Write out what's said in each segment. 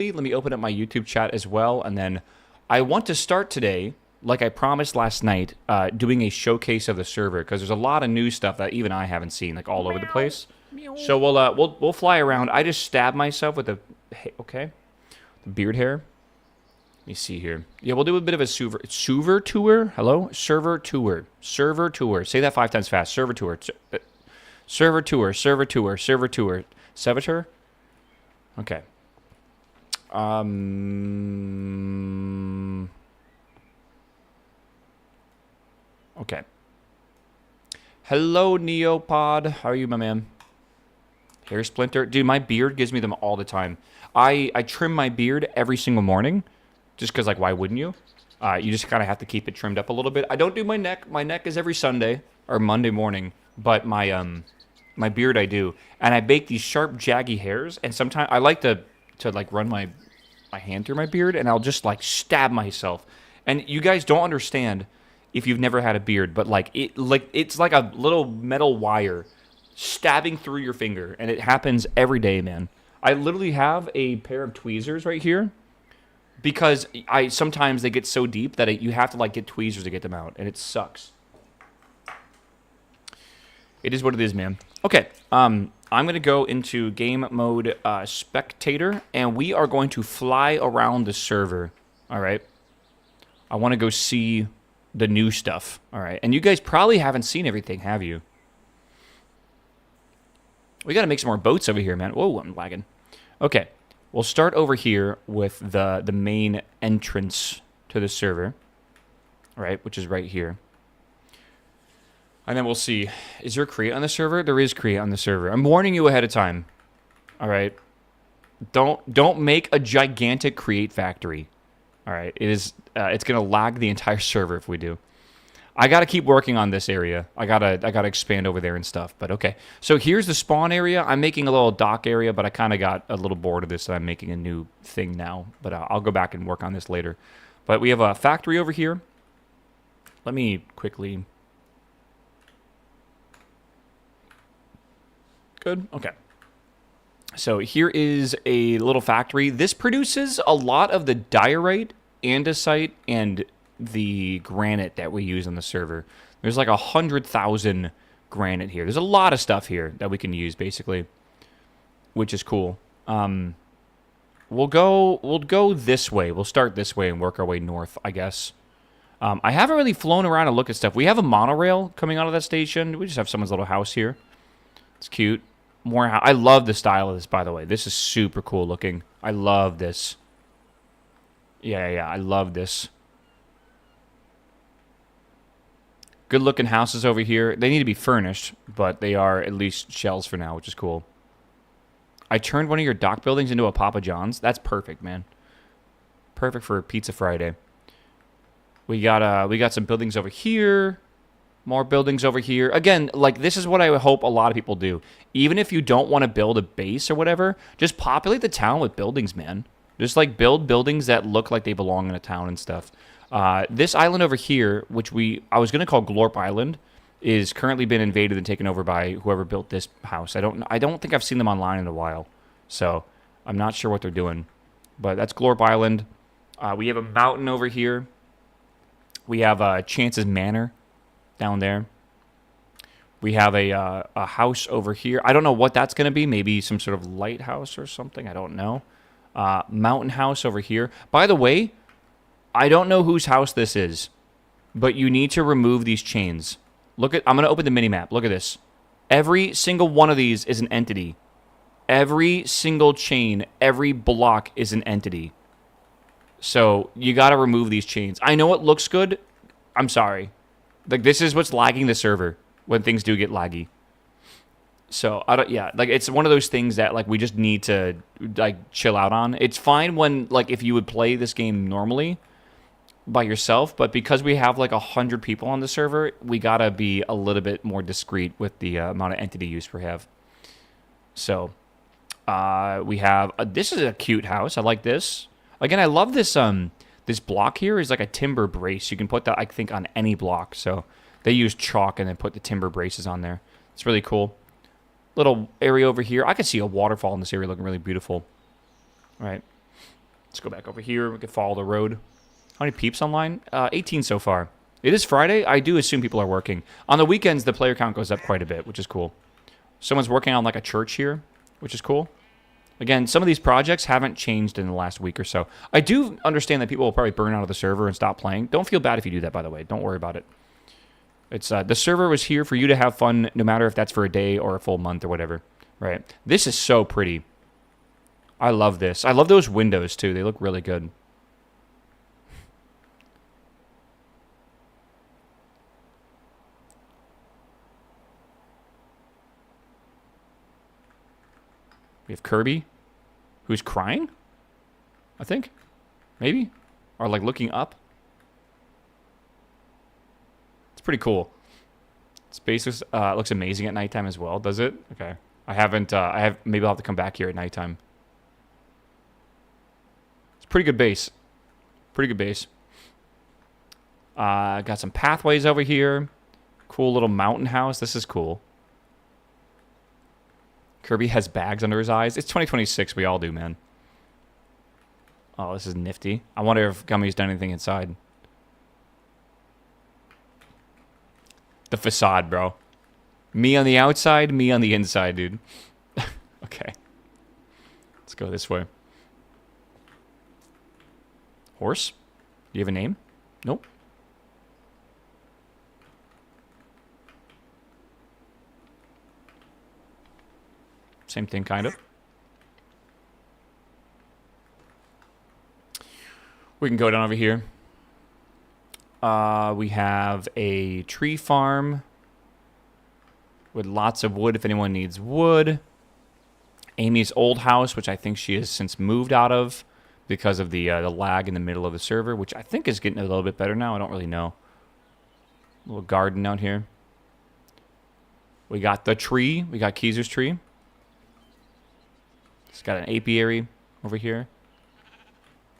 Let me open up my YouTube chat as well, and then I want to start today, like I promised last night, doing a showcase of the server because there's a lot of new stuff that even I haven't seen, like all over the place. So we'll fly around. I just stabbed myself with the the beard hair. Let me see here. Yeah, we'll do a bit of a server tour. Hello, server tour. Server tour. Say that 5 times fast. Server tour. Server tour. Server tour. Server tour. Servitor. Okay. Okay. Hello, Neopod. How are you, my man? Hair splinter. Dude, my beard gives me them all the time. I trim my beard every single morning. Just because, like, why wouldn't you? You just kind of have to keep it trimmed up a little bit. I don't do my neck. My neck is every Sunday or Monday morning. But my beard I do. And I bake these sharp, jaggy hairs. And sometimes I like to like run my hand through my beard, and I'll just like stab myself. And you guys don't understand if you've never had a beard, but it's like a little metal wire stabbing through your finger, and it happens every day, man. I literally have a pair of tweezers right here because sometimes they get so deep that you have to like get tweezers to get them out, and it sucks. It is what it is, man. Okay, I'm going to go into game mode spectator, and we are going to fly around the server, all right? I want to go see the new stuff, all right? And you guys probably haven't seen everything, have you? We got to make some more boats over here, man. Whoa, I'm lagging. Okay, we'll start over here with the main entrance to the server, all right, which is right here. And then we'll see. Is there create on the server? There is create on the server. I'm warning you ahead of time. All right. Don't make a gigantic create factory. All right. It's gonna lag the entire server if we do. I gotta keep working on this area. I gotta expand over there and stuff. But okay. So here's the spawn area. I'm making a little dock area, but I kind of got a little bored of this, so I'm making a new thing now. But I'll go back and work on this later. But we have a factory over here. Let me quickly. Good. Okay. So here is a little factory. This produces a lot of the diorite, andesite, and the granite that we use on the server. There's like 100,000 granite here. There's a lot of stuff here that we can use, basically, which is cool. We'll go this way. We'll start this way and work our way north, I guess. I haven't really flown around and looked at stuff. We have a monorail coming out of that station. We just have someone's little house here. It's cute. I love the style of this, by the way. This is super cool looking. I love this. Yeah, I love this. Good looking houses over here. They need to be furnished, but they are at least shells for now, which is cool. I turned one of your dock buildings into a Papa John's. That's perfect, man. Perfect for Pizza Friday. We got some buildings over here. More buildings over here. Again, like, this is what I hope a lot of people do. Even if you don't want to build a base or whatever, just populate the town with buildings, man. Just, like, build buildings that look like they belong in a town and stuff. This island over here, which I was going to call Glorp Island, is currently been invaded and taken over by whoever built this house. I don't think I've seen them online in a while. So, I'm not sure what they're doing. But that's Glorp Island. We have a mountain over here. We have Chance's Manor down there. We have a house over here. I don't know what that's going to be. Maybe some sort of lighthouse or something. I don't know. Mountain house over here. By the way, I don't know whose house this is, but you need to remove these chains. I'm going to open the minimap. Look at this. Every single one of these is an entity. Every single chain, every block is an entity. So you got to remove these chains. I know it looks good. I'm sorry. Like, this is what's lagging the server when things do get laggy. So, it's one of those things that, like, we just need to, like, chill out on. It's fine when, like, if you would play this game normally by yourself, but because we have, like, 100 people on the server, we gotta be a little bit more discreet with the amount of entity use we have. So, we have, this is a cute house. I like this. Again, I love this, this block here is like a timber brace. You can put that, I think, on any block. So they use chalk and then put the timber braces on there. It's really cool. Little area over here. I can see a waterfall in this area looking really beautiful. All right. Let's go back over here. We can follow the road. How many peeps online? 18 so far. It is Friday. I do assume people are working. On the weekends, the player count goes up quite a bit, which is cool. Someone's working on like a church here, which is cool. Again, some of these projects haven't changed in the last week or so. I do understand that people will probably burn out of the server and stop playing. Don't feel bad if you do that, by the way. Don't worry about it. It's the server was here for you to have fun, no matter if that's for a day or a full month or whatever. Right? This is so pretty. I love this. I love those windows, too. They look really good. We have Kirby, who's crying, I think. Maybe. Or, like, looking up. It's pretty cool. Space looks amazing at nighttime as well, does it? Okay. I haven't, maybe I'll have to come back here at nighttime. It's pretty good base. Pretty good base. Got some pathways over here. Cool little mountain house. This is cool. Kirby has bags under his eyes. It's 2026. We all do, man. Oh, this is nifty. I wonder if Gummy's done anything inside. The facade, bro. Me on the outside, me on the inside, dude. Okay. Let's go this way. Horse? Do you have a name? Nope. Same thing, kind of. We can go down over here. We have a tree farm with lots of wood if anyone needs wood. Amy's old house, which I think she has since moved out of because of the lag in the middle of the server, which I think is getting a little bit better now. I don't really know. Little garden out here. We got the tree. We got Keezer's tree. It's got an apiary over here.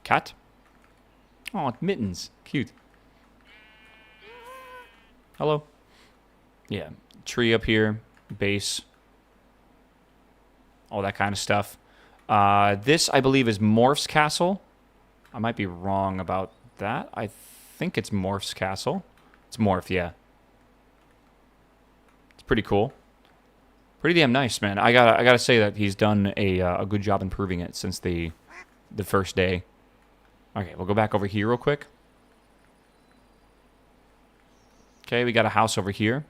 Cat. Oh, mittens. Cute. Hello. Yeah. Tree up here. Base. All that kind of stuff. This, I believe, is Morph's Castle. I might be wrong about that. I think it's Morph's Castle. It's Morph, yeah. It's pretty cool. Pretty damn nice, man. I gotta say that he's done a good job improving it since the first day. Okay, we'll go back over here real quick. Okay, we got a house over here.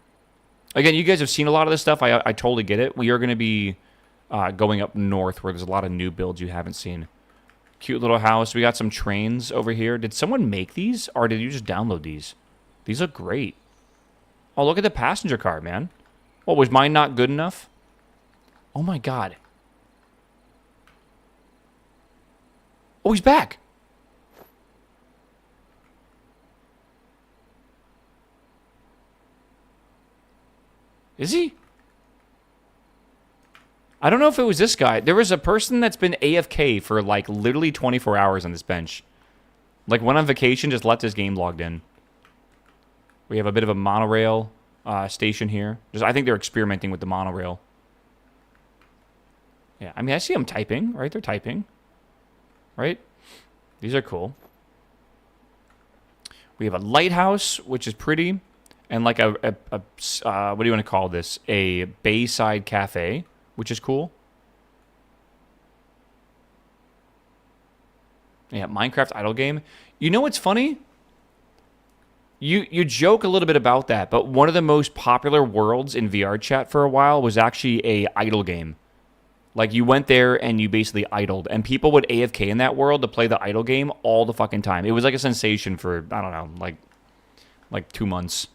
Again, you guys have seen a lot of this stuff. I totally get it. We are going to be going up north where there's a lot of new builds you haven't seen. Cute little house. We got some trains over here. Did someone make these, or did you just download these? These look great. Oh, look at the passenger car, man. What, was mine not good enough? Oh, my God. Oh, he's back. Is he? I don't know if it was this guy. There was a person that's been AFK for, like, literally 24 hours on this bench. Like, went on vacation, just left his game logged in. We have a bit of a monorail station here. I think they're experimenting with the monorail. Yeah, I mean, I see them typing, right? They're typing. Right? These are cool. We have a lighthouse, which is pretty. And like a what do you want to call this? A bayside cafe, which is cool. Yeah, Minecraft idle game. You know what's funny? You joke a little bit about that, but one of the most popular worlds in VR chat for a while was actually a idle game. Like, you went there and you basically idled, and people would AFK in that world to play the idle game all the fucking time. It was like a sensation for, I don't know, like 2 months.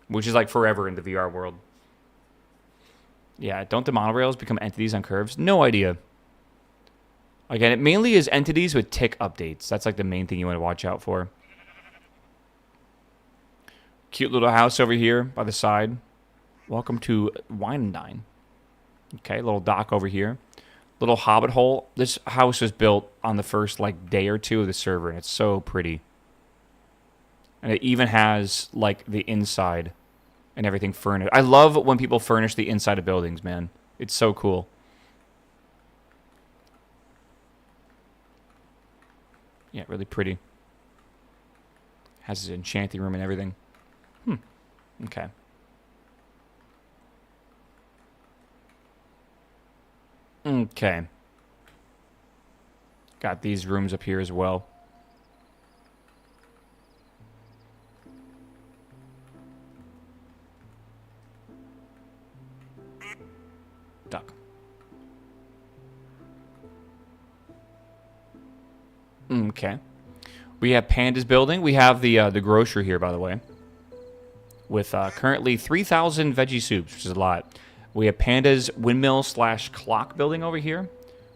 Which is like forever in the VR world. Yeah, don't the monorails become entities on curves? No idea. Again, it mainly is entities with tick updates. That's like the main thing you want to watch out for. Cute little house over here by the side. Welcome to Wine and Dine. Okay, little dock over here. Little hobbit hole. This house was built on the first like day or two of the server, and it's so pretty. And it even has like the inside and everything furnished. I love when people furnish the inside of buildings, man. It's so cool. Yeah, really pretty. Has his enchanting room and everything. Okay. Okay. Got these rooms up here as well. Duck. Okay. We have Panda's building. We have the grocery here, by the way, with currently 3,000 veggie soups, which is a lot. We have Panda's windmill / clock building over here,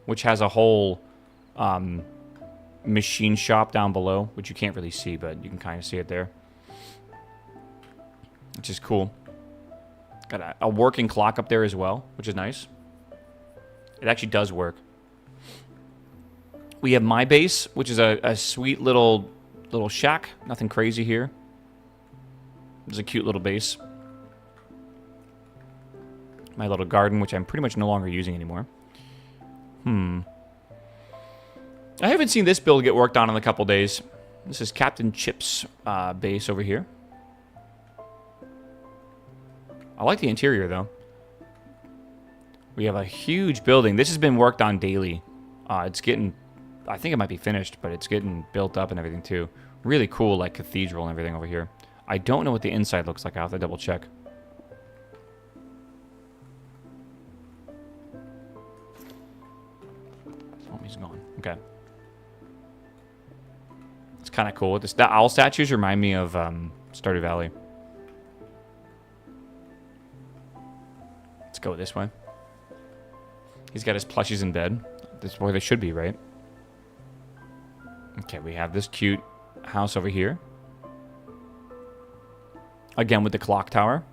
which has a whole machine shop down below, which you can't really see, but you can kind of see it there, which is cool. Got a working clock up there as well, which is nice. It actually does work. We have my base, which is a sweet little shack. Nothing crazy here. It's a cute little base. My little garden, which I'm pretty much no longer using anymore. I haven't seen this build get worked on in a couple days. This is Captain Chip's base over here. I like the interior, though. We have a huge building. This has been worked on daily. It's getting... I think it might be finished, but it's getting built up and everything, too. Really cool, like, cathedral and everything over here. I don't know what the inside looks like. I'll have to double check. Oh, he's gone. Okay. It's kind of cool. The owl statues remind me of Stardew Valley. Let's go this way. He's got his plushies in bed. That's where they should be, right? Okay, we have this cute house over here. Again with the clock tower.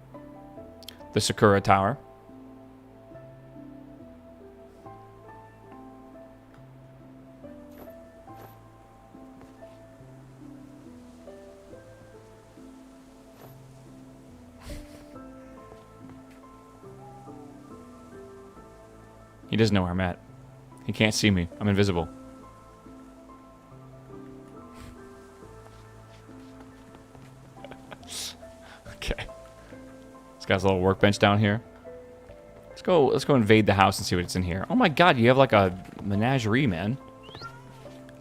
The Sakura tower. He doesn't know where I'm at. He can't see me. I'm invisible. Okay. This guy's a little workbench down here. Let's go invade the house and see what's in here. Oh my god, you have like a menagerie, man.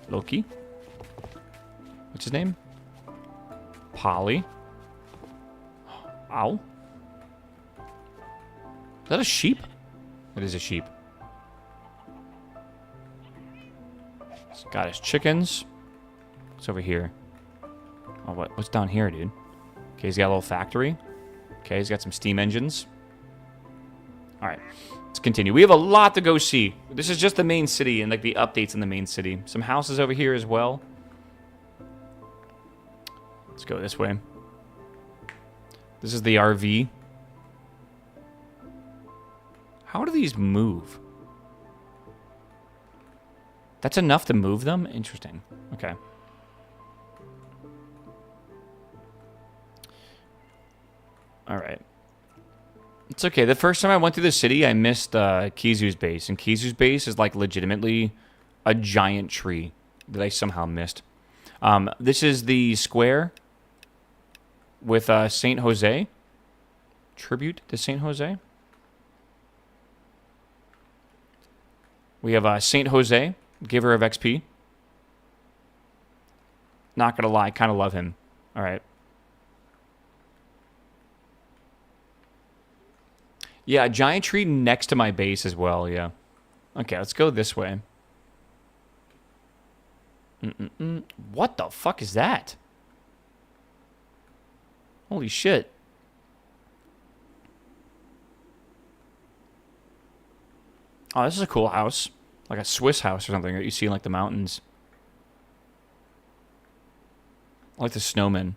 Loki. What's his name? Polly. Ow. Is that a sheep? It is a sheep. He's got his chickens. What's over here? Oh, what's down here, dude? Okay, he's got a little factory. Okay, he's got some steam engines. All right, let's continue. We have a lot to go see. This is just the main city and like the updates in the main city. Some houses over here as well. Let's go this way. This is the RV. How do these move? That's enough to move them? Interesting. Okay. Alright. It's okay. The first time I went through the city, I missed Kizu's base. And Kizu's base is like legitimately a giant tree that I somehow missed. This is the square with St. Jose. Tribute to St. Jose. We have St. Jose, giver of XP. Not gonna lie, kind of love him. All right. Yeah, a giant tree next to my base as well, yeah. Okay, let's go this way. What the fuck is that? Holy shit. Oh, this is a cool house. Like a Swiss house or something that you see in like the mountains. I like the snowmen.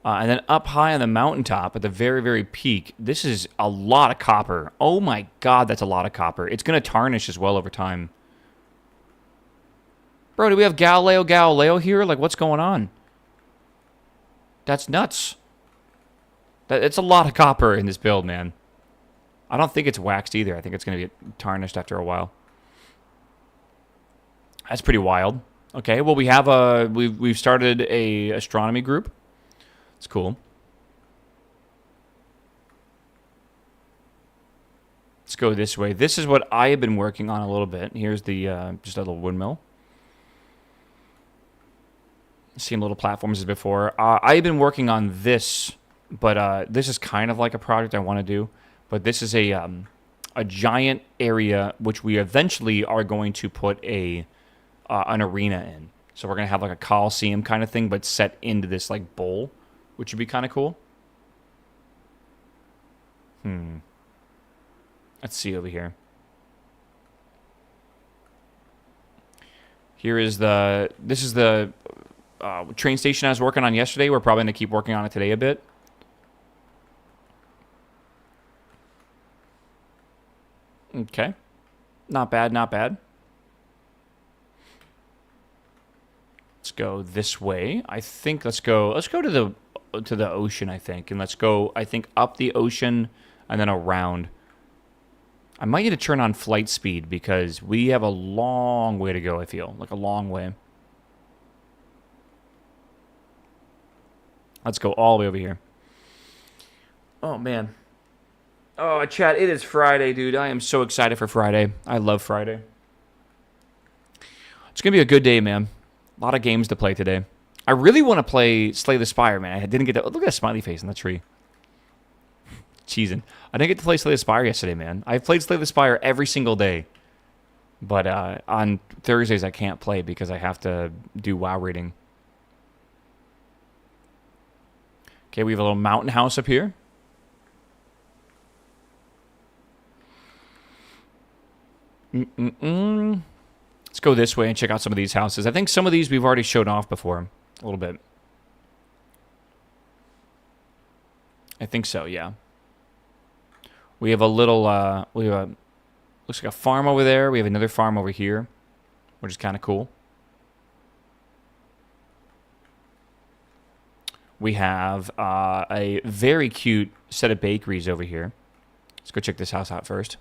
And then up high on the mountaintop at the very, very peak, this is a lot of copper. Oh my god, that's a lot of copper. It's going to tarnish as well over time. Bro, do we have Galileo here? Like, what's going on? That's nuts. It's a lot of copper in this build, man. I don't think it's waxed either. I think it's going to get tarnished after a while. That's pretty wild. Okay, well, we've started a astronomy group. It's cool. Let's go this way. This is what I have been working on a little bit. Here's the just a little windmill. Seen little platforms as before. I've been working on this, but this is kind of like a project I want to do. But this is a giant area which we eventually are going to put an arena in. So we're gonna have like a coliseum kind of thing, but set into this like bowl, which would be kind of cool. Let's see over here. This is the train station I was working on yesterday. We're probably going to keep working on it today a bit. Okay. Not bad, not bad. Let's go this way. I think let's go to the ocean, I think. And let's go, I think, up the ocean and then around. I might need to turn on flight speed because we have a long way to go, I feel. Like a long way. Let's go all the way over here. Oh, man. Oh, chat, it is Friday, dude. I am so excited for Friday. I love Friday. It's going to be a good day, man. A lot of games to play today. I really want to play Slay the Spire, man. I didn't get to... Look at that smiley face in the tree. Cheesing. I didn't get to play Slay the Spire yesterday, man. I've played Slay the Spire every single day. But on Thursdays, I can't play because I have to do WoW rating. Okay, we have a little mountain house up here. Let's go this way and check out some of these houses. I think some of these we've already showed off before. A little bit. I think so, yeah. We have a little, looks like a farm over there. We have another farm over here, which is kind of cool. We have a very cute set of bakeries over here. Let's go check this house out first.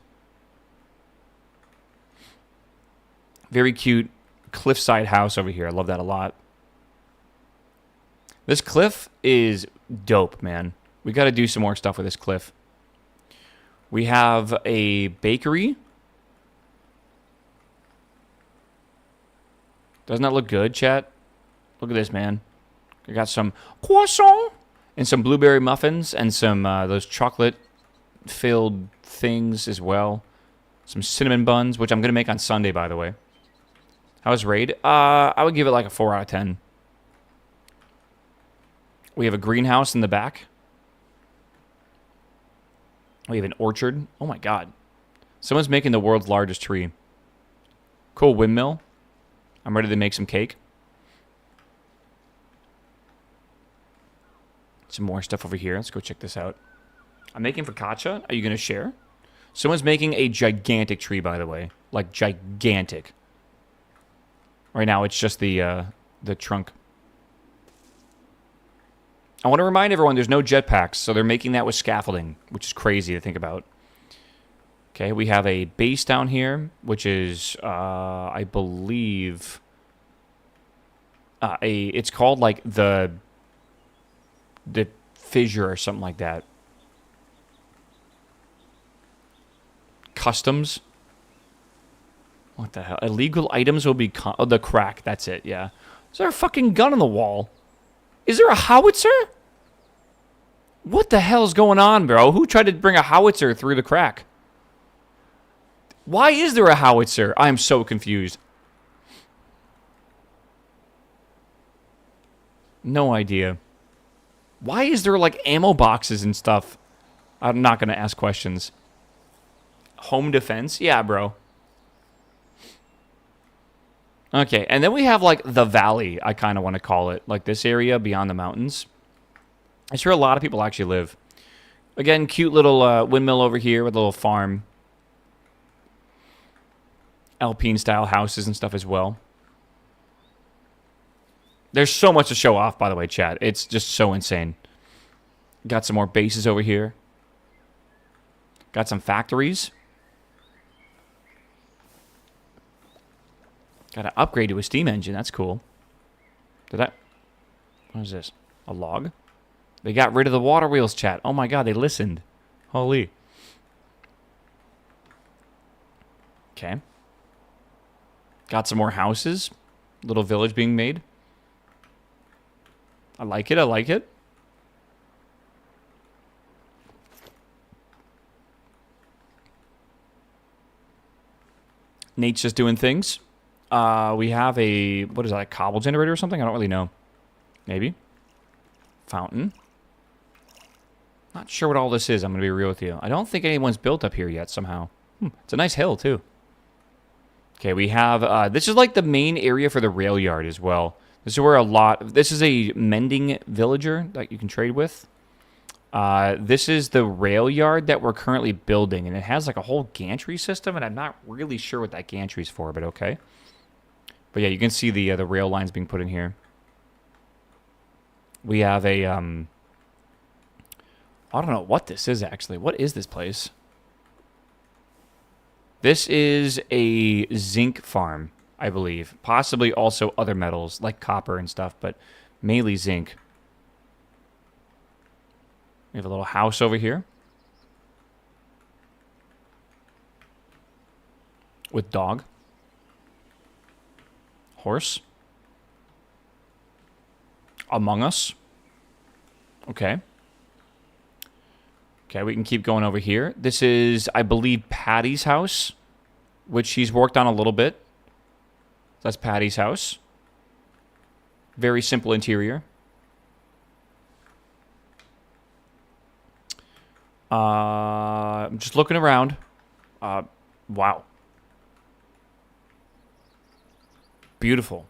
Very cute cliffside house over here. I love that a lot. This cliff is dope, man. We got to do some more stuff with this cliff. We have a bakery. Doesn't that look good, chat? Look at this, man. We got some croissant and some blueberry muffins and some those chocolate-filled things as well. Some cinnamon buns, which I'm going to make on Sunday, by the way. How's Raid? I would give it like a 4 out of 10. We have a greenhouse in the back. We have an orchard. Oh my god. Someone's making the world's largest tree. Cool windmill. I'm ready to make some cake. Some more stuff over here. Let's go check this out. I'm making focaccia. Are you going to share? Someone's making a gigantic tree, by the way. Like, gigantic. Right now, it's just the trunk. I want to remind everyone there's no jetpacks, so they're making that with scaffolding, which is crazy to think about. Okay, we have a base down here, which is, I believe, it's called like the fissure or something like that. Customs. What the hell? Illegal items will be the crack. That's it. Yeah. Is there a fucking gun on the wall? Is there a howitzer? What the hell is going on, bro? Who tried to bring a howitzer through the crack? Why is there a howitzer? I am so confused. No idea. Why is there like ammo boxes and stuff? I'm not going to ask questions. Home defense? Yeah, bro. Okay, and then we have like the valley, I kind of want to call it. Like this area beyond the mountains. It's where a lot of people actually live. Again, cute little windmill over here with a little farm. Alpine-style houses and stuff as well. There's so much to show off, by the way, chat. It's just so insane. Got some more bases over here. Got some factories. Got to upgrade to a steam engine. That's cool. Did I... What is this? A log? They got rid of the water wheels, chat. Oh my god, they listened. Holy. Okay. Got some more houses. Little village being made. I like it, I like it. Nate's just doing things. We have a, what is that, a cobble generator or something? I don't really know. Maybe. Fountain. Not sure what all this is, I'm going to be real with you. I don't think anyone's built up here yet somehow. It's a nice hill, too. Okay, we have, this is like the main area for the rail yard as well. This is where a lot, this is a mending villager that you can trade with. This is the rail yard that we're currently building, and it has like a whole gantry system, and I'm not really sure what that gantry's for, but okay. But yeah, you can see the rail lines being put in here. We have a, I don't know what this is actually. What is this place? This is a zinc farm, I believe. Possibly also other metals, like copper and stuff, but mainly zinc. We have a little house over here. With dog. Horse. Among Us. Okay. Okay, we can keep going over here. This is, I believe, Patty's house, which she's worked on a little bit. That's Patty's house. Very simple interior. I'm just looking around. Wow. Beautiful.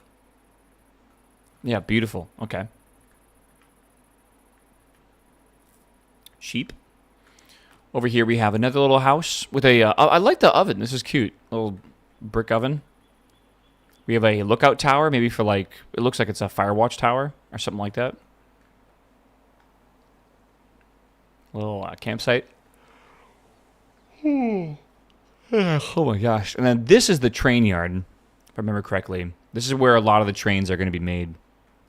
Yeah, beautiful. Okay. Sheep. Over here we have another little house with a... I like the oven. This is cute. Little brick oven. We have a lookout tower, maybe for like... It looks like it's a fire watch tower or something like that. Little campsite. Oh my gosh. And then this is the train yard, if I remember correctly. This is where a lot of the trains are going to be made.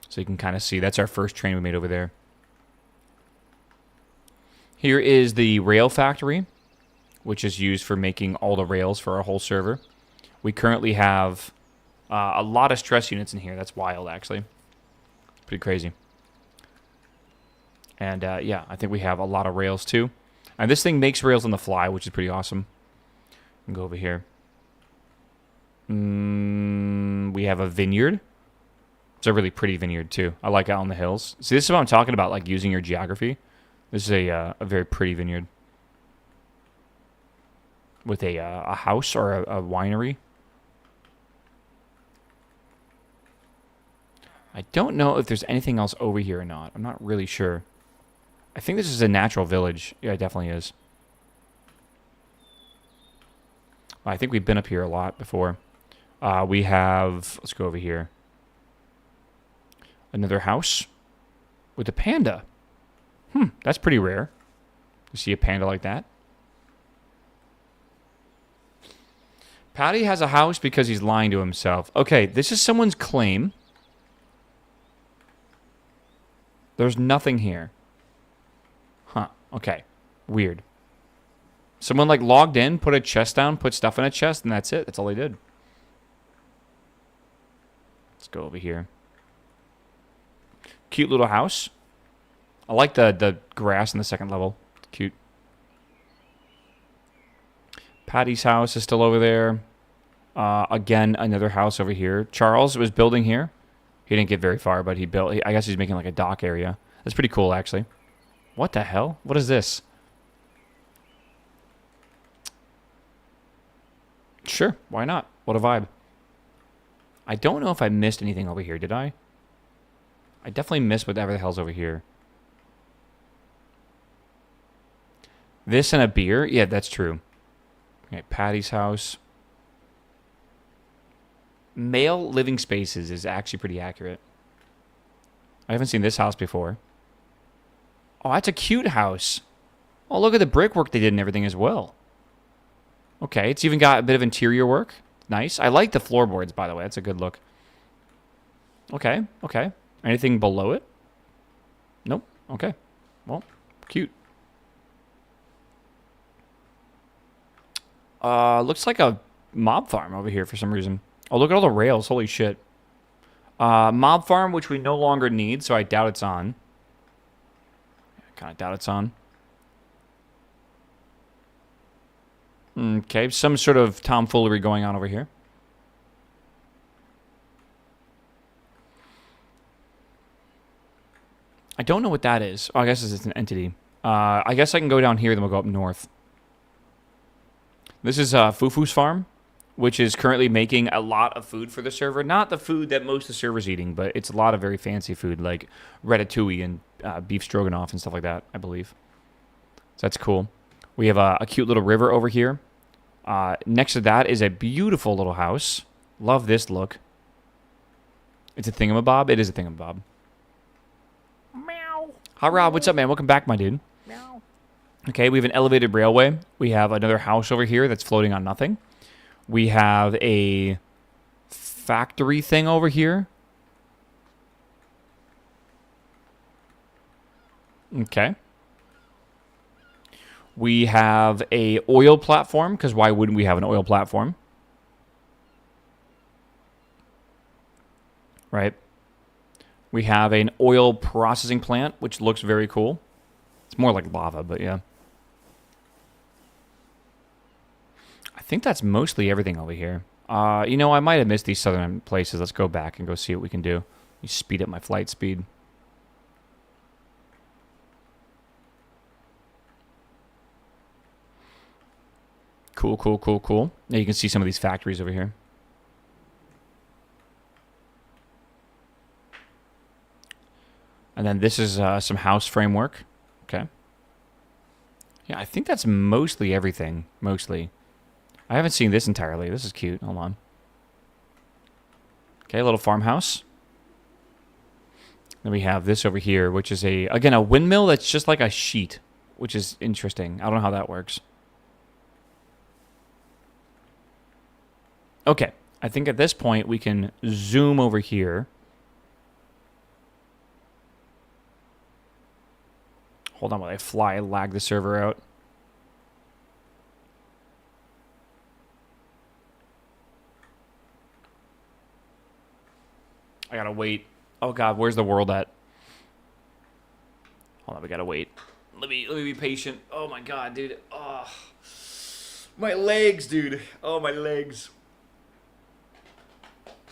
So you can kind of see. That's our first train we made over there. Here is the rail factory, which is used for making all the rails for our whole server. We currently have a lot of stress units in here. That's wild, actually. Pretty crazy. And yeah, I think we have a lot of rails too. And this thing makes rails on the fly, which is pretty awesome. And go over here. We have a vineyard. It's a really pretty vineyard too. I like out on the hills. See, this is what I'm talking about, like using your geography. This is a very pretty vineyard. With a house or a winery. I don't know if there's anything else over here or not. I'm not really sure. I think this is a natural village. Yeah, it definitely is. I think we've been up here a lot before. We have... Let's go over here. Another house. With a panda. That's pretty rare. You see a panda like that. Patty has a house because he's lying to himself. Okay, this is someone's claim. There's nothing here. Huh, okay. Weird. Someone like logged in, put a chest down, put stuff in a chest, and that's it. That's all they did. Let's go over here. Cute little house. I like the grass in the second level. It's cute. Patty's house is still over there. Again, another house over here. Charles was building here. He didn't get very far, but he built... I guess he's making like a dock area. That's pretty cool, actually. What the hell? What is this? Sure, why not? What a vibe. I don't know if I missed anything over here, did I? I definitely missed whatever the hell's over here. This and a beer? Yeah, that's true. Okay, Patty's house. Male living spaces is actually pretty accurate. I haven't seen this house before. Oh, that's a cute house. Oh, look at the brickwork they did and everything as well. Okay, it's even got a bit of interior work. nice. I like the floorboards, by the way. That's a good look. Okay, okay. Anything below it? Nope. Okay. Well, cute. Looks like a mob farm over here for some reason. Oh, look at all the rails. Holy shit. Mob farm, which we no longer need, so I doubt it's on. I kind of doubt it's on. Okay, some sort of tomfoolery going on over here. I don't know what that is. Oh, I guess it's an entity. I guess I can go down here, then we'll go up north. This is Fufu's farm, which is currently making a lot of food for the server. Not the food that most of the server's eating, but it's a lot of very fancy food, like ratatouille and beef stroganoff and stuff like that, I believe. So that's cool. We have a cute little river over here. Next to that is a beautiful little house. Love this look. It's a thingamabob. It is a thingamabob. Meow. Hi, Rob. What's up, man? Welcome back, my dude. Meow. Okay, we have an elevated railway. We have another house over here that's floating on nothing. We have a factory thing over here. Okay. We have a oil platform, because why wouldn't we have an oil platform? Right. We have an oil processing plant, which looks very cool. It's more like lava, but yeah. I think that's mostly everything over here. You know, I might have missed these southern places. Let's go back and go see what we can do. You speed up my flight speed. Cool, cool, cool, cool. Now you can see some of these factories over here. And then this is some house framework. Okay. Yeah, I think that's mostly everything. Mostly. I haven't seen this entirely. This is cute. Hold on. Okay, a little farmhouse. Then we have this over here, which is again, a windmill that's just like a sheet, which is interesting. I don't know how that works. Okay, I think at this point we can zoom over here. Hold on while I fly, lag the server out. I gotta wait. Oh god, where's the world at? Hold on, we gotta wait. Let me be patient. Oh my god, dude. Oh, my legs, dude. Oh, my legs.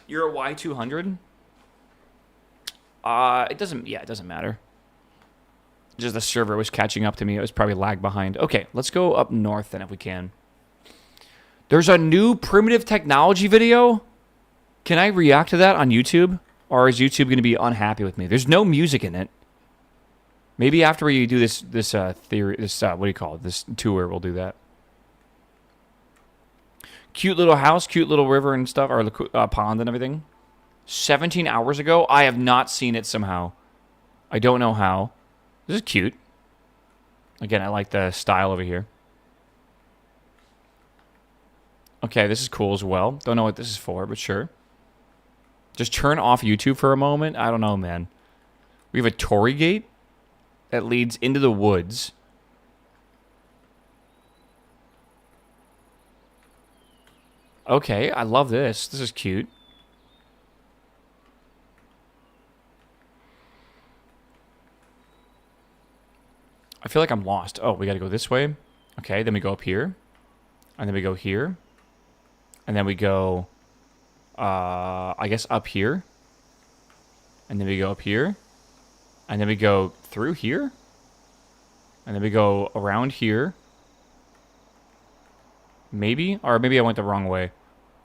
You're a Y200? It doesn't matter. Just the server was catching up to me. It was probably lag behind. Okay, let's go up north then if we can. There's a new primitive technology video. Can I react to that on YouTube? Or is YouTube going to be unhappy with me? There's no music in it. Maybe after we do this what do you call it? This tour, we'll do that. Cute little house, cute little river and stuff, or the pond and everything. 17 hours ago, I have not seen it somehow. I don't know how. This is cute. Again, I like the style over here. Okay, this is cool as well. Don't know what this is for, but sure. Just turn off YouTube for a moment. I don't know, man. We have a torii gate that leads into the woods. Okay, I love this. This is cute. I feel like I'm lost. Oh, we got to go this way. Okay, then we go up here. And then we go here. And then we go, I guess, up here. And then we go up here. And then we go through here. And then we go around here. Maybe? Or maybe I went the wrong way.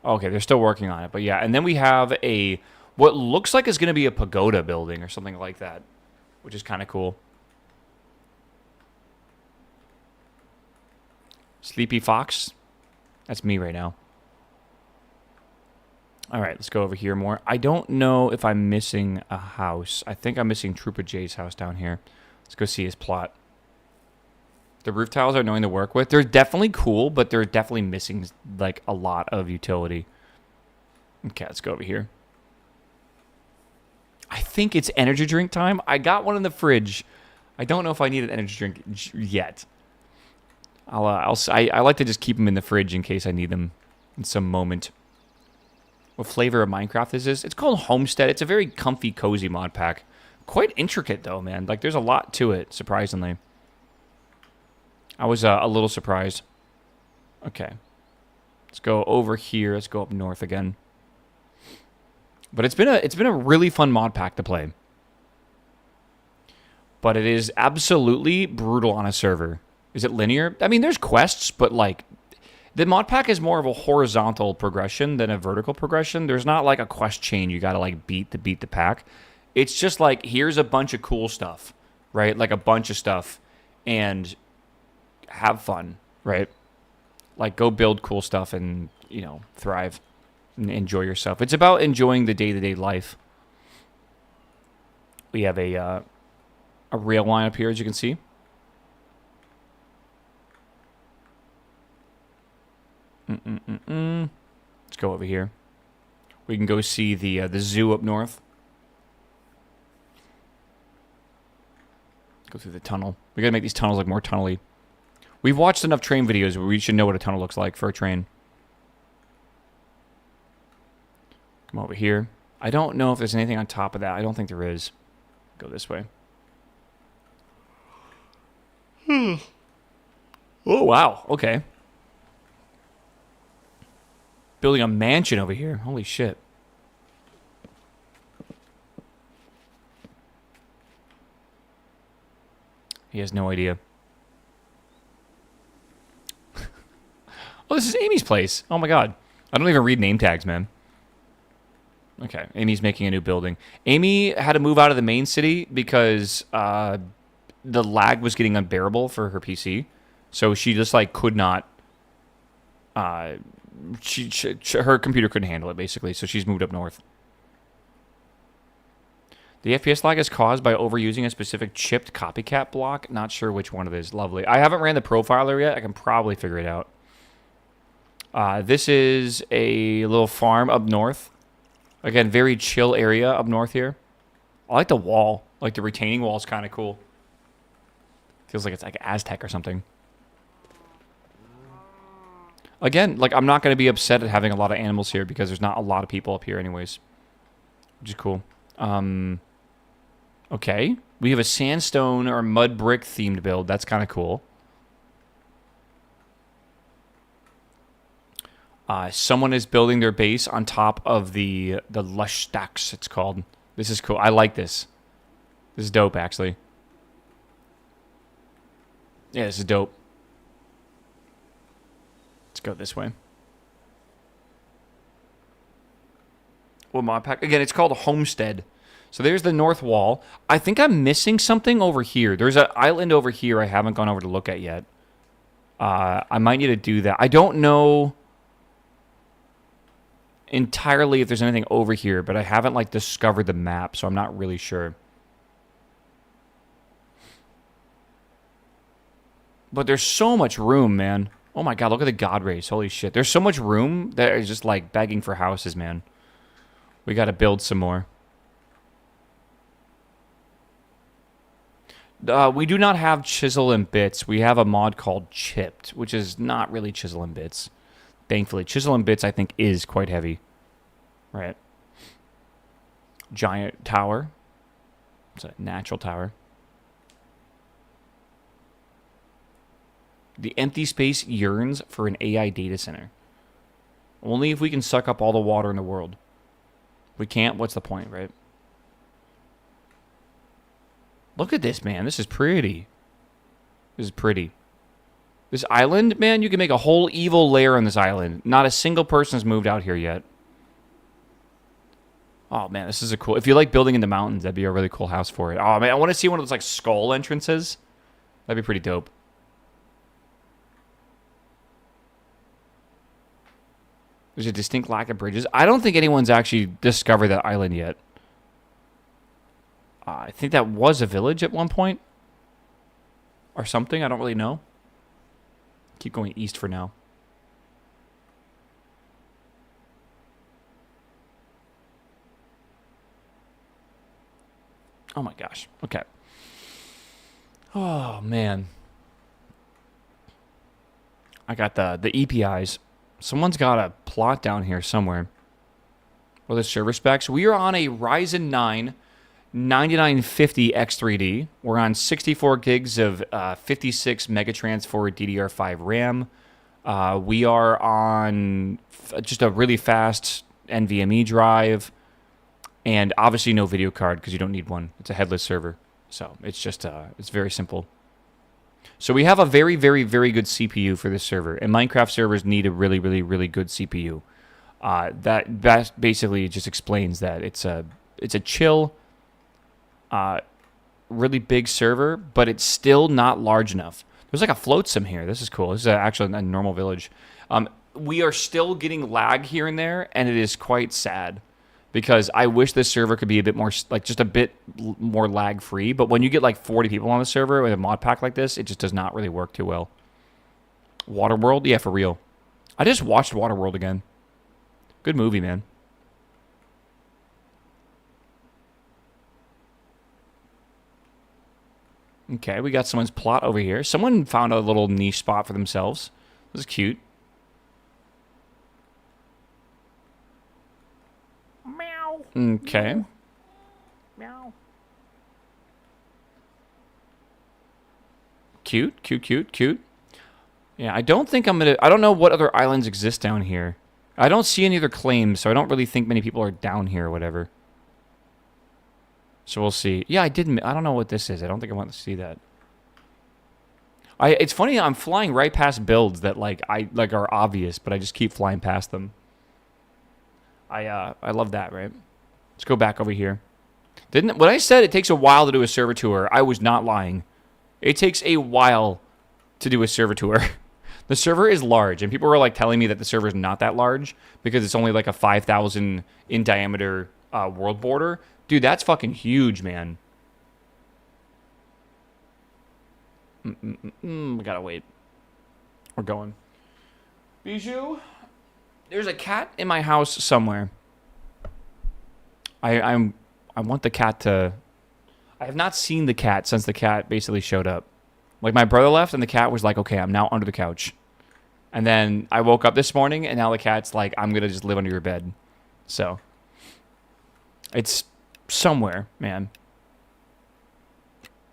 Okay, they're still working on it. But yeah, and then we have what looks like is going to be a pagoda building or something like that. Which is kind of cool. Sleepy Fox. That's me right now. All right, let's go over here more. I don't know if I'm missing a house. I think I'm missing Trooper J's house down here. Let's go see his plot. The roof tiles are annoying to work with. They're definitely cool, but they're definitely missing like a lot of utility. Okay, let's go over here. I think it's energy drink time. I got one in the fridge. I don't know if I need an energy drink yet. I like to just keep them in the fridge in case I need them in some moment. What flavor of Minecraft is this? It's called Homestead. It's a very comfy, cozy mod pack. Quite intricate, though, man. Like, there's a lot to it, surprisingly. I was a little surprised. Okay. Let's go over here. Let's go up north again. But it's been a really fun mod pack to play. But it is absolutely brutal on a server. Is it linear? I mean, there's quests, but like the mod pack is more of a horizontal progression than a vertical progression. There's not like a quest chain you got to like beat the pack. It's just like here's a bunch of cool stuff, right? Like a bunch of stuff and have fun, right? Like go build cool stuff and, you know, thrive. Enjoy yourself. It's about enjoying the day-to-day life. We have a rail line up here, as you can see. Let's go over here. We can go see the zoo up north. Go through the tunnel. We gotta make these tunnels look more tunnely. We've watched enough train videos where we should know what a tunnel looks like for a train. Come over here. I don't know if there's anything on top of that. I don't think there is. Go this way. Oh, wow. Okay. Building a mansion over here. Holy shit. He has no idea. Oh, this is Amy's place. Oh my god. I don't even read name tags, man. Okay, Amy's making a new building. Amy had to move out of the main city because the lag was getting unbearable for her PC. So she just like could not. Her computer couldn't handle it basically. So she's moved up north. The FPS lag is caused by overusing a specific chipped copycat block. Not sure which one it is. Lovely. I haven't ran the profiler yet. I can probably figure it out. This is a little farm up north. Again, very chill area up north here. I like the wall. Like the retaining wall is kind of cool. Feels like it's like Aztec or something. Again, like I'm not going to be upset at having a lot of animals here because there's not a lot of people up here anyways. Which is cool. Okay. We have a sandstone or mud brick themed build. That's kind of cool. Someone is building their base on top of the lush stacks, it's called. This is cool. I like this. This is dope, actually. Yeah, this is dope. Let's go this way. Well, mod pack. Again, it's called a Homestead. So there's the north wall. I think I'm missing something over here. There's an island over here I haven't gone over to look at yet. I might need to do that. I don't know entirely if there's anything over here, but I haven't like discovered the map, so I'm not really sure. But there's so much room, man. Oh my god, look at the god rays. Holy shit. There's so much room that is just like begging for houses, man. We got to build some more. We do not have chisel and bits. We have a mod called chipped, which is not really chisel and bits. Thankfully, chisel and bits I think is quite heavy. Right. Giant tower. It's a natural tower. The empty space yearns for an AI data center. Only if we can suck up all the water in the world. If we can't, what's the point, right? Look at this, man. This is pretty. This is pretty. This island, man, you can make a whole evil lair on this island. Not a single person has moved out here yet. Oh, man, this is a cool... If you like building in the mountains, that'd be a really cool house for it. Oh, man, I want to see one of those, like, skull entrances. That'd be pretty dope. There's a distinct lack of bridges. I don't think anyone's actually discovered that island yet. I think that was a village at one point. Or something, I don't really know. Keep going east for now. Oh my gosh. Okay. Oh man. I got the EPIs. Someone's got a plot down here somewhere. Well, the server specs. We are on a Ryzen 9 9950 X3D. We're on 64 gigs of 56 megatransfer DDR5 RAM. We are on just a really fast NVMe drive. And obviously no video card because you don't need one. It's a headless server. So it's just, it's very simple. So we have a very, very, very good CPU for this server. And Minecraft servers need a really, really, really good CPU. That basically just explains that it's a chill, really big server, but it's still not large enough. There's like a float sim here. This is cool. This is actually a normal village. We are still getting lag here and there, and it is quite sad. Because I wish this server could be a bit more, like just a bit more lag free. But when you get like 40 people on the server with a mod pack like this, it just does not really work too well. Waterworld? Yeah, for real. I just watched Waterworld again. Good movie, man. Okay, we got someone's plot over here. Someone found a little niche spot for themselves. This is cute. Okay. Meow. Cute, cute, cute, cute. Yeah, I don't think I'm gonna... I don't know what other islands exist down here. I don't see any other claims, so I don't really think many people are down here or whatever. So we'll see. Yeah, I don't know what this is. I don't think I want to see that. It's funny, I'm flying right past builds that are obvious, but I just keep flying past them. I love that, right? Let's go back over here. When I said it takes a while to do a server tour, I was not lying. It takes a while to do a server tour. The server is large, and people were like telling me that the server is not that large because it's only like a 5,000 in diameter world border. Dude, that's fucking huge, man. We gotta wait. We're going. Bijou, there's a cat in my house somewhere. I want the cat to... I have not seen the cat since the cat basically showed up. Like, my brother left, and the cat was like, okay, I'm now under the couch. And then I woke up this morning, and now the cat's like, I'm going to just live under your bed. So, it's somewhere, man.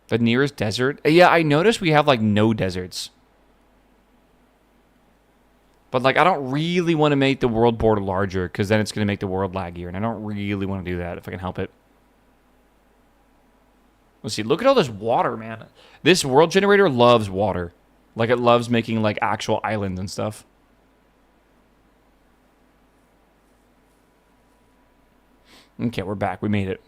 The nearest desert? Yeah, I noticed we have, like, no deserts. But, like, I don't really want to make the world border larger because then it's going to make the world laggier. And I don't really want to do that if I can help it. Let's see. Look at all this water, man. This world generator loves water. Like, it loves making, like, actual islands and stuff. Okay, we're back. We made it.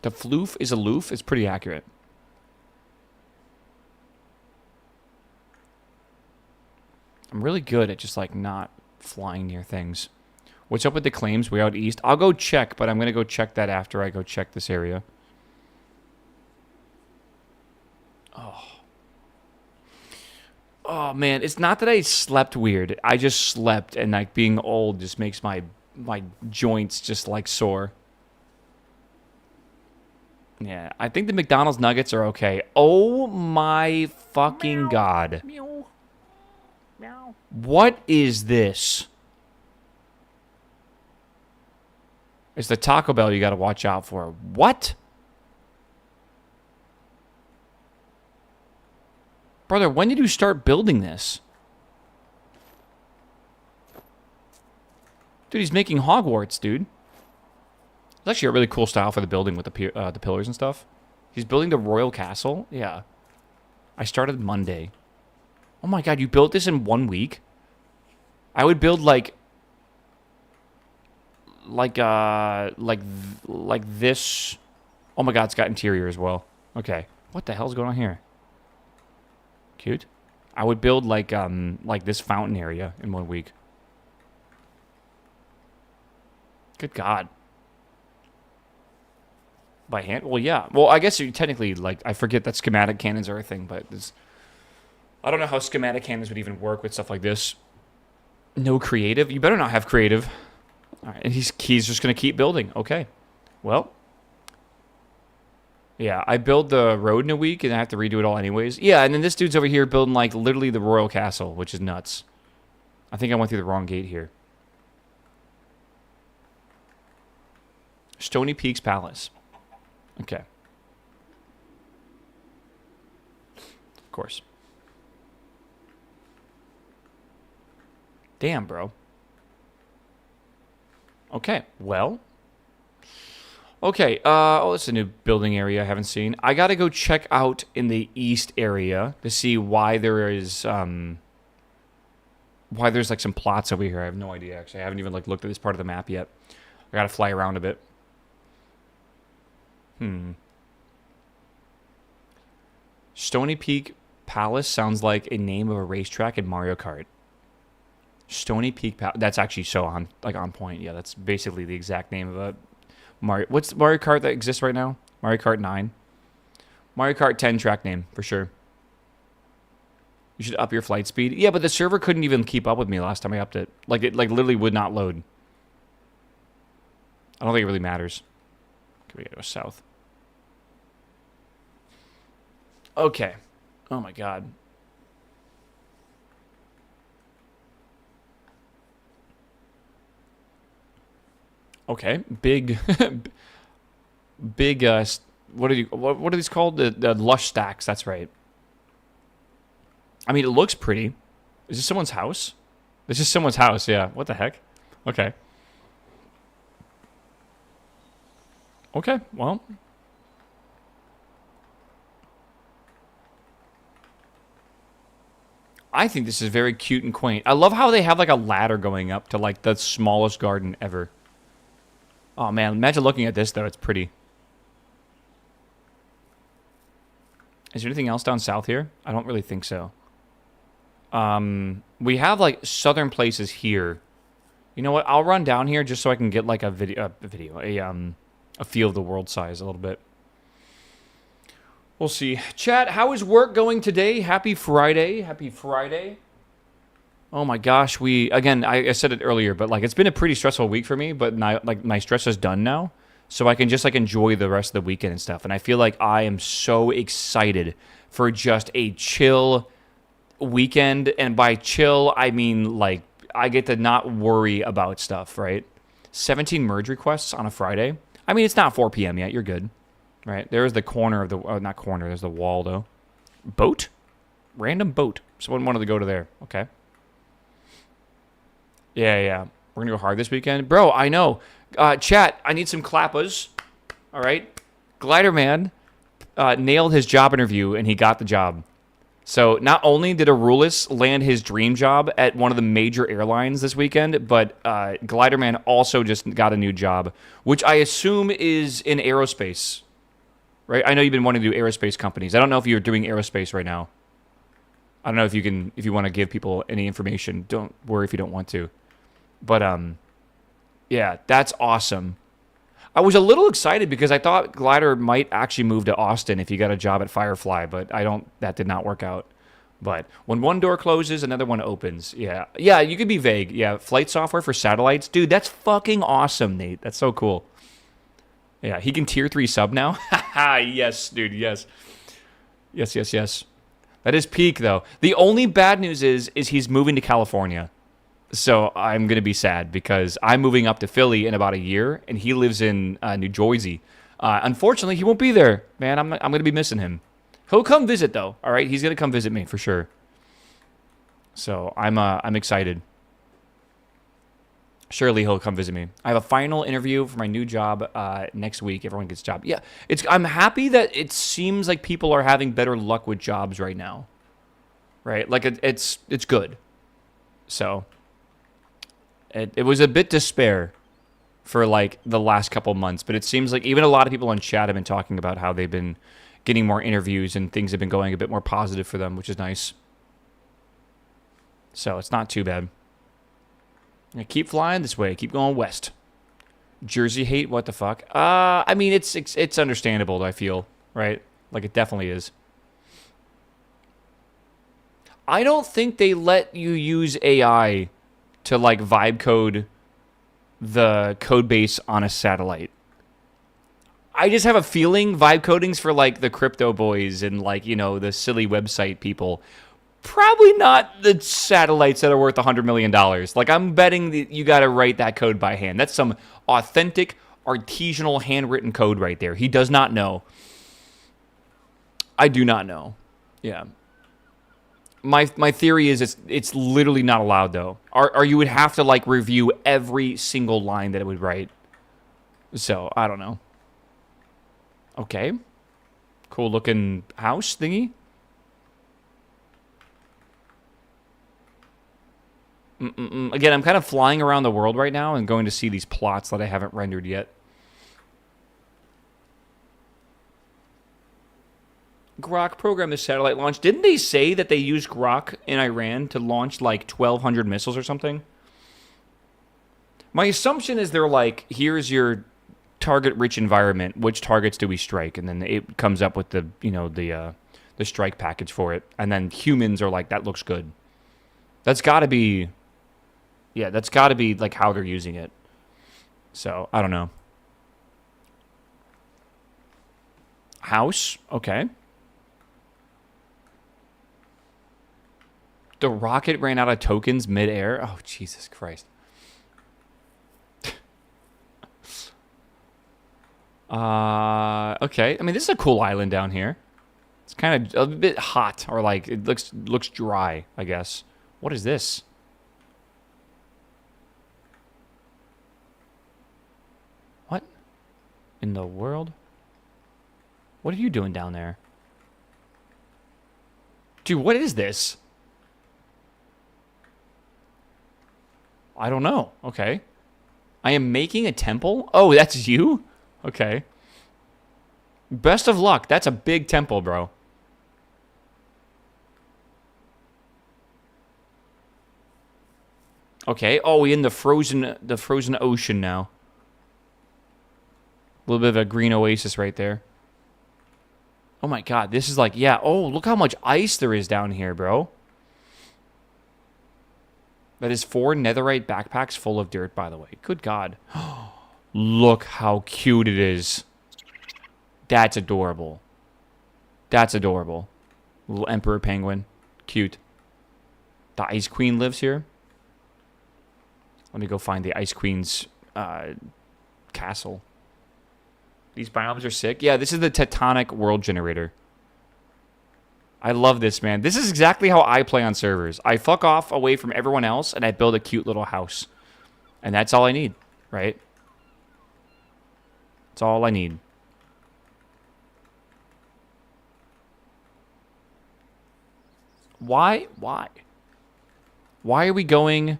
The floof is aloof. It's pretty accurate. I'm really good at just, like, not flying near things. What's up with the claims way out east? I'll go check, but I'm going to go check that after I go check this area. Oh, man. It's not that I slept weird. I just slept, and, like, being old just makes my joints just, like, sore. Yeah, I think the McDonald's nuggets are okay. Oh, my fucking God. Meow. Meow. What is this? It's the Taco Bell you got to watch out for. What? Brother, when did you start building this? Dude, he's making Hogwarts, dude. It's actually a really cool style for the building with the pillars and stuff. He's building the Royal Castle? Yeah. I started Monday. Oh my God, you built this in 1 week? I would build like this. Oh my God, it's got interior as well. Okay. What the hell's going on here? Cute. I would build like this fountain area in 1 week. Good God. By hand? Well, yeah. Well, I guess you technically, like, I forget that schematic cannons are a thing, but I don't know how schematic cannons would even work with stuff like this. No creative? You better not have creative. All right, and he's just going to keep building. Okay. Well, yeah, I build the road in a week, and I have to redo it all anyways. Yeah, and then this dude's over here building, like, literally the royal castle, which is nuts. I think I went through the wrong gate here. Stony Peaks Palace. Okay. Of course. Damn, bro. Okay, well. Okay, oh, it's a new building area I haven't seen. I gotta go check out in the east area to see why there is, why there's, like, some plots over here. I have no idea, actually. I haven't even, like, looked at this part of the map yet. I gotta fly around a bit. Stony Peak Palace sounds like a name of a racetrack in Mario Kart. Stony Peak Palace. That's actually so on point. Yeah, that's basically the exact name of a Mario. What's Mario Kart that exists right now? Mario Kart 9. Mario Kart 10 track name for sure. You should up your flight speed. Yeah, but the server couldn't even keep up with me last time I upped it. Like it literally would not load. I don't think it really matters. Okay, we gotta go south. Okay. Oh my god. Okay, big, big. What are these called? The lush stacks. That's right. I mean, it looks pretty. Is this someone's house? This is someone's house. Yeah. What the heck? Okay. Okay. Well. I think this is very cute and quaint. I love how they have like a ladder going up to like the smallest garden ever. Oh man, imagine looking at this though. It's pretty. Is there anything else down south here? I don't really think so. We have like southern places here. You know what? I'll run down here just so I can get like a feel of the world size a little bit. We'll see. Chat, how is work going today? Happy Friday. Happy Friday. Oh my gosh, I said it earlier, but like it's been a pretty stressful week for me, but now, like my stress is done now. So I can just like enjoy the rest of the weekend and stuff. And I feel like I am so excited for just a chill weekend. And by chill, I mean like I get to not worry about stuff, right? 17 merge requests on a Friday. I mean, it's not 4 p.m. yet. You're good. Right, there's the corner of the, not corner, there's the wall, though. Boat? Random boat. Someone wanted to go to there. Okay. Yeah. We're going to go hard this weekend. Bro, I know. Chat, I need some clappers. All right. Glider Man nailed his job interview, and he got the job. So not only did Arulis land his dream job at one of the major airlines this weekend, but Glider Man also just got a new job, which I assume is in aerospace. Right? I know you've been wanting to do aerospace companies. I don't know if you're doing aerospace right now. I don't know if you want to give people any information. Don't worry if you don't want to. But yeah, that's awesome. I was a little excited because I thought Glider might actually move to Austin if he got a job at Firefly, but that did not work out. But when one door closes, another one opens. Yeah, you could be vague. Yeah, flight software for satellites. Dude, that's fucking awesome, Nate. That's so cool. Yeah, he can tier 3 sub now. Haha, yes, dude, yes. Yes. That is peak, though. The only bad news is he's moving to California. So I'm going to be sad because I'm moving up to Philly in about a year, and he lives in New Jersey. Unfortunately, he won't be there, man. I'm going to be missing him. He'll come visit, though, all right? He's going to come visit me for sure. So I'm excited. Surely he'll come visit me. I have a final interview for my new job next week. Everyone gets a job. Yeah, I'm happy that it seems like people are having better luck with jobs right now. Right? Like it's good. So it was a bit despair for like the last couple months, but it seems like even a lot of people on chat have been talking about how they've been getting more interviews and things have been going a bit more positive for them, which is nice. So it's not too bad. Keep flying this way. Keep going west. Jersey hate? What the fuck? I mean, it's understandable, I feel, right? Like, it definitely is. I don't think they let you use AI to, like, vibe code the code base on a satellite. I just have a feeling vibe coding's for like the crypto boys and like, you know, the silly website people. Probably not the satellites that are worth $100 million. Like, I'm betting that you got to write that code by hand. That's some authentic, artisanal, handwritten code right there. He does not know. I do not know. Yeah. My theory is it's literally not allowed, though. Or you would have to, like, review every single line that it would write. So, I don't know. Okay. Cool looking house thingy. Again, I'm kind of flying around the world right now and going to see these plots that I haven't rendered yet. Grok program this satellite launch. Didn't they say that they used Grok in Iran to launch like 1,200 missiles or something? My assumption is they're like, here's your target-rich environment. Which targets do we strike? And then it comes up with the, you know, the strike package for it. And then humans are like, that looks good. That's got to be... Yeah, that's got to be like how they're using it. So, I don't know. House, okay. The rocket ran out of tokens mid-air. Oh, Jesus Christ. Okay. I mean, this is a cool island down here. It's kind of a bit hot, or like it looks dry, I guess. What is this? What in the world? What are you doing down there? Dude, what is this? I don't know. Okay. I am making a temple? Oh, that's you? Okay. Best of luck. That's a big temple, bro. Okay. Oh, we in the frozen ocean now. A little bit of a green oasis right there. Oh my god, this is like, yeah. Oh, look how much ice there is down here, bro. That is 4 netherite backpacks full of dirt, by the way. Good god. Look how cute it is. That's adorable. That's adorable. Little emperor penguin. Cute. The Ice Queen lives here. Let me go find the Ice Queen's castle. These biomes are sick. Yeah, this is the tectonic world generator. I love this, man. This is exactly how I play on servers. I fuck off away from everyone else, and I build a cute little house. And that's all I need, right? That's all I need. Why? Why? Why are we going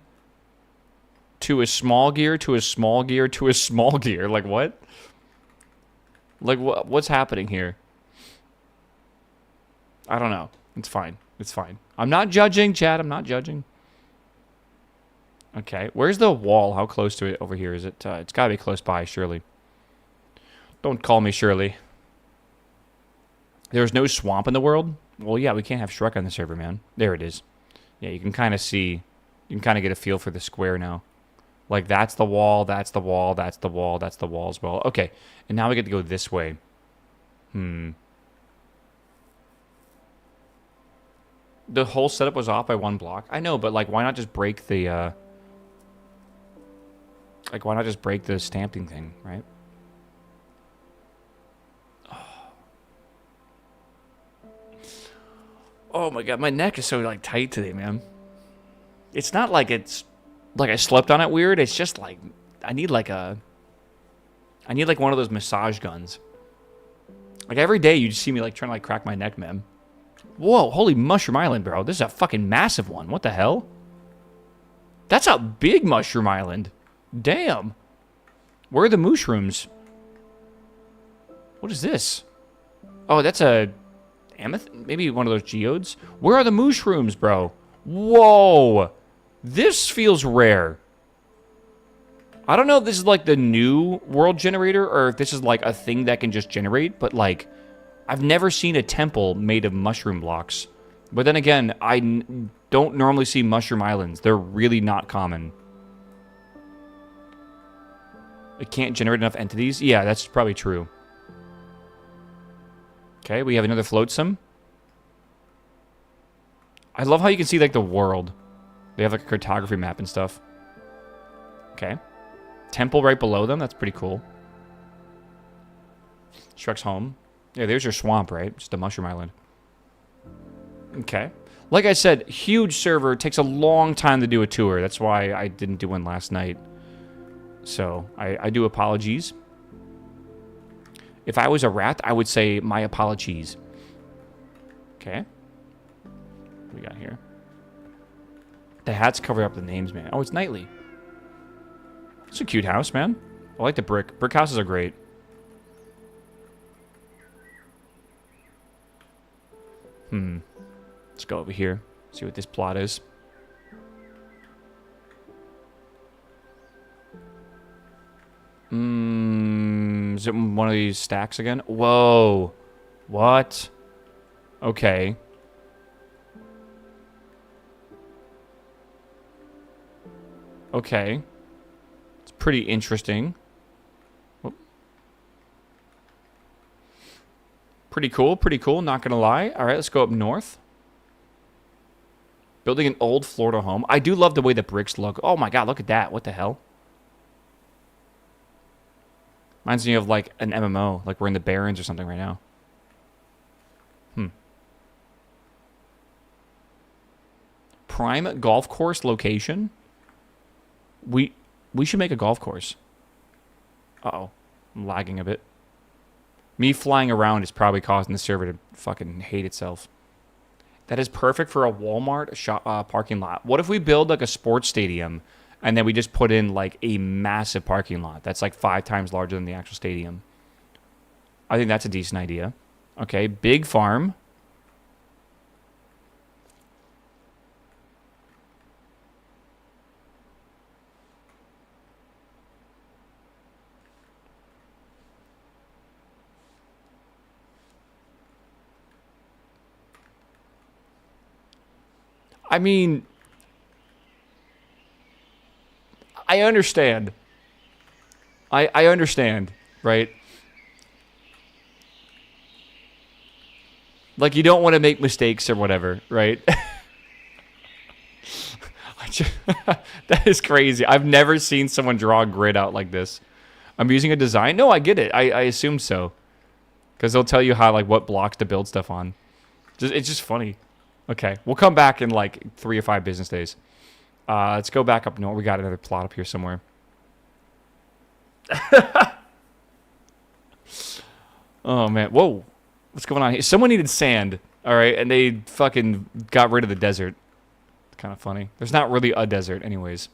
to a small gear, to a small gear, to a small gear? Like, what? Like, what's happening here? I don't know. It's fine. It's fine. I'm not judging, Chad. I'm not judging. Okay. Where's the wall? How close to it over here is it? It's got to be close by, surely. Don't call me Shirley. There's no swamp in the world? Well, yeah, we can't have Shrek on the server, man. There it is. Yeah, you can kind of see. You can kind of get a feel for the square now. Like, that's the wall, that's the wall, that's the wall, that's the wall as well. Okay, and now we get to go this way. The whole setup was off by 1 block. I know, but, like, why not just break the, like, why not just break the stamping thing, right? Oh, my God, my neck is so, like, tight today, man. It's not like it's... Like, I slept on it weird. It's just, like, I need, like, one of those massage guns. Like, every day you just see me, like, trying to, like, crack my neck, man. Whoa, holy Mushroom Island, bro. This is a fucking massive one. What the hell? That's a big Mushroom Island. Damn. Where are the mushrooms? What is this? Oh, that's a... Amethyst? Maybe one of those geodes? Where are the mushrooms, bro? Whoa. This feels rare. I don't know if this is like the new world generator or if this is like a thing that can just generate, but like I've never seen a temple made of mushroom blocks. But then again, I don't normally see mushroom islands. They're really not common. It can't generate enough entities? Yeah, that's probably true. Okay, we have another float sim. I love how you can see, like, the world. They have, like, a cartography map and stuff. Okay. Temple right below them. That's pretty cool. Shrek's home. Yeah, there's your swamp, right? Just a mushroom island. Okay. Like I said, huge server. Takes a long time to do a tour. That's why I didn't do one last night. So, I do apologies. If I was a rat, I would say my apologies. Okay. What we got here? The hats cover up the names, man. Oh, it's nightly. It's a cute house, man. I like the brick. Brick houses are great. Let's go over here. See what this plot is. Is it one of these stacks again? Whoa. What? Okay. Okay. It's pretty interesting. Whoop. Pretty cool, not gonna lie. Alright, let's go up north. Building an old Florida home. I do love the way the bricks look. Oh my god, look at that. What the hell? Reminds me of, like, an MMO. Like, we're in the Barrens or something right now. Prime golf course location? We should make a golf course. Uh-oh. I'm lagging a bit. Me flying around is probably causing the server to fucking hate itself. That is perfect for a Walmart parking lot. What if we build, like, a sports stadium, and then we just put in, like, a massive parking lot that's, like, 5 times larger than the actual stadium? I think that's a decent idea. Okay, big farm. I mean, I understand. I understand, right? Like, you don't want to make mistakes or whatever, right? That is crazy. I've never seen someone draw a grid out like this. I'm using a design? No, I get it. I assume so. Because they'll tell you how, like, what blocks to build stuff on. It's just funny. Okay, we'll come back in, like, 3 or 5 business days. Let's go back up north. We got another plot up here somewhere. Oh, man. Whoa. What's going on here? Someone needed sand, all right, and they fucking got rid of the desert. It's kind of funny. There's not really a desert anyways.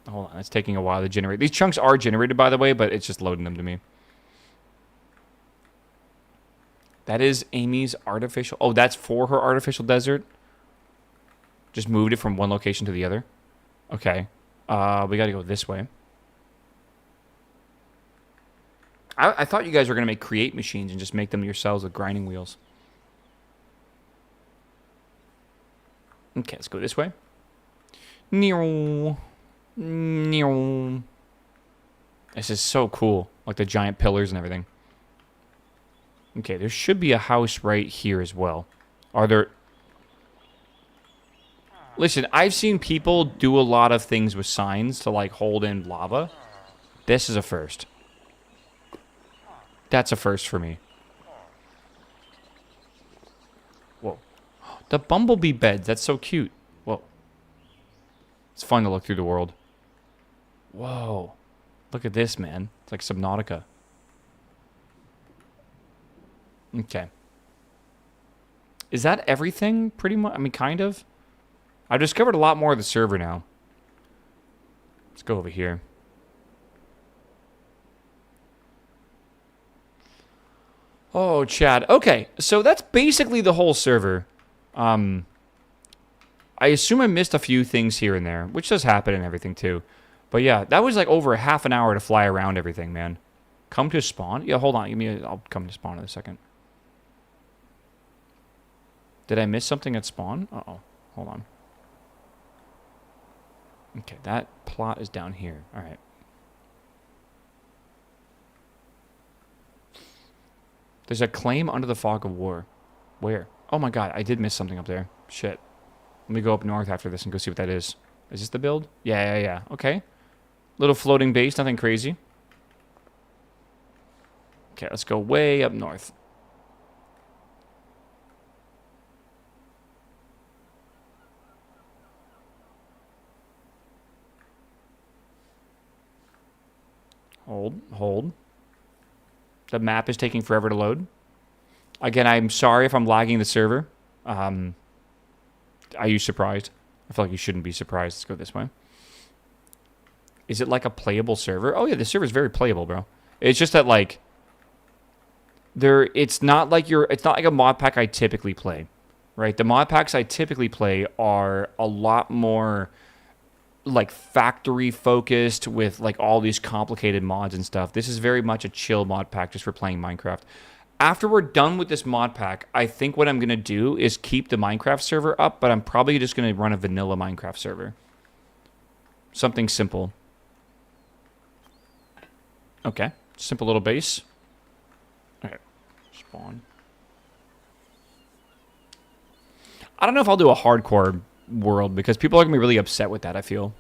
Hold on. It's taking a while to generate. These chunks are generated, by the way, but it's just loading them to me. That is Amy's artificial... Oh, that's for her artificial desert? Just moved it from one location to the other? Okay. We gotta go this way. I thought you guys were gonna make create machines and just make them yourselves with grinding wheels. Okay, let's go this way. This is so cool. Like the giant pillars and everything. Okay, there should be a house right here as well. Are there... Listen, I've seen people do a lot of things with signs to, like, hold in lava. This is a first. That's a first for me. Whoa. The bumblebee beds. That's so cute. Whoa. It's fun to look through the world. Whoa. Look at this, man. It's like Subnautica. Okay. Is that everything, pretty much? I mean, kind of. I've discovered a lot more of the server now. Let's go over here. Oh, Chad. Okay, so that's basically the whole server. I assume I missed a few things here and there, which does happen and everything, too. But yeah, that was like over half an hour to fly around everything, man. Come to spawn? Yeah, hold on. I'll come to spawn in a second. Did I miss something at spawn? Uh-oh. Hold on. Okay, that plot is down here. All right. There's a claim under the fog of war. Where? Oh my god, I did miss something up there. Shit. Let me go up north after this and go see what that is. Is this the build? Yeah. Okay. Little floating base, nothing crazy. Okay, let's go way up north. Hold. The map is taking forever to load. Again, I'm sorry if I'm lagging the server. Are you surprised? I feel like you shouldn't be surprised. Let's go this way. Is it like a playable server? Oh yeah, the server is very playable, bro. It's just that like it's not like a mod pack I typically play, right? The mod packs I typically play are a lot more like factory focused with like all these complicated mods and stuff. This is very much a chill mod pack just for playing Minecraft. After we're done with this mod pack, I think what I'm going to do is keep the Minecraft server up, but I'm probably just going to run a vanilla Minecraft server. Something simple. Okay. Simple little base. Okay. Spawn. I don't know if I'll do a hardcore world because people are going to be really upset with that, I feel.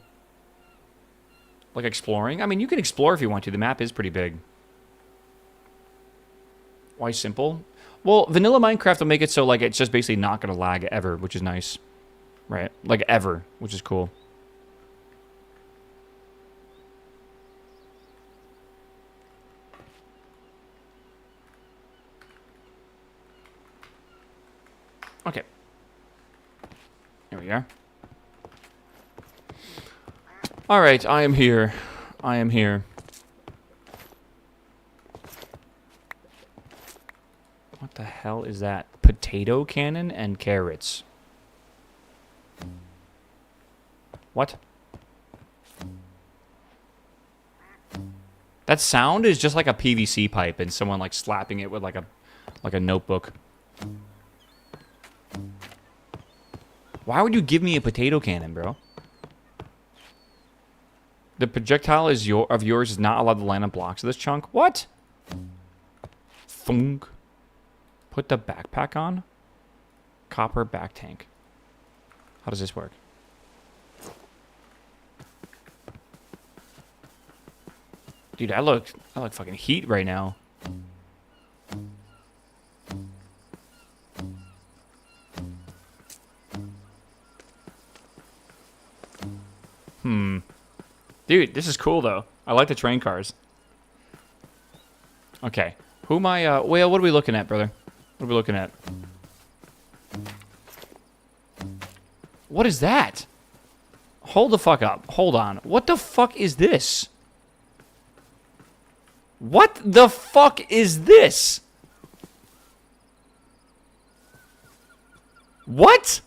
Like exploring? I mean, you can explore if you want to. The map is pretty big. Why simple? Well, vanilla Minecraft will make it so like it's just basically not going to lag ever, which is nice. Right? Like ever, which is cool. Okay. Here we are. Alright, I am here. I am here. What the hell is that? Potato cannon and carrots. What? That sound is just like a PVC pipe and someone like slapping it with like a notebook. Why would you give me a potato cannon, bro? The projectile of yours is not allowed to land on blocks of this chunk. What? Thunk. Put the backpack on. Copper back tank. How does this work? Dude, I look fucking heat right now. Dude, this is cool though. I like the train cars. Okay. Who am I, well, what are we looking at, brother? What are we looking at? What is that? Hold the fuck up. Hold on. What the fuck is this? What the fuck is this? What?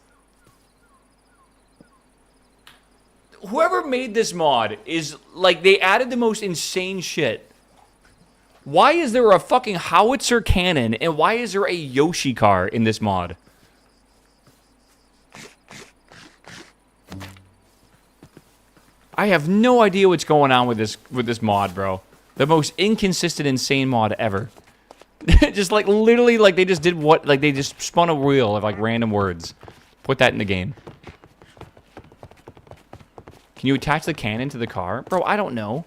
Whoever made this mod is, like, they added the most insane shit. Why is there a fucking howitzer cannon, and why is there a Yoshi car in this mod? I have no idea what's going on with this mod, bro. The most inconsistent, insane mod ever. Just, like, literally, like, they just did what, like, they just spun a wheel of, like, random words. Put that in the game. Can you attach the cannon to the car? Bro, I don't know.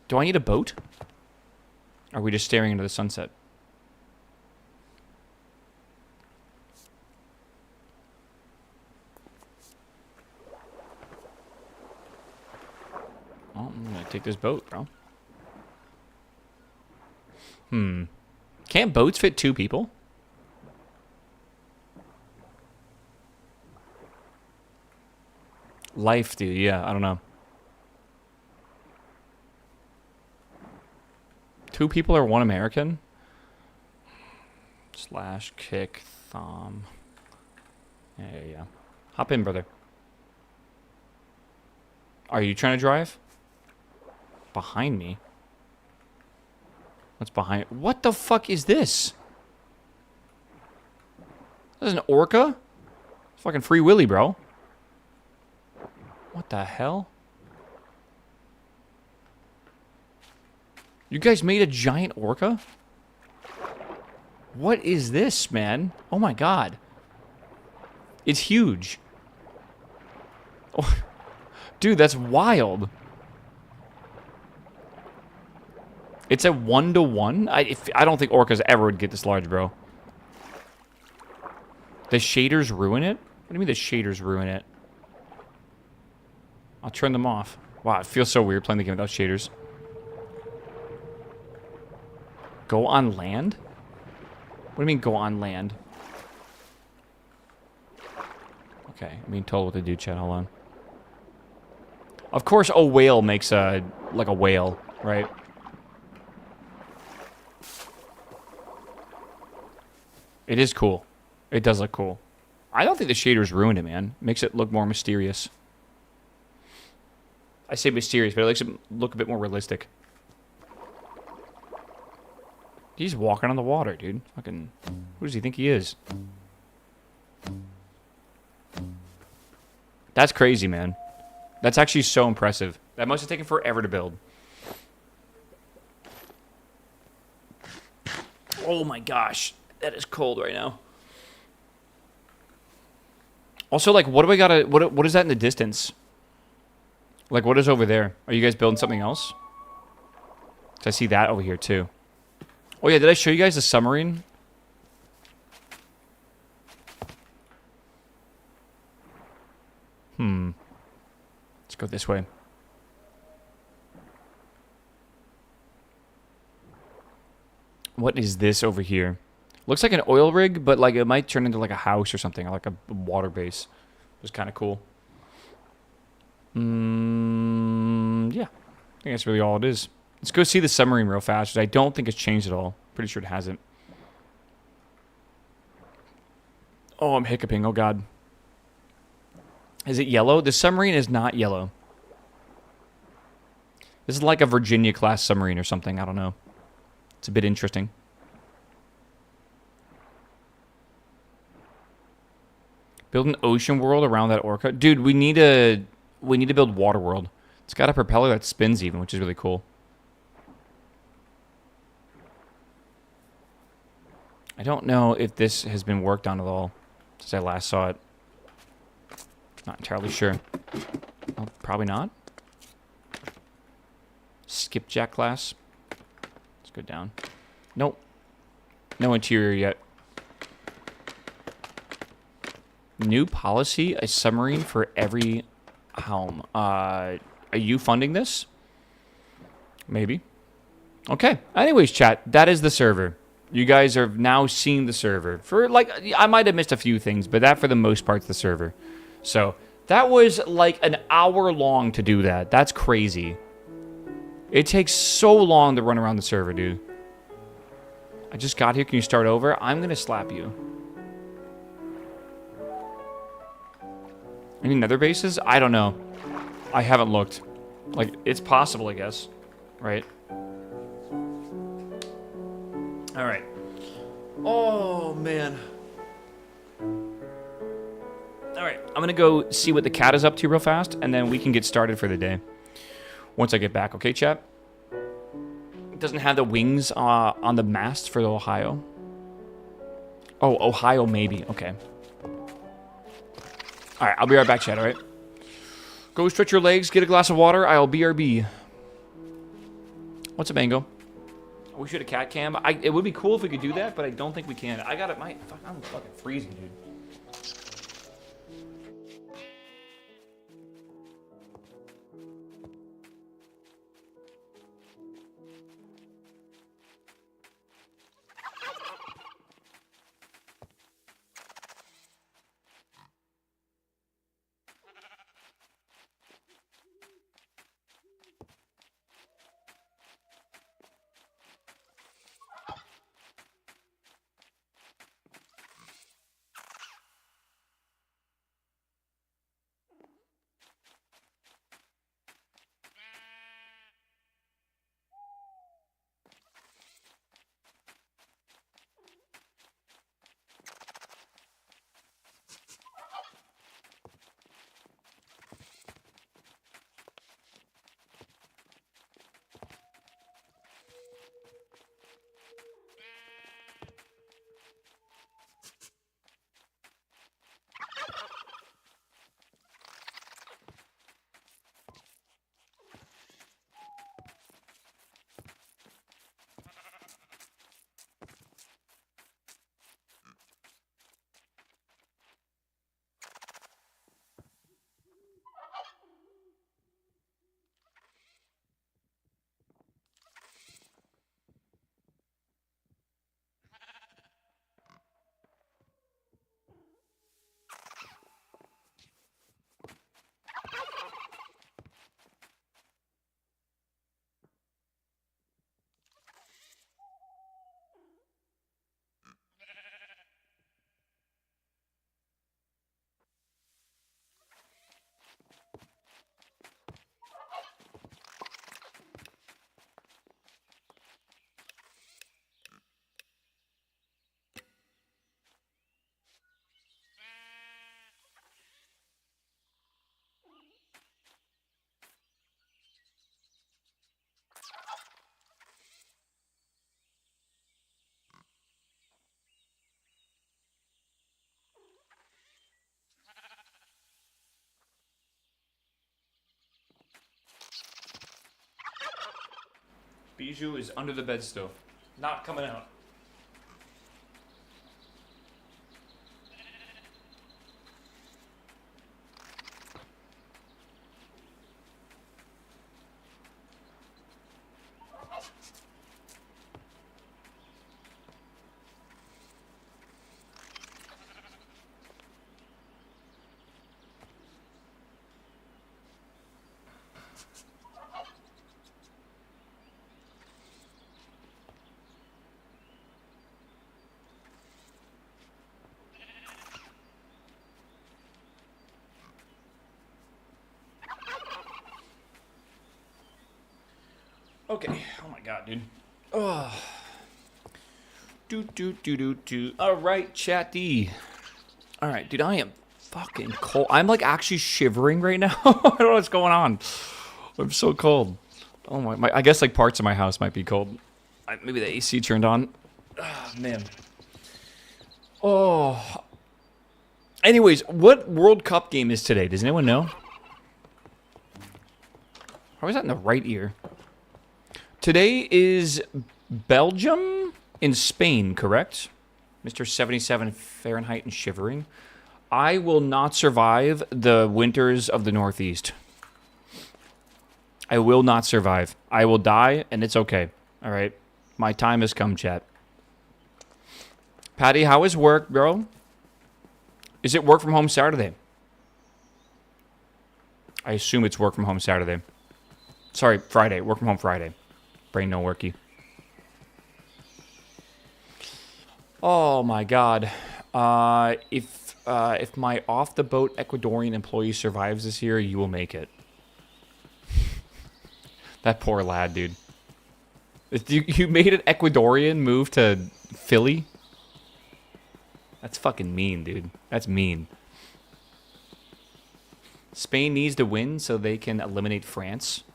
Do I need a boat? Or are we just staring into the sunset? Well, I'm gonna take this boat, bro. Can't boats fit 2 people? Life, dude. Yeah, I don't know. 2 people or 1 American? Slash, kick, thumb. Yeah. Hop in, brother. Are you trying to drive? Behind me? What's behind? What the fuck is this? This is an orca? Fucking Free Willy, bro. What the hell? You guys made a giant orca? What is this, man? Oh my god. It's huge. Oh, dude, that's wild. It's a 1-to-1? I don't think orcas ever would get this large, bro. The shaders ruin it? What do you mean the shaders ruin it? I'll turn them off. Wow, it feels so weird playing the game without shaders. Go on land? What do you mean go on land? Okay, I'm being told what to do, chat. Hold on. Of course, a whale makes a... like a whale, right? It is cool. It does look cool. I don't think the shaders ruined it, man. Makes it look more mysterious. I say mysterious, but it makes it look a bit more realistic. He's walking on the water, dude. Fucking... who does he think he is? That's crazy, man. That's actually so impressive. That must have taken forever to build. Oh my gosh. That is cold right now. Also, like, what do I gotta... What is that in the distance? Like, what is over there? Are you guys building something else? 'Cause I see that over here, too. Oh, yeah, did I show you guys the submarine? Let's go this way. What is this over here? Looks like an oil rig, but, like, it might turn into, like, a house or something, or, like, a water base. It's kind of cool. Yeah. I think that's really all it is. Let's go see the submarine real fast, because I don't think it's changed at all. Pretty sure it hasn't. Oh, I'm hiccuping. Oh, God. Is it yellow? The submarine is not yellow. This is like a Virginia-class submarine or something. I don't know. It's a bit interesting. Build an ocean world around that orca. Dude, we need to build water world. It's got a propeller that spins even, which is really cool. I don't know if this has been worked on at all since I last saw it. Not entirely sure. Oh, probably not. Skipjack class. Let's go down. Nope. No interior yet. New policy, a submarine for every home. Are you funding this? Maybe. Okay. Anyways, chat, that is the server. You guys have now seen the server. For, like, I might have missed a few things, but that, for the most part, is the server. So, that was, like, an hour long to do that. That's crazy. It takes so long to run around the server, dude. I just got here. Can you start over? I'm going to slap you. Any nether bases? I don't know. I haven't looked. Like, it's possible, I guess. Right? Alright. Oh, man. Alright, I'm gonna go see what the cat is up to real fast, and then we can get started for the day. Once I get back, okay, chat? It doesn't have the wings on the mast for the Ohio. Oh, Ohio, maybe. Okay. Alright, I'll be right back, chat, alright? Go stretch your legs, get a glass of water, I'll BRB. What's a mango? We should have cat cam. It would be cool if we could do that, but I don't think we can. I got it. I'm fucking freezing, dude. Bijou is under the bed still. Not coming out. Okay. Oh my god, dude. Oh. All right, chatty. All right, dude. I am fucking cold. I'm like actually shivering right now. I don't know what's going on. I'm so cold. Oh my. I guess like parts of my house might be cold. Maybe the AC turned on. Ah, man. Oh. Anyways, what World Cup game is today? Does anyone know? How is that in the right ear? Today is Belgium in Spain, correct? Mr. 77 Fahrenheit and shivering. I will not survive the winters of the Northeast. I will not survive. I will die, and it's okay. All right? My time has come, chat. Patty, how is work, bro? Is it work from home Saturday? I assume it's work from home Saturday. Sorry, Friday. Work from home Friday. Brain no worky. Oh my god. If my off the boat Ecuadorian employee survives this year, you will make it. That poor lad, dude. You made an Ecuadorian move to Philly? That's fucking mean, dude. That's mean. Spain needs to win so they can eliminate France.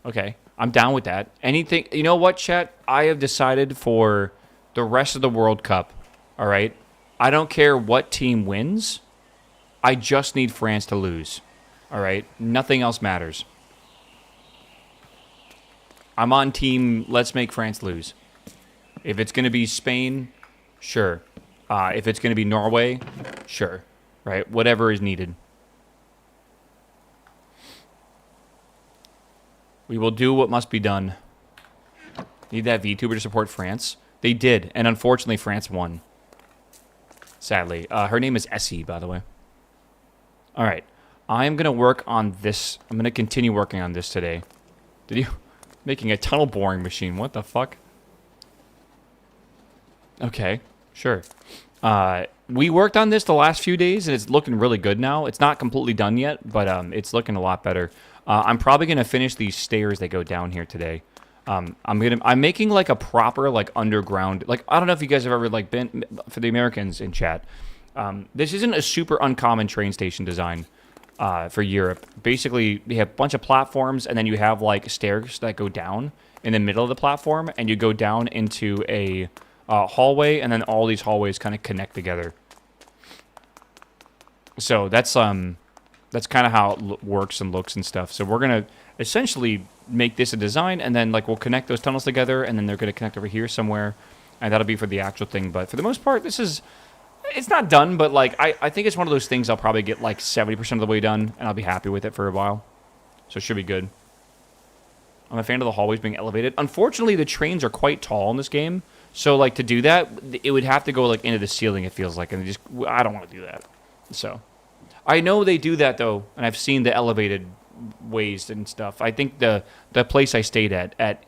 Okay, I'm down with that. Anything, you know what, chat? I have decided for the rest of the World Cup, all right? I don't care what team wins. I just need France to lose, all right? Nothing else matters. I'm on team, let's make France lose. If it's going to be Spain, sure. If it's going to be Norway, sure. Right? Whatever is needed. We will do what must be done. Need that VTuber to support France? They did, and unfortunately France won. Sadly. Her name is Essie, by the way. Alright. I'm going to work on this. I'm going to continue working on this today. Did you... Making a tunnel boring machine. What the fuck? Okay. Sure. We worked on this the last few days, and it's looking really good now. It's not completely done yet, but it's looking a lot better. I'm probably gonna finish these stairs that go down here today. I'm making like a proper like underground. Like I don't know if you guys have ever like been for the Americans in chat. This isn't a super uncommon train station design for Europe. Basically, you have a bunch of platforms, and then you have like stairs that go down in the middle of the platform, and you go down into a hallway, and then all these hallways kind of connect together. So that's kind of how it works and looks and stuff. So we're gonna essentially make this a design, and then like we'll connect those tunnels together, and then they're gonna connect over here somewhere, and that'll be for the actual thing. But for the most part, it's not done, but like I think it's one of those things I'll probably get like 70% of the way done, and I'll be happy with it for a while. So it should be good. I'm a fan of the hallways being elevated. Unfortunately, the trains are quite tall in this game. So, like, to do that, it would have to go, like, into the ceiling, it feels like. And I don't want to do that. So, I know they do that, though. And I've seen the elevated ways and stuff. I think the place I stayed at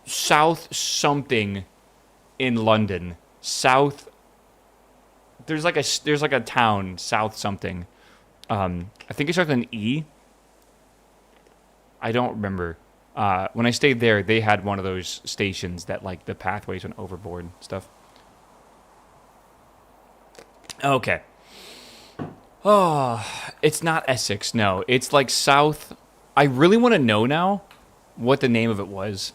South something in London. South... There's like a town, South something. I think it starts with an E. I don't remember. When I stayed there, they had one of those stations that, like, the pathways went overboard and stuff. Okay. Oh, it's not Essex, no. It's, like, South... I really want to know now what the name of it was.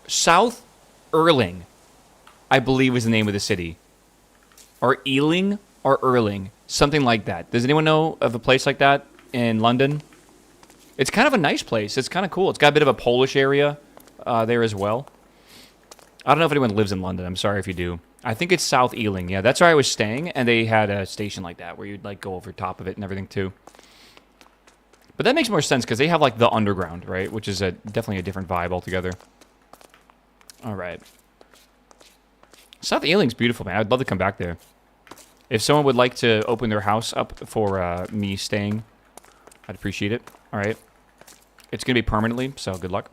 South Erling, I believe, was the name of the city. Or Ealing or Erling. Something like that. Does anyone know of a place like that in London? It's kind of a nice place. It's kind of cool. It's got a bit of a Polish area there as well. I don't know if anyone lives in London. I'm sorry if you do. I think it's South Ealing. Yeah, that's where I was staying, and they had a station like that where you'd like go over top of it and everything too. But that makes more sense because they have like the underground, right? Which is definitely a different vibe altogether. All right. South Ealing's beautiful, man. I'd love to come back there. If someone would like to open their house up for me staying, I'd appreciate it. All right. It's going to be permanently, so good luck.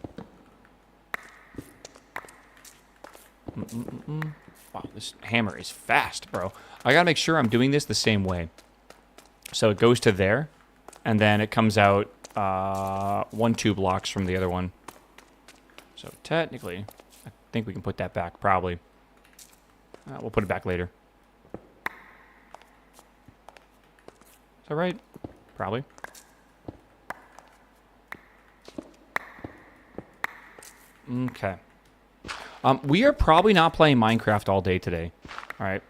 Wow, this hammer is fast, bro. I got to make sure I'm doing this the same way. So it goes to there, and then it comes out 2 blocks from the other one. So technically, I think we can put that back, probably. We'll put it back later. Is that right? Probably. Okay. We are probably not playing Minecraft all day today. All right.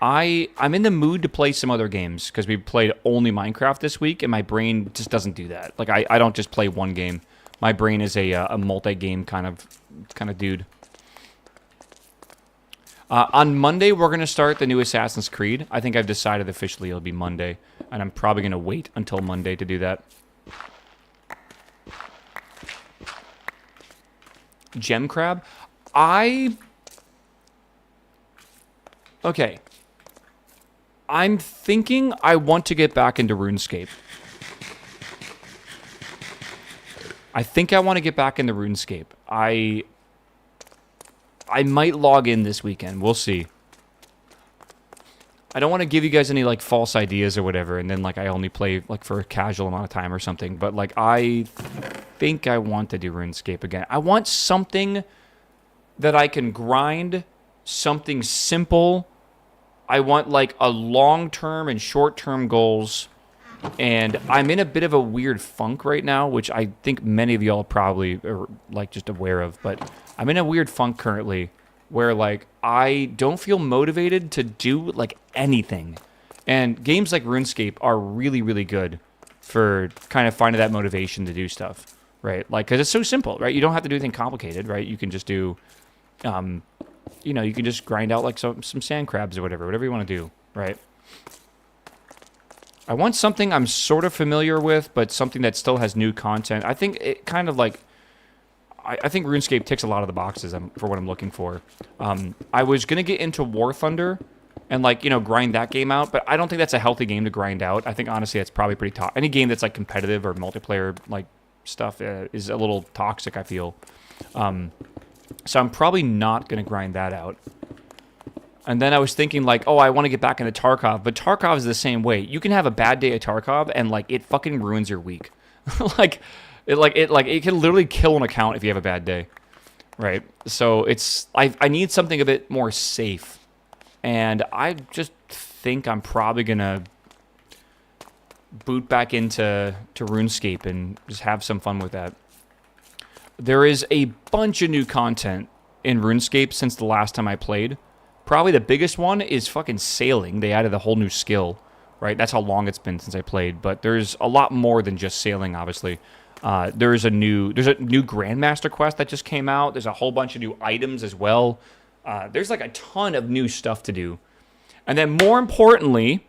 I'm in the mood to play some other games because we played only Minecraft this week, and my brain just doesn't do that. Like I don't just play one game. My brain is a multi-game kind of dude. On Monday, we're going to start the new Assassin's Creed. I think I've decided officially it'll be Monday, and I'm probably going to wait until Monday to do that. Gem crab? Okay. I'm thinking I want to get back into RuneScape. I think I want to get back into RuneScape. I might log in this weekend. We'll see. I don't want to give you guys any, like, false ideas or whatever, and then, like, I only play, like, for a casual amount of time or something. But, like, I think I want to do RuneScape again. I want something that I can grind, something simple. I want, like, a long-term and short-term goals. And I'm in a bit of a weird funk right now, which I think many of y'all probably are, like, just aware of. But I'm in a weird funk currently where, like, I don't feel motivated to do, like, anything. And games like RuneScape are really, really good for kind of finding that motivation to do stuff, right? Like, because it's so simple, right? You don't have to do anything complicated, right? You can just do, you know, you can just grind out, like, some sand crabs or whatever you want to do, right? I want something I'm sort of familiar with, but something that still has new content. I think it kind of, like, I think RuneScape ticks a lot of the boxes for what I'm looking for. I was going to get into War Thunder and, like, you know, grind that game out, but I don't think that's a healthy game to grind out. I think, honestly, that's probably pretty toxic. Any game that's, like, competitive or multiplayer, like, stuff is a little toxic, I feel. So I'm probably not going to grind that out. And then I was thinking, like, oh, I want to get back into Tarkov, but Tarkov is the same way. You can have a bad day at Tarkov, and, like, it fucking ruins your week. It can literally kill an account if you have a bad day, right? So I need something a bit more safe, and I just think I'm probably gonna boot back into RuneScape and just have some fun with that. There is a bunch of new content in RuneScape since the last time I played. Probably the biggest one is fucking sailing. They added a whole new skill, right? That's how long it's been since I played. But there's a lot more than just sailing, obviously. There's a new Grandmaster quest that just came out. There's a whole bunch of new items as well. There's like a ton of new stuff to do. And then more importantly,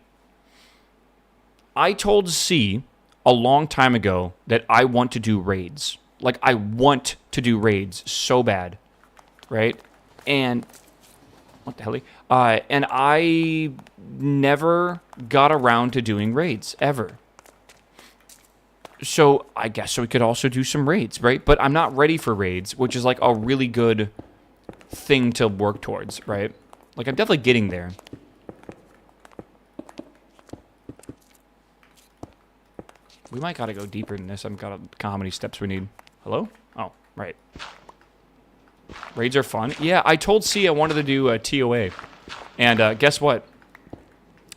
I told C a long time ago that I want to do raids. Like, I want to do raids so bad, right? And what the hell? And I never got around to doing raids, ever. So I guess we could also do some raids, right? But I'm not ready for raids, which is like a really good thing to work towards, right? Like, I'm definitely getting there. We might gotta go deeper than this. I've got to count how many steps we need. Hello? Oh, right. Raids are fun. Yeah, I told C I wanted to do a TOA. And guess what?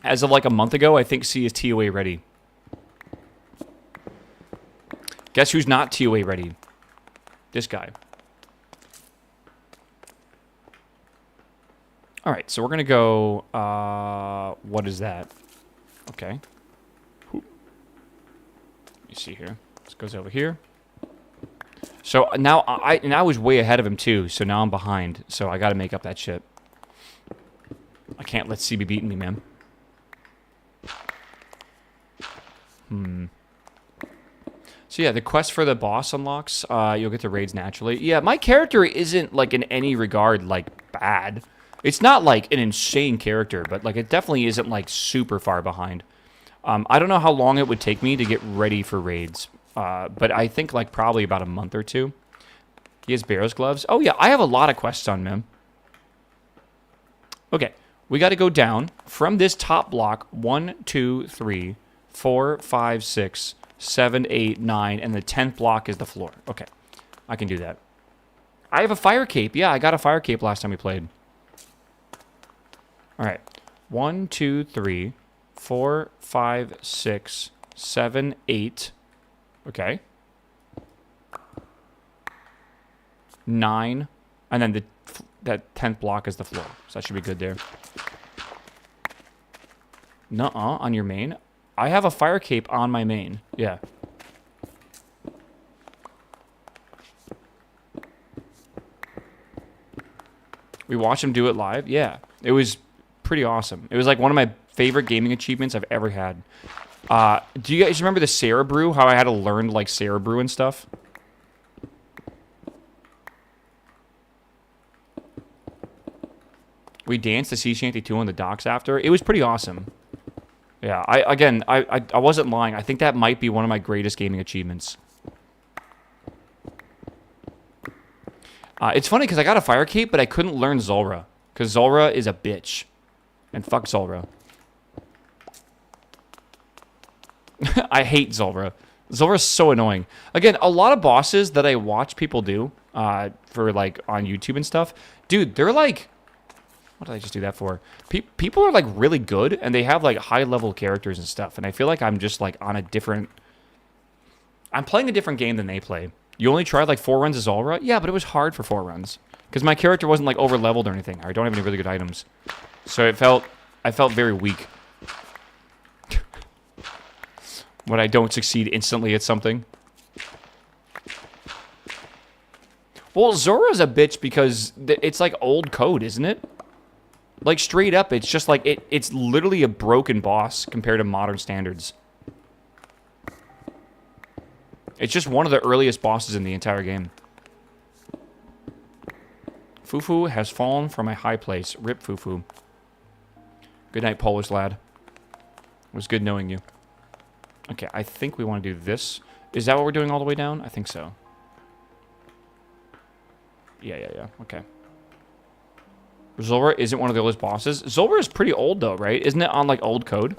As of like a month ago, I think C is TOA ready. Guess who's not TOA ready? This guy. All right, so we're going to go... what is that? Okay. Let me see here. This goes over here. So now I was way ahead of him too, so now I'm behind. So I gotta make up that shit. I can't let CB beat me, man. So yeah, the quest for the boss unlocks. You'll get the raids naturally. Yeah, my character isn't, like, in any regard, like, bad. It's not, like, an insane character, but, like, it definitely isn't, like, super far behind. I don't know how long it would take me to get ready for raids. But I think, like, probably about a month or two. He has Barrow's gloves. Oh, yeah, I have a lot of quests on him. Okay, we got to go down from this top block. 1, 2, 3, 4, 5, 6, 7, 8, 9, and the 10th block is the floor. Okay, I can do that. I have a fire cape. Yeah, I got a fire cape last time we played. All right, 1, 2, 3, 4, 5, 6, 7, 8. Okay. 9, and then that 10th block is the floor, so that should be good there. Nuh-uh, on your main? I have a fire cape on my main. Yeah. We watched him do it live? Yeah. It was pretty awesome. It was like one of my favorite gaming achievements I've ever had. Do you guys remember the Sarah Brew? How I had to learn, like, Sarah Brew and stuff? We danced the sea shanty 2 on the docks after. It was pretty awesome. Yeah, I wasn't lying. I think that might be one of my greatest gaming achievements. It's funny because I got a fire cape, but I couldn't learn Zulrah. Because Zulrah is a bitch. And fuck Zulrah. I hate Zulrah. Zulrah's so annoying. Again, a lot of bosses that I watch people do for, like, on YouTube and stuff, dude, they're like... What did I just do that for? People are, like, really good, and they have, like, high-level characters and stuff, and I feel like I'm just, like, on a different... I'm playing a different game than they play. You only tried, like, 4 runs of Zulrah? Yeah, but it was hard for 4 runs. Because my character wasn't, like, over-leveled or anything. I don't have any really good items. So I felt very weak. When I don't succeed instantly at something. Well, Zora's a bitch because it's like old code, isn't it? Like, straight up, it's just like, it's literally a broken boss compared to modern standards. It's just one of the earliest bosses in the entire game. Fufu has fallen from a high place. Rip, Fufu. Good night, Polish lad. It was good knowing you. Okay, I think we want to do this. Is that what we're doing all the way down? I think so. Yeah. Okay. Zulrah isn't one of the oldest bosses. Zulrah is pretty old, though, right? Isn't it on, like, old code?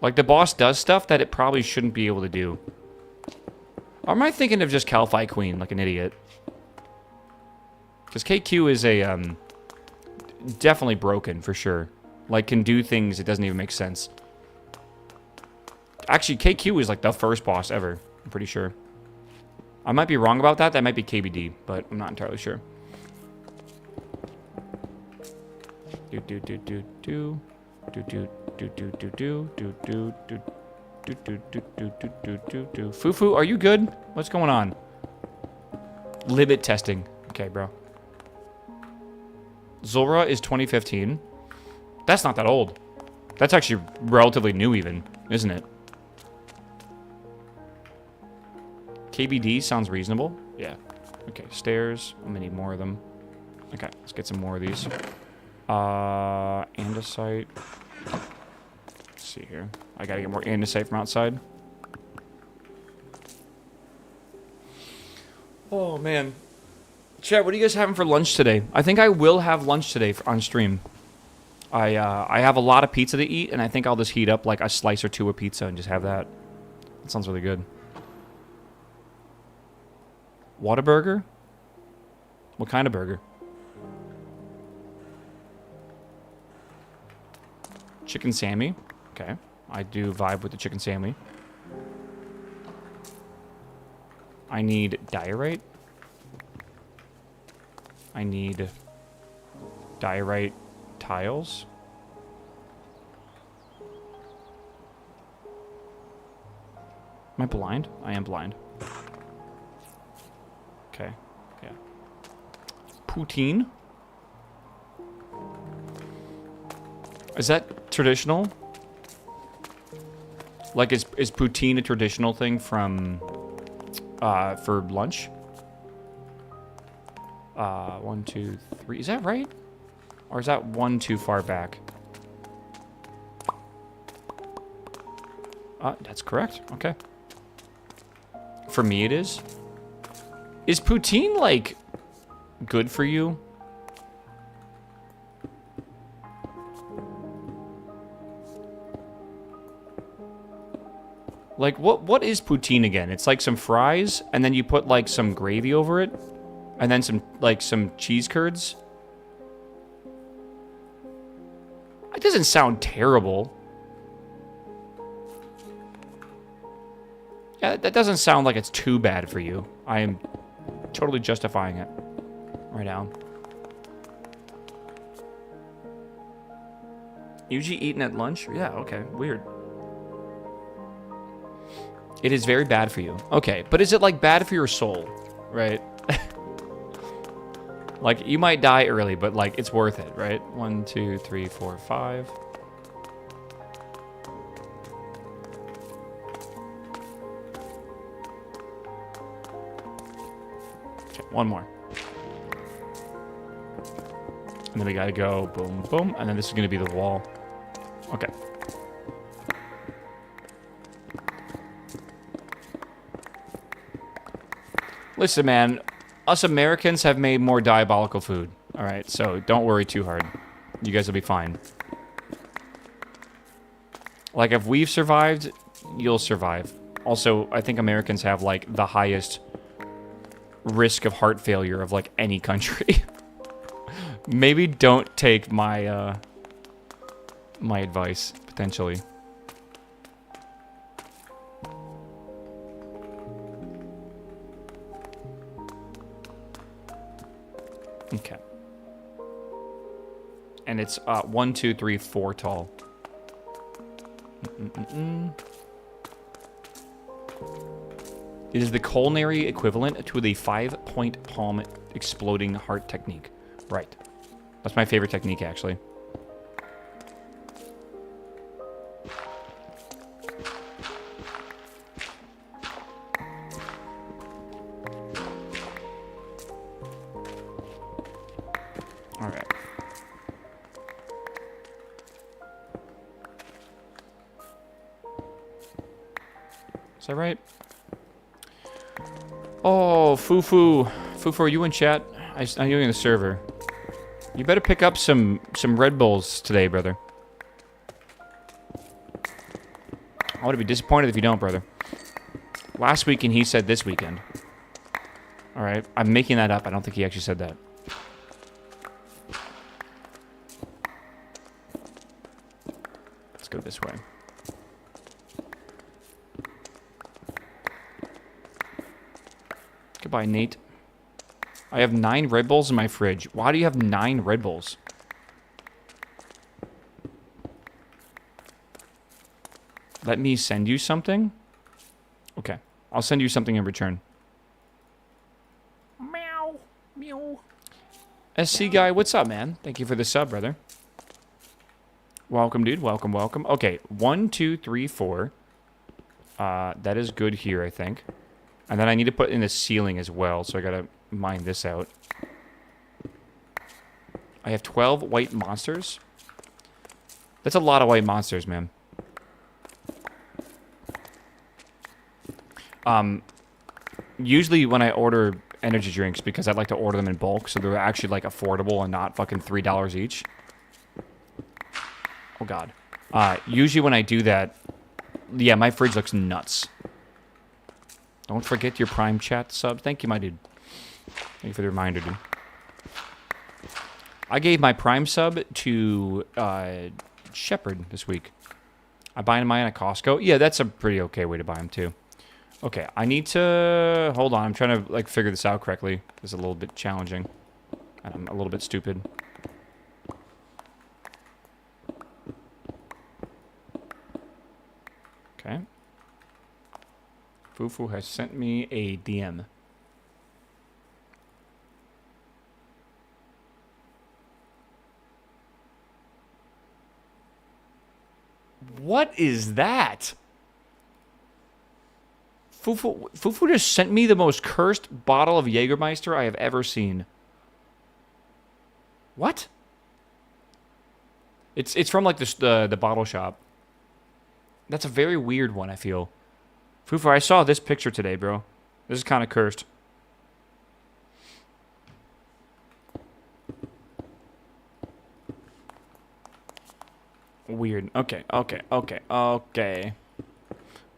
Like, the boss does stuff that it probably shouldn't be able to do. Or am I thinking of just Calphi Queen, like an idiot? Because KQ is a, definitely broken, for sure. Like, can do things it doesn't even make sense. Actually, KQ is, like, the first boss ever. I'm pretty sure. I might be wrong about that. That might be KBD, but I'm not entirely sure. Fufu, are you good? What's going on? Limit testing. Okay, bro. Zulrah is 2015. That's not that old. That's actually relatively new even, isn't it? KBD sounds reasonable. Yeah. Okay, stairs. I'm gonna need more of them. Okay, let's get some more of these. Andesite. Let's see here. I gotta get more andesite from outside. Oh, man. Chat, what are you guys having for lunch today? I think I will have lunch today on stream. I have a lot of pizza to eat, and I think I'll just heat up like a slice or 2 of pizza and just have that. That sounds really good. Whataburger? What kind of burger? Chicken Sammy. Okay. I do vibe with the chicken Sammy. I need diorite. I need diorite tiles. Am I blind? I am blind. Okay. Yeah. Poutine. Is that traditional? Like, is poutine a traditional thing from, for lunch? 1, 2, 3. Is that right? Or is that one too far back? That's correct. Okay. For me, it is. Is poutine, like, good for you? Like, what is poutine again? It's like some fries, and then you put, like, some gravy over it, and then some cheese curds. It doesn't sound terrible. Yeah, that doesn't sound like it's too bad for you. I am totally justifying it right now. Usually eaten at lunch? Yeah, okay, weird. It is very bad for you. Okay, but is it, like, bad for your soul? Right? Like, you might die early, but, like, it's worth it, right? 1, 2, 3, 4, 5. Okay, one more. And then we gotta go boom, boom, and then this is gonna be the wall. Okay. Listen, man, us Americans have made more diabolical food. All right, so don't worry too hard. You guys will be fine. Like, if we've survived, you'll survive. Also, I think Americans have, like, the highest risk of heart failure of, like, any country. Maybe don't take my, my advice, potentially. Okay. And it's 1, 2, 3, 4 tall. It is the culinary equivalent to the 5-point palm exploding heart technique. Right. That's my favorite technique, actually. All right. Is that right? Oh, Fufu. Fufu, are you in chat? I know you're in the server. You better pick up some Red Bulls today, brother. I would be disappointed if you don't, brother. Last weekend, he said this weekend. All right. I'm making that up. I don't think he actually said that. Let's go this way. Goodbye, Nate. I have 9 Red Bulls in my fridge. Why do you have 9 Red Bulls? Let me send you something? Okay. I'll send you something in return. Meow. Meow. SC guy, what's up, man? Thank you for the sub, brother. Welcome, dude. Welcome, welcome. Okay. 1, 2, 3, 4. That is good here, I think. And then I need to put in the ceiling as well, so I gotta mine this out. I have 12 white monsters. That's a lot of white monsters, man. Usually when I order energy drinks, because I like to order them in bulk, so they're actually, like, affordable and not fucking $3 each. Oh, God. Usually when I do that, yeah, my fridge looks nuts. Don't forget your Prime chat sub. Thank you, my dude. Thank you for the reminder, dude. I gave my Prime sub to Shepherd this week. I buy mine at Costco. Yeah, that's a pretty okay way to buy them, too. Okay, I need to... Hold on, I'm trying to, like, figure this out correctly. It's a little bit challenging. And I'm a little bit stupid. Okay. Fufu has sent me a DM. What is that? Fufu just sent me the most cursed bottle of Jägermeister I have ever seen. What? It's from like the bottle shop. That's a very weird one, I feel. Fufu, I saw this picture today, bro. This is kind of cursed. Weird. Okay.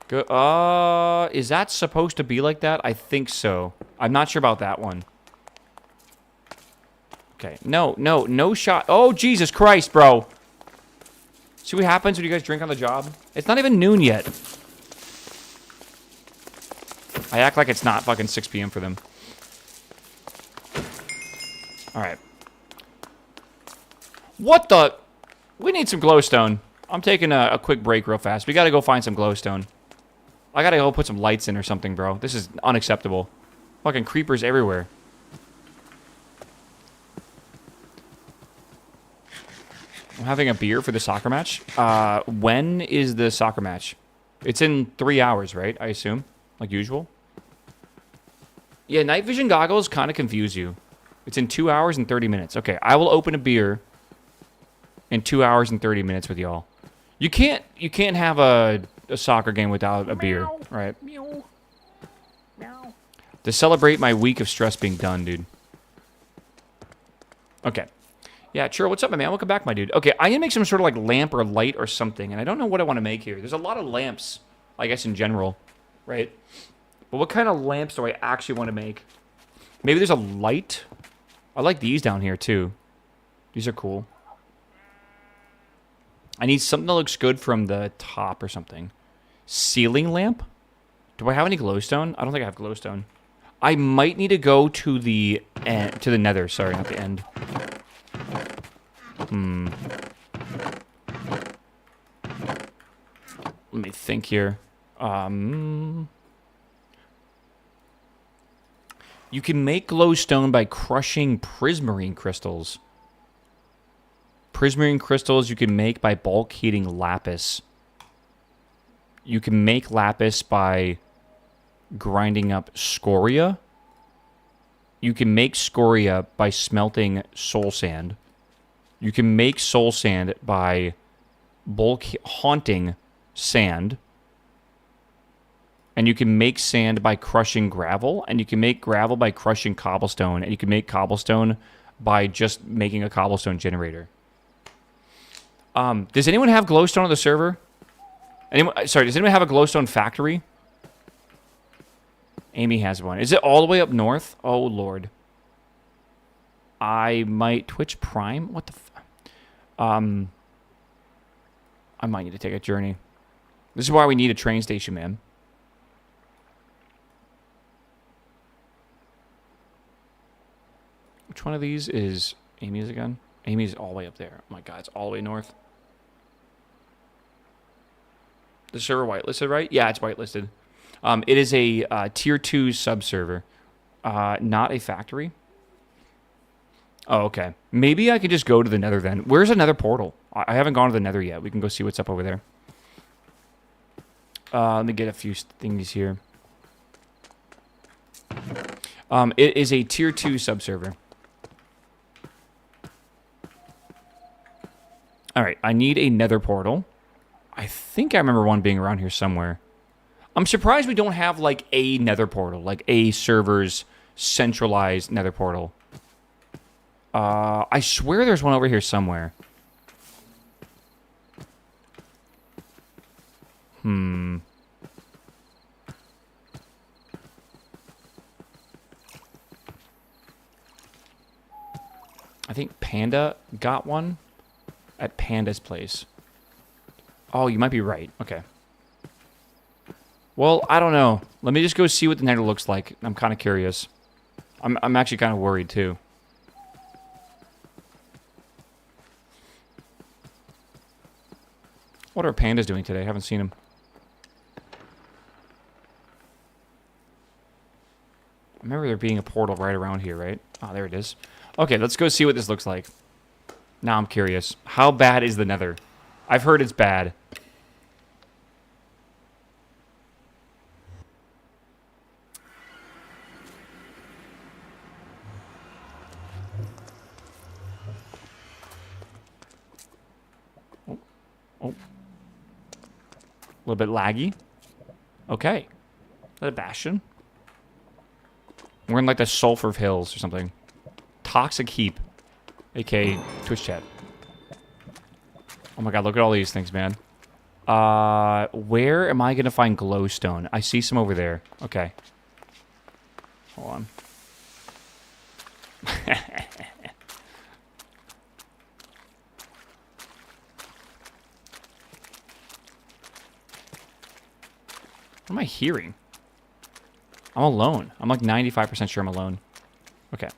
Good. Is that supposed to be like that? I think so. I'm not sure about that one. Okay. No shot. Oh, Jesus Christ, bro. See what happens when you guys drink on the job? It's not even noon yet. I act like it's not fucking 6 p.m. for them. Alright. What the? We need some glowstone. I'm taking a quick break real fast. We gotta go find some glowstone. I gotta go put some lights in or something, bro. This is unacceptable. Fucking creepers everywhere. I'm having a beer for the soccer match. When is the soccer match? It's in 3 hours, right? I assume. Like usual. Yeah, night vision goggles kind of confuse you. It's in 2 hours and 30 minutes. Okay, I will open a beer in 2 hours and 30 minutes with y'all. You can't have a soccer game without a beer, right? Meow. Meow. To celebrate my week of stress being done, dude. Okay. Yeah, sure. What's up, my man? Welcome back, my dude. Okay, I need to make some sort of like lamp or light or something, and I don't know what I want to make here. There's a lot of lamps, I guess, in general, right? But what kind of lamps do I actually want to make? Maybe there's a light. I like these down here, too. These are cool. I need something that looks good from the top or something. Ceiling lamp? Do I have any glowstone? I don't think I have glowstone. I might need to go to the nether. Sorry, not the end. Let me think here. You can make glowstone by crushing prismarine crystals. Prismarine crystals you can make by bulk heating lapis. You can make lapis by grinding up scoria. You can make scoria by smelting soul sand. You can make soul sand by bulk haunting sand. And you can make sand by crushing gravel. And you can make gravel by crushing cobblestone. And you can make cobblestone by just making a cobblestone generator. Does anyone have glowstone on the server? Does anyone have a glowstone factory? Amy has one. Is it all the way up north? Oh, Lord. I might... Twitch Prime? What the I might need to take a journey. This is why we need a train station, man. Which one of these is Amy's again? Amy's all the way up there. Oh my god, it's all the way north. The server whitelisted, right? Yeah, it's whitelisted. It is a tier 2 sub-server. Not a factory. Oh, okay. Maybe I could just go to the nether then. Where's another portal? I haven't gone to the nether yet. We can go see what's up over there. Let me get a few things here. It is a tier 2 sub-server. Alright, I need a nether portal. I think I remember one being around here somewhere. I'm surprised we don't have, like, a nether portal. Like, a server's centralized nether portal. I swear there's one over here somewhere. I think Panda got one at Panda's place. Oh, you might be right. Okay. Well, I don't know. Let me just go see what the nether looks like. I'm kind of curious. I'm actually kind of worried, too. What are pandas doing today? I haven't seen them. remember there being a portal right around here, right? Oh, there it is. Okay, let's go see what this looks like. Now I'm curious. How bad is the nether? I've heard it's bad. Oh. A little bit laggy. Okay. Is that a bastion? We're in like the Sulphur Hills or something. Toxic Heap. A.k.a. Twitch chat. Oh my god, look at all these things, man. Where am I going to find glowstone? I see some over there. Okay. Hold on. What am I hearing? I'm alone. I'm like 95% sure I'm alone. Okay.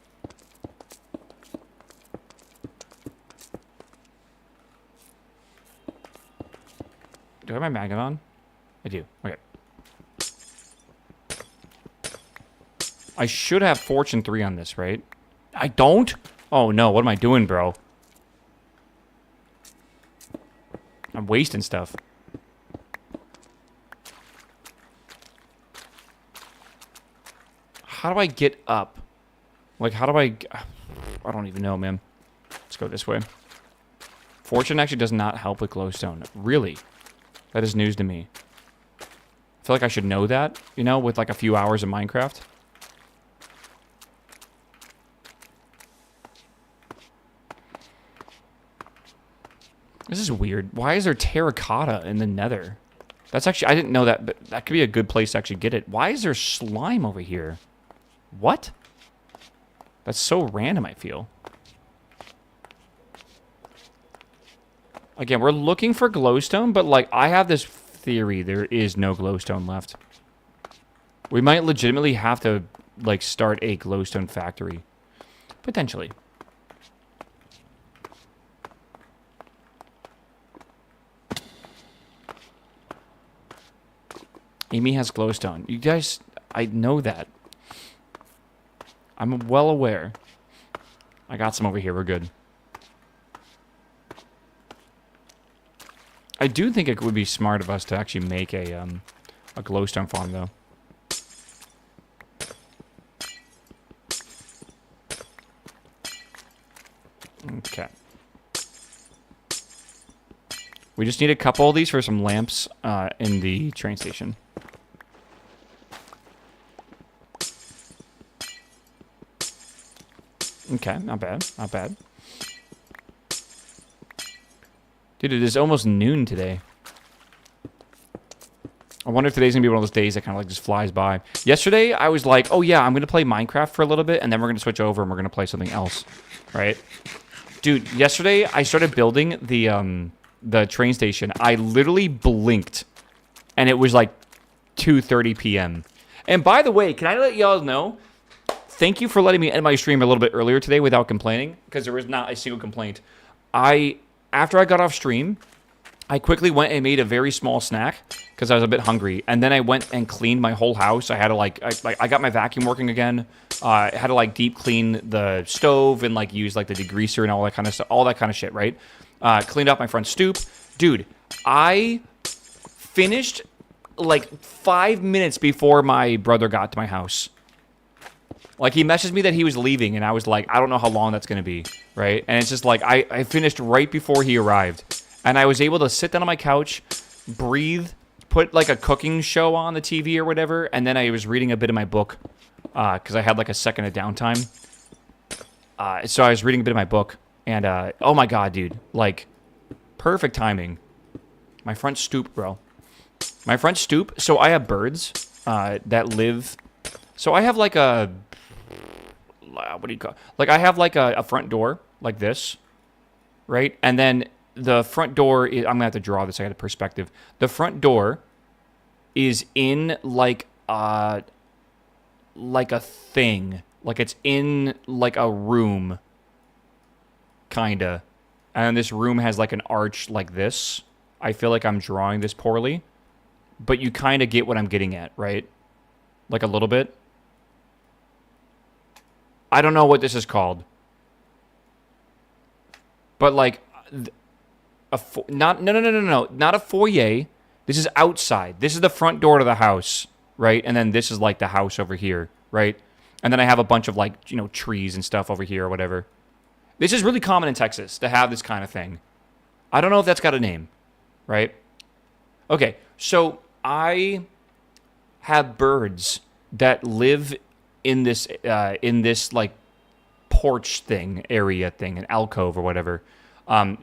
Do I have my magnet on? I do. Okay. I should have Fortune 3 on this, right? I don't? Oh no, what am I doing, bro? I'm wasting stuff. How do I get up? Like, how do I don't even know, man. Let's go this way. Fortune actually does not help with glowstone. Really? That is news to me. I feel like I should know that, you know, with like a few hours of Minecraft. This is weird. Why is there terracotta in the nether? That's actually, I didn't know that, but that could be a good place to actually get it. Why is there slime over here? What? That's so random, I feel. Again, we're looking for glowstone, but like, I have this theory there is no glowstone left. We might legitimately have to, like, start a glowstone factory. Potentially. Amy has glowstone. You guys, I know that. I'm well aware. I got some over here. We're good. I do think it would be smart of us to actually make a glowstone farm, though. Okay. We just need a couple of these for some lamps in the train station. Okay, not bad, not bad. Dude, it is almost noon today. I wonder if today's gonna be one of those days that kind of like just flies by. Yesterday, I was like, oh yeah, I'm gonna play Minecraft for a little bit, and then we're gonna switch over and we're gonna play something else, right? Dude, yesterday, I started building the train station. I literally blinked, and it was like 2:30 p.m. And by the way, can I let y'all know, thank you for letting me end my stream a little bit earlier today without complaining, because there was not a single complaint. After I got off stream, I quickly went and made a very small snack, because I was a bit hungry, and then I went and cleaned my whole house. I had to, like, I got my vacuum working again. I had to, like, deep clean the stove and, like, use, like, the degreaser and all that kind of stuff, all that kind of shit, right? Cleaned up my front stoop. Dude, I finished, like, 5 minutes before my brother got to my house. Like, he messaged me that he was leaving, and I was like, I don't know how long that's going to be, right? And it's just like, I finished right before he arrived. And I was able to sit down on my couch, breathe, put, like, a cooking show on the TV or whatever, and then I was reading a bit of my book, because I had, like, a second of downtime. So I was reading a bit of my book, and, oh my god, dude. Like, perfect timing. My front stoop, bro. My front stoop, so I have birds that live... So I have, like, a... What do you call it? Like, I have, like, a front door, like this, right? And then the front door is... I'm going to have to draw this. I got a perspective. The front door is in, like a thing. Like, it's in, like, a room, kinda. And this room has, like, an arch like this. I feel like I'm drawing this poorly. But you kind of get what I'm getting at, right? Like, a little bit. I don't know what this is called. But like, not a foyer. This is outside. This is the front door to the house, right? And then this is like the house over here, right? And then I have a bunch of like, trees and stuff over here or whatever. This is really common in Texas to have this kind of thing. I don't know if that's got a name, right? Okay, so I have birds that live in this like porch thing, area thing, an alcove or whatever.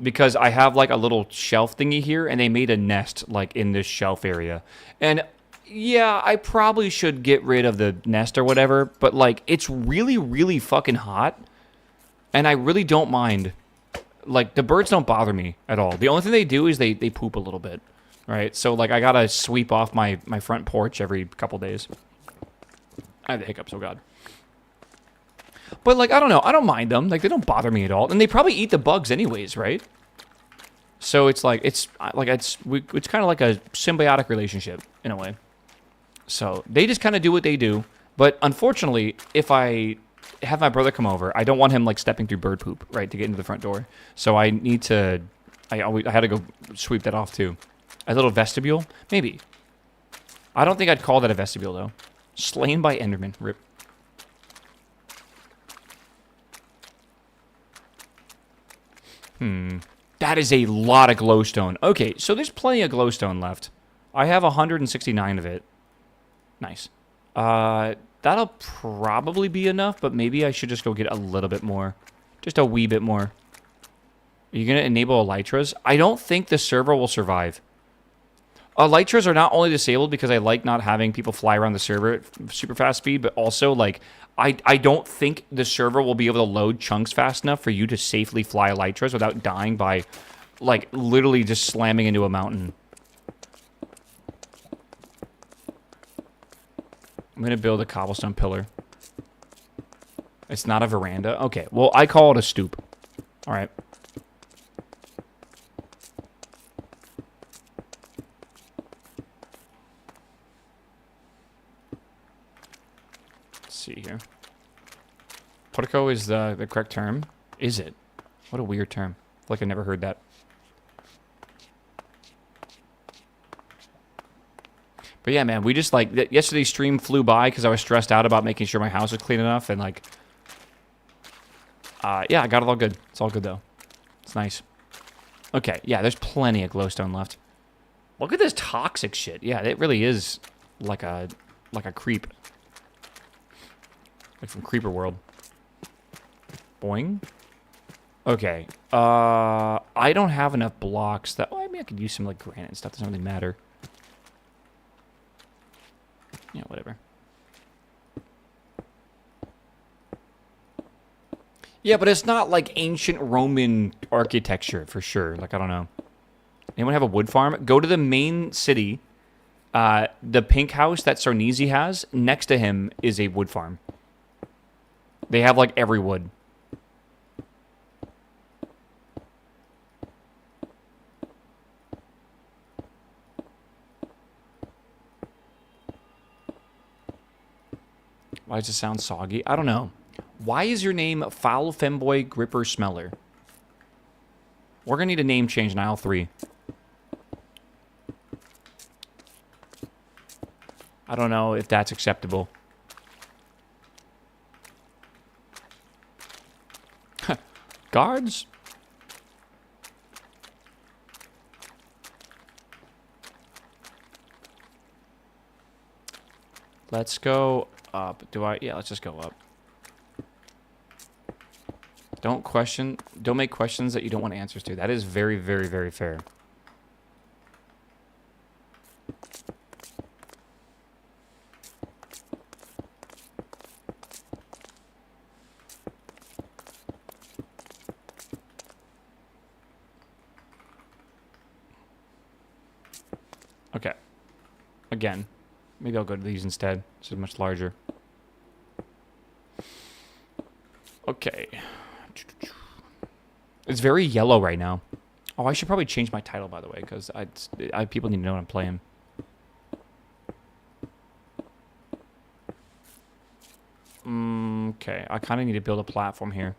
Because I have like a little shelf thingy here, and they made a nest like in this shelf area. And yeah, I probably should get rid of the nest or whatever, but like it's really, really fucking hot, and I really don't mind. Like the birds don't bother me at all. The only thing they do is they poop a little bit, right? So like I gotta sweep off my front porch every couple days. I have the hiccups, oh god. But like I don't know, I don't mind them. Like they don't bother me at all, and they probably eat the bugs anyways, right? So it's like it's kind of like a symbiotic relationship in a way. So they just kind of do what they do. But unfortunately, if I have my brother come over, I don't want him like stepping through bird poop, right, to get into the front door. So I need to, I had to go sweep that off too. A little vestibule, maybe. I don't think I'd call that a vestibule though. Slain by Enderman, rip. That is a lot of glowstone. Okay, so there's plenty of glowstone left. I have 169 of it. Nice. That'll probably be enough, but maybe I should just go get a little bit more. Just a wee bit more. Are you going to enable elytras? I don't think the server will survive. Elytras are not only disabled because I like not having people fly around the server at super fast speed, but also, like, I don't think the server will be able to load chunks fast enough for you to safely fly elytras without dying by, like, literally just slamming into a mountain. I'm going to build a cobblestone pillar. It's not a veranda? Okay, well, I call it a stoop. All right. Let's see here. Portico is the correct term. Is it? What a weird term. I feel like I never heard that. But yeah, man, we just, like, yesterday's stream flew by because I was stressed out about making sure my house was clean enough, and, like, yeah, I got it all good. It's all good, though. It's nice. Okay, yeah, there's plenty of glowstone left. Look at this toxic shit. Yeah, it really is like a creep. Like from Creeper World. Boing. Okay. I don't have enough blocks that... Well, I mean, I could use some, like, granite and stuff. Doesn't really matter. Yeah, whatever. Yeah, but it's not like ancient Roman architecture, for sure. Like, I don't know. Anyone have a wood farm? Go to the main city. The pink house that Sarneezy has, next to him is a wood farm. They have, like, every wood. Why does it sound soggy? I don't know. Why is your name Foul Femboy Gripper Smeller? We're going to need a name change in aisle 3. I don't know if that's acceptable. Guards? Let's go up. Yeah, let's just go up. Don't make questions that you don't want answers to. That is very, very, very fair. Okay. Again. Maybe I'll go to these instead. This is much larger. Okay. It's very yellow right now. Oh, I should probably change my title, by the way, because people need to know what I'm playing. Okay, I kind of need to build a platform here.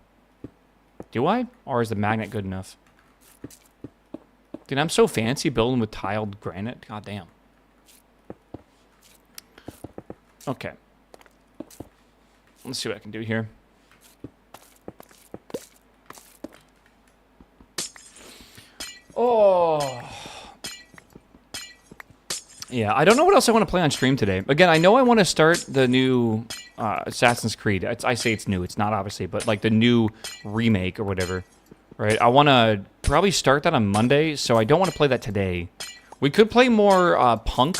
Do I? Or is the magnet good enough? Dude, I'm so fancy building with tiled granite. God damn. Okay. Let's see what I can do here. Oh. Yeah, I don't know what else I want to play on stream today. Again, I know I want to start the new Assassin's Creed. I say it's new. It's not, obviously, but like the new remake or whatever. Right? I want to probably start that on Monday, so I don't want to play that today. We could play more Punk.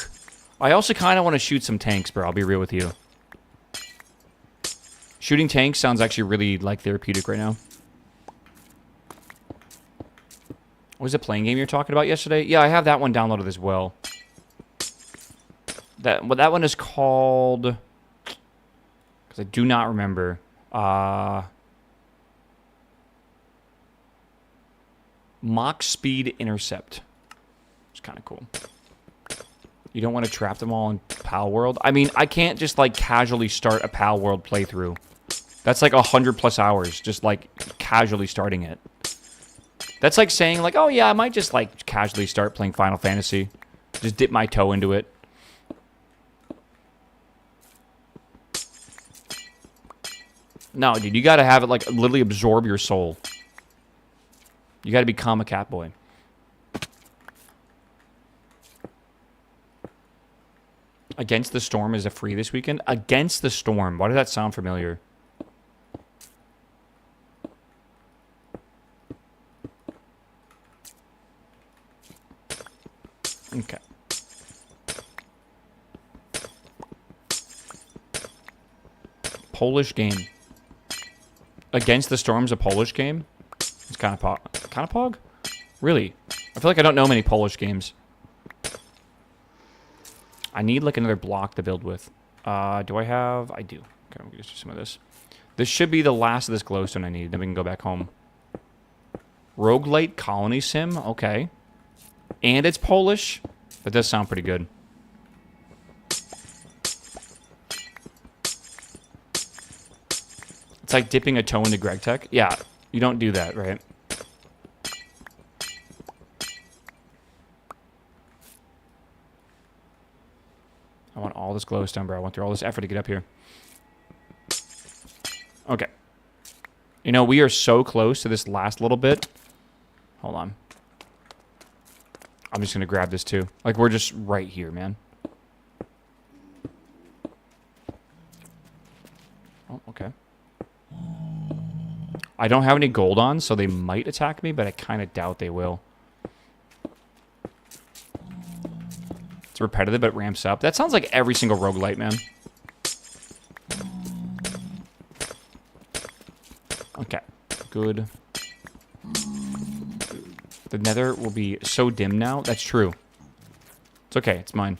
I also kind of want to shoot some tanks, bro. I'll be real with you. Shooting tanks sounds actually really, like, therapeutic right now. What was the playing game you were talking about yesterday? Yeah, I have that one downloaded as well. That one is called... Because I do not remember. Mach Speed Intercept. It's kind of cool. You don't want to trap them all in PAL World? I mean, I can't just, like, casually start a PAL World playthrough. That's like 100+ hours, just, like, casually starting it. That's like saying, like, oh, yeah, I might just, like, casually start playing Final Fantasy. Just dip my toe into it. No, dude, you gotta have it, like, literally absorb your soul. You gotta become a Catboy. Against the Storm is a free this weekend? Against the Storm. Why does that sound familiar? Okay. Polish game. Against the Storm's a Polish game? It's kind of pog? Really? I feel like I don't know many Polish games. I need, like, another block to build with. Do I have... I do. Okay, I'm going to do some of this. This should be the last of this glowstone I need. Then we can go back home. Roguelite Colony Sim? Okay. And it's Polish? That does sound pretty good. It's like dipping a toe into GregTech. Yeah, you don't do that, right? I want all this glowstone, bro. I went through all this effort to get up here. Okay. You know, we are so close to this last little bit. Hold on. I'm just going to grab this too. Like, we're just right here, man. Oh, okay. I don't have any gold on, so they might attack me, but I kind of doubt they will. It's repetitive, but it ramps up. That sounds like every single roguelite, man. Okay. Good. The nether will be so dim now. That's true. It's okay. It's mine.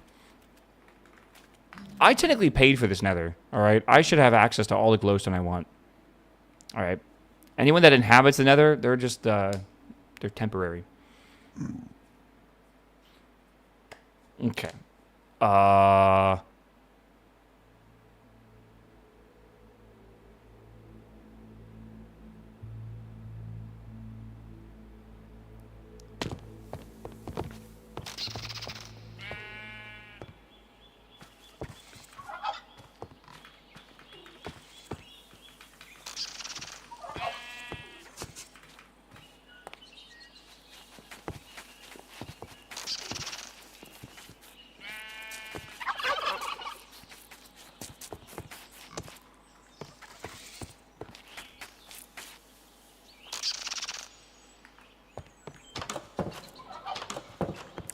I technically paid for this nether, all right? I should have access to all the glowstone I want. All right. Anyone that inhabits the nether, they're just, they're temporary. Okay.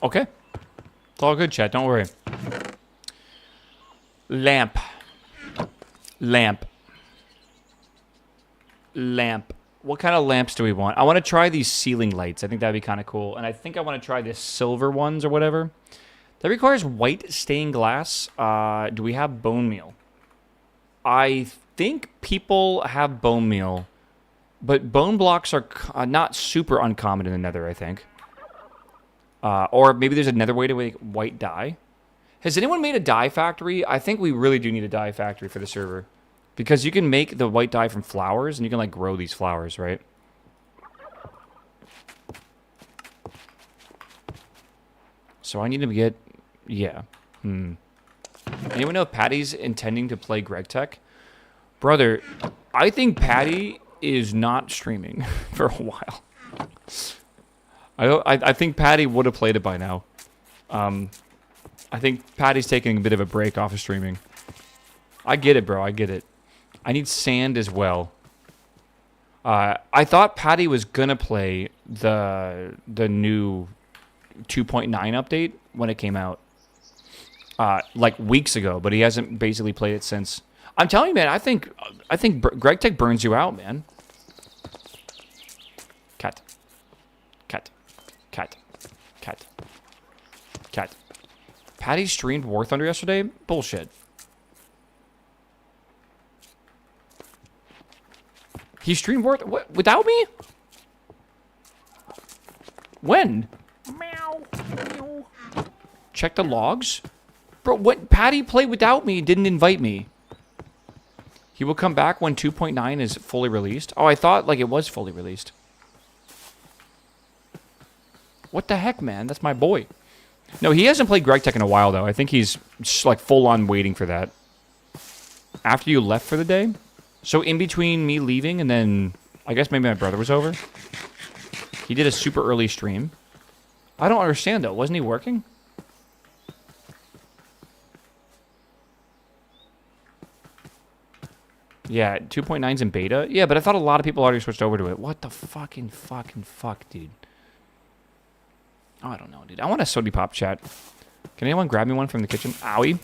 Okay. It's all good, chat. Don't worry. Lamp. Lamp. Lamp. What kind of lamps do we want? I want to try these ceiling lights. I think that'd be kind of cool. And I think I want to try the silver ones or whatever. That requires white stained glass. Do we have bone meal? I think people have bone meal. But bone blocks are not super uncommon in the nether, I think. Or maybe there's another way to make white dye. Has anyone made a dye factory? I think we really do need a dye factory for the server. Because you can make the white dye from flowers, and you can, like, grow these flowers, right? So I need to get... Yeah. Anyone know if Patty's intending to play Greg Tech? Brother, I think Patty is not streaming for a while. I think Patty would have played it by now. I think Patty's taking a bit of a break off of streaming. I get it, bro. I get it. I need sand as well. I thought Patty was gonna play the new 2.9 update when it came out, like weeks ago, but he hasn't basically played it since. I'm telling you, man. I think Greg Tech burns you out, man. Cat. Patty streamed War Thunder yesterday? Bullshit. He streamed War without me? When? Meow. Meow. Check the logs? Bro, what? Patty played without me and didn't invite me. He will come back when 2.9 is fully released. Oh, I thought like it was fully released. What the heck, man? That's my boy. No, he hasn't played Greg Tech in a while, though. I think he's just, like, full-on waiting for that. After you left for the day? So in between me leaving and then... I guess maybe my brother was over. He did a super early stream. I don't understand, though. Wasn't he working? Yeah, 2.9's in beta. Yeah, but I thought a lot of people already switched over to it. What the fucking fuck, dude? Oh, I don't know, dude. I want a Sody Pop chat. Can anyone grab me one from the kitchen? Owie.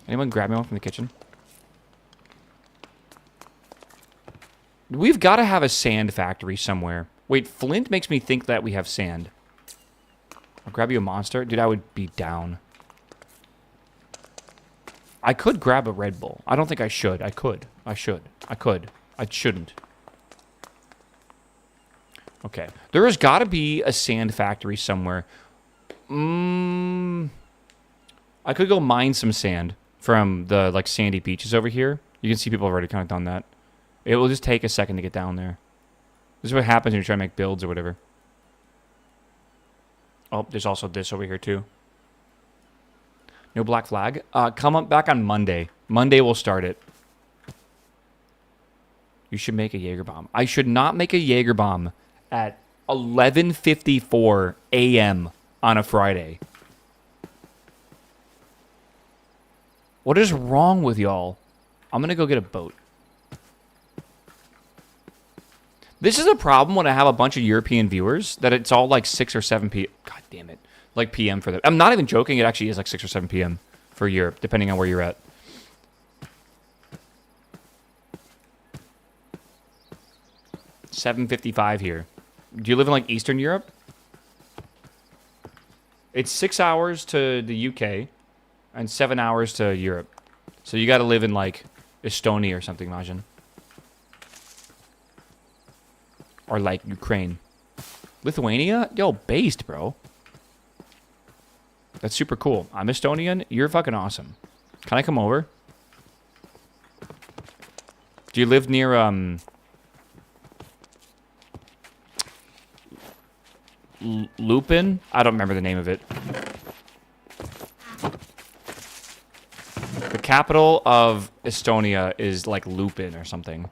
Anyone grab me one from the kitchen? We've got to have a sand factory somewhere. Wait, Flint makes me think that we have sand. I'll grab you a monster. Dude, I would be down. I could grab a Red Bull. I don't think I should. I could. I should. I could. I shouldn't. Okay. There has got to be a sand factory somewhere. I could go mine some sand from the, like, sandy beaches over here. You can see people have already kind of done that. It will just take a second to get down there. This is what happens when you try to make builds or whatever. Oh, there's also this over here, too. No black flag? Come up back on Monday. Monday we'll start it. You should make a Jaeger bomb. I should not make a Jaeger bomb at 11:54 a.m. on a Friday. What is wrong with y'all? I'm going to go get a boat. This is a problem when I have a bunch of European viewers, that it's all like 6 or 7 p.m. God damn it. Like PM for them. I'm not even joking. It actually is like 6 or 7 p.m. for Europe, depending on where you're at. $7:55 here. Do you live in like Eastern Europe? It's 6 hours to the UK and 7 hours to Europe. So you got to live in like Estonia or something, Majin. Or like Ukraine. Lithuania? Yo, based, bro. That's super cool. I'm Estonian. You're fucking awesome. Can I come over? Do you live near, Lupin? I don't remember the name of it. The capital of Estonia is like Lupin or something.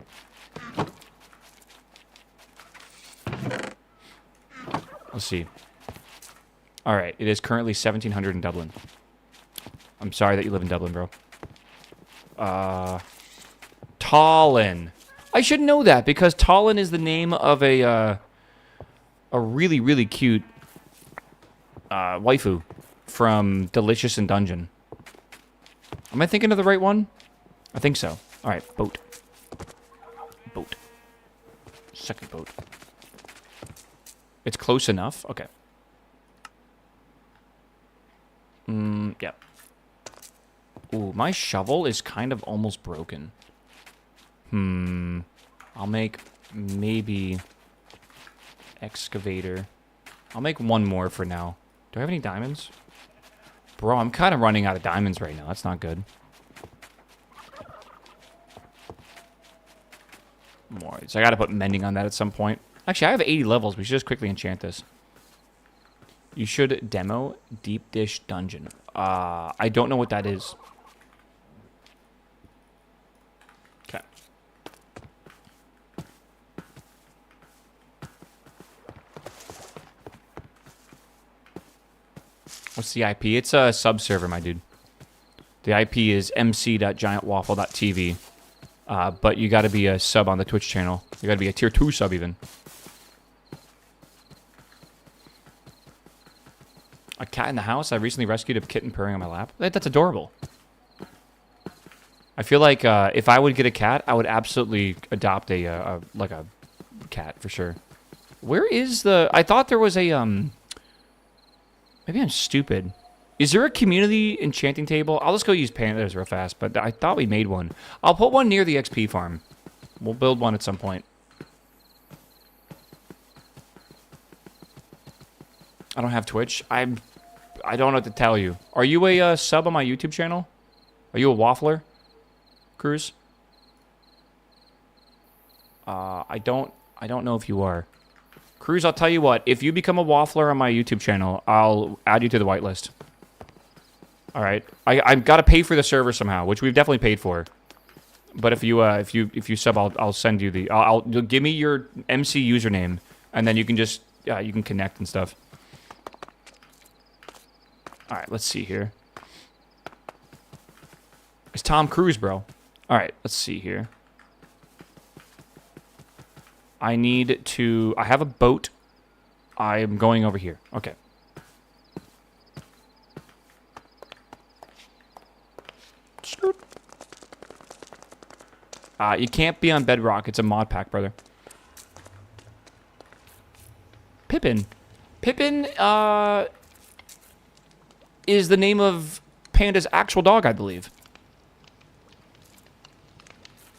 Let's see. All right, it is currently 1700 in Dublin. I'm sorry that you live in Dublin, bro. Tallinn. I should know that because Tallinn is the name of a really, really cute waifu from Delicious in Dungeon. Am I thinking of the right one? I think so. All right, boat. Boat. Second boat. It's close enough. Okay. Yeah. Ooh, my shovel is kind of almost broken. I'll make maybe excavator. I'll make one more for now. Do I have any diamonds? Bro, I'm kind of running out of diamonds right now. That's not good. more. So I gotta put mending on that at some point. Actually, I have 80 levels. We should just quickly enchant this. You should demo Deep Dish Dungeon. I don't know what that is. Okay. What's the IP? It's a sub-server, my dude. The IP is mc.giantwaffle.tv. But you gotta be a sub on the Twitch channel. You gotta be a tier 2 sub, even. A cat in the house? I recently rescued a kitten purring on my lap. That's adorable. I feel like if I would get a cat, I would absolutely adopt a cat for sure. Where is the... I thought there was a... Maybe I'm stupid. Is there a community enchanting table? I'll just go use pandas real fast, but I thought we made one. I'll put one near the XP farm. We'll build one at some point. I don't have Twitch. I don't know what to tell you. Are you a sub on my YouTube channel? Are you a waffler, Cruz? I don't know if you are. Cruz, I'll tell you what. If you become a waffler on my YouTube channel, I'll add you to the whitelist. All right. I've got to pay for the server somehow, which we've definitely paid for. But if you sub, I'll send you the. You'll give me your MC username, and then you can just you can connect and stuff. All right. Let's see here. It's Tom Cruise, bro. All right. Let's see here. I need to... I have a boat. I'm going over here. Okay. You can't be on Bedrock. It's a mod pack, brother. Pippin. Pippin, is the name of Panda's actual dog, I believe.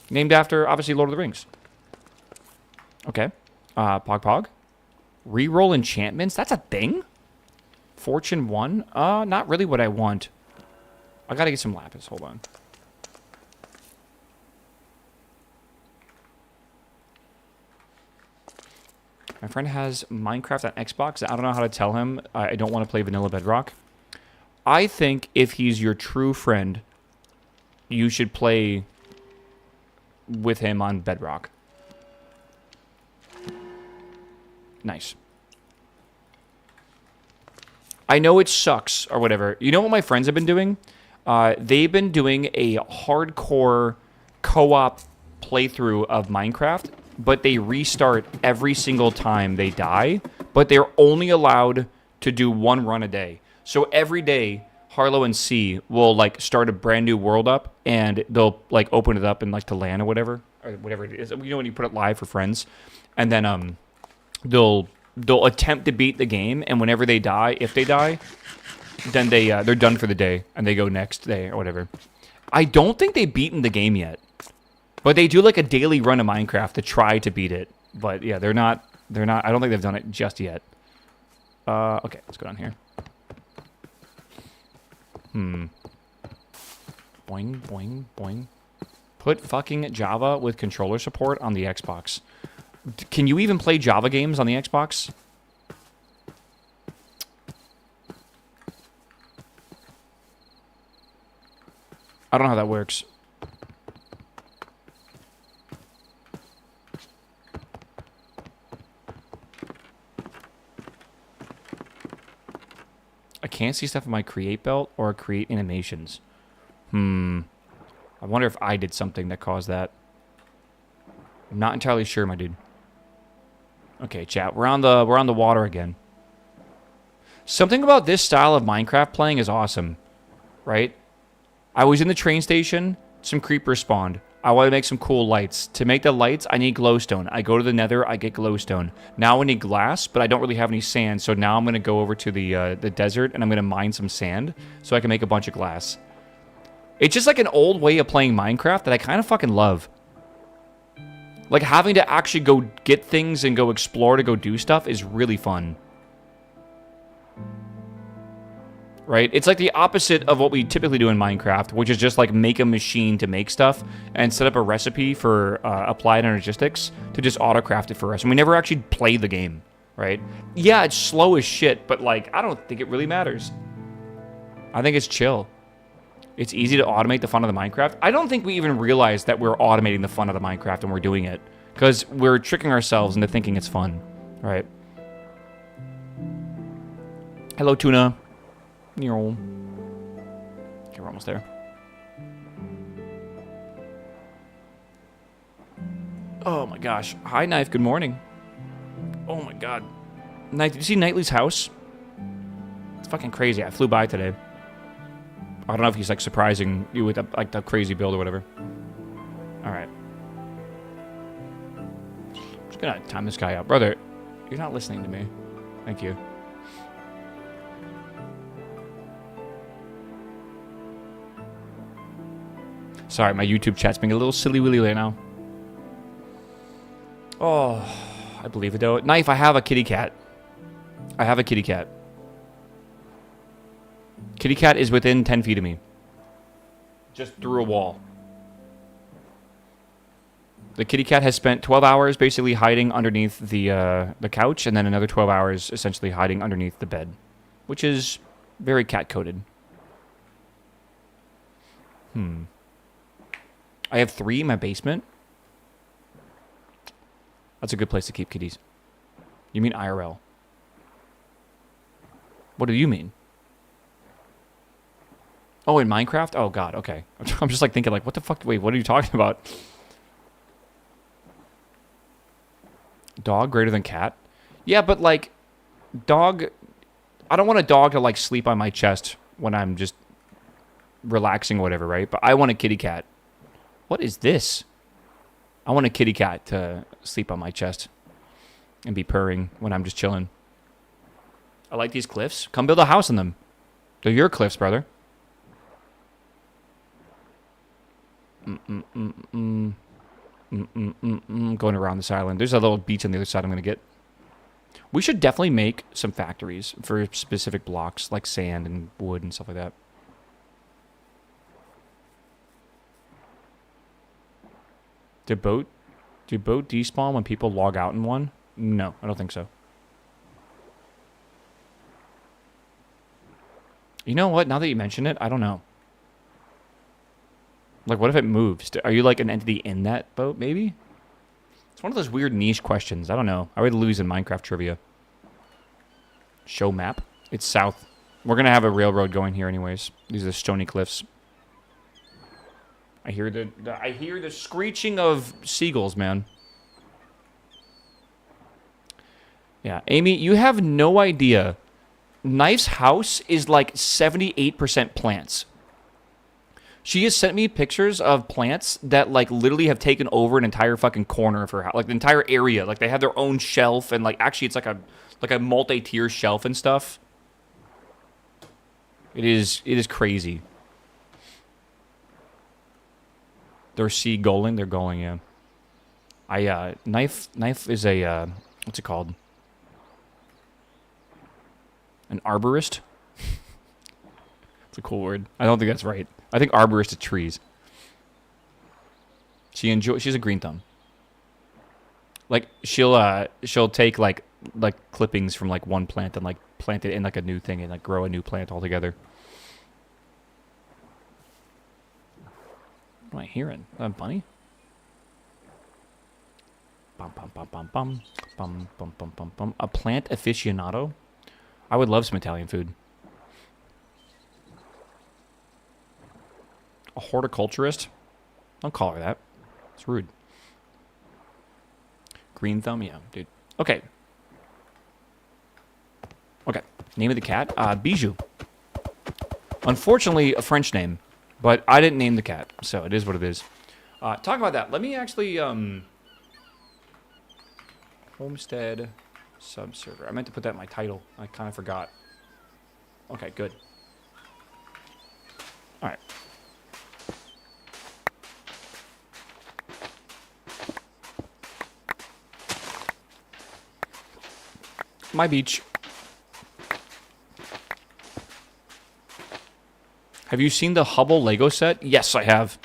Named after, obviously, Lord of the Rings. Okay. Pog Pog. Reroll enchantments? That's a thing? Fortune 1? Not really what I want. I gotta get some lapis. Hold on. My friend has Minecraft on Xbox. I don't know how to tell him I don't want to play vanilla Bedrock. I think if he's your true friend, you should play with him on Bedrock. Nice. I know it sucks or whatever. You know what my friends have been doing? They've been doing a hardcore co-op playthrough of Minecraft, but they restart every single time they die, but they're only allowed to do one run a day. So every day, Harlow and C will like start a brand new world up, and they'll like open it up and like to land or whatever it is. You know when you put it live for friends, and then they'll attempt to beat the game, and whenever they die, if they die, then they're done for the day, and they go next day or whatever. I don't think they've beaten the game yet, but they do like a daily run of Minecraft to try to beat it. But yeah, they're not. I don't think they've done it just yet. Okay, let's go down here. Boing, boing, boing. Put fucking Java with controller support on the Xbox. Can you even play Java games on the Xbox? I don't know how that works. I can't see stuff in my create belt or create animations. I wonder if I did something that caused that. I'm not entirely sure, my dude. Okay, chat. We're on the water again. Something about this style of Minecraft playing is awesome, right? I was in the train station. Some creepers spawned. I want to make some cool lights. To make the lights, I need glowstone. I go to the nether, I get glowstone. Now I need glass, but I don't really have any sand, so now I'm going to go over to the desert, and I'm going to mine some sand so I can make a bunch of glass. It's just like an old way of playing Minecraft that I kind of fucking love. Like, having to actually go get things and go explore to go do stuff is really fun. right? It's like the opposite of what we typically do in Minecraft, which is just like make a machine to make stuff and set up a recipe for applied energistics to just autocraft it for us. And we never actually play the game, right? Yeah, it's slow as shit, but like, I don't think it really matters. I think it's chill. It's easy to automate the fun of the Minecraft. I don't think we even realize that we're automating the fun of the Minecraft when we're doing it, because we're tricking ourselves into thinking it's fun, right? Hello, Tuna. Okay, we're almost there. Oh my gosh. Hi, Knife. Good morning. Oh my god. Knife, did you see Knightley's house? It's fucking crazy. I flew by today. I don't know if he's like surprising you with like the crazy build or whatever. All right. I'm just gonna time this guy out, brother. You're not listening to me. Thank you. Sorry, my YouTube chat's being a little silly willy right now. Oh, I believe it though. Knife, I have a kitty cat. I have a kitty cat. Kitty cat is within 10 feet of me. Just through a wall. The kitty cat has spent 12 hours basically hiding underneath the couch, and then another 12 hours essentially hiding underneath the bed, which is very cat-coded. I have 3 in my basement. That's a good place to keep kitties. You mean IRL? What do you mean? Oh, in Minecraft? Oh, God, okay. I'm just like thinking like, what the fuck? Wait, what are you talking about? Dog greater than cat? Yeah, but like, dog... I don't want a dog to like sleep on my chest when I'm just relaxing or whatever, right? But I want a kitty cat. What is this? I want a kitty cat to sleep on my chest and be purring when I'm just chilling. I like these cliffs. Come build a house in them. They're your cliffs, brother. Going around this island. There's a little beach on the other side I'm going to get. We should definitely make some factories for specific blocks, like sand and wood and stuff like that. Do boat despawn when people log out in one? No, I don't think so. You know what? Now that you mention it, I don't know. Like, what if it moves? Are you like an entity in that boat, maybe? It's one of those weird niche questions. I don't know. I would lose in Minecraft trivia. Show map. It's south. We're going to have a railroad going here anyways. These are the stony cliffs. I hear the screeching of seagulls, man. Yeah, Amy, you have no idea. Knife's house is like 78% plants. She has sent me pictures of plants that like literally have taken over an entire fucking corner of her house, like the entire area. Like they have their own shelf, and like actually it's like a multi-tier shelf and stuff. It is crazy. They're seagulling. They're going, yeah. Knife is a what's it called? An arborist. It's a cool word. I don't think that's right. I think arborist is trees. She's a green thumb. Like she'll take like clippings from like one plant and like plant it in like a new thing and like grow a new plant altogether. What am I hearing? A bunny? Bum bum bum bum bum bum bum bum bum bum. A plant aficionado? I would love some Italian food. A horticulturist? Don't call her that. It's rude. Green thumb? Yeah, dude. Okay. Okay. Name of the cat? Bijou. Unfortunately, a French name. But I didn't name the cat, so it is what it is. Talk about that. Let me actually... Homestead subserver. I meant to put that in my title. I kind of forgot. Okay, good. All right. My beach. Have you seen the Hubble Lego set? Yes, I have.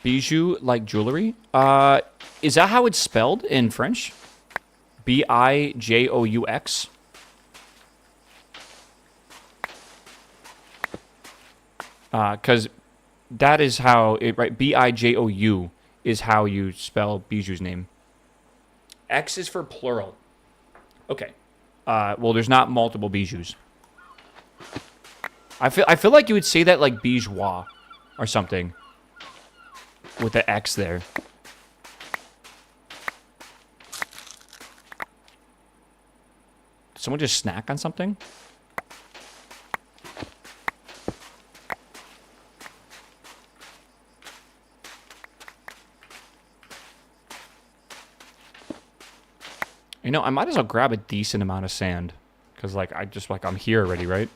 Bijou like jewelry? Is that how it's spelled in French? B-I-J-O-U-X? Because that is how it, right? B-I-J-O-U is how you spell Bijou's name. X is for plural. Okay. Well, there's not multiple Bijous. I feel like you would say that like bourgeois or something with the X there. Did someone just snack on something? You know, I might as well grab a decent amount of sand. Because, like, I'm here already, right?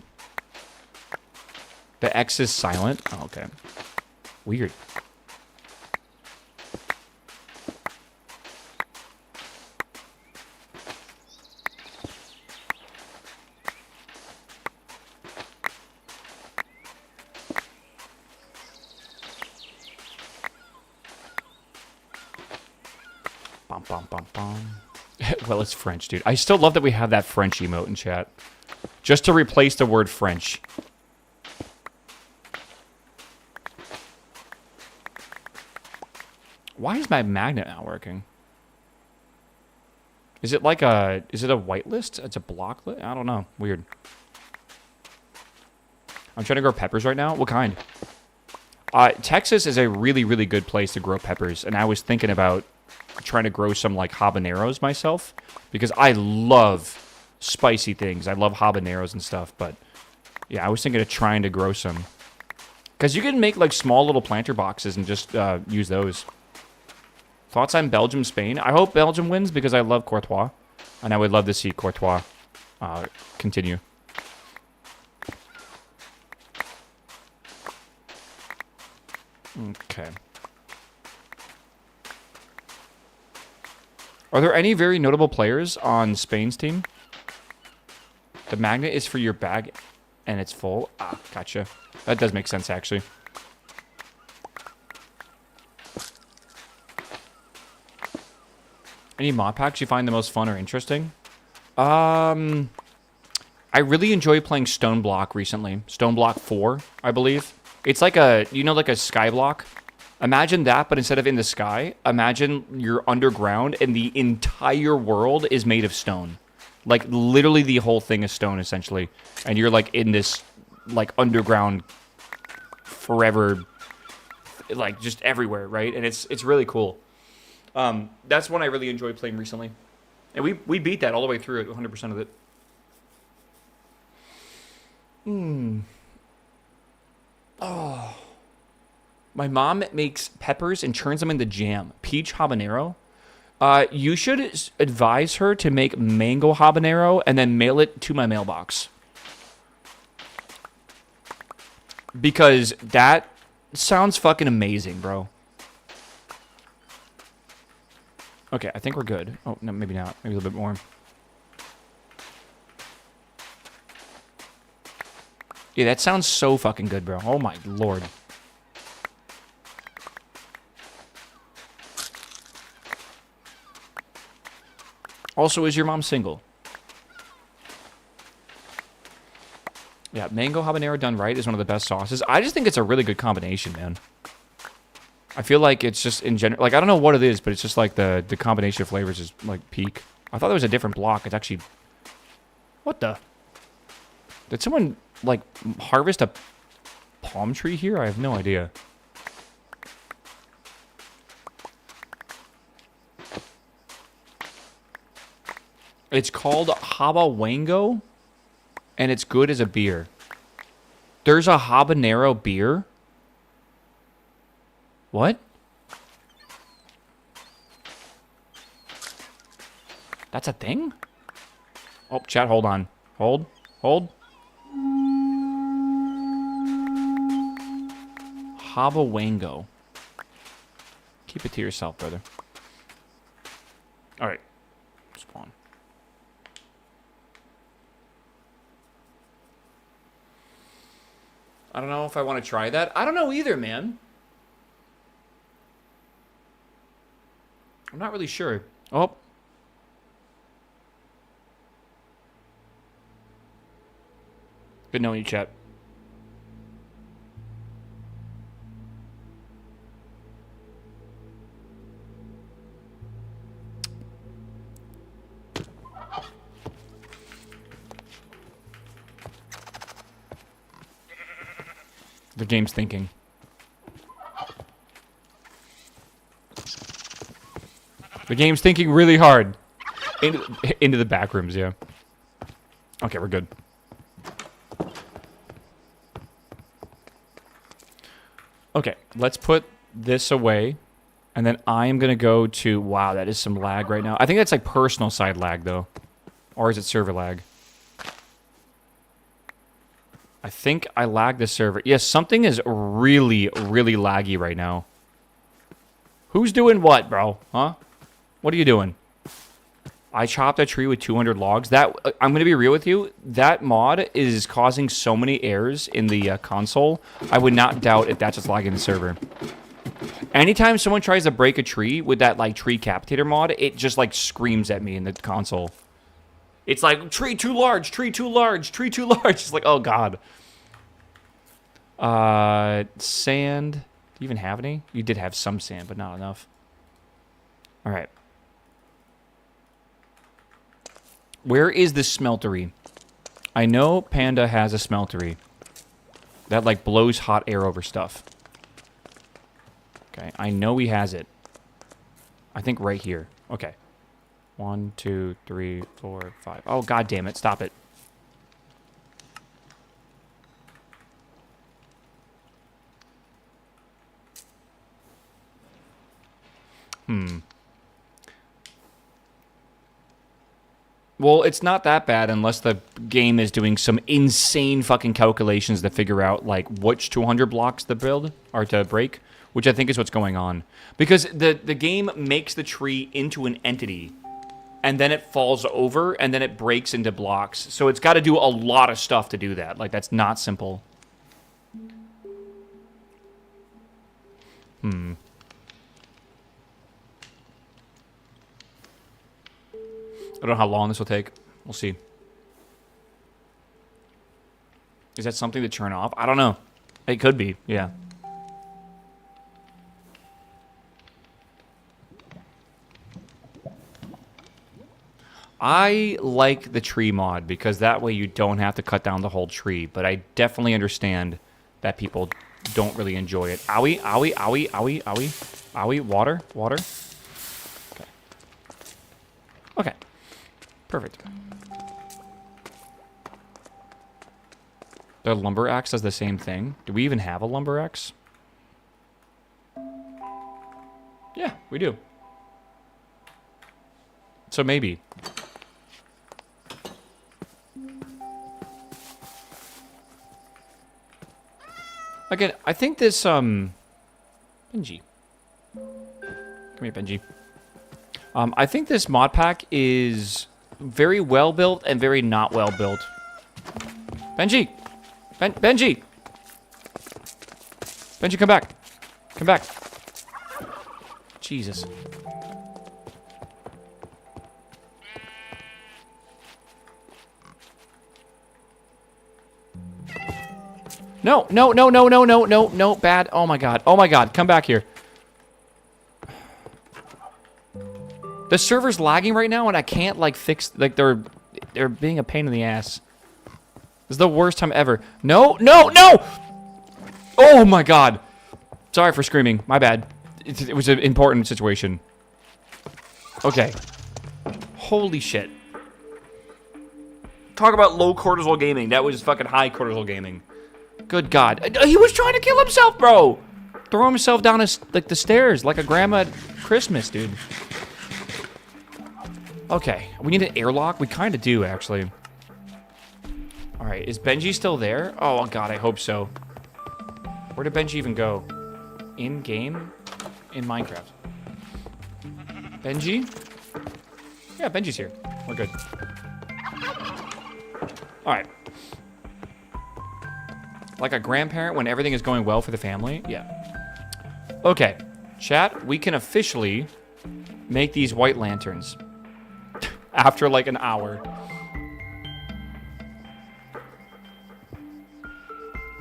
The X is silent? Oh, okay. Weird. Bum, bum, bum, bum. Well, it's French, dude. I still love that we have that French emote in chat. Just to replace the word French. Why is my magnet not working? Is it like a... Is it a whitelist? It's a block list? I don't know. Weird. I'm trying to grow peppers right now. What kind? Texas is a really, really good place to grow peppers. And I was thinking about trying to grow some, like, habaneros myself. Because I love spicy things. I love habaneros and stuff. But, yeah, I was thinking of trying to grow some. Because you can make, like, small little planter boxes and just use those. Thoughts on Belgium, Spain? I hope Belgium wins because I love Courtois. And I would love to see Courtois continue. Okay. Are there any very notable players on Spain's team? The magnet is for your bag and it's full. Ah, gotcha. That does make sense, actually. Any mod packs you find the most fun or interesting? I really enjoy playing Stone Block recently. Stone Block 4, I believe. It's like a, you know, like a sky block? Imagine that, but instead of in the sky, imagine you're underground and the entire world is made of stone. Like, literally the whole thing is stone, essentially. And you're, like, in this, like, underground forever, like, just everywhere, right? And it's really cool. That's one I really enjoyed playing recently. And we beat that all the way through it, 100% of it. Oh. My mom makes peppers and turns them into jam. Peach habanero. You should advise her to make mango habanero and then mail it to my mailbox. Because that sounds fucking amazing, bro. Okay, I think we're good. Oh, no, maybe not. Maybe a little bit more. Yeah, that sounds so fucking good, bro. Oh my lord. Also, is your mom single? Yeah, mango habanero done right is one of the best sauces. I just think it's a really good combination, man. I feel like it's just in general, like, I don't know what it is, but it's just like the combination of flavors is like peak. I thought there was a different block. It's actually, what the? Did someone like harvest a palm tree here? I have no idea. It's called Habawango, and it's good as a beer. There's a habanero beer? What? That's a thing? Oh, chat, hold on. Hold. Habawango. Keep it to yourself, brother. Alright. Spawn. I don't know if I want to try that. I don't know either, man. I'm not really sure. Oh. Good knowing you, chat. The game's thinking. The game's thinking really hard. Into the back rooms, yeah. Okay, we're good. Okay, let's put this away. And then I am going to go to... Wow, that is some lag right now. I think that's like personal side lag, though. Or is it server lag? I think I lagged the server. Yes, something is really, really laggy right now. Who's doing what, bro? Huh? What are you doing? I chopped a tree with 200 logs. That I'm going to be real with you. That mod is causing so many errors in the console. I would not doubt if that's just lagging the server. Anytime someone tries to break a tree with that like tree capitator mod, it just like screams at me in the console. It's like, tree too large, tree too large, tree too large. It's like, oh, God. Sand. Do you even have any? You did have some sand, but not enough. All right. Where is the smeltery? I know Panda has a smeltery. That, like, blows hot air over stuff. Okay, I know he has it. I think right here. Okay. 1, 2, 3, 4, 5. Oh, God damn it. Stop it. Well, it's not that bad unless the game is doing some insane fucking calculations to figure out, like, which 200 blocks to build, or to break, which I think is what's going on. Because the game makes the tree into an entity, and then it falls over, and then it breaks into blocks. So it's got to do a lot of stuff to do that. Like, that's not simple. I don't know how long this will take. We'll see. Is that something to turn off? I don't know. It could be, yeah. I like the tree mod because that way you don't have to cut down the whole tree. But I definitely understand that people don't really enjoy it. Owie, owie, owie, owie, owie. Owie, water, water. Okay. Okay. Perfect. The lumber axe does the same thing. Do we even have a lumber axe? Yeah, we do. So maybe. Again, I think this, Benji. Come here, Benji. I think this mod pack is very well built and very not well built. Benji! Benji! Benji, come back. Come back. Jesus. No, no, no, no, no, no, no, no, bad. Oh my god, come back here. The server's lagging right now and I can't like fix, like they're being a pain in the ass. This is the worst time ever. No, no, no! Oh my god. Sorry for screaming, my bad. It was an important situation. Okay. Holy shit. Talk about low cortisol gaming. That was fucking high cortisol gaming. Good God. He was trying to kill himself, bro. Throw himself down like the stairs like a grandma at Christmas, dude. Okay. We need an airlock? We kind of do, actually. All right. Is Benji still there? Oh, God. I hope so. Where did Benji even go? In-game? In Minecraft. Benji? Yeah, Benji's here. We're good. All right. Like a grandparent when everything is going well for the family. Yeah. Okay. Chat, we can officially make these white lanterns. After like an hour.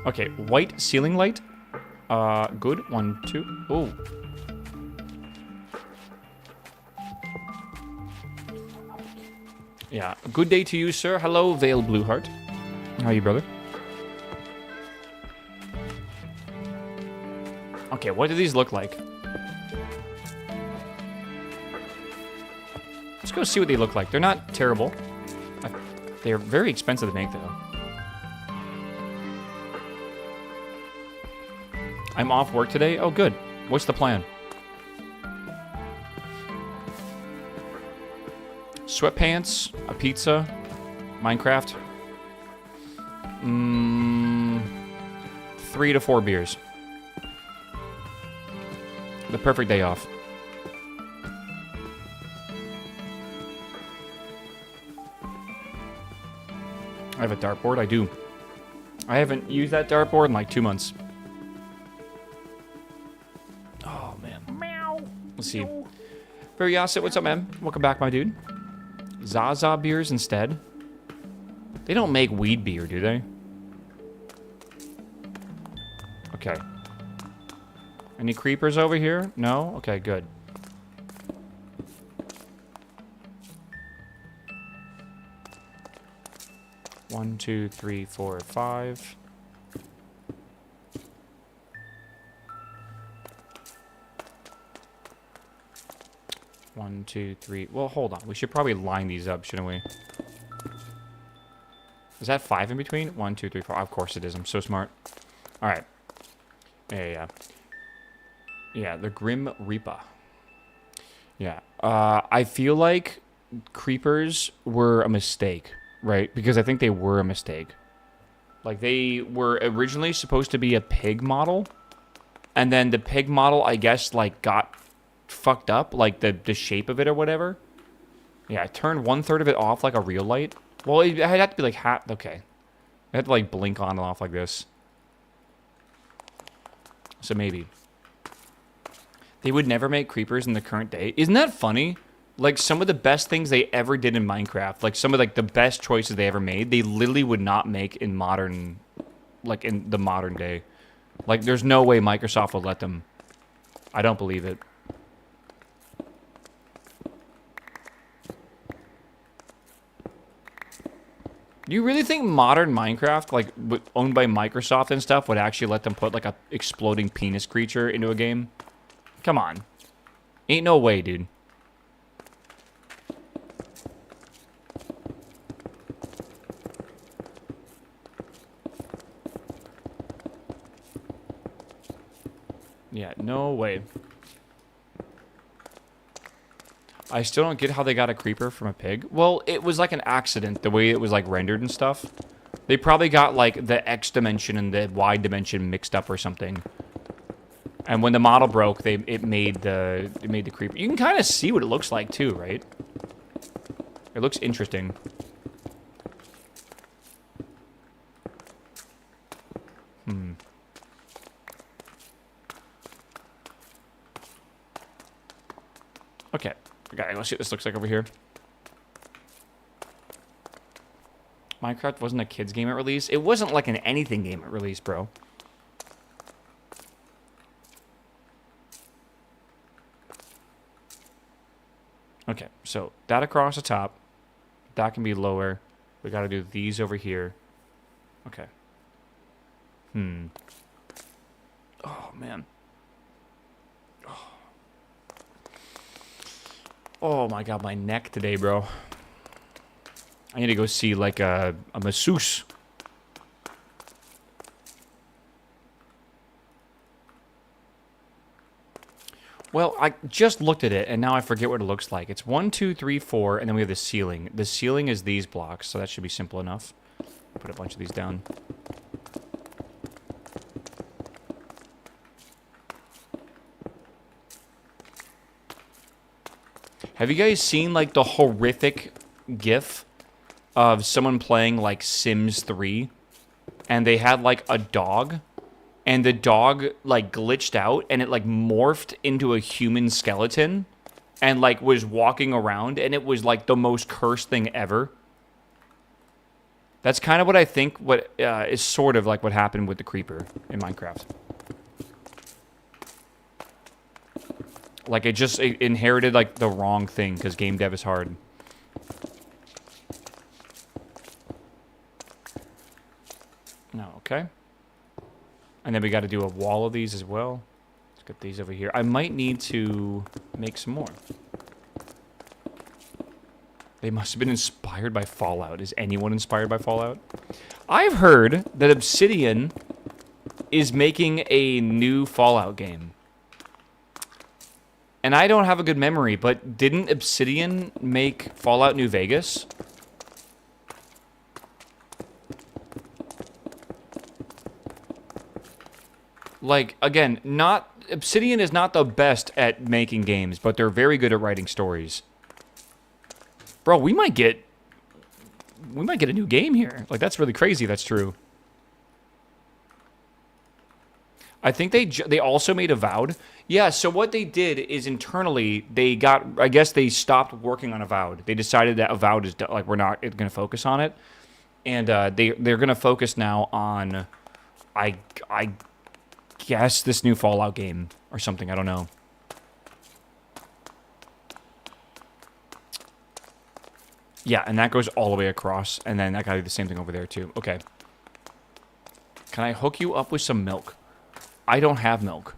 Okay, white ceiling light. Good. 1, 2. Oh. Yeah. Good day to you, sir. Hello, Vale Blueheart. How are you, brother? Okay, what do these look like? Let's go see what they look like. They're not terrible. They're very expensive to make, though. I'm off work today? Oh, good. What's the plan? Sweatpants, a pizza, Minecraft. 3 to 4 beers. The perfect day off. I have a dartboard? I do. I haven't used that dartboard in like 2 months. Oh, man. Meow. Let's see. Varyasit, what's up, man? Welcome back, my dude. Zaza beers instead. They don't make weed beer, do they? Okay. Any creepers over here? No? Okay, good. One, 2, 3, 4, 5. One, 2, 3. Well, hold on. We should probably line these up, shouldn't we? Is that 5 in between? 1, 2, 3, 4. Of course it is. I'm so smart. All right. Yeah. Yeah, the Grim Reaper. Yeah. I feel like creepers were a mistake, right? Because I think they were a mistake. Like, they were originally supposed to be a pig model. And then the pig model, I guess, like, got fucked up. Like, the shape of it or whatever. Yeah, I turned 1/3 of it off like a real light. Well, it had to be, like, half... Okay. I had to, like, blink on and off like this. So maybe. They would never make creepers in the current day. Isn't that funny? Like, some of the best things they ever did in Minecraft, like, some of, like, the best choices they ever made, they literally would not make in modern... Like, in the modern day. Like, there's no way Microsoft would let them. I don't believe it. Do you really think modern Minecraft, like, owned by Microsoft and stuff, would actually let them put, like, a exploding penis creature into a game? Come on. Ain't no way, dude. Yeah, no way. I still don't get how they got a creeper from a pig. Well, it was like an accident, the way it was like rendered and stuff. They probably got like the X dimension and the Y dimension mixed up or something. And when the model broke, it made the creeper. You can kind of see what it looks like too, right? It looks interesting. Okay. Okay, let's see what this looks like over here. Minecraft wasn't a kid's game at release. It wasn't like an anything game at release, bro. Okay, so that across the top. That can be lower. We gotta do these over here. Okay. Oh, man. Oh my god, my neck today, bro. I need to go see, like, a masseuse. Well, I just looked at it, and now I forget what it looks like. It's 1, 2, 3, 4, and then we have the ceiling. The ceiling is these blocks, so that should be simple enough. Put a bunch of these down. Have you guys seen, like, the horrific GIF of someone playing, like, Sims 3? and they had like a dog, and the dog like glitched out, and it like morphed into a human skeleton, and like was walking around, and it was like the most cursed thing ever. That's kind of what I think. What is sort of like what happened with the creeper in Minecraft. Like it inherited like the wrong thing because game dev is hard. No, okay. And then we got to do a wall of these as well. Let's get these over here. I might need to make some more. They must have been inspired by Fallout. Is anyone inspired by Fallout? I've heard that Obsidian is making a new Fallout game. And I don't have a good memory, but didn't Obsidian make Fallout New Vegas? Like, again, Obsidian is not the best at making games, but they're very good at writing stories. Bro, we might get a new game here. Like, that's really crazy if that's true. I think they also made Avowed. Yeah, so what they did is internally, I guess they stopped working on Avowed. They decided that Avowed is, like, we're not going to focus on it. And they're going to focus now on, I guess, this new Fallout game or something. I don't know. Yeah, and that goes all the way across, and then I gotta do the same thing over there, too. Okay. Can I hook you up with some milk? I don't have milk.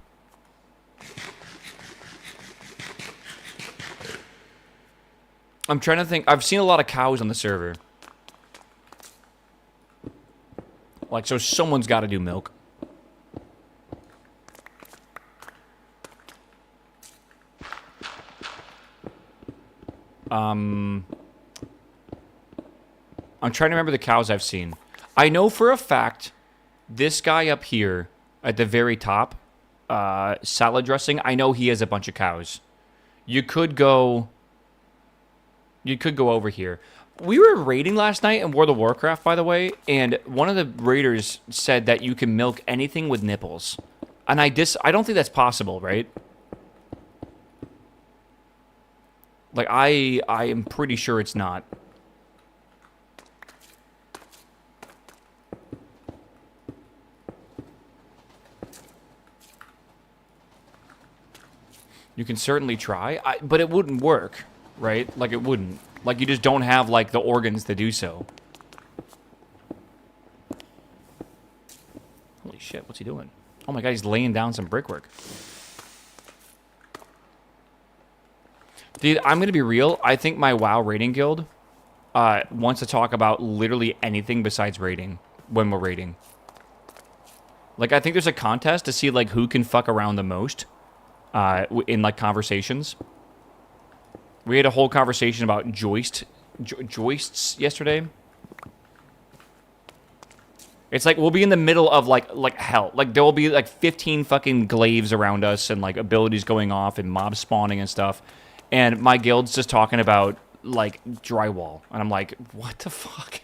I'm trying to think. I've seen a lot of cows on the server. Like, so someone's got to do milk. I'm trying to remember the cows I've seen. I know for a fact this guy up here at the very top, salad dressing, I know he has a bunch of cows. You could go over here. We were raiding last night in World of Warcraft, by the way, and one of the raiders said that you can milk anything with nipples. And I don't think that's possible, right? Like, I am pretty sure it's not. You can certainly try, but it wouldn't work, right? Like, it wouldn't. Like, you just don't have, like, the organs to do so. Holy shit, what's he doing? Oh my god, he's laying down some brickwork. Dude, I'm gonna be real. I think my WoW raiding guild wants to talk about literally anything besides raiding when we're raiding. Like, I think there's a contest to see, like, who can fuck around the most. In like conversations, we had a whole conversation about joists yesterday. It's like we'll be in the middle of like hell. Like there will be like 15 fucking glaives around us and like abilities going off and mob spawning and stuff. And my guild's just talking about like drywall, and I'm like, what the fuck?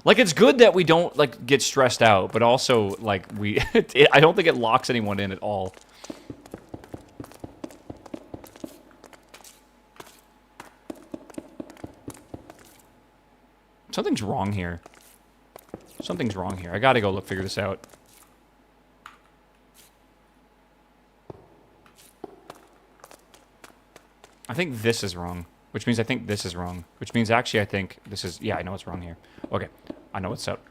Like, it's good that we don't like get stressed out, but also like I don't think it locks anyone in at all. Something's wrong here. Something's wrong here. I gotta go figure this out. I think this is wrong, which means I think this is wrong, which means actually I think this is... Yeah, I know what's wrong here. Okay, I know what's up.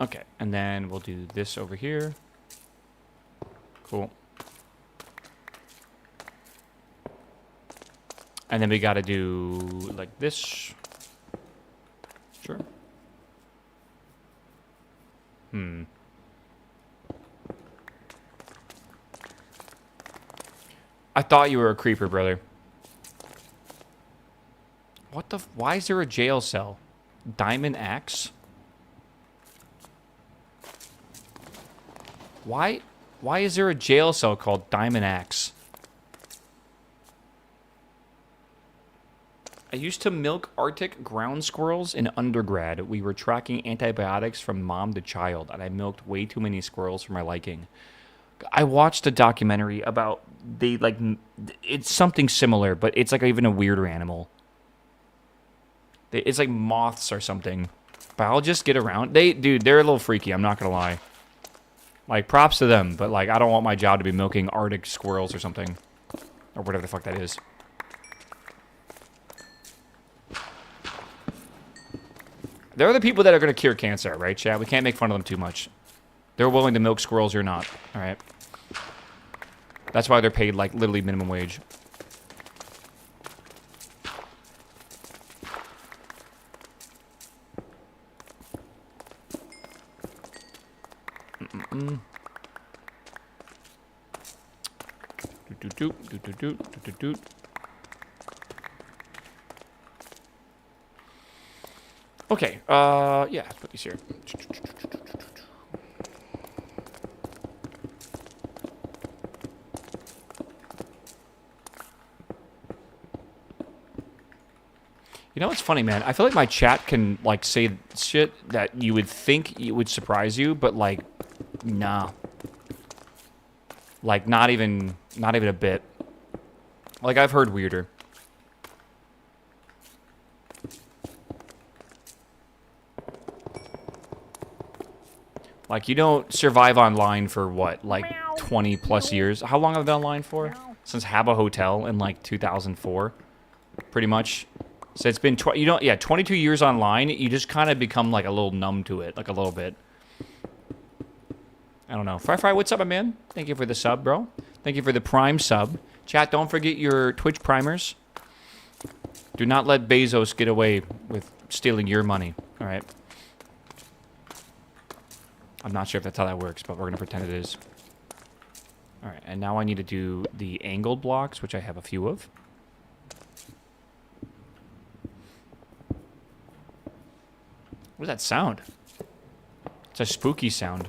Okay, and then we'll do this over here. Cool. And then we gotta do like this. Sure. I thought you were a creeper, brother. What the... Why is there a jail cell? Diamond axe? Why is there a jail cell called Diamond Axe? I used to milk Arctic ground squirrels in undergrad. We were tracking antibiotics from mom to child, and I milked way too many squirrels for my liking. I watched a documentary about it's something similar, but it's like even a weirder animal. It's like moths or something. But I'll just get around. Dude, they're a little freaky. I'm not gonna lie. Like, props to them, but like, I don't want my job to be milking Arctic squirrels or something, or whatever the fuck that is. They're the people that are gonna cure cancer, right, Chad? We can't make fun of them too much. They're willing to milk squirrels or not. All right. That's why they're paid like literally minimum wage. Okay, yeah, let's put these here. You know what's funny, man? I feel like my chat can, like, say shit that you would think it would surprise you, but, like, nah. Like, not even a bit. Like, I've heard weirder. Like, you don't survive online for, what, like, 20 plus years? How long have I been online for? Since Habba Hotel in, like, 2004. Pretty much. So it's been, 22 years online. You just kind of become, like, a little numb to it. Like, a little bit. I don't know. Fry, what's up, my man? Thank you for the sub, bro. Thank you for the Prime sub. Chat, don't forget your Twitch primers. Do not let Bezos get away with stealing your money. All right. I'm not sure if that's how that works, but we're going to pretend it is. All right, and now I need to do the angled blocks, which I have a few of. What does that sound? It's a spooky sound.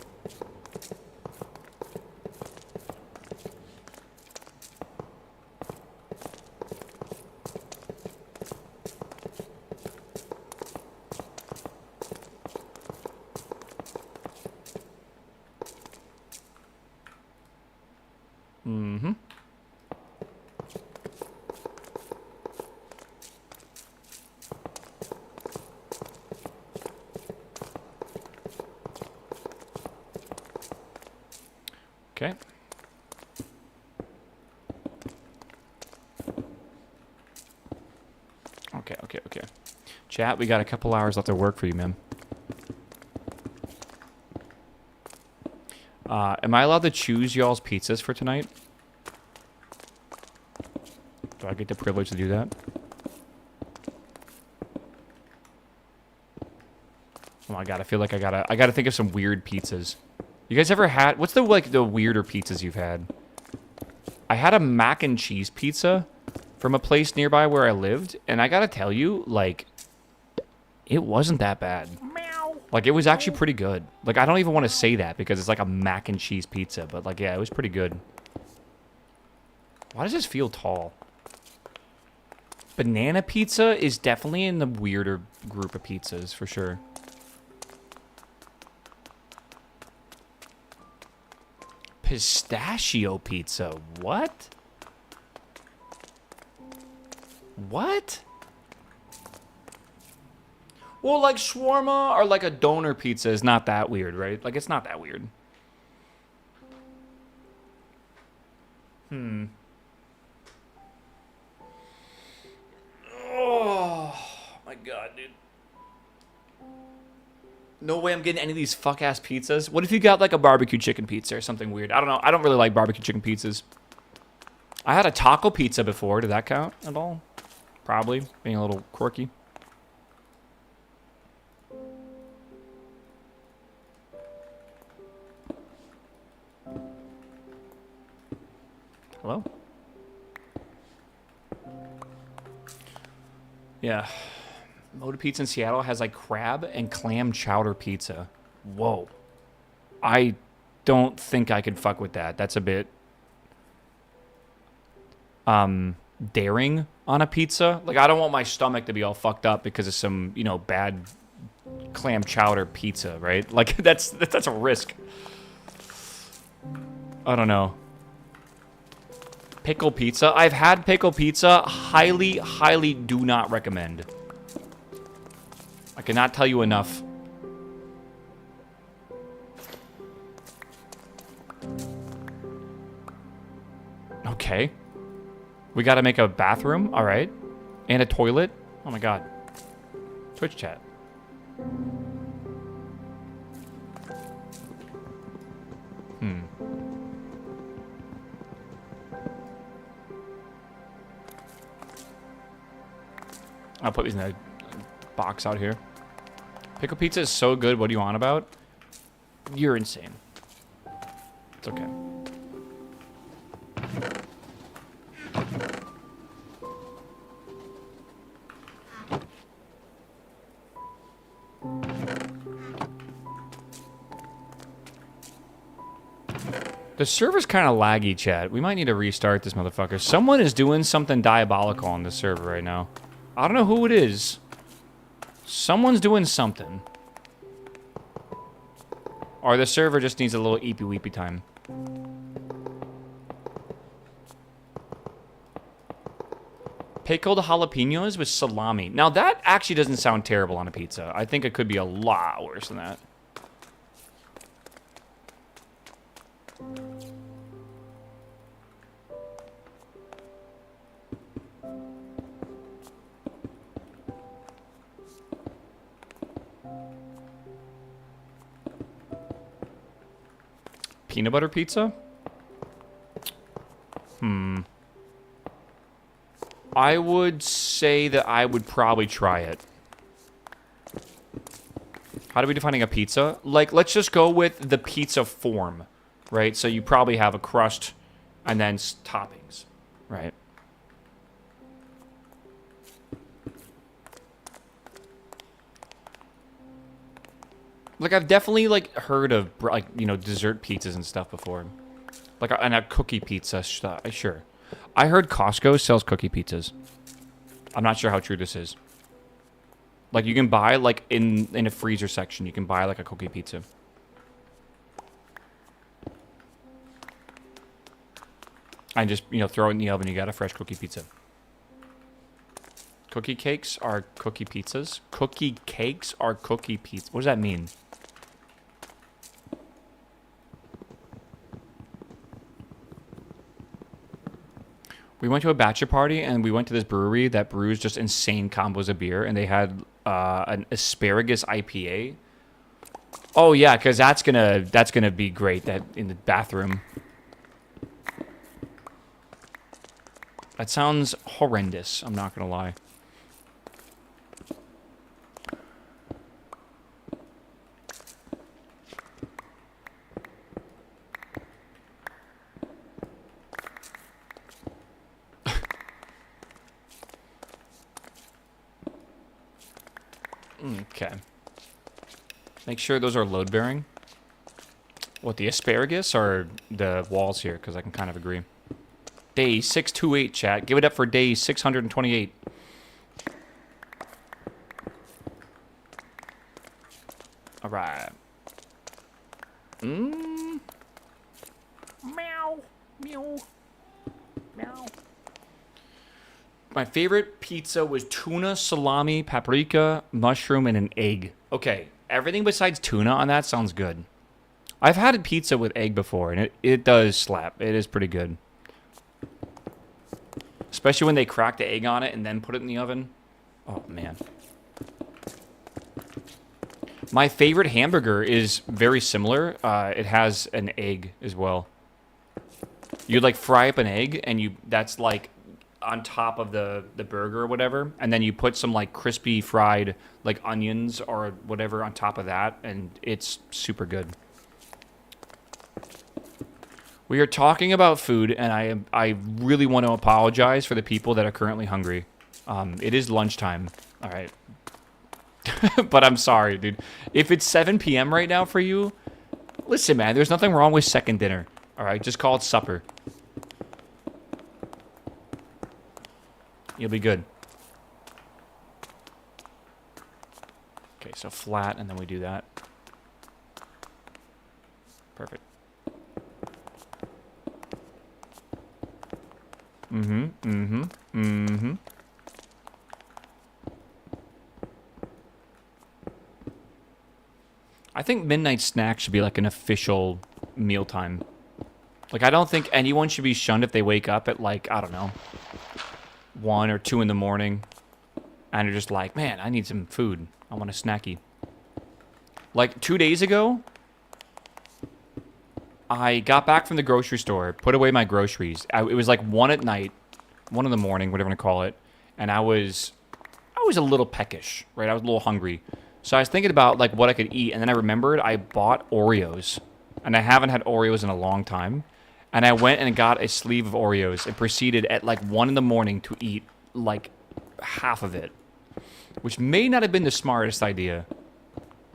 Mm-hmm. Okay. Okay. Chat, we got a couple hours left of work for you, man. Am I allowed to choose y'all's pizzas for tonight? Do I get the privilege to do that? Oh my god, I feel like I gotta think of some weird pizzas. You guys ever had, what's the weirder pizzas you've had? I had a mac and cheese pizza from a place nearby where I lived, and I gotta tell you, like, it wasn't that bad. Like, it was actually pretty good. Like, I don't even want to say that because it's like a mac and cheese pizza, but like, yeah, it was pretty good. Why does this feel tall? Banana pizza is definitely in the weirder group of pizzas, for sure. Pistachio pizza. What? What? Well, like shawarma or like a doner pizza is not that weird, right? Like, it's not that weird. Oh my god, dude. No way I'm getting any of these fuck-ass pizzas. What if you got like a barbecue chicken pizza or something weird? I don't know. I don't really like barbecue chicken pizzas. I had a taco pizza before. Did that count at all? Probably. Being a little quirky. Hello? Yeah. Moda Pizza in Seattle has like crab and clam chowder pizza. Whoa. I don't think I could fuck with that. That's a bit daring on a pizza. Like, I don't want my stomach to be all fucked up because of some, you know, bad clam chowder pizza, right? Like, that's a risk. I don't know. Pickle pizza. I've had pickle pizza. Highly, highly do not recommend. I cannot tell you enough. Okay. We gotta make a bathroom. All right. And a toilet. Oh my god. Twitch chat. I'll put these in a box out here. Pickle pizza is so good. What are you on about? You're insane. It's okay. The server's kind of laggy, chat. We might need to restart this motherfucker. Someone is doing something diabolical on this server right now. I don't know who it is. Someone's doing something. Or the server just needs a little eepy-weepy time. Pickled jalapenos with salami. Now that actually doesn't sound terrible on a pizza. I think it could be a lot worse than that. Peanut butter pizza? I would say that I would probably try it. How are we defining a pizza? Like, let's just go with the pizza form, right? So you probably have a crust and then toppings, right? Like, I've definitely, like, heard of, like, you know, dessert pizzas and stuff before. Like, and a cookie pizza, sure. I heard Costco sells cookie pizzas. I'm not sure how true this is. Like, you can buy, like, in a freezer section, you can buy, like, a cookie pizza. And just, you know, throw it in the oven, you got a fresh cookie pizza. Cookie cakes are cookie pizzas? Cookie cakes are cookie pizza. What does that mean? We went to a bachelor party, and we went to this brewery that brews just insane combos of beer, and they had an asparagus IPA. Oh yeah, because that's gonna be great. That in the bathroom. That sounds horrendous. I'm not gonna lie. Okay. Make sure those are load bearing. What, the asparagus or the walls here? Because I can kind of agree. Day 628, chat. Give it up for day 628. All right. Meow. Meow. Meow. My favorite pizza was tuna, salami, paprika, mushroom, and an egg. Okay, everything besides tuna on that sounds good. I've had a pizza with egg before, and it does slap. It is pretty good. Especially when they crack the egg on it and then put it in the oven. Oh, man. My favorite hamburger is very similar. It has an egg as well. You like fry up an egg, and that's like on top of the burger or whatever, and then you put some like crispy fried like onions or whatever on top of that, and it's super good. We are talking about food, and I really want to apologize for the people that are currently hungry. It is lunchtime. All right. But I'm sorry, dude. If it's 7 p.m. right now for you, Listen, man, there's nothing wrong with second dinner. All right, just call it supper. You'll be good. Okay, so flat, and then we do that. Perfect. Mm-hmm, mm-hmm, mm-hmm. I think midnight snack should be like an official mealtime. Like, I don't think anyone should be shunned if they wake up at, like, I don't know, 1 or 2 in the morning, and they're just like, man, I need some food. I want a snacky. Like, 2 days ago, I got back from the grocery store, put away my groceries. It was like 1 at night, 1 in the morning, whatever you want to call it, and I was a little peckish, right? I was a little hungry. So I was thinking about, like, what I could eat, and then I remembered I bought Oreos, and I haven't had Oreos in a long time. And I went and got a sleeve of Oreos and proceeded at, like, 1 in the morning to eat, like, half of it. Which may not have been the smartest idea.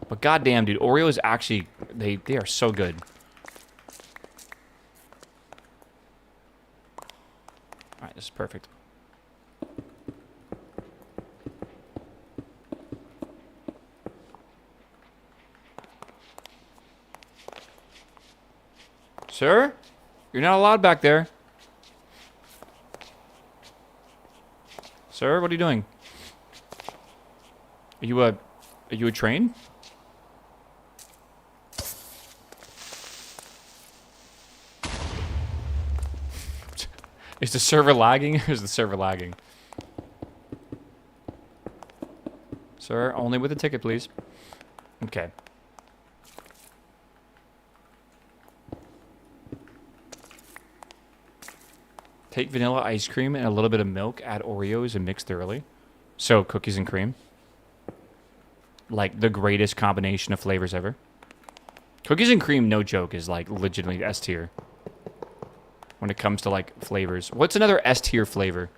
But goddamn, dude, Oreos actually, they are so good. Alright, this is perfect. Sir? You're not allowed back there. Sir, what are you doing? Are you a train? Is the server lagging or is the server lagging? Sir, only with a ticket, please. Okay. Take vanilla ice cream and a little bit of milk, add Oreos, and mix thoroughly. So, cookies and cream. Like, the greatest combination of flavors ever. Cookies and cream, no joke, is, like, legitimately S tier. When it comes to, like, flavors. What's another S tier flavor?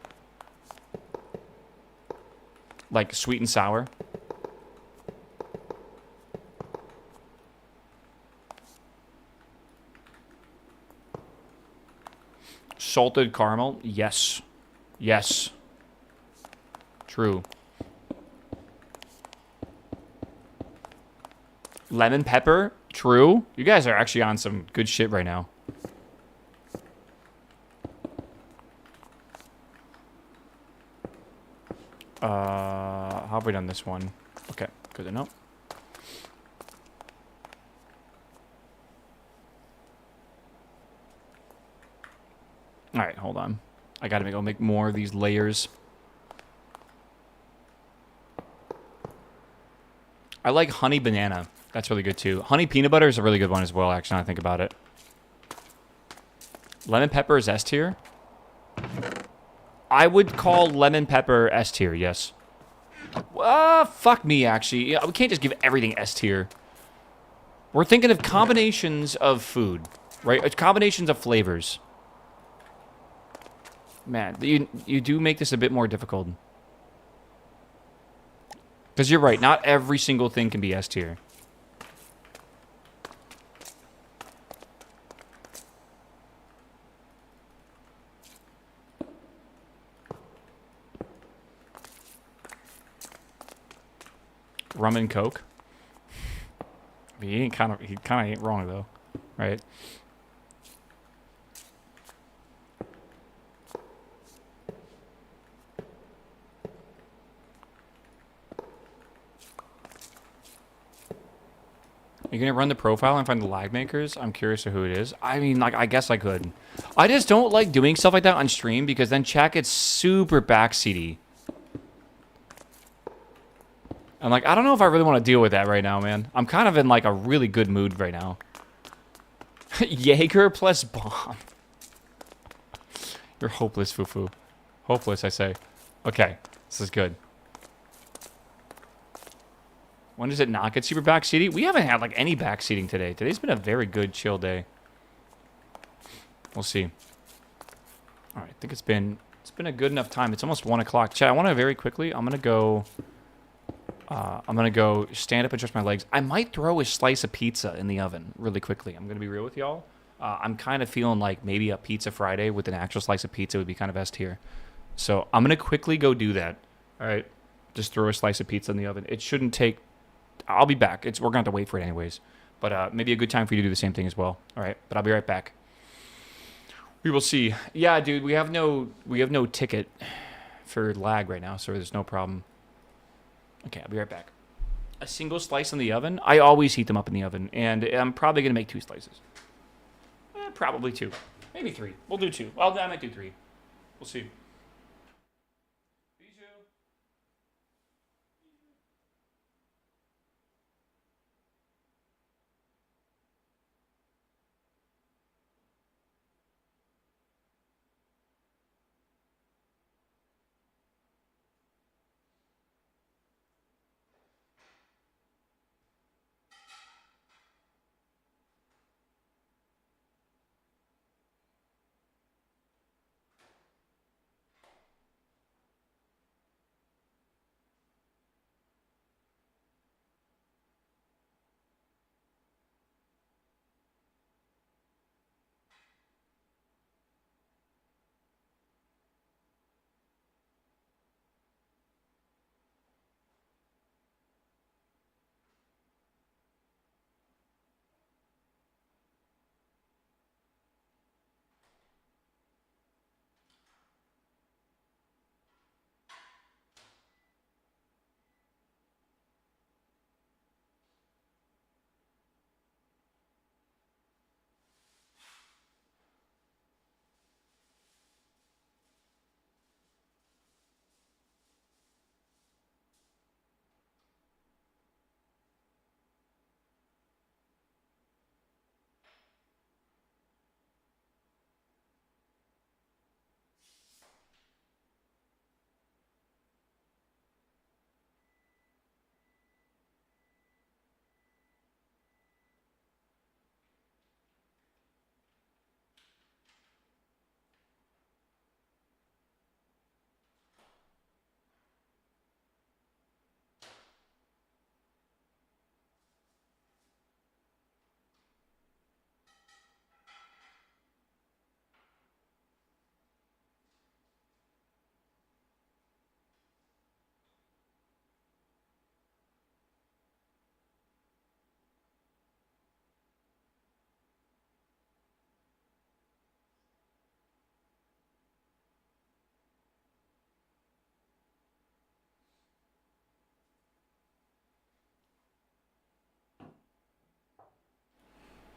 Like, sweet and sour? Salted caramel? Yes. Yes. True. Lemon pepper? True. You guys are actually on some good shit right now. How have we done this one? Okay, good to know. Alright, hold on. I gotta go make more of these layers. I like honey banana. That's really good too. Honey peanut butter is a really good one as well, actually, now I think about it. Lemon pepper is S tier? I would call lemon pepper S tier, yes. Fuck me, actually. Yeah, we can't just give everything S tier. We're thinking of combinations of food, right? It's combinations of flavors. Man, you do make this a bit more difficult. Because you're right, not every single thing can be S tier. Rum and Coke. I mean, he kind of ain't wrong though, right? Are you gonna run the profile and find the lag makers? I'm curious to who it is. I mean, like, I guess I could. I just don't like doing stuff like that on stream because then chat gets super backseaty. I'm like, I don't know if I really want to deal with that right now, man. I'm kind of in, like, a really good mood right now. Jaeger plus bomb. You're hopeless, Fufu. Hopeless, I say. Okay, this is good. When does it not get super backseaty? We haven't had, like, any backseating today. Today's been a very good, chill day. We'll see. All right, I think it's been a good enough time. It's almost 1 o'clock. Chat, I want to very quickly, I'm going to go... I'm going to go stand up and stretch my legs. I might throw a slice of pizza in the oven really quickly. I'm going to be real with y'all. I'm kind of feeling like maybe a Pizza Friday with an actual slice of pizza would be kind of S tier. So I'm going to quickly go do that. All right. Just throw a slice of pizza in the oven. It shouldn't take... I'll be back. We're going to have to wait for it anyways. But maybe a good time for you to do the same thing as well. All right. But I'll be right back. We will see. Yeah, dude, we have no ticket for lag right now, so there's no problem. Okay, I'll be right back. A single slice in the oven? I always heat them up in the oven, and I'm probably going to make 2 slices. Probably 2. Maybe 3. We'll do 2. I might do 3. We'll see.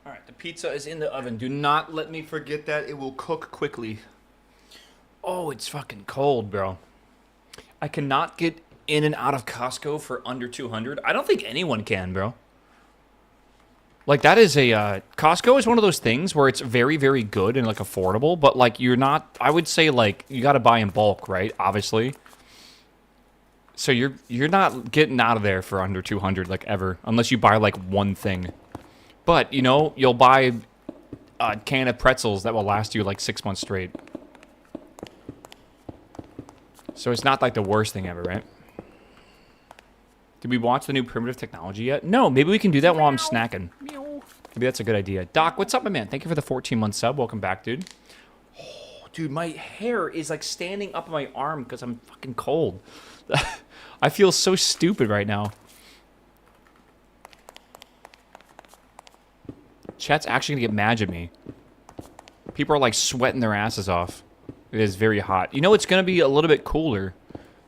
All right, the pizza is in the oven. Do not let me forget that. It will cook quickly. Oh, it's fucking cold, bro. I cannot get in and out of Costco for under 200. I don't think anyone can, bro. Like, that is a... Costco is one of those things where it's very, very good and, like, affordable. But, like, you're not... I would say, like, you got to buy in bulk, right? Obviously. So you're not getting out of there for under 200, like, ever. Unless you buy, like, one thing. But, you know, you'll buy a can of pretzels that will last you, like, 6 months straight. So it's not, like, the worst thing ever, right? Did we watch the new primitive technology yet? No, maybe we can do that while I'm snacking. Maybe that's a good idea. Doc, what's up, my man? Thank you for the 14-month sub. Welcome back, dude. Oh, dude, my hair is, like, standing up on my arm because I'm fucking cold. I feel so stupid right now. Chat's actually gonna get mad at me. People are like sweating their asses off. It is very hot. You know, it's gonna be a little bit cooler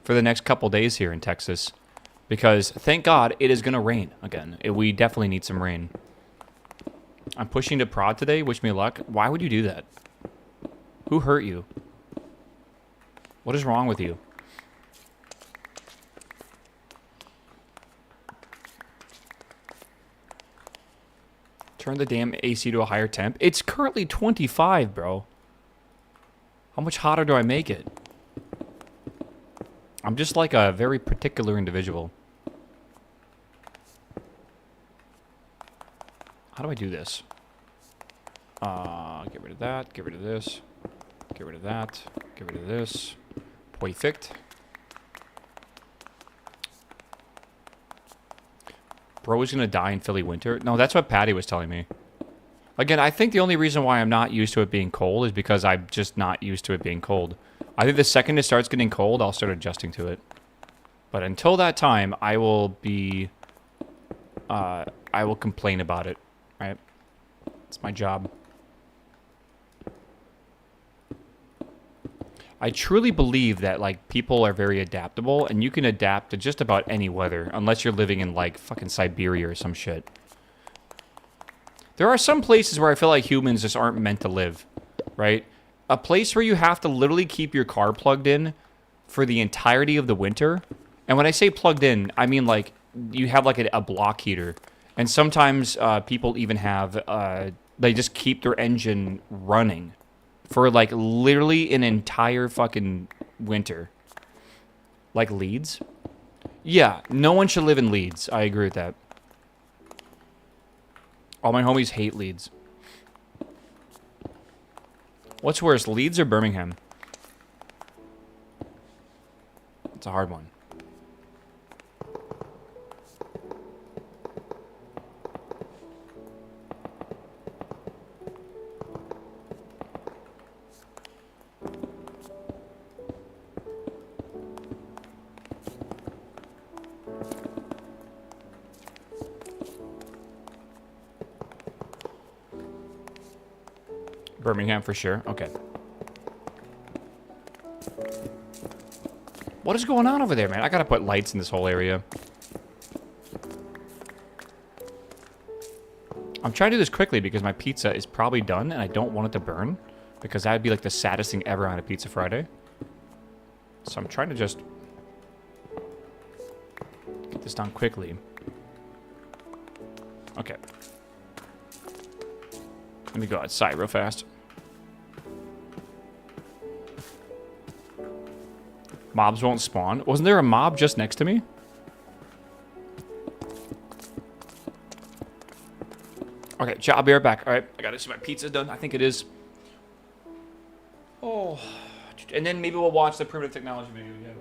for the next couple days here in Texas. Because, thank God, it is gonna rain again. We definitely need some rain. I'm pushing to prod today. Wish me luck. Why would you do that? Who hurt you? What is wrong with you? Turn the damn AC to a higher temp. It's currently 25, bro. How much hotter do I make it? I'm just like a very particular individual. How do I do this? Get rid of that. Get rid of this. Get rid of that. Get rid of this. Perfect. bro is gonna die in Philly winter. No, that's what Patty was telling me. Again, I think the only reason why I'm not used to it being cold is because I'm just not used to it being cold. I think the second it starts getting cold, I'll start adjusting to it. But until that time, I will be... I will complain about it, right? It's my job. I truly believe that, like, people are very adaptable, and you can adapt to just about any weather, unless you're living in, like, fucking Siberia or some shit. There are some places where I feel like humans just aren't meant to live, right? A place where you have to literally keep your car plugged in for the entirety of the winter. And when I say plugged in, I mean, like, you have, like, a block heater. And sometimes people even have, they just keep their engine running for, like, literally an entire fucking winter. Like Leeds? Yeah, no one should live in Leeds. I agree with that. All my homies hate Leeds. What's worse, Leeds or Birmingham? It's a hard one. Birmingham for sure. Okay. What is going on over there, man? I gotta put lights in this whole area. I'm trying to do this quickly because my pizza is probably done and I don't want it to burn. Because that would be like the saddest thing ever on a Pizza Friday. So I'm trying to just get this done quickly. Okay. Let me go outside real fast. Mobs won't spawn. Wasn't there a mob just next to me? Okay, I'll be right back. All right, I gotta see my pizza's done. I think it is. Oh, and then maybe we'll watch the primitive technology video again.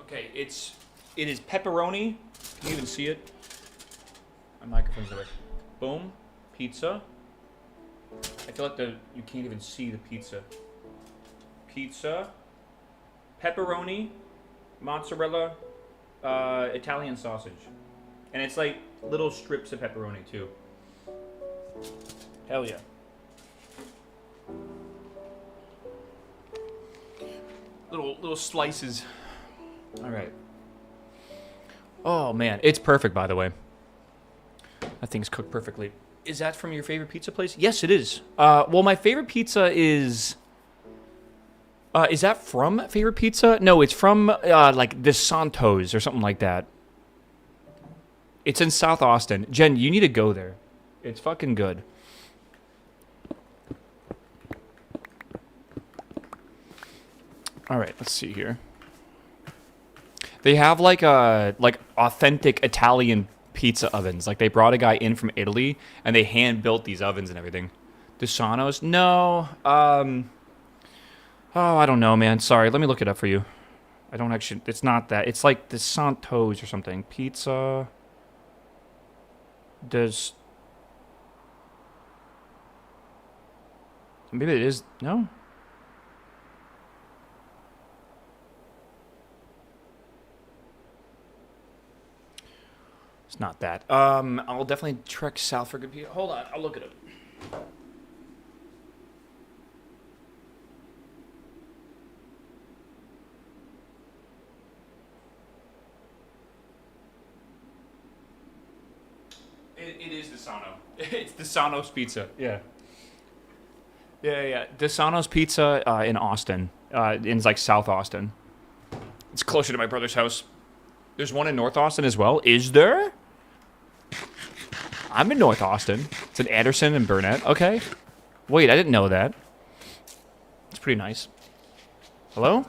Okay, it is pepperoni. Can you even see it? My microphone's away. Boom, pizza. I feel like you can't even see the pizza. Pizza, pepperoni, mozzarella, Italian sausage, and it's like little strips of pepperoni too. Hell yeah. Little slices. All right. Oh, man. It's perfect, by the way. That thing's cooked perfectly. Is that from your favorite pizza place? Yes, it is. Well, my favorite pizza is... is that from Favorite Pizza? No, it's from, like, the Santos or something like that. It's in South Austin. Jen, you need to go there. It's fucking good. All right, let's see here. They have like authentic Italian pizza ovens. Like they brought a guy in from Italy and they hand built these ovens and everything. Desano's? No. Oh, I don't know, man. Sorry. Let me look it up for you. I don't actually. It's not that. It's like the Santos or something. Pizza. Does. Maybe it is. No. It's not that. I'll definitely trek south for good pizza. Hold on, I'll look it up. It is Desano. It's Desano's Pizza. Yeah. Yeah. Desano's Pizza in Austin. In like South Austin. It's closer to my brother's house. There's one in North Austin as well. Is there? I'm in North Austin. It's in Anderson and Burnett. Okay. Wait, I didn't know that. It's pretty nice. Hello?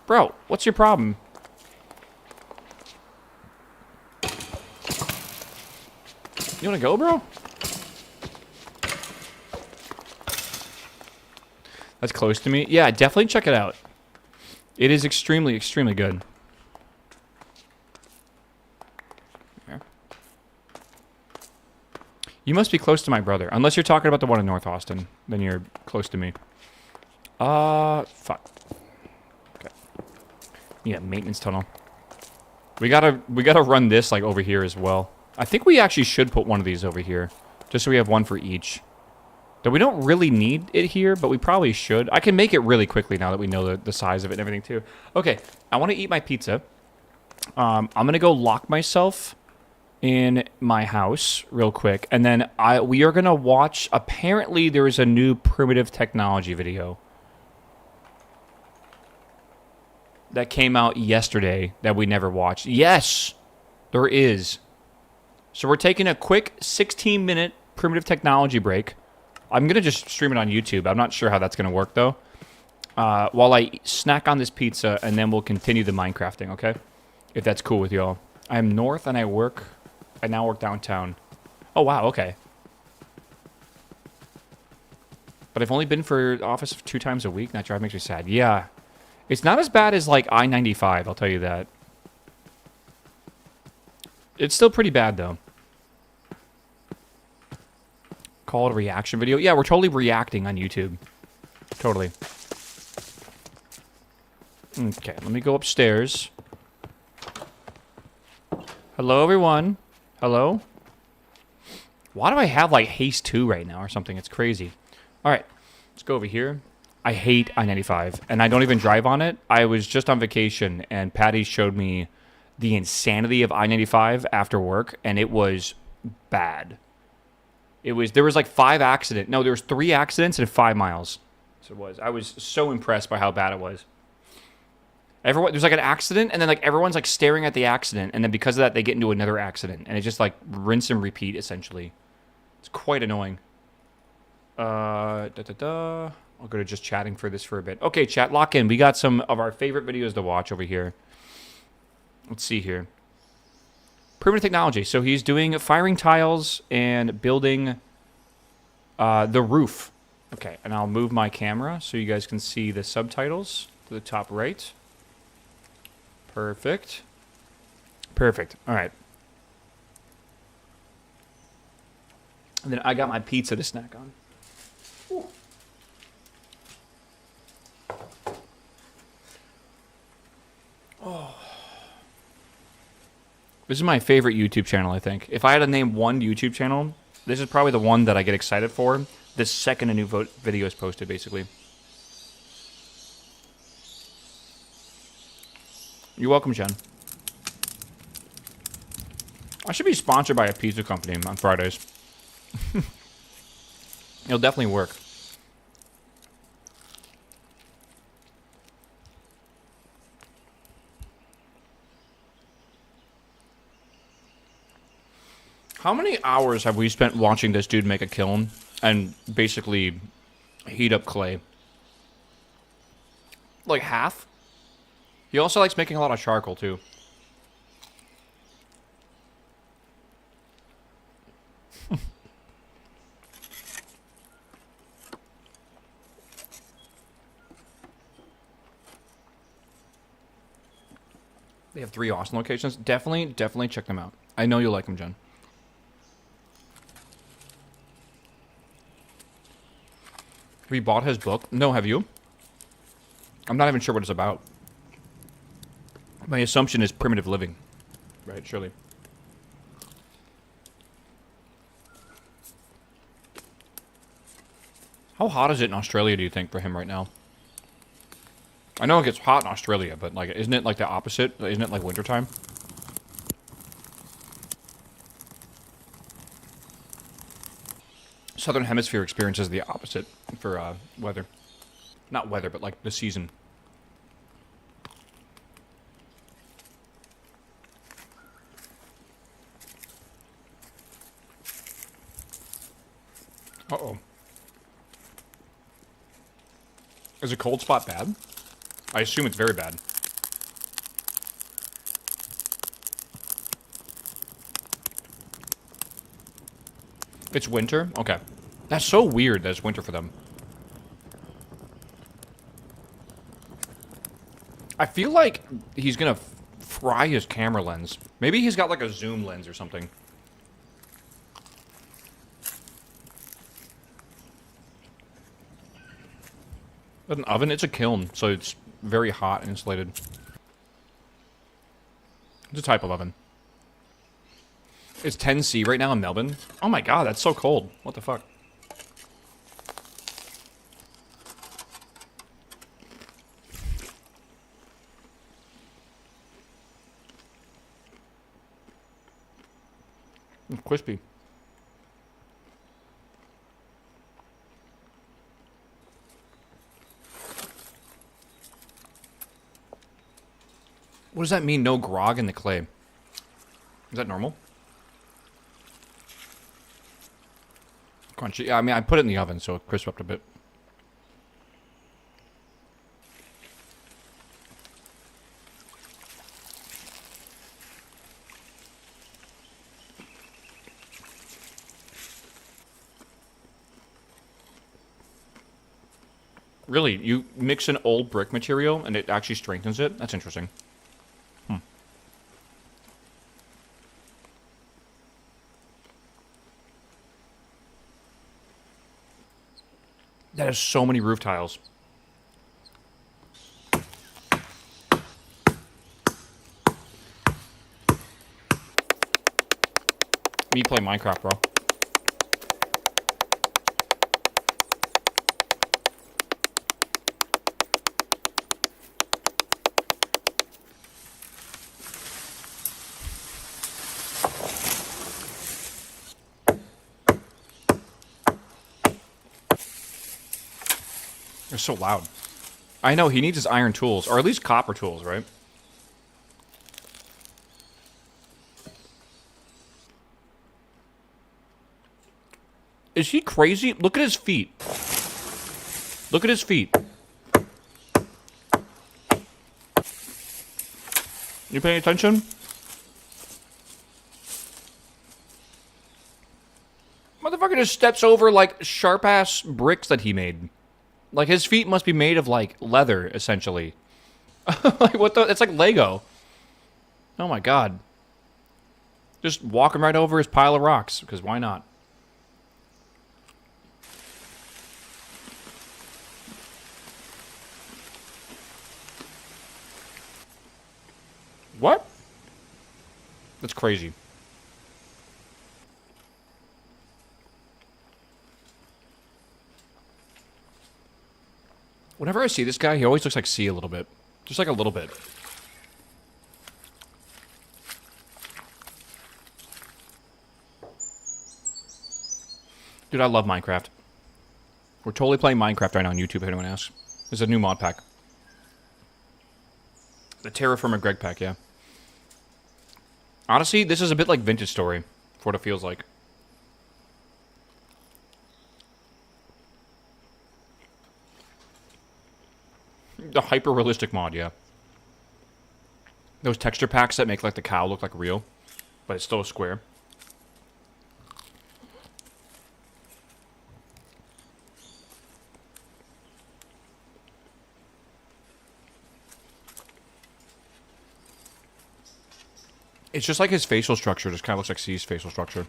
Bro, what's your problem? You wanna go, bro? That's close to me. Yeah, definitely check it out. It is extremely, extremely good. Here. You must be close to my brother. Unless you're talking about the one in North Austin. Then you're close to me. Fuck. Okay. Yeah, maintenance tunnel. We gotta run this, like, over here as well. I think we actually should put one of these over here. Just so we have one for each. Though we don't really need it here, but we probably should. I can make it really quickly now that we know the size of it and everything, too. Okay, I want to eat my pizza. I'm going to go lock myself in my house real quick. And then we are going to watch... Apparently, there is a new primitive technology video that came out yesterday that we never watched. Yes, there is. So we're taking a quick 16-minute primitive technology break. I'm going to just stream it on YouTube. I'm not sure how that's going to work, though. While I snack on this pizza, and then we'll continue the Minecrafting, okay? If that's cool with y'all. I'm north, and I now work downtown. Oh, wow, okay. But I've only been for office 2 times a week. That drive makes me sad. Yeah. It's not as bad as, like, I-95, I'll tell you that. It's still pretty bad, though. Call it a reaction video. Yeah, we're totally reacting on YouTube. Totally. Okay, let me go upstairs. Hello, everyone. Hello? Why do I have, like, Haste 2 right now or something? It's crazy. All right, let's go over here. I hate I-95, and I don't even drive on it. I was just on vacation, and Patty showed me the insanity of I-95 after work, and it was bad. There was like 5 accidents. No, there was 3 accidents in 5 miles. So it was. I was so impressed by how bad it was. There's like an accident, and then like everyone's like staring at the accident, and then because of that, they get into another accident, and it's just like rinse and repeat essentially. It's quite annoying. I'll go to just chatting for this for a bit. Okay, chat, lock in. We got some of our favorite videos to watch over here. Let's see here. Primitive technology. So he's doing firing tiles and building the roof. Okay, and I'll move my camera so you guys can see the subtitles to the top right. Perfect. Perfect. All right. And then I got my pizza to snack on. Ooh. Oh. This is my favorite YouTube channel, I think. If I had to name one YouTube channel, this is probably the one that I get excited for. The second a new video is posted, basically. You're welcome, Jen. I should be sponsored by a pizza company on Fridays. It'll definitely work. How many hours have we spent watching this dude make a kiln and basically heat up clay? Like half? He also likes making a lot of charcoal, too. They have 3 Austin locations. Definitely check them out. I know you'll like them, Jen. Have you bought his book? No, have you? I'm not even sure what it's about. My assumption is primitive living. Right, surely. How hot is it in Australia, do you think, for him right now? I know it gets hot in Australia, but like, isn't it like the opposite? Isn't it like wintertime? Southern Hemisphere experiences the opposite for weather. Not weather, but like the season. Uh-oh. Is a cold spot bad? I assume it's very bad. It's winter? Okay. That's so weird that it's winter for them. I feel like he's gonna fry his camera lens. Maybe he's got like a zoom lens or something. An oven? It's a kiln, so it's very hot and insulated. It's a type of oven. It's 10°C right now in Melbourne. Oh my god, that's so cold. What the fuck? It's crispy. What does that mean, no grog in the clay? Is that normal? Crunchy. Yeah, I mean, I put it in the oven, so it crisped up a bit. Really? You mix an old brick material and it actually strengthens it? That's interesting. That has so many roof tiles. Me play Minecraft, bro. They're so loud. I know, he needs his iron tools, or at least copper tools, right? Is he crazy? Look at his feet. Look at his feet. You paying attention? Motherfucker just steps over, like, sharp-ass bricks that he made. Like, his feet must be made of, like, leather, essentially. Like, what the? It's like Lego. Oh, my God. Just walking right over his pile of rocks, because why not? What? That's crazy. Whenever I see this guy, he always looks like C a little bit. Just like a little bit. Dude, I love Minecraft. We're totally playing Minecraft right now on YouTube, if anyone asks. There's a new mod pack. The Terraformer Greg pack, yeah. Honestly, this is a bit like Vintage Story, for what it feels like. The hyper-realistic mod, yeah. Those texture packs that make like the cow look like real, but it's still a square. It's just like his facial structure just kind of looks like C's facial structure.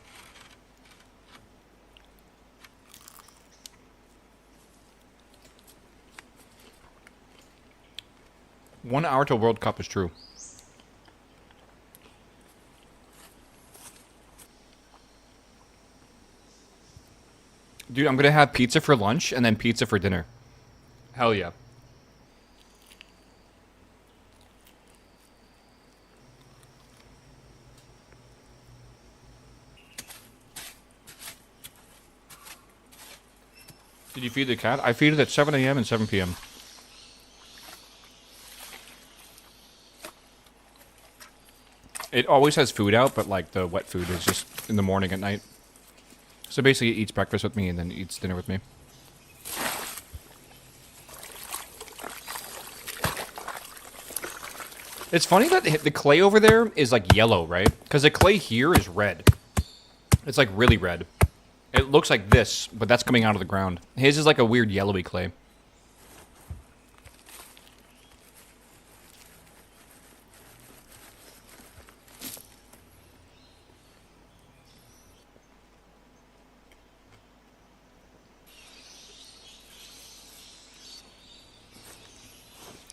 One hour till World Cup is true. Dude, I'm gonna have pizza for lunch and then pizza for dinner. Hell yeah. Did you feed the cat? I feed it at 7 a.m. and 7 p.m. It always has food out, but like the wet food is just in the morning at night. So basically it eats breakfast with me and then eats dinner with me. It's funny that the clay over there is like yellow, right? Because the clay here is red. It's like really red. It looks like this, but that's coming out of the ground. His is like a weird yellowy clay.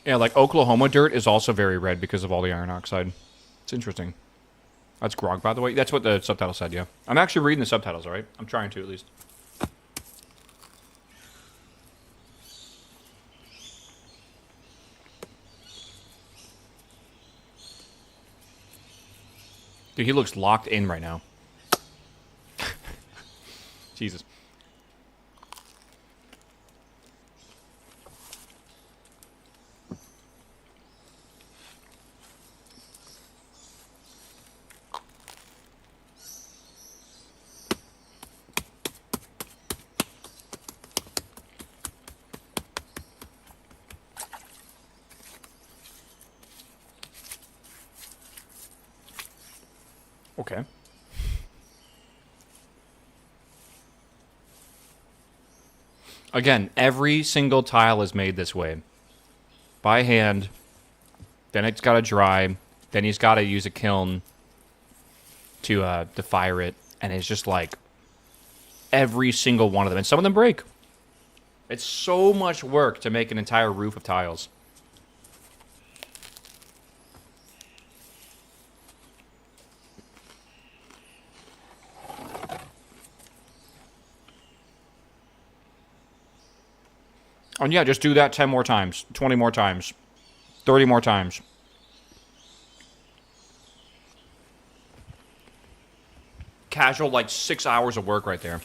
Yeah, like Oklahoma dirt is also very red because of all the iron oxide. It's interesting. That's grog, by the way. That's what the subtitle said, yeah. I'm actually reading the subtitles, alright? I'm trying to, at least. Dude, he looks locked in right now. Jesus. Okay. Again, every single tile is made this way. By hand. Then it's got to dry. Then he's got to use a kiln to fire it. And it's just like every single one of them. And some of them break. It's so much work to make an entire roof of tiles. And yeah, just do that 10 more times, 20 more times, 30 more times. Casual, like 6 hours of work right there.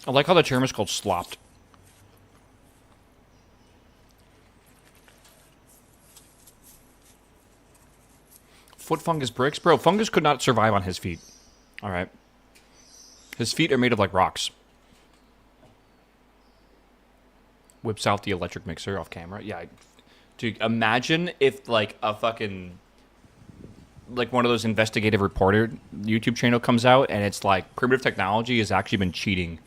I like how the term is called slopped. Foot fungus bricks? Bro, fungus could not survive on his feet. Alright. His feet are made of like rocks. Whips out the electric mixer off camera. Yeah. Dude, imagine if like a fucking... like one of those investigative reporter YouTube channel comes out and it's like primitive technology has actually been cheating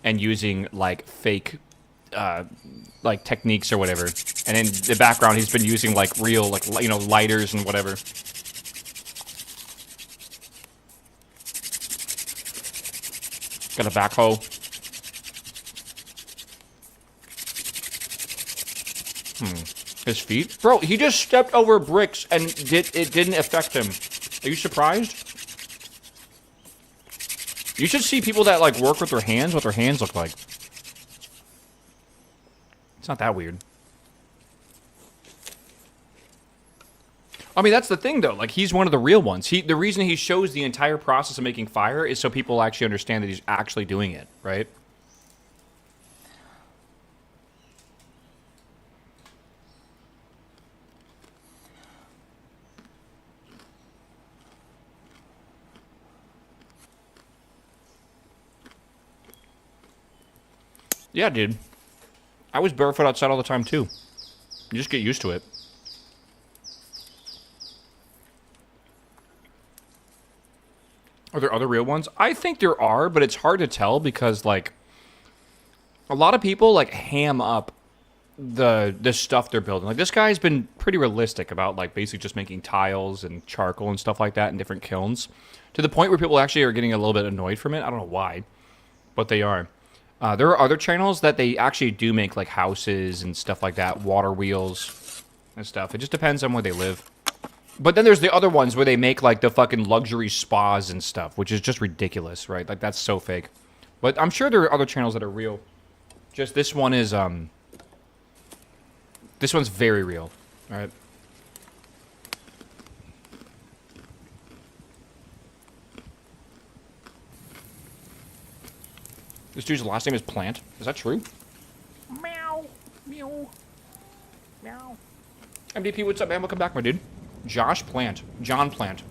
and using like fake like techniques or whatever. And in the background he's been using like real like you know lighters and whatever. Got a backhoe. His feet? Bro, he just stepped over bricks and it didn't affect him. Are you surprised? You should see people that like work with their hands, what their hands look like. It's not that weird. I mean, that's the thing though. Like he's one of the real ones. The reason he shows the entire process of making fire is so people actually understand that he's actually doing it, right? Yeah, dude. I was barefoot outside all the time, too. You just get used to it. Are there other real ones? I think there are, but it's hard to tell because, like, a lot of people, like, ham up the stuff they're building. Like, this guy's been pretty realistic about, like, basically just making tiles and charcoal and stuff like that in different kilns. To the point where people actually are getting a little bit annoyed from it. I don't know why, but they are. There are other channels that they actually do make like houses and stuff like that, water wheels and stuff. It just depends on where they live. But then there's the other ones where they make like the fucking luxury spas and stuff, which is just ridiculous, right? Like that's so fake. But I'm sure there are other channels that are real. Just this one is, this one's very real. Alright. This dude's last name is Plant. Is that true? Meow. Meow. Meow. MDP, what's up, man? Welcome back, my dude. Josh Plant. John Plant.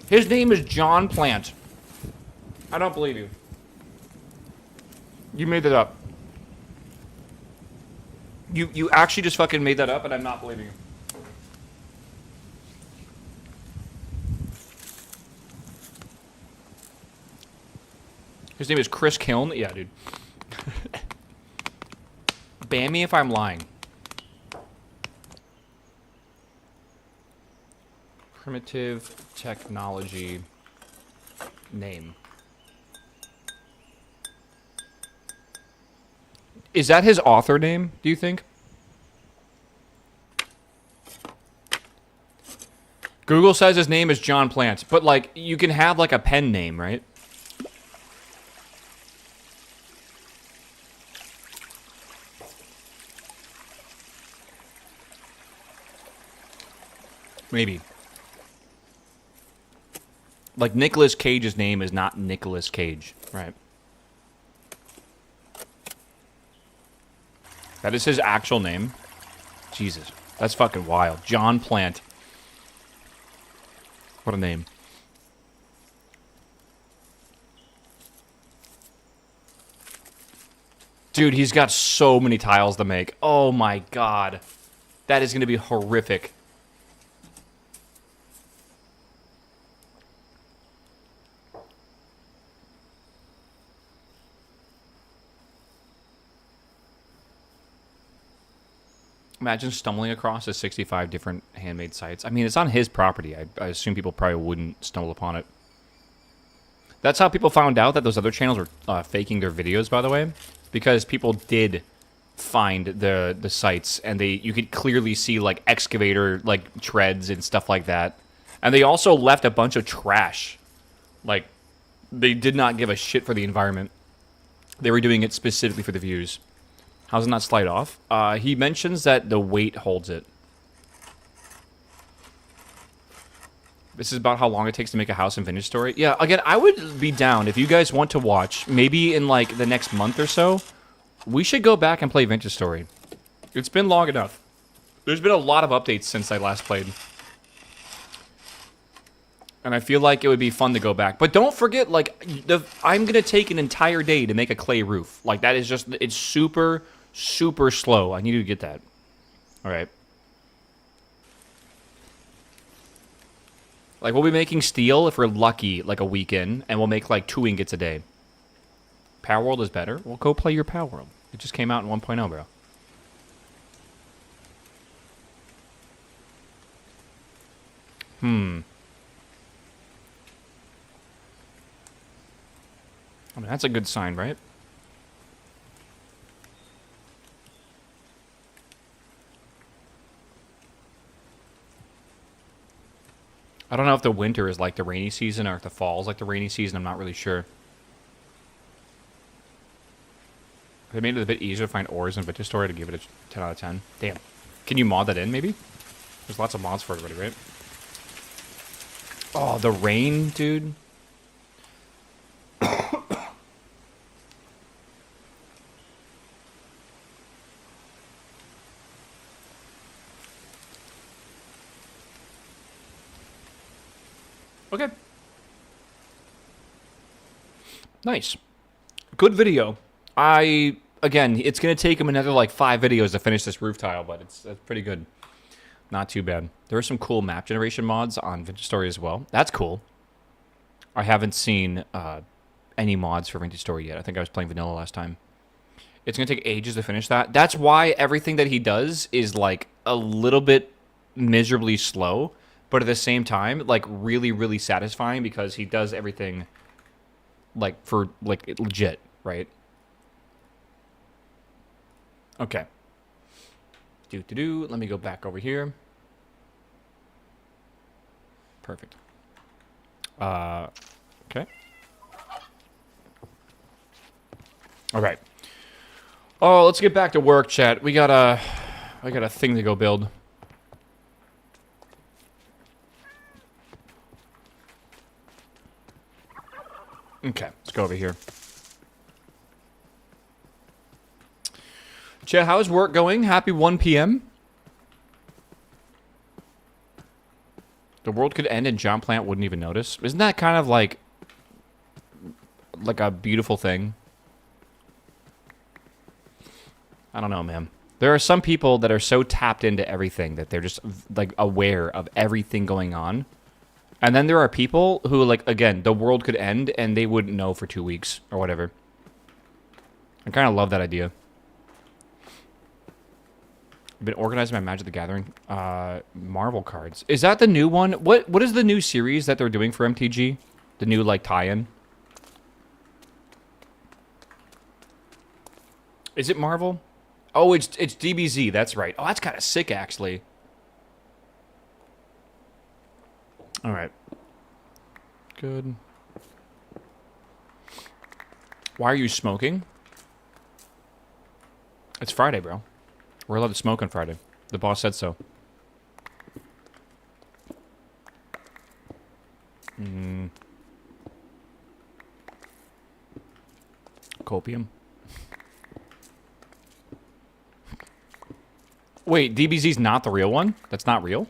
His name is John Plant. I don't believe you. You made that up. You actually just fucking made that up, and I'm not believing you. His name is Chris Kiln. Yeah, dude. Ban me if I'm lying. Primitive technology name. Is that his author name, do you think? Google says his name is John Plant, but like you can have like a pen name, right? Maybe. Like Nicolas Cage's name is not Nicolas Cage, right? That is his actual name. Jesus, that's fucking wild. John Plant. What a name. Dude, he's got so many tiles to make. Oh my god. That is going to be horrific. Imagine stumbling across his 65 different handmade sites. I mean, it's on his property. I assume people probably wouldn't stumble upon it. That's how people found out that those other channels were faking their videos, by the way. Because people did find the sites, and you could clearly see, like, excavator, like, treads and stuff like that. And they also left a bunch of trash. Like, they did not give a shit for the environment. They were doing it specifically for the views. How does it not slide off? He mentions that the weight holds it. This is about how long it takes to make a house in Vintage Story. Yeah, again, I would be down if you guys want to watch. Maybe in, like, the next month or so, we should go back and play Vintage Story. It's been long enough. There's been a lot of updates since I last played. And I feel like it would be fun to go back. But don't forget, like, I'm going to take an entire day to make a clay roof. Like, that is just, it's super, super slow. I need to get that. All right. Like, we'll be making steel, if we're lucky, like a weekend. And we'll make, like, 2 ingots a day. Power World is better? Well, go play your Power World. It just came out in 1.0, bro. I mean, that's a good sign, right? I don't know if the winter is like the rainy season or if the fall is like the rainy season. I'm not really sure. They made it a bit easier to find ores in Vintage Story to give it a 10 out of 10. Damn. Can you mod that in, maybe? There's lots of mods for it already, right? Oh, the rain, dude. Okay. Nice. Good video. Again, it's going to take him another, like, 5 videos to finish this roof tile, but it's pretty good. Not too bad. There are some cool map generation mods on Vintage Story as well. That's cool. I haven't seen any mods for Vintage Story yet. I think I was playing vanilla last time. It's going to take ages to finish that. That's why everything that he does is, like, a little bit miserably slow, but at the same time, like, really, really satisfying because he does everything, like, for, like, legit, right? Okay. Let me go back over here. Perfect. Okay. All right. Oh, let's get back to work, chat. I got a thing to go build. Okay, let's go over here. Chat, how's work going? Happy 1 p.m. The world could end and John Plant wouldn't even notice. Isn't that kind of like a beautiful thing? I don't know, man. There are some people that are so tapped into everything that they're just like aware of everything going on. And then there are people who, like, again, the world could end and they wouldn't know for 2 weeks or whatever. I kind of love that idea. I've been organizing my Magic the Gathering Marvel cards. Is that the new one? What is the new series that they're doing for MTG? The new, like, tie-in? Is it Marvel? Oh, it's DBZ. That's right. Oh, that's kind of sick, actually. All right. Good. Why are you smoking? It's Friday, bro. We're allowed to smoke on Friday. The boss said so. Copium. Wait, DBZ's not the real one? That's not real?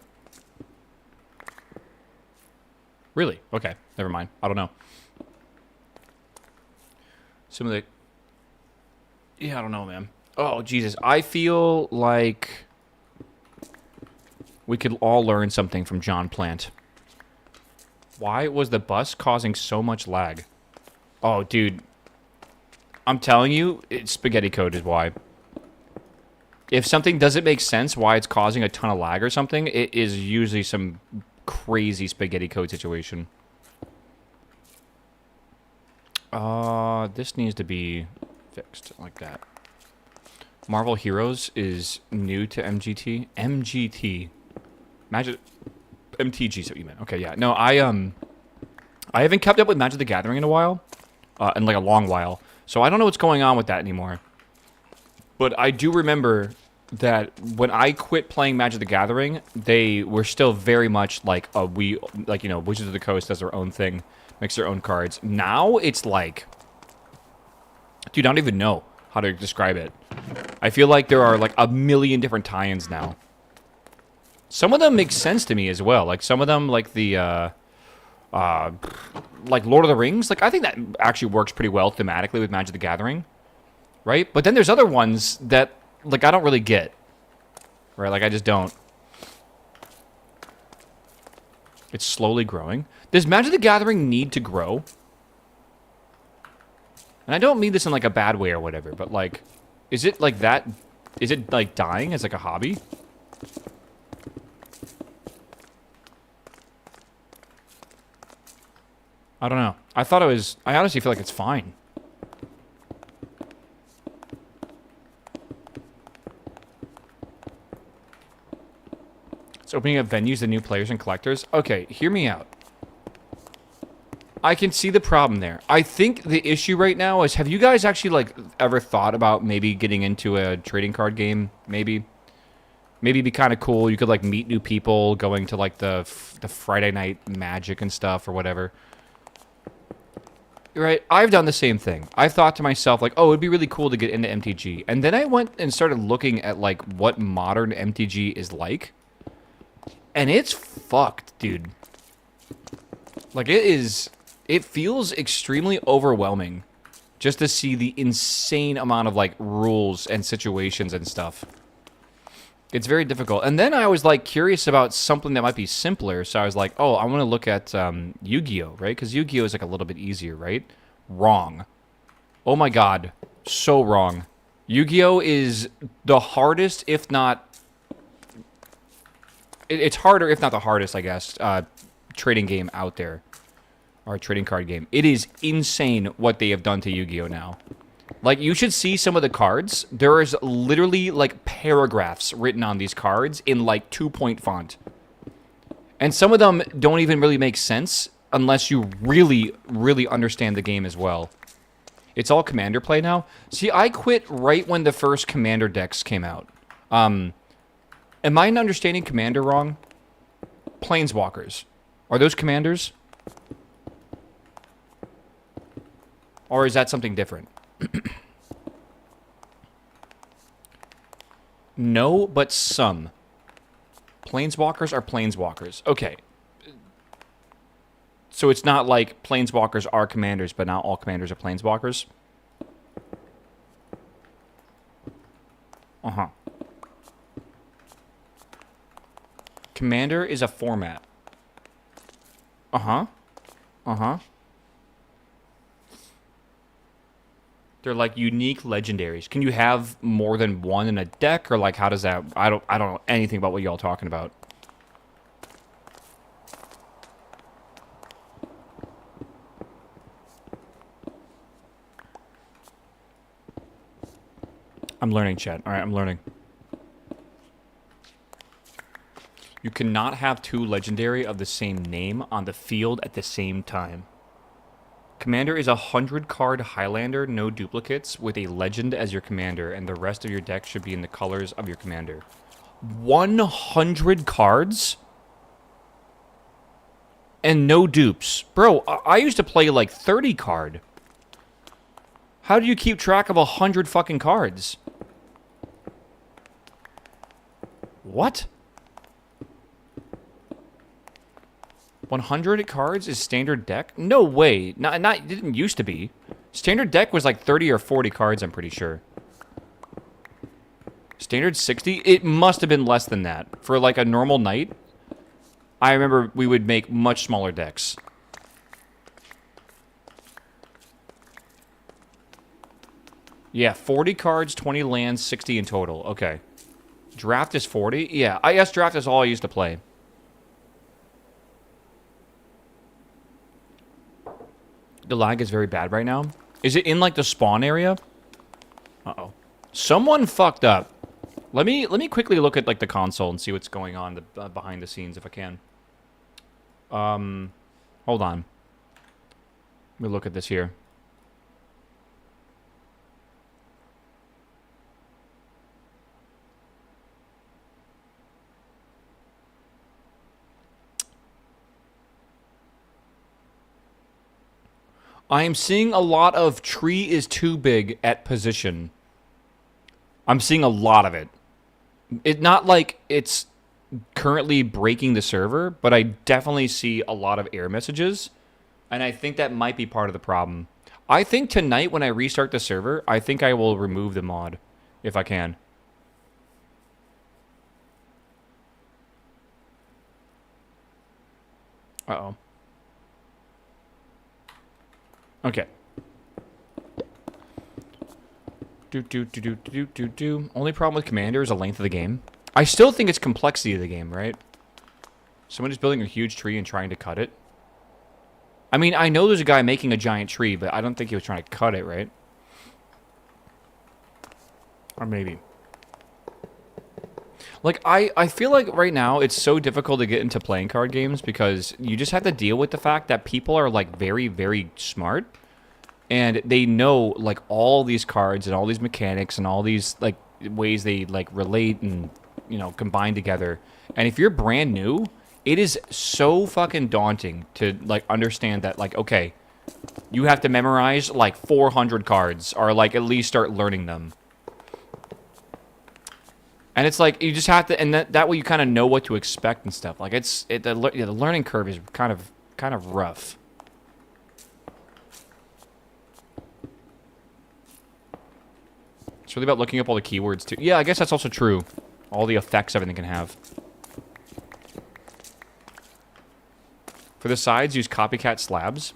Really? Okay, never mind. I don't know. Some of the... Yeah, I don't know, man. Oh, Jesus. I feel like we could all learn something from John Plant. Why was the bus causing so much lag? Oh, dude. I'm telling you, spaghetti code is why. If something doesn't make sense why it's causing a ton of lag or something, it is usually some crazy spaghetti code situation. This needs to be fixed like that. Marvel Heroes is new to MGT. MGT. Magic... MTG is what you meant. Okay, yeah. No, I haven't kept up with Magic the Gathering in a while. In like a long while. So I don't know what's going on with that anymore. But I do remember that when I quit playing Magic the Gathering, they were still very much like Wizards of the Coast does their own thing, makes their own cards. Now it's like, dude, I don't even know how to describe it. I feel like there are like a million different tie-ins now. Some of them make sense to me as well. Like some of them, like the like Lord of the Rings. Like I think that actually works pretty well thematically with Magic the Gathering. Right? But then there's other ones that, like, I don't really get. Right? Like, I just don't. It's slowly growing. Does Magic the Gathering need to grow? And I don't mean this in, like, a bad way or whatever, but, like, is it, like, that... Is it, like, dying as, like, a hobby? I don't know. I thought it was... I honestly feel like it's fine. It's opening up venues to new players and collectors. Okay, hear me out. I can see the problem there. I think the issue right now is, have you guys actually, like, ever thought about maybe getting into a trading card game? Maybe? Maybe it'd be kind of cool. You could, like, meet new people going to, like, the Friday night magic and stuff or whatever. Right? I've done the same thing. I've thought to myself, like, oh, it'd be really cool to get into MTG. And then I went and started looking at, like, what modern MTG is like. And it's fucked, dude. Like, it feels extremely overwhelming just to see the insane amount of, like, rules and situations and stuff. It's very difficult. And then I was, like, curious about something that might be simpler. So I was like, oh, I want to look at Yu-Gi-Oh, right? Because Yu-Gi-Oh is, like, a little bit easier, right? Wrong. Oh, my God. So wrong. Yu-Gi-Oh is the hardest, if not... It's harder, if not the hardest, I guess, trading game out there. Or trading card game. It is insane what they have done to Yu-Gi-Oh now. Like, you should see some of the cards. There is literally, like, paragraphs written on these cards in, like, 2-point font. And some of them don't even really make sense unless you really, really understand the game as well. It's all commander play now. See, I quit right when the first commander decks came out. Am I understanding commander wrong? Planeswalkers. Are those commanders? Or is that something different? No, but some. Planeswalkers are planeswalkers. Okay. So it's not like planeswalkers are commanders, but not all commanders are planeswalkers? Uh-huh. Commander is a format. Uh-huh. Uh-huh. They're like unique legendaries. Can you have more than one in a deck, or like how does that? I don't know anything about what y'all talking about. I'm learning, chat. All right, I'm learning. You cannot have two legendary of the same name on the field at the same time. Commander is a 100-card Highlander, no duplicates, with a legend as your commander, and the rest of your deck should be in the colors of your commander. 100 cards? And no dupes. Bro, I used to play like 30 card. How do you keep track of 100 fucking cards? What? 100 cards is standard deck? No way. Not it didn't used to be. Standard deck was like 30 or 40 cards, I'm pretty sure. Standard 60? It must have been less than that. For like a normal night, I remember we would make much smaller decks. Yeah, 40 cards, 20 lands, 60 in total. Okay. Draft is 40? Yeah, IS draft is all I used to play. The lag is very bad right now. Is it in like the spawn area? Uh-oh. Someone fucked up. Let me quickly look at like the console and see what's going on behind the scenes if I can. Hold on. Let me look at this here. I am seeing a lot of tree is too big at position. I'm seeing a lot of it. It's not like it's currently breaking the server, but I definitely see a lot of error messages, and I think that might be part of the problem. I think tonight when I restart the server, I think I will remove the mod, if I can. Uh-oh. Okay. Only problem with Commander is the length of the game. I still think it's complexity of the game, right? Somebody's building a huge tree and trying to cut it. I mean, I know there's a guy making a giant tree, but I don't think he was trying to cut it, right? Or maybe. Like, I feel like right now it's so difficult to get into playing card games because you just have to deal with the fact that people are, like, very, very smart. And they know, like, all these cards and all these mechanics and all these, like, ways they, like, relate and, you know, combine together. And if you're brand new, it is so fucking daunting to, like, understand that, like, okay, you have to memorize, like, 400 cards or, like, at least start learning them. And it's like, you just have to, and that way you kind of know what to expect and stuff. Like, the learning curve is kind of rough. It's really about looking up all the keywords, too. Yeah, I guess that's also true. All the effects everything can have. For the sides, use copycat slabs.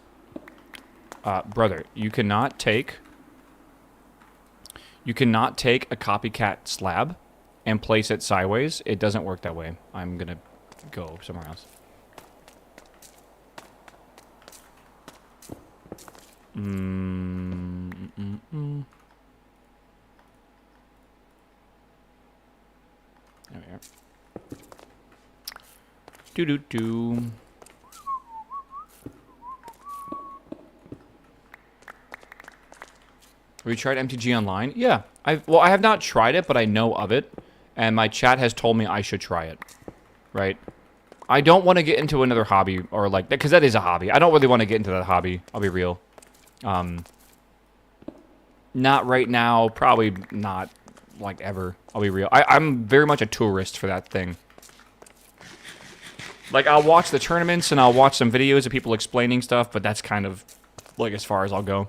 Brother, you cannot take a copycat slab and place it sideways. It doesn't work that way. I'm gonna go somewhere else. There we are. Do. Have you tried MTG Online? Yeah. Well, I have not tried it, but I know of it. And my chat has told me I should try it. Right? I don't want to get into another hobby or like... Because that is a hobby. I don't really want to get into that hobby. I'll be real. Not right now. Probably not like ever. I'll be real. I'm very much a tourist for that thing. Like, I'll watch the tournaments and I'll watch some videos of people explaining stuff, but that's kind of like as far as I'll go.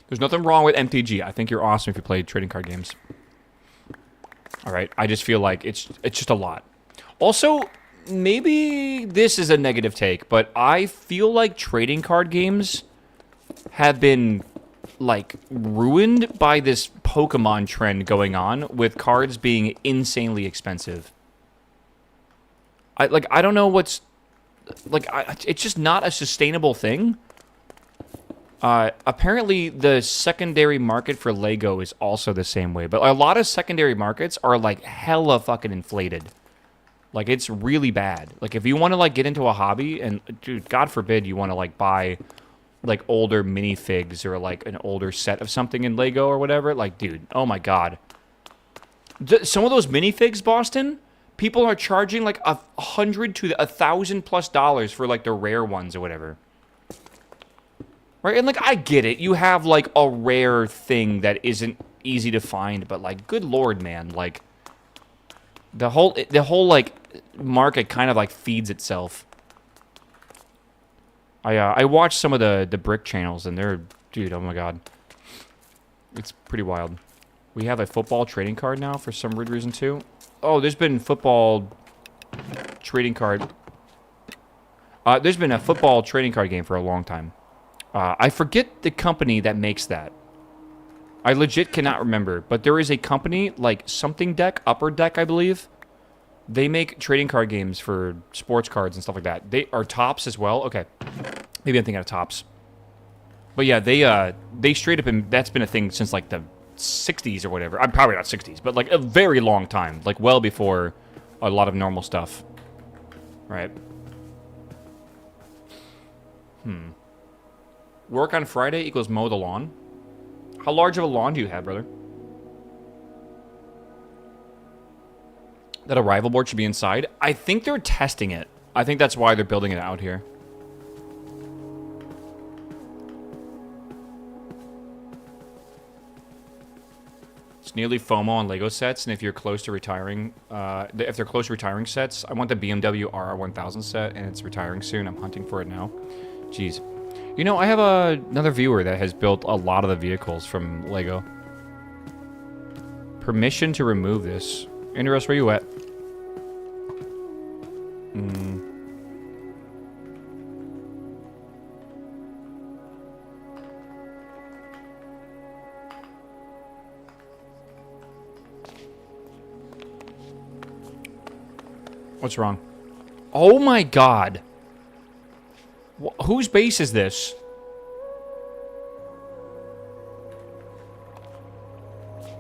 There's nothing wrong with MTG. I think you're awesome if you play trading card games. Alright, I just feel like it's just a lot. Also, maybe this is a negative take, but I feel like trading card games have been, like, ruined by this Pokemon trend going on with cards being insanely expensive. I don't know what's... Like, it's just not a sustainable thing. Apparently, the secondary market for Lego is also the same way. But a lot of secondary markets are, like, hella fucking inflated. Like, it's really bad. Like, if you want to, like, get into a hobby, and, dude, God forbid you want to, like, buy, like, older minifigs or, like, an older set of something in Lego or whatever. Like, dude, oh my God. Some of those minifigs, Boston, people are charging, like, $100 to $1,000+ for, like, the rare ones or whatever. Right, and, like, I get it. You have, like, a rare thing that isn't easy to find, but, like, good lord, man. Like, the whole like, market kind of, like, feeds itself. I watched some of the brick channels, and they're... Dude, oh my God. It's pretty wild. We have a football trading card now for some weird reason, too. Oh, there's been football trading card... there's been a football trading card game for a long time. I forget the company that makes that. I legit cannot remember, but there is a company, like Something Deck, Upper Deck, I believe. They make trading card games for sports cards and stuff like that. They are Tops as well. Okay, maybe I'm thinking of Tops. But yeah, they straight up, and that's been a thing since like the 60s or whatever. I'm probably not 60s, but like a very long time, like well before a lot of normal stuff. Right. Work on Friday equals mow the lawn. How large of a lawn do you have, brother? That arrival board should be inside? I think they're testing it. I think that's why they're building it out here. It's nearly FOMO on Lego sets, and if you're close to retiring, if they're close to retiring sets, I want the BMW RR1000 set, and it's retiring soon. I'm hunting for it now. Jeez. You know, I have another viewer that has built a lot of the vehicles from Lego. Permission to remove this. Interest, where you at? What's wrong? Oh my God. Whose base is this?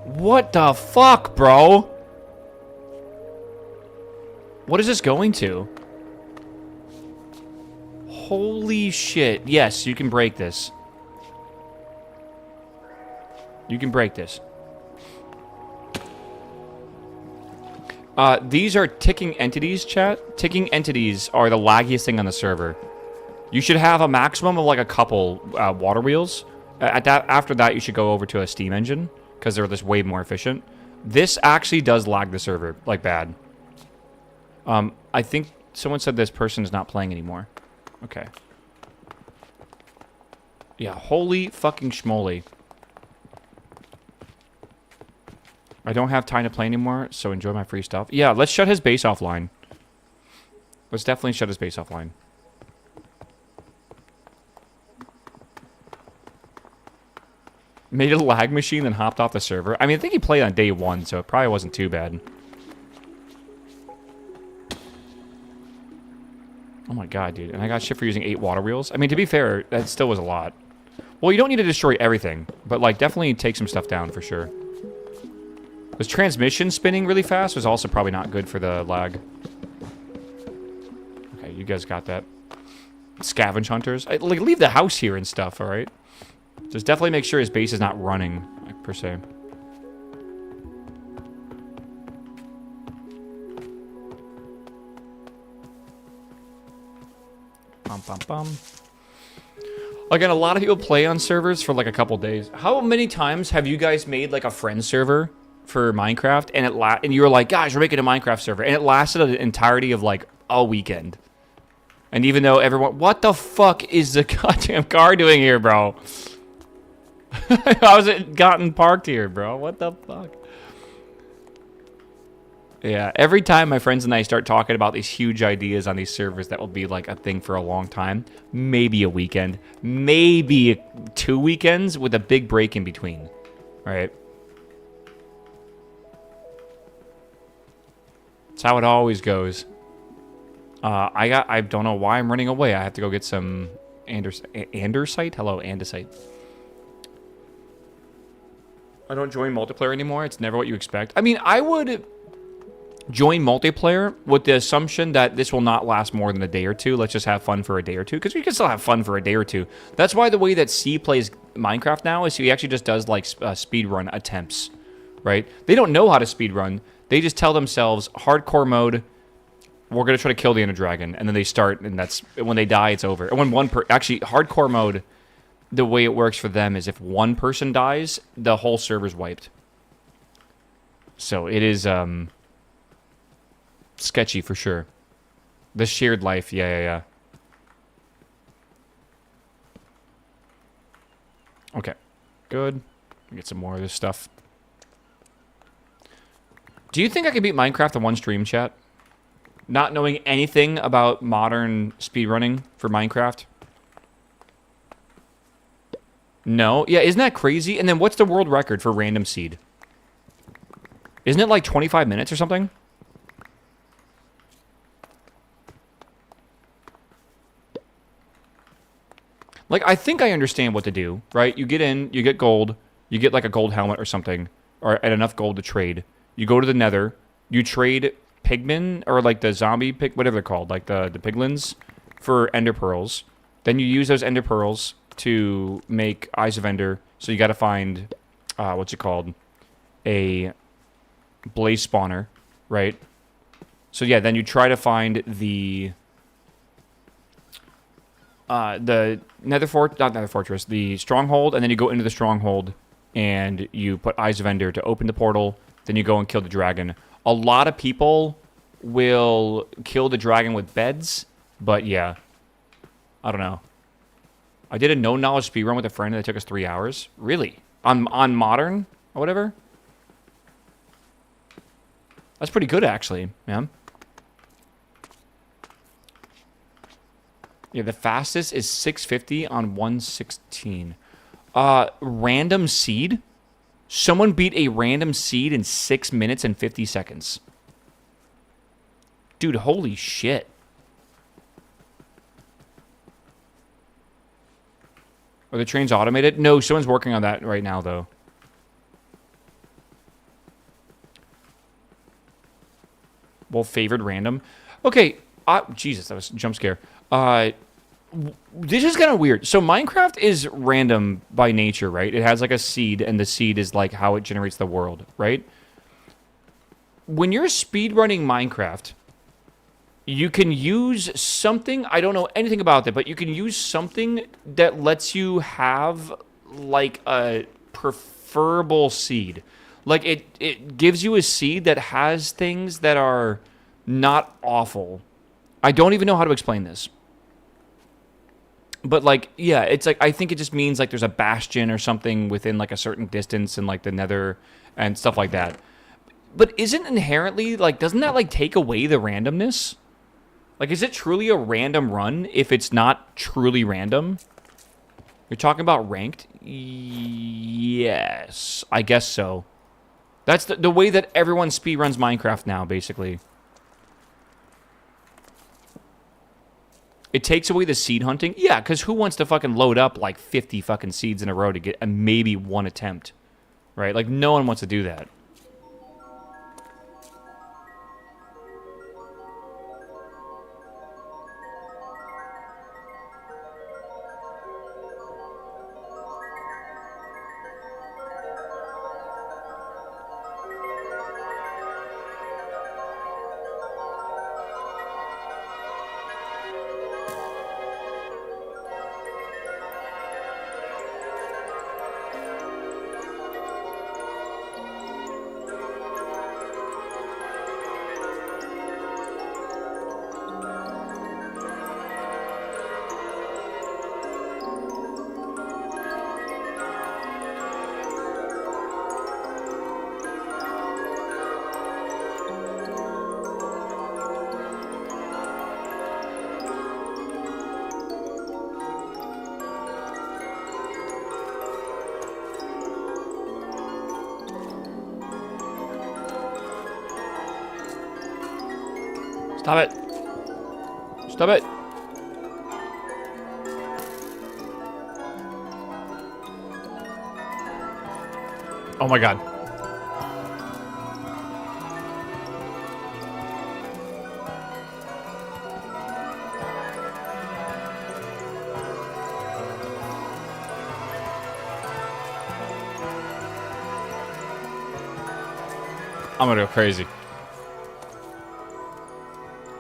What the fuck, bro? What is this going to? Holy shit. Yes, you can break this. You can break this. These are ticking entities, chat. Ticking entities are the laggiest thing on the server. You should have a maximum of like a couple water wheels. After that, you should go over to a steam engine because they're just way more efficient. This actually does lag the server like bad. I think someone said this person is not playing anymore. Okay. Yeah, holy fucking schmoly. I don't have time to play anymore, so enjoy my free stuff. Yeah, let's shut his base offline. Let's definitely shut his base offline. Made a lag machine, then hopped off the server. I mean, I think he played on day one, so it probably wasn't too bad. Oh my god, dude. And I got shit for using 8 water wheels. I mean, to be fair, that still was a lot. Well, you don't need to destroy everything, but, like, definitely take some stuff down for sure. Was transmission spinning really fast was also probably not good for the lag. Okay, you guys got that. Scavenge hunters. Like, leave the house here and stuff, alright? Just definitely make sure his base is not running, like, per se. Bum, bum, bum. Again, a lot of people play on servers for like a couple days. How many times have you guys made like a friend server for Minecraft and you were like, guys, we're making a Minecraft server, and it lasted an entirety of like a weekend? And even though everyone, what the fuck is the goddamn car doing here, bro? How's it gotten parked here, bro? What the fuck? Yeah, every time my friends and I start talking about these huge ideas on these servers that will be like a thing for a long time, maybe a weekend, maybe 2 weekends with a big break in between, right? That's how it always goes. I don't know why I'm running away. I have to go get some andesite? Hello, andesite. I don't join multiplayer anymore. It's never what you expect. I mean, I would join multiplayer with the assumption that this will not last more than a day or two. Let's just have fun for a day or two, because we can still have fun for a day or two. That's why the way that C plays Minecraft now is he actually just does like speedrun attempts, right? They don't know how to speedrun. They just tell themselves, hardcore mode, we're going to try to kill the Ender Dragon, and then they start, and that's, when they die, it's over. And when actually, hardcore mode, the way it works for them is if one person dies, the whole server's wiped. So it is, sketchy for sure. The shared life, yeah. Okay, good. Get some more of this stuff. Do you think I could beat Minecraft in one stream, chat? Not knowing anything about modern speedrunning for Minecraft? No? Yeah, isn't that crazy? And then what's the world record for random seed? Isn't it like 25 minutes or something? Like, I think I understand what to do, right? You get in, you get gold, you get like a gold helmet or something, or and enough gold to trade. You go to the nether, you trade pigmen, or like the zombie pig, whatever they're called, like the piglins, for ender pearls. Then you use those ender pearls to make Eyes of Ender, so you gotta find, what's it called? A blaze spawner, right? So yeah, then you try to find the not nether fortress, the stronghold, and then you go into the stronghold and you put Eyes of Ender to open the portal. Then you go and kill the dragon. A lot of people will kill the dragon with beds, but yeah, I don't know. I did a no knowledge speedrun with a friend that took us 3 hours. Really? On modern or whatever? That's pretty good, actually, man. Yeah, the fastest is 650 on 116. Random seed? Someone beat a random seed in 6 minutes and 50 seconds. Dude, holy shit. Are the trains automated? No, someone's working on that right now, though. Well, favored random. Okay, Jesus, that was a jump scare. This is kind of weird. So Minecraft is random by nature, right? It has like a seed, and the seed is like how it generates the world, right? When you're speedrunning Minecraft, you can use something, I don't know anything about that, but you can use something that lets you have like a preferable seed. Like it gives you a seed that has things that are not awful. I don't even know how to explain this. But like, yeah, it's like, I think it just means like there's a bastion or something within like a certain distance and like the nether and stuff like that. But isn't inherently, like, doesn't that like take away the randomness? Like, is it truly a random run if it's not truly random? You're talking about ranked? Yes, I guess so. That's the way that everyone speedruns Minecraft now, basically. It takes away the seed hunting? Yeah, because who wants to fucking load up like 50 fucking seeds in a row to get maybe one attempt? Right? Like, no one wants to do that. Stop it. Stop it. Oh my god. I'm gonna go crazy.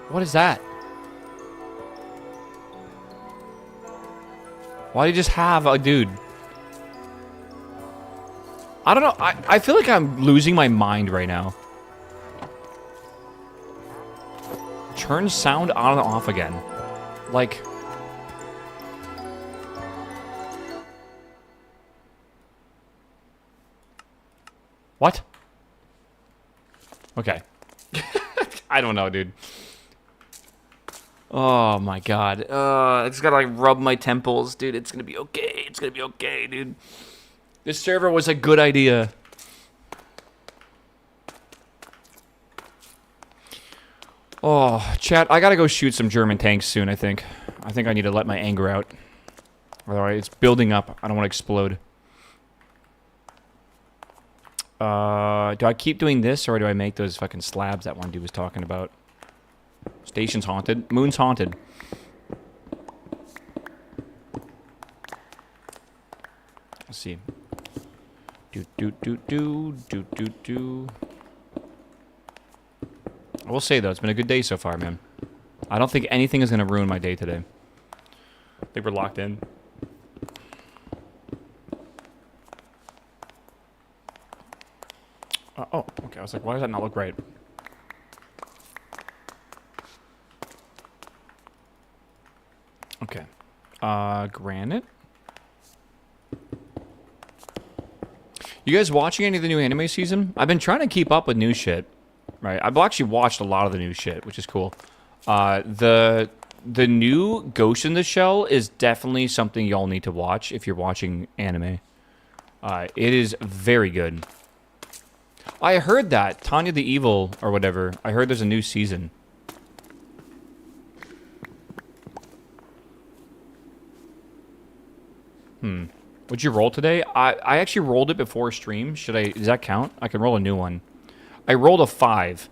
What is that? Why do you just have a dude? I don't know. I feel like I'm losing my mind right now. Turn sound on and off again. Like... What? Okay. I don't know, dude. Oh my god. I just gotta like rub my temples, dude. It's gonna be okay. It's gonna be okay, dude. This server was a good idea. Oh, chat, I gotta go shoot some German tanks soon, I think. I think I need to let my anger out. Otherwise, it's building up. I don't want to explode. Do I keep doing this, or do I make those fucking slabs that one dude was talking about? Station's haunted. Moon's haunted. Let's see. Do. I will say, though, it's been a good day so far, man. I don't think anything is going to ruin my day today. I think we're locked in. Oh, okay. I was like, why does that not look right? Okay. Granite? You guys watching any of the new anime season? I've been trying to keep up with new shit. Right? I've actually watched a lot of the new shit, which is cool. The new Ghost in the Shell is definitely something y'all need to watch if you're watching anime. It is very good. I heard that. Tanya the Evil, or whatever. I heard there's a new season. What'd you roll today? I actually rolled it before stream. Does that count? I can roll a new one. I rolled a 5.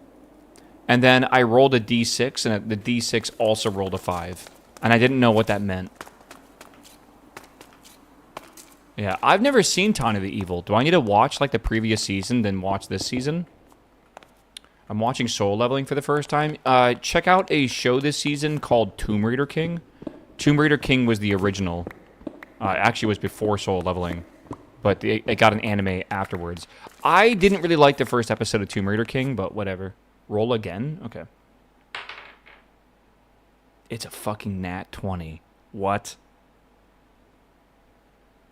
And then I rolled a D6, and the D6 also rolled a 5. And I didn't know what that meant. Yeah, I've never seen Tanya the Evil. Do I need to watch, like, the previous season, then watch this season? I'm watching Soul Leveling for the first time. Check out a show this season called Tomb Raider King. Tomb Raider King was the original. Actually, it was before Soul Leveling. But it got an anime afterwards. I didn't really like the first episode of Tomb Raider King, but whatever. Roll again? Okay. It's a fucking nat 20. What?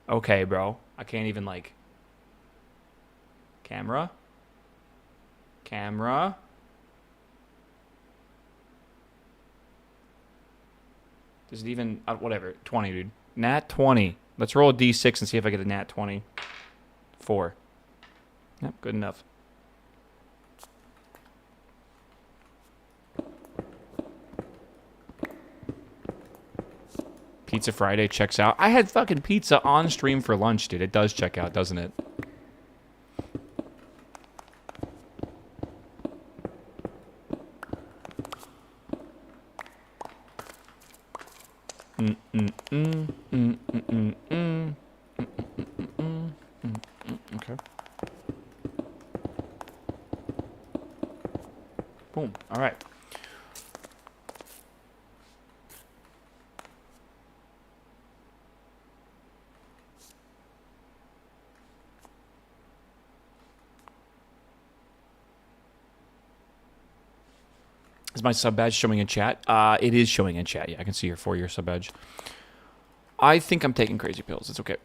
Okay, bro. I can't even, like... Camera? Camera? Does it even... whatever. 20, dude. Nat 20. Let's roll a D6 and see if I get a nat 20. 4. Yep, good enough. Pizza Friday checks out. I had fucking pizza on stream for lunch, dude. It does check out, doesn't it? Okay. Boom. All right. Is my sub badge showing in chat? It is showing in chat. Yeah, I can see your 4-year sub badge. I think I'm taking crazy pills. It's okay.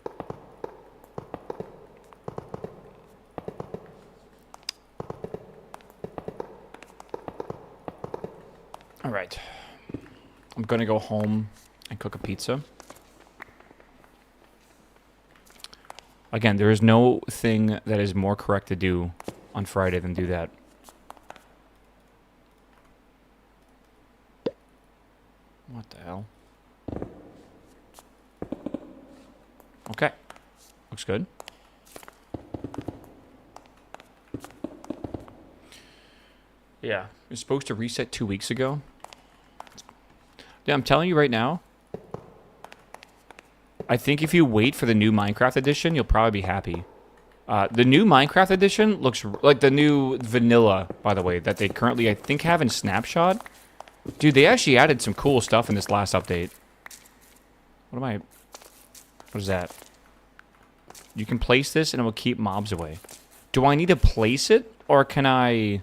All right. I'm going to go home and cook a pizza. Again, there is no thing that is more correct to do on Friday than do that. What the hell? Okay. Looks good. Yeah. It's supposed to reset 2 weeks ago. Yeah, I'm telling you right now. I think if you wait for the new Minecraft edition, you'll probably be happy. The new Minecraft edition looks like the new vanilla, by the way, that they currently, I think, have in Snapshot. Dude, they actually added some cool stuff in this last update. What is that? You can place this and it will keep mobs away. Do I need to place it or can I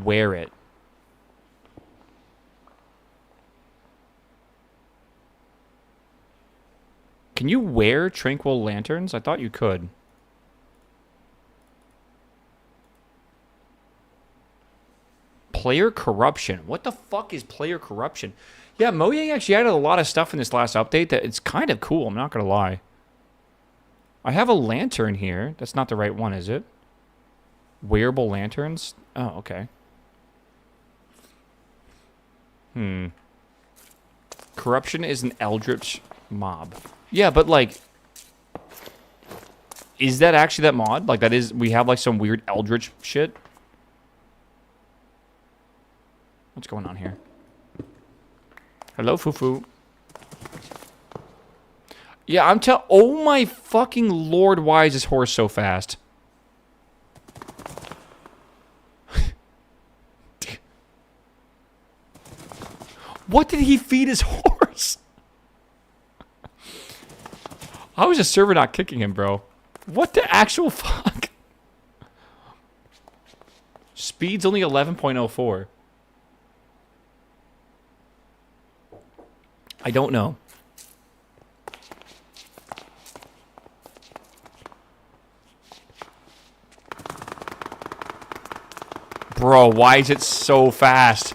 wear it? Can you wear tranquil lanterns? I thought you could. Player corruption. What the fuck is player corruption? Yeah, Mojang actually added a lot of stuff in this last update that it's kind of cool, I'm not going to lie. I have a lantern here. That's not the right one, is it? Wearable lanterns? Oh, okay. Corruption is an eldritch mob. Yeah, but like... Is that actually that mod? Like, that is... We have like some weird eldritch shit? What's going on here? Hello, Fufu. Yeah, oh my fucking lord, why is this horse so fast? What did he feed his horse? How is the server not kicking him, bro? What the actual fuck? Speed's only 11.04. I don't know. Bro, why is it so fast?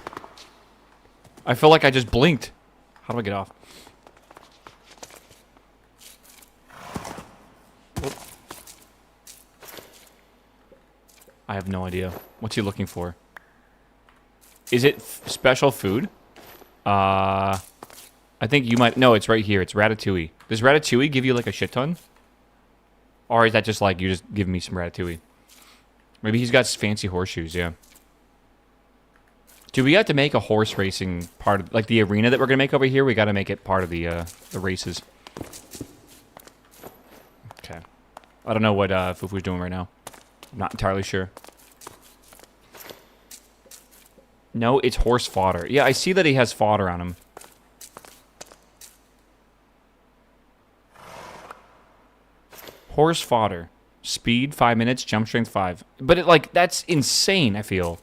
I feel like I just blinked. How do I get off? Whoop. I have no idea. What's he looking for? Is it special food? I think you might... No, it's right here. It's ratatouille. Does ratatouille give you, like, a shit ton? Or is that just, like, you just give me some ratatouille? Maybe he's got fancy horseshoes, yeah. Dude, we have to make a horse racing part of... Like, the arena that we're going to make over here, we got to make it part of the races. Okay. I don't know what Fufu's doing right now. I'm not entirely sure. No, it's horse fodder. Yeah, I see that he has fodder on him. Horse fodder. Speed, 5 minutes. Jump strength, 5. But, it, like, that's insane, I feel.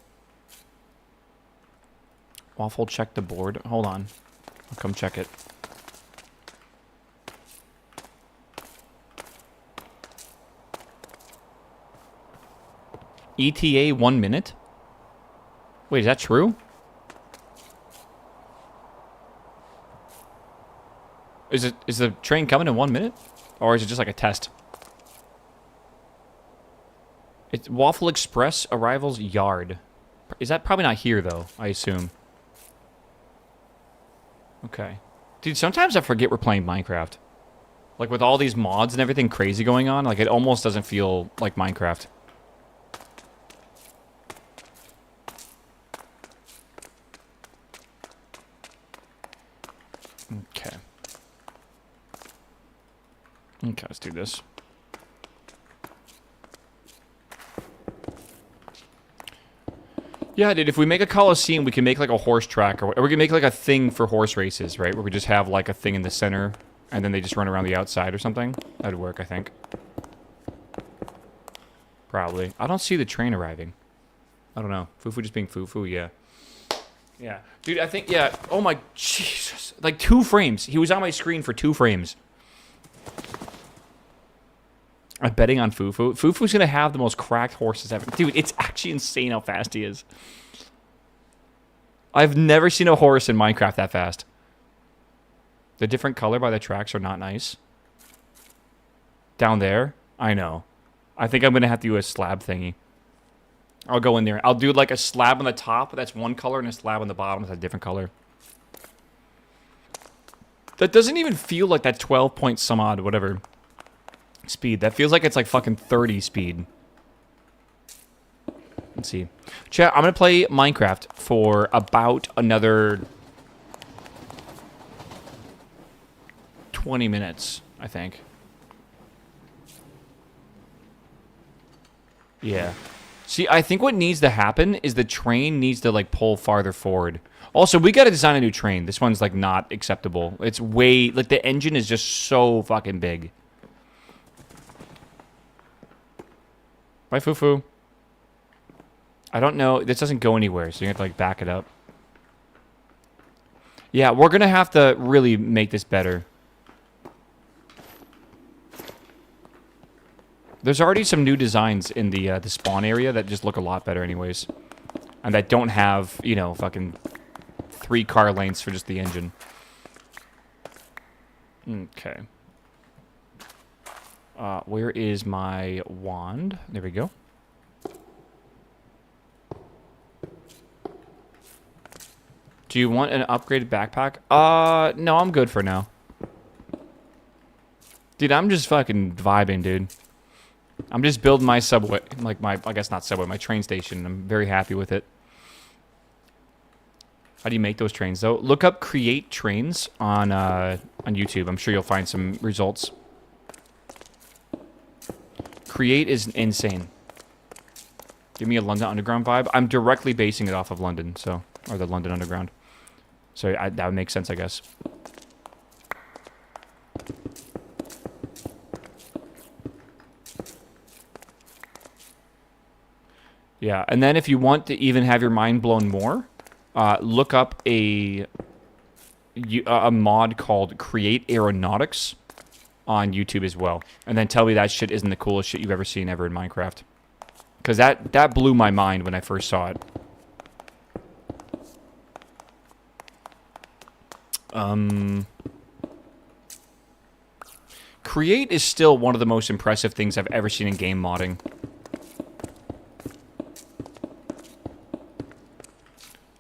Waffle, check the board. Hold on. I'll come check it. ETA 1 minute? Wait, is that true? Is the train coming in 1 minute? Or is it just like a test? It's Waffle Express arrivals yard. Is that probably not here, though, I assume? Okay. Dude, sometimes I forget we're playing Minecraft. Like, with all these mods and everything crazy going on, like, it almost doesn't feel like Minecraft. Okay. Okay, let's do this. Yeah, dude, if we make a coliseum, we can make like a horse track, or we can make like a thing for horse races, right? Where we just have like a thing in the center, and then they just run around the outside or something. That'd work, I think. Probably. I don't see the train arriving. I don't know. Fufu just being Fufu, yeah. Yeah. Dude, I think, yeah. Oh my, Jesus. Like 2 frames. He was on my screen for 2 frames. I'm betting on Fufu. Fufu's gonna have the most cracked horses ever. Dude, it's actually insane how fast he is. I've never seen a horse in Minecraft that fast. The different color by the tracks are not nice. Down there? I know. I think I'm gonna have to do a slab thingy. I'll go in there. I'll do like a slab on the top that's one color and a slab on the bottom that's a different color. That doesn't even feel like that 12 point some odd, whatever, speed. That feels like it's like fucking 30 speed. Let's see. Chat, I'm going to play Minecraft for about another 20 minutes, I think. Yeah. See, I think what needs to happen is the train needs to, like, pull farther forward. Also, we got to design a new train. This one's, like, not acceptable. It's way... Like, the engine is just so fucking big. Bye, Fufu. I don't know. This doesn't go anywhere, so you have to, like, back it up. Yeah, we're going to have to really make this better. There's already some new designs in the spawn area that just look a lot better anyways. And that don't have, you know, fucking 3 car lengths for just the engine. Okay. Where is my wand? There we go. Do you want an upgraded backpack? No, I'm good for now. Dude, I'm just fucking vibing, dude. I'm just building my subway, like my, I guess not subway, my train station. I'm very happy with it. How do you make those trains, though? Look up Create Trains on YouTube. I'm sure you'll find some results. Create is insane. Give me a London Underground vibe. I'm directly basing it off of London, so, or the London Underground. So that would make sense, I guess. Yeah, and then if you want to even have your mind blown more, look up a mod called Create Aeronautics on YouTube as well. And then tell me that shit isn't the coolest shit you've ever seen ever in Minecraft. Because that blew my mind when I first saw it. Create is still one of the most impressive things I've ever seen in game modding.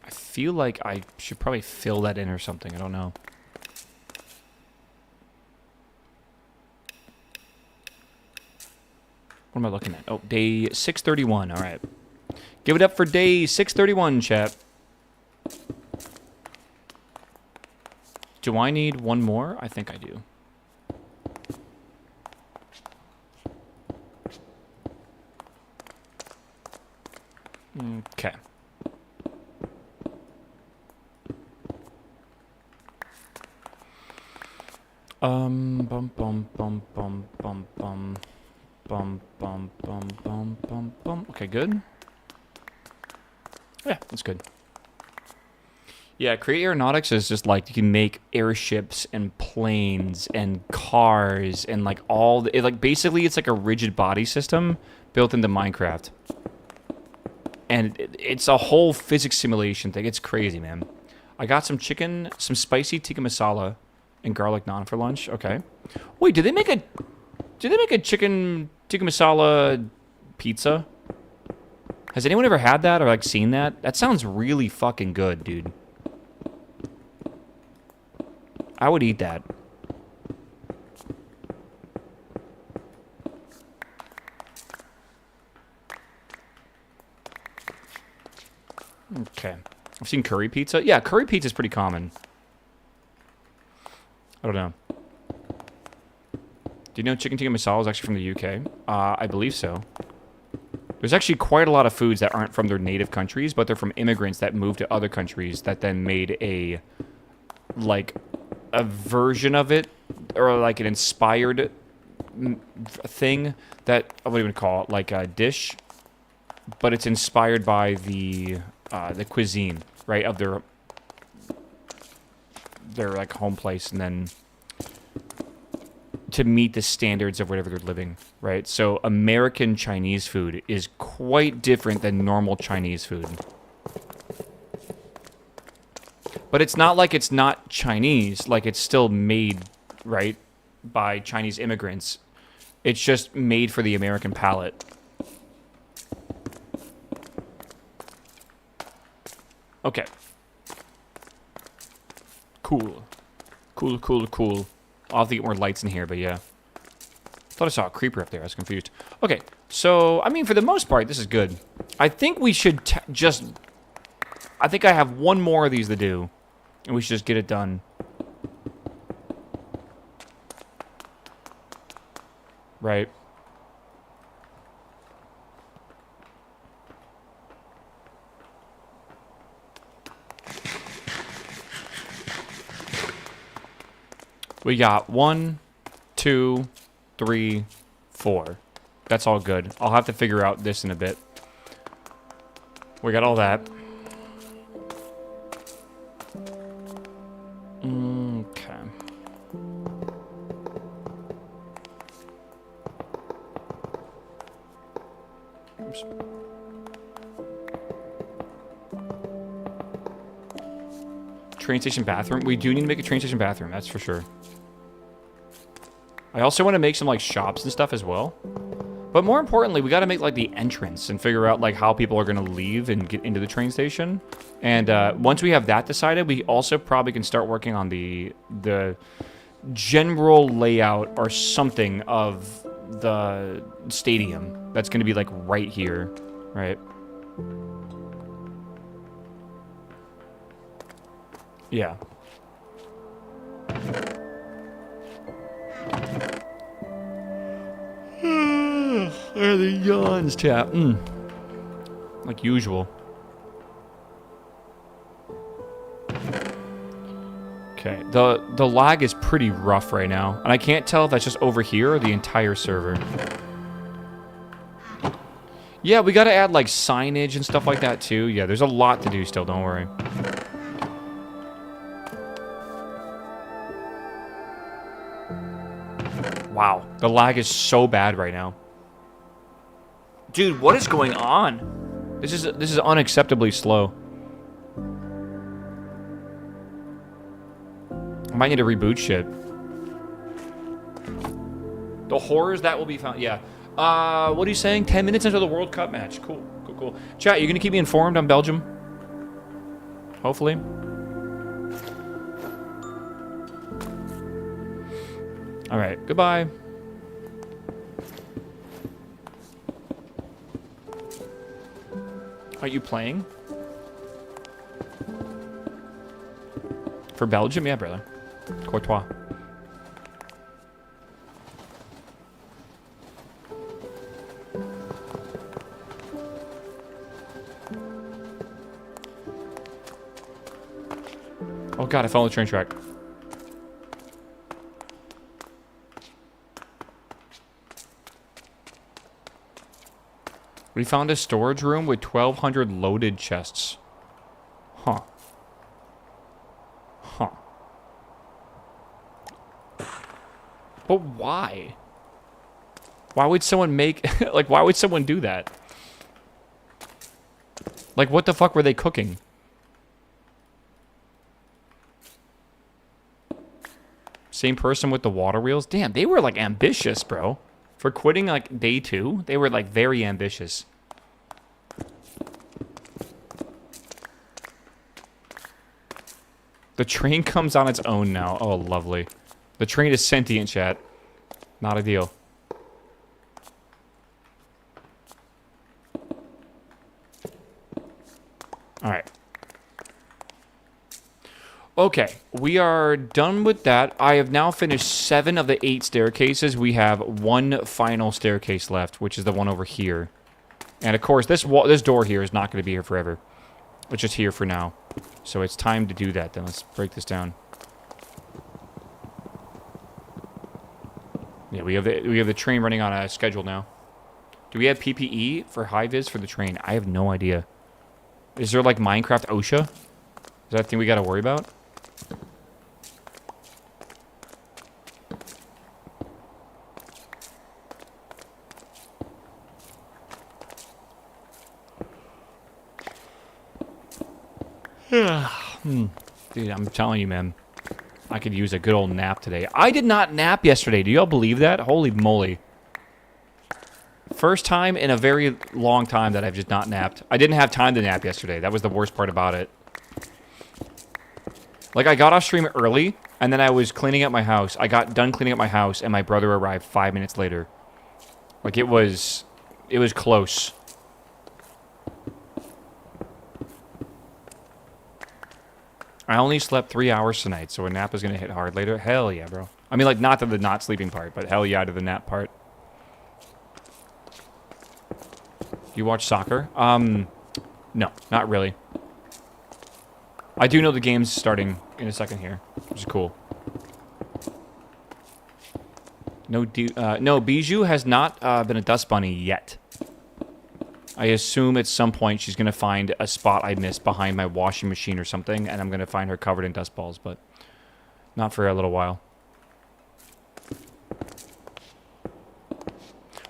I feel like I should probably fill that in or something. I don't know. What am I looking at? Oh, day 631. All right. Give it up for day 631, chat. Do I need one more? I think I do. Okay. Bum bum bum bum bum bum bum bum bum bum bum bum. Okay, good. Yeah, that's good. Yeah, Create Aeronautics is just like you can make airships and planes and cars and like all the, like basically it's like a rigid body system built into Minecraft. And it's a whole physics simulation thing. It's crazy, man. I got some chicken, some spicy tikka masala and garlic naan for lunch. Okay. Wait, did they make a chicken tikka masala pizza? Has anyone ever had that or like seen that? That sounds really fucking good, dude. I would eat that. Okay. I've seen curry pizza. Yeah, curry pizza is pretty common. I don't know. Do you know chicken tikka masala is actually from the UK? I believe so. There's actually quite a lot of foods that aren't from their native countries, but they're from immigrants that moved to other countries that then made a, like, a version of it, or like an inspired thing that, what do you even call it? Like a dish, but it's inspired by the cuisine, right, of their like home place, and then to meet the standards of whatever they're living, right? So American Chinese food is quite different than normal Chinese food. But it's not like it's not Chinese, like it's still made, right, by Chinese immigrants. It's just made for the American palate. Okay. Cool. Cool, cool, cool. I'll have to get more lights in here, but yeah. Thought I saw a creeper up there. I was confused. Okay, so, I mean, for the most part, this is good. I think we should just... I think I have one more of these to do. And we should just get it done. Right. We got 1, 2, 3, 4. That's all good. I'll have to figure out this in a bit. We got all that. Okay. Oops. Train station bathroom. We do need to make a train station bathroom, that's for sure. I also want to make some, like, shops and stuff as well. But more importantly, we got to make, like, the entrance and figure out, like, how people are going to leave and get into the train station. And once we have that decided, we also probably can start working on the general layout or something of the stadium. That's going to be, like, right here, right? Yeah. There are the yawns, chat. Like usual. Okay, the lag is pretty rough right now, and I can't tell if that's just over here or the entire server. Yeah, we gotta add like signage and stuff like that too. Yeah, there's a lot to do still, don't worry. Wow, the lag is so bad right now. Dude, what is going on? This is unacceptably slow. I might need to reboot shit. The horrors that will be found. Yeah. What are you saying? 10 minutes into the World Cup match. Cool, cool, cool. Chat, you gonna keep me informed on Belgium? Hopefully. All right. Goodbye. Are you playing? For Belgium? Yeah, brother. Courtois. Oh god, I fell on the train track. We found a storage room with 1,200 loaded chests. Huh. Huh. But why? Why would someone make... like, why would someone do that? Like, what the fuck were they cooking? Same person with the water wheels? Damn, they were, like, ambitious, bro. For quitting, like, day 2, they were, like, very ambitious. The train comes on its own now. Oh, lovely. The train is sentient, chat. Not a deal. Alright. Okay, we are done with that. I have now finished 7 of the 8 staircases. We have 1 final staircase left, which is the one over here. And of course, this door here is not going to be here forever. It's just here for now. So it's time to do that then. Let's break this down. Yeah, we have the train running on a schedule now. Do we have PPE for high-vis for the train? I have no idea. Is there like Minecraft OSHA? Is that a thing we got to worry about? Dude, I'm telling you, man. I could use a good old nap today. I did not nap yesterday. Do y'all believe that? Holy moly. First time in a very long time that I've just not napped. I didn't have time to nap yesterday. That was the worst part about it. Like, I got off stream early, and then I was cleaning up my house. I got done cleaning up my house, and my brother arrived 5 minutes later. Like, it was close. I only slept 3 hours tonight, so a nap is going to hit hard later. Hell yeah, bro. I mean, like, not to the not sleeping part, but hell yeah to the nap part. You watch soccer? No, not really. I do know the game's starting in a second here, which is cool. No, Bijou has not been a dust bunny yet. I assume at some point she's going to find a spot I missed behind my washing machine or something, and I'm going to find her covered in dust balls, but not for a little while.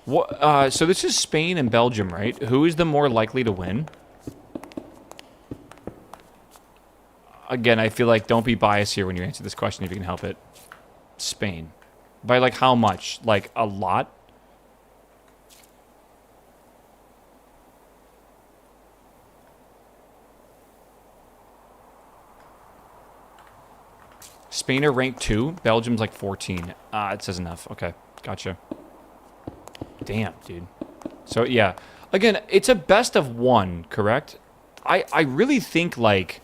What, so this is Spain and Belgium, right? Who is the more likely to win? Again, I feel like don't be biased here when you answer this question if you can help it. Spain. By, like, how much? Like, a lot? Spain are ranked 2. Belgium's like 14. It says enough. Okay, gotcha. Damn, dude. So, yeah. Again, it's a best of 1, correct? I really think, like...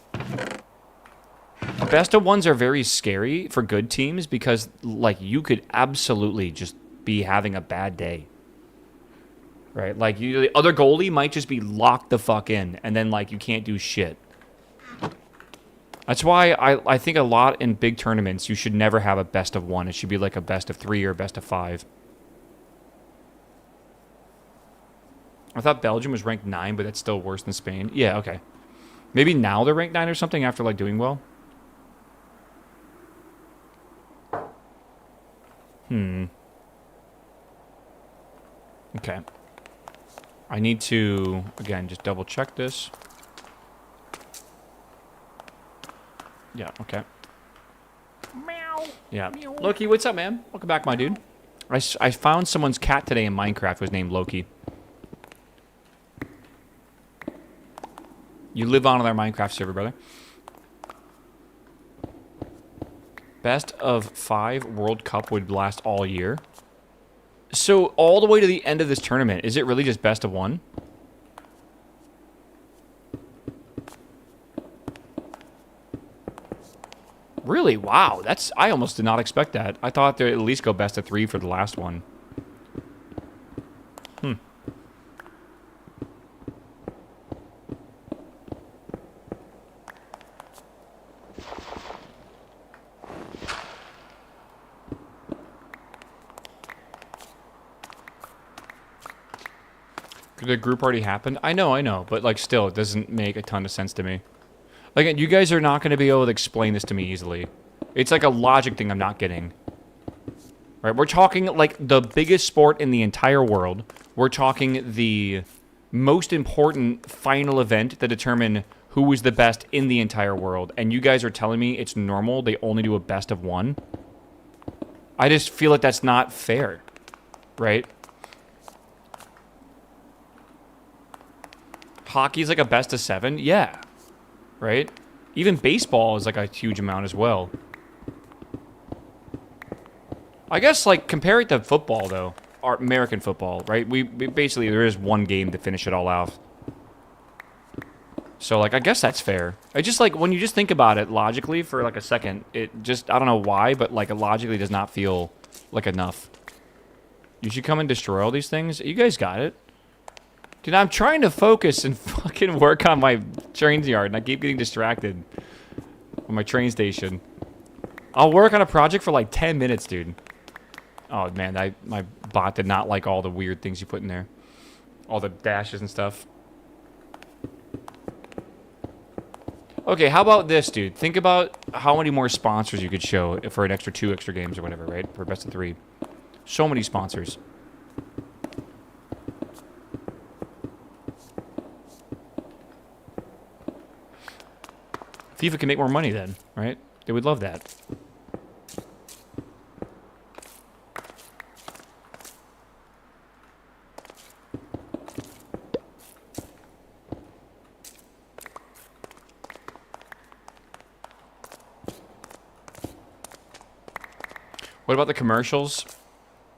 Best of 1s are very scary for good teams because, like, you could absolutely just be having a bad day. Right? Like, the other goalie might just be locked the fuck in, and then, like, you can't do shit. That's why I think a lot in big tournaments, you should never have a best of 1. It should be like a best of 3 or a best of 5. I thought Belgium was ranked 9, but that's still worse than Spain. Yeah, okay. Maybe now they're ranked 9 or something after, like, doing well. Okay. I need to, again, just double check this. Yeah, okay. Meow. Yeah. Meow. Loki, what's up, man? Welcome back, my dude. I found someone's cat today in Minecraft was named Loki. You live on their Minecraft server, brother. Best of 5 World Cup would last all year. So, all the way to the end of this tournament, is it really just best of 1? Really? Wow. I almost did not expect that. I thought they'd at least go best of 3 for the last one. The group already happened? I know, but, like, still, it doesn't make a ton of sense to me. Like, you guys are not going to be able to explain this to me easily. It's like a logic thing I'm not getting. Right? We're talking, like, the biggest sport in the entire world. We're talking the most important final event that determine who is the best in the entire world. And you guys are telling me it's normal they only do a best of 1? I just feel like that's not fair. Right? Hockey's like a best of 7? Yeah. Right? Even baseball is like a huge amount as well. I guess, like, compare it to football, though. Or American football, right? We basically, there is one game to finish it all off. So, like, I guess that's fair. I just, like, when you just think about it logically for, like, a second, it just, I don't know why, but, like, it logically does not feel like enough. You should come and destroy all these things. You guys got it. Dude, I'm trying to focus and fucking work on my train yard, and I keep getting distracted on my train station. I'll work on a project for like 10 minutes, dude. Oh, man, my bot did not like all the weird things you put in there. All the dashes and stuff. Okay, how about this, dude? Think about how many more sponsors you could show for an extra 2 extra games or whatever, right? For best of 3. So many sponsors. FIFA can make more money then, right? They would love that. What about the commercials?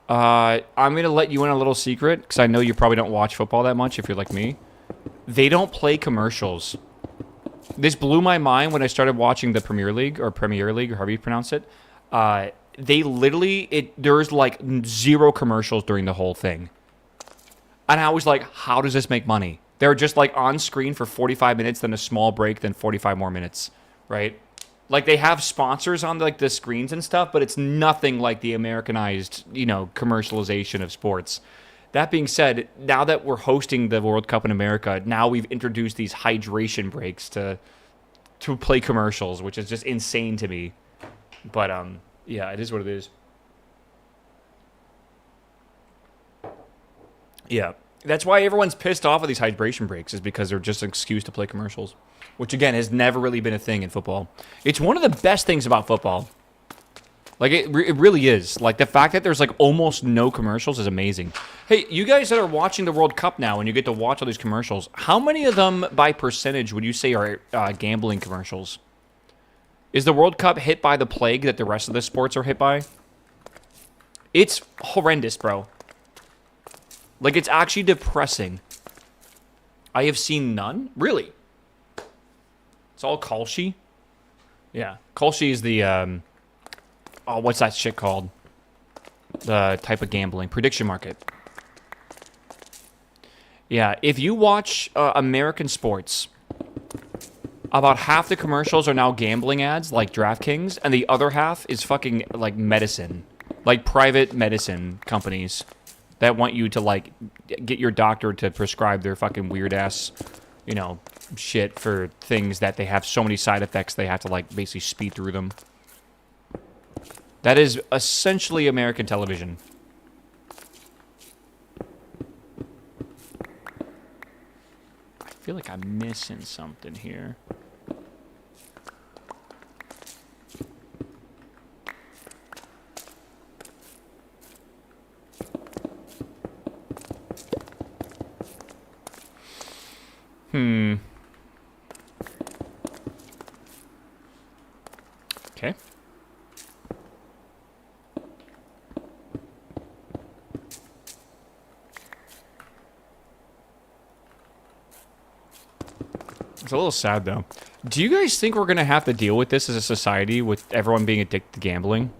I'm going to let you in a little secret, because I know you probably don't watch football that much if you're like me. They don't play commercials. This blew my mind when I started watching the Premier League, or however you pronounce it. They literally, there's like 0 commercials during the whole thing. And I was like, how does this make money? They're just like on screen for 45 minutes, then a small break, then 45 more minutes, right? Like they have sponsors on like the screens and stuff, but it's nothing like the Americanized, commercialization of sports. That being said, now that we're hosting the World Cup in America, now we've introduced these hydration breaks to play commercials, which is just insane to me. But yeah, it is what it is. Yeah. That's why everyone's pissed off at these hydration breaks, is because they're just an excuse to play commercials, which again has never really been a thing in football. It's one of the best things about football. Like it really is. Like the fact that there's like almost no commercials is amazing. Hey, you guys that are watching the World Cup now and you get to watch all these commercials, how many of them by percentage would you say are gambling commercials? Is the World Cup hit by the plague that the rest of the sports are hit by? It's horrendous, bro. Like, it's actually depressing. I have seen none. Really? It's all Kalshi? Yeah. Kalshi is the, oh, what's that shit called? The type of gambling. Prediction market. Yeah, if you watch American sports, about half the commercials are now gambling ads, like DraftKings, and the other half is fucking, like, medicine. Like, private medicine companies that want you to, like, get your doctor to prescribe their fucking weird-ass, shit for things that they have so many side effects they have to, like, basically speed through them. That is essentially American television. I feel like I'm missing something here. Okay. It's a little sad, though. Do you guys think we're going to have to deal with this as a society, with everyone being addicted to gambling?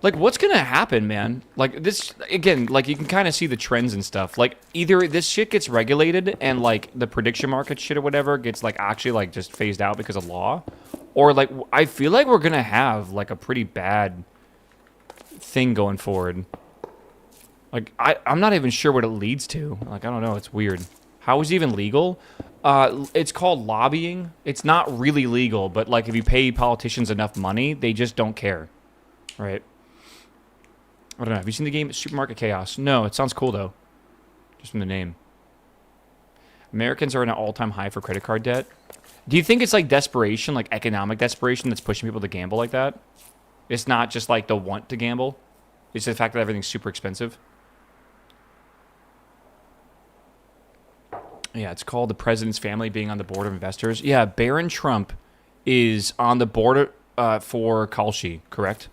Like, what's going to happen, man? Like, this, again, like, you can kind of see the trends and stuff. Like, either this shit gets regulated and, like, the prediction market shit or whatever gets, like, actually, like, just phased out because of law. Or, like, I feel like we're going to have, like, a pretty bad thing going forward. Like, I'm not even sure what it leads to. Like, I don't know. It's weird. How is it even legal? It's called lobbying. It's not really legal, but, like, if you pay politicians enough money, they just don't care. Right? I don't know. Have you seen the game Supermarket Chaos? No, it sounds cool, though. Just from the name. Americans are at an all-time high for credit card debt. Do you think it's like desperation, like economic desperation, that's pushing people to gamble like that? It's not just like the want to gamble. It's the fact that everything's super expensive. Yeah, it's called the president's family being on the board of investors. Yeah, Barron Trump is on the board for Kalshi, correct?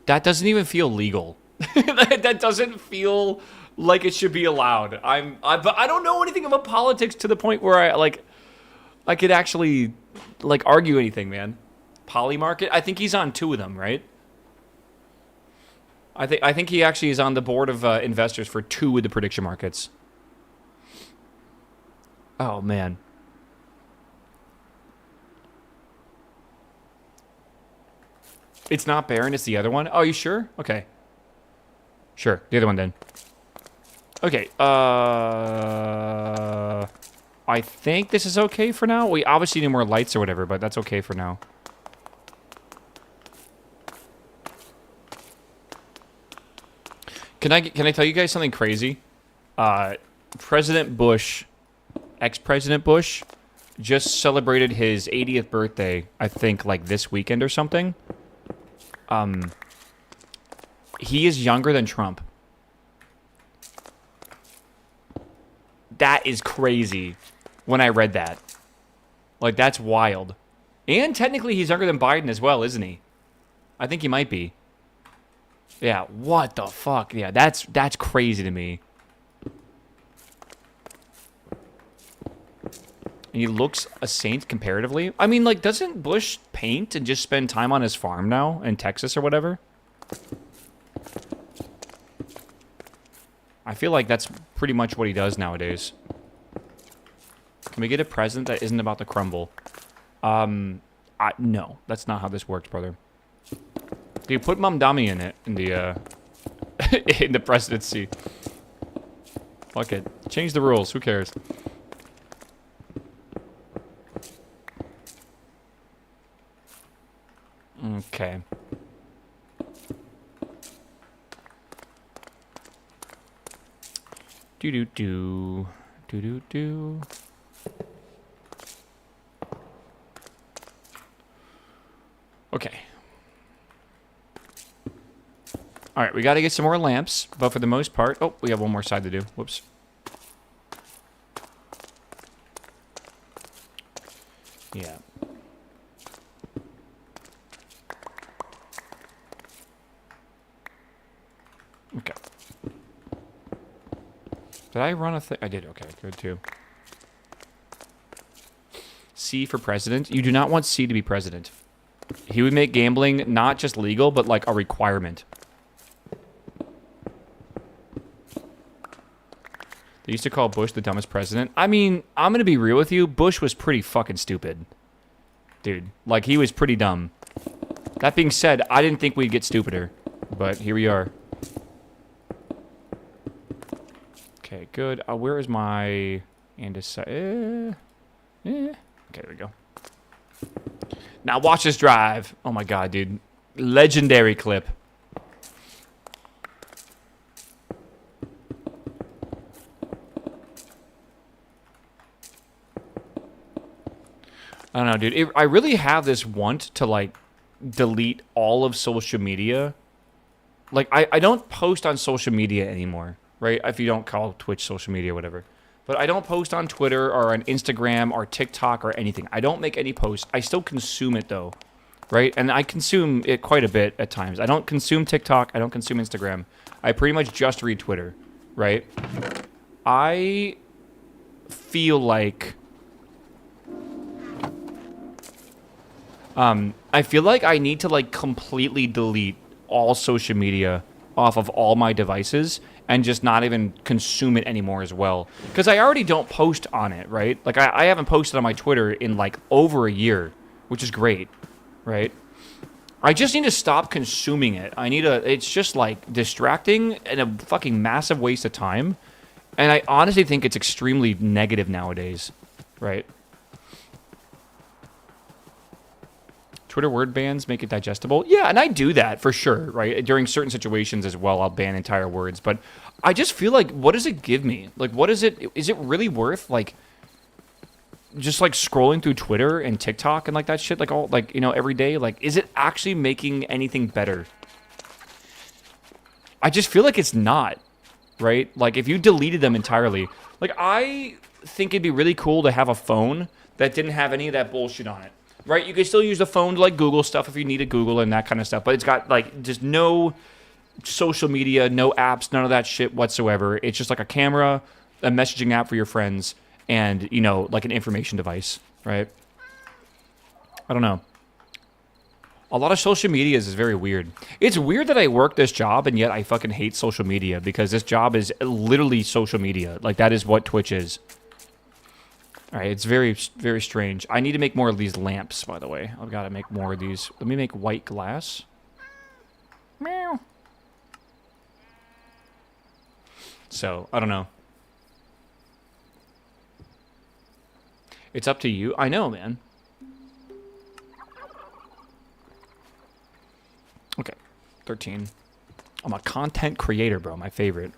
That doesn't even feel legal. That doesn't feel like it should be allowed. But I don't know anything about politics to the point where I could actually like argue anything, man. Polymarket. I think he's on 2 of them, right? I think he actually is on the board of investors for 2 of the prediction markets. Oh man. It's not Barron, it's the other one? Oh, you sure? Okay. Sure, the other one then. Okay, I think this is okay for now. We obviously need more lights or whatever, but that's okay for now. Can I tell you guys something crazy? President Bush, ex-President Bush, just celebrated his 80th birthday, I think, like this weekend or something. He is younger than Trump. That is crazy when I read that. Like, that's wild. And technically, he's younger than Biden as well, isn't he? I think he might be. Yeah, what the fuck? Yeah, that's crazy to me. And he looks a saint comparatively. I mean, like, doesn't Bush paint and just spend time on his farm now in Texas or whatever? I feel like that's pretty much what he does nowadays. Can we get a present that isn't about to crumble? No, that's not how this works, brother. Dude, put Mum Dummy in it, in the, in the presidency. Fuck it. Change the rules, who cares? Okay. Do-do-do. Do-do-do. Okay. Alright, we gotta get some more lamps, but for the most part... Oh, we have one more side to do. Whoops. Yeah. Okay. Did I run a thing? I did. Okay, good too. C for president. You do not want C to be president. He would make gambling not just legal, but like a requirement. They used to call Bush the dumbest president. I mean, I'm going to be real with you. Bush was pretty fucking stupid. Dude, like he was pretty dumb. That being said, I didn't think we'd get stupider. But here we are. Okay, good. Where is my andesite? Okay, there we go. Now watch this drive. Oh my god, dude. Legendary clip. I don't know, dude. I really have this want to, like, delete all of social media. Like, I don't post on social media anymore, right? If you don't call Twitch social media or whatever. But I don't post on Twitter or on Instagram or TikTok or anything. I don't make any posts. I still consume it, though, right? And I consume it quite a bit at times. I don't consume TikTok. I don't consume Instagram. I pretty much just read Twitter, right? I feel like... I feel like I need to, like, completely delete all social media off of all my devices and just not even consume it anymore as well. Because I already don't post on it, right? Like, I haven't posted on my Twitter in, like, over a year, which is great, right? I just need to stop consuming it. It's just, like, distracting and a fucking massive waste of time. And I honestly think it's extremely negative nowadays, right? Twitter word bans make it digestible. Yeah, and I do that for sure, right? During certain situations as well, I'll ban entire words. But I just feel like, what does it give me? Like, what is it? Is it really worth, like, just, like, scrolling through Twitter and TikTok and, like, that shit, like, all, like, you know, every day? Like, is it actually making anything better? I just feel like it's not, right? Like, if you deleted them entirely. Like, I think it'd be really cool to have a phone that didn't have any of that bullshit on it. Right, you can still use the phone to, like, Google stuff if you need to Google and that kind of stuff. But it's got, like, just no social media, no apps, none of that shit whatsoever. It's just, like, a camera, a messaging app for your friends, and, you know, like, an information device, right? I don't know. A lot of social media is very weird. It's weird that I work this job, and yet I fucking hate social media, because this job is literally social media. Like, that is what Twitch is. All right, it's very, very strange. I need to make more of these lamps, by the way. I've got to make more of these. Let me make white glass. Meow. So, I don't know. It's up to you. I know, man. Okay, 13. I'm a content creator, bro. My favorite.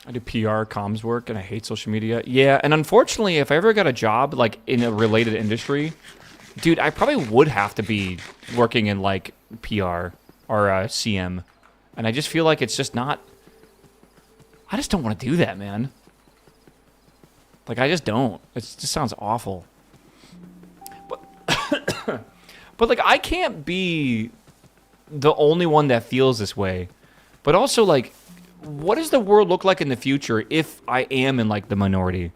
I do PR, comms work, and I hate social media. Yeah, and unfortunately, if I ever got a job, like, in a related industry, dude, I probably would have to be working in, like, PR or CM. And I just feel like it's just not... I just don't want to do that, man. Like, I just don't. It just sounds awful. But like, I can't be the only one that feels this way. But also, like, what does the world look like in the future if I am in, like, the minority?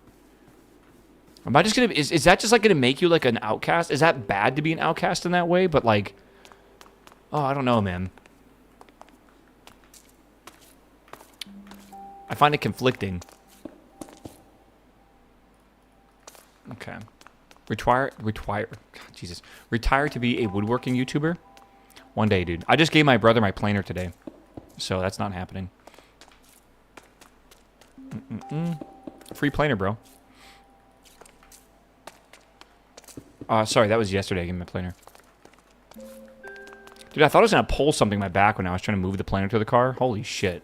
Am I just gonna... Is that just, like, gonna make you, like, an outcast? Is that bad to be an outcast in that way? But, like... Oh, I don't know, man. I find it conflicting. Okay. Retire, Jesus. Retire to be a woodworking YouTuber? One day, dude. I just gave my brother my planer today. So that's not happening. Free planer, bro. Sorry, that was yesterday I gave him my planer. Dude, I thought I was going to pull something in my back when I was trying to move the planer to the car. Holy shit.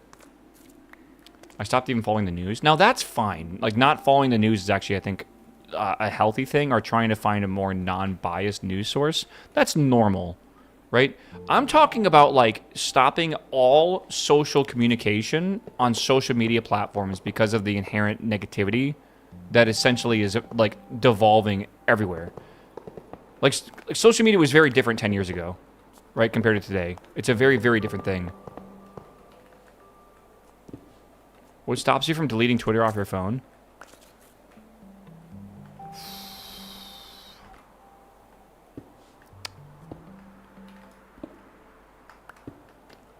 I stopped even following the news. Now, that's fine. Like, not following the news is actually, I think, a healthy thing, or trying to find a more non-biased news source. That's normal, right? I'm talking about, like, stopping all social communication on social media platforms because of the inherent negativity that essentially is, like, devolving everywhere. Like social media was very different 10 years ago, right, compared to today. It's a very, very different thing. What stops you from deleting Twitter off your phone?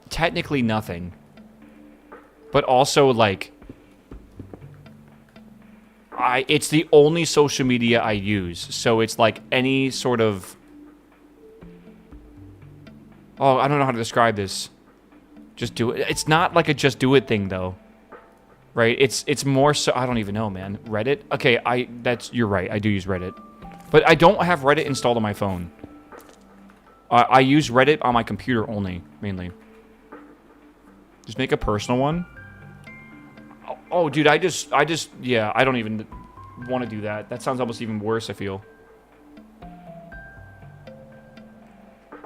Technically nothing. But also, like, it's the only social media I use. So it's like any sort of... Oh, I don't know how to describe this. Just do it. It's not like a just do it thing, though. Right? It's more so... I don't even know, man. Reddit? Okay, you're right. I do use Reddit. But I don't have Reddit installed on my phone. I use Reddit on my computer only, mainly. Just make a personal one. Oh, dude, yeah, I don't even want to do that. That sounds almost even worse, I feel.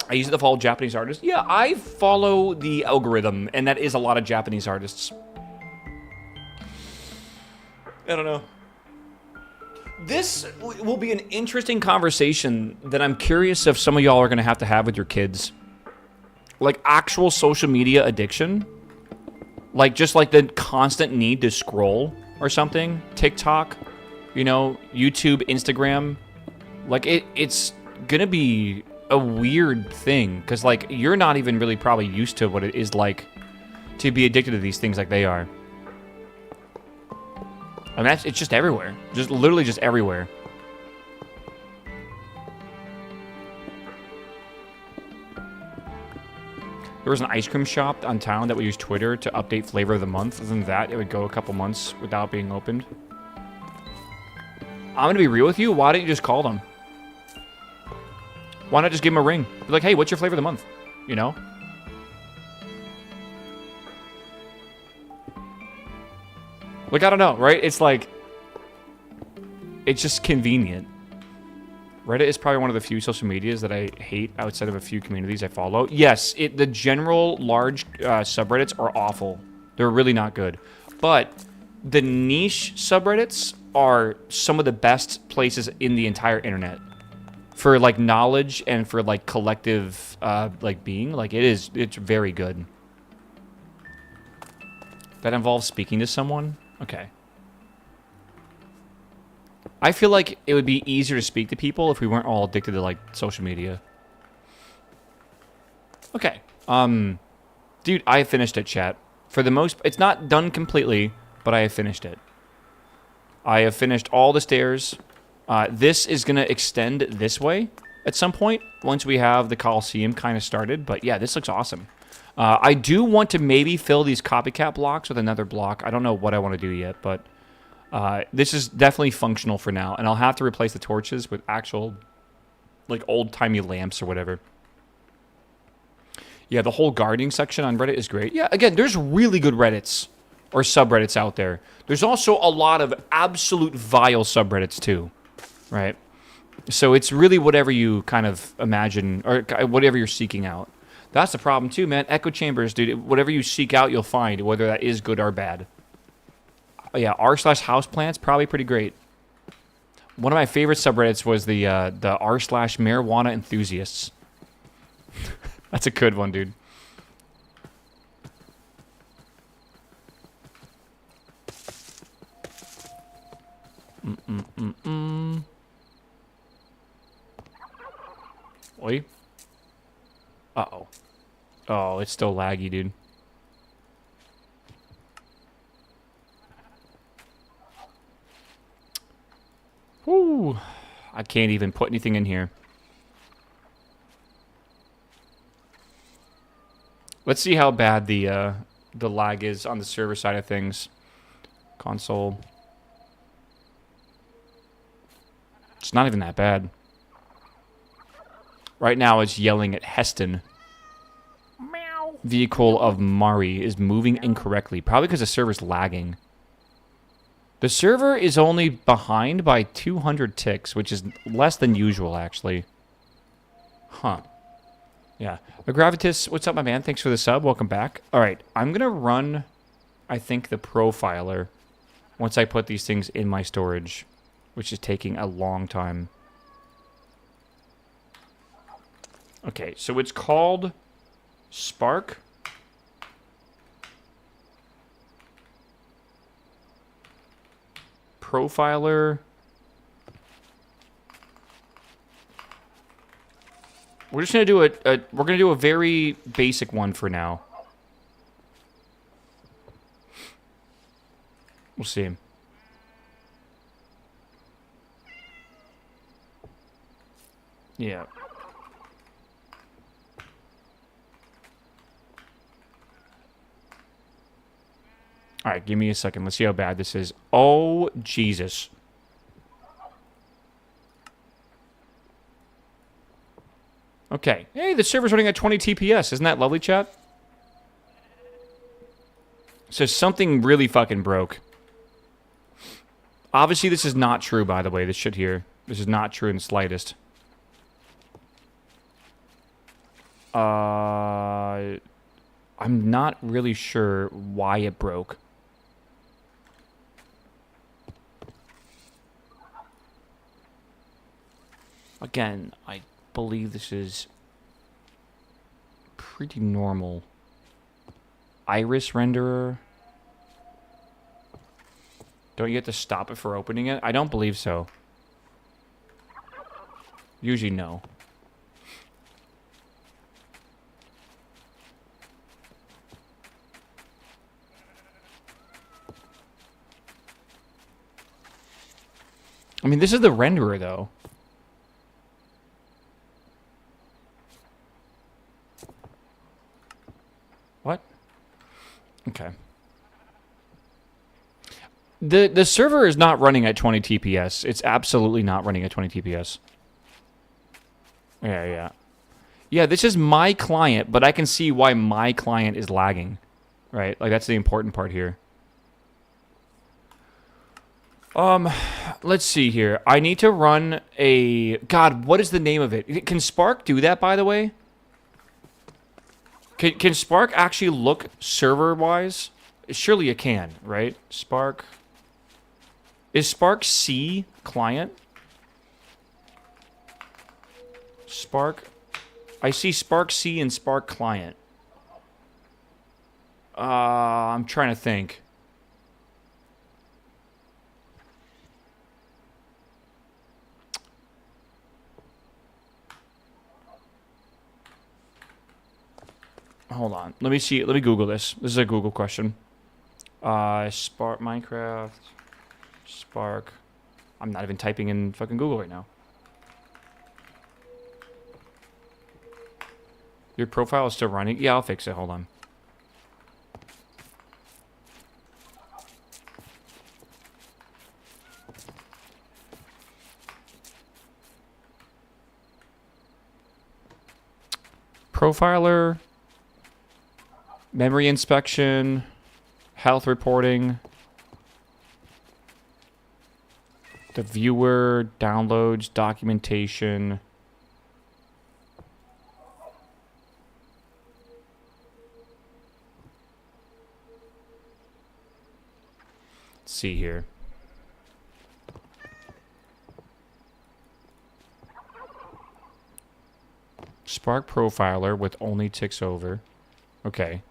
I use it to follow Japanese artists. Yeah, I follow the algorithm, and that is a lot of Japanese artists. I don't know. This will be an interesting conversation that I'm curious if some of y'all are going to have with your kids. Like, actual social media addiction. Like, just like the constant need to scroll or something. TikTok, you know, YouTube, Instagram. Like, it's gonna be a weird thing. Because, like, you're not even really probably used to what it is like to be addicted to these things like they are. I mean, it's just everywhere. Just literally just everywhere. There was an ice cream shop on town that would use Twitter to update flavor of the month. Other than that, it would go a couple months without being opened. I'm going to be real with you. Why didn't you just call them? Why not just give them a ring? Be like, hey, what's your flavor of the month? You know? Like, I don't know, right? It's like... It's just convenient. Reddit is probably one of the few social medias that I hate outside of a few communities I follow. Yes, the general large subreddits are awful. They're really not good. But the niche subreddits are some of the best places in the entire internet. For, like, knowledge and for, like, collective, like, being. Like, it's very good. That involves speaking to someone? Okay. I feel like it would be easier to speak to people if we weren't all addicted to, like, social media. Okay. Dude, I have finished it, chat. For the most... It's not done completely, but I have finished it. I have finished all the stairs. This is going to extend this way at some point, once we have the Coliseum kind of started. But, yeah, this looks awesome. I do want to maybe fill these copycat blocks with another block. I don't know what I want to do yet, but... this is definitely functional for now, and I'll have to replace the torches with actual, like, old-timey lamps or whatever. Yeah, the whole gardening section on Reddit is great. Yeah, again, there's really good Reddits or subreddits out there. There's also a lot of absolute vile subreddits, too, right? So it's really whatever you kind of imagine, or whatever you're seeking out. That's the problem, too, man. Echo chambers, dude. Whatever you seek out, you'll find, whether that is good or bad. Yeah, r/houseplants, probably pretty great. One of my favorite subreddits was the r/marijuana enthusiasts. That's a good one, dude. Oi. Uh-oh. Oh, it's still laggy, dude. Woo. I can't even put anything in here. Let's see how bad the lag is on the server side of things. Console. It's not even that bad. Right now it's yelling at Heston. Meow. Vehicle of Mari is moving incorrectly. Probably because the server's lagging. The server is only behind by 200 ticks, which is less than usual, actually. Huh. Yeah. Gravitas, what's up, my man? Thanks for the sub. Welcome back. All right. I'm going to run, I think, the profiler once I put these things in my storage, which is taking a long time. Okay. So it's called Spark. Profiler. We're just gonna do we're gonna do a very basic one for now. We'll see. Yeah. All right, give me a second. Let's see how bad this is. Oh, Jesus. Okay. Hey, the server's running at 20 TPS. Isn't that lovely, chat? So something really fucking broke. Obviously, this is not true, by the way, this shit here. This is not true in the slightest. I'm not really sure why it broke. Again, I believe this is pretty normal. Iris renderer. Don't you have to stop it for opening it? I don't believe so. Usually no. I mean, this is the renderer, though. What? Okay. The server is not running at 20 TPS. It's absolutely not running at 20 TPS. Yeah. Yeah, this is my client, but I can see why my client is lagging. Right? Like, that's the important part here. Let's see here. I need to run a... God, what is the name of it? Can Spark do that, by the way? Can Spark actually look server-wise? Surely it can, right? Spark... Is Spark C client? Spark... I see Spark C and Spark client. I'm trying to think. Hold on. Let me see. Let me Google this. This is a Google question. Spark Minecraft. Spark. I'm not even typing in fucking Google right now. Your profile is still running? Yeah, I'll fix it. Hold on. Profiler. Memory inspection. Health reporting. The viewer, downloads, documentation. Let's see here. Spark profiler with only ticks over. Okay.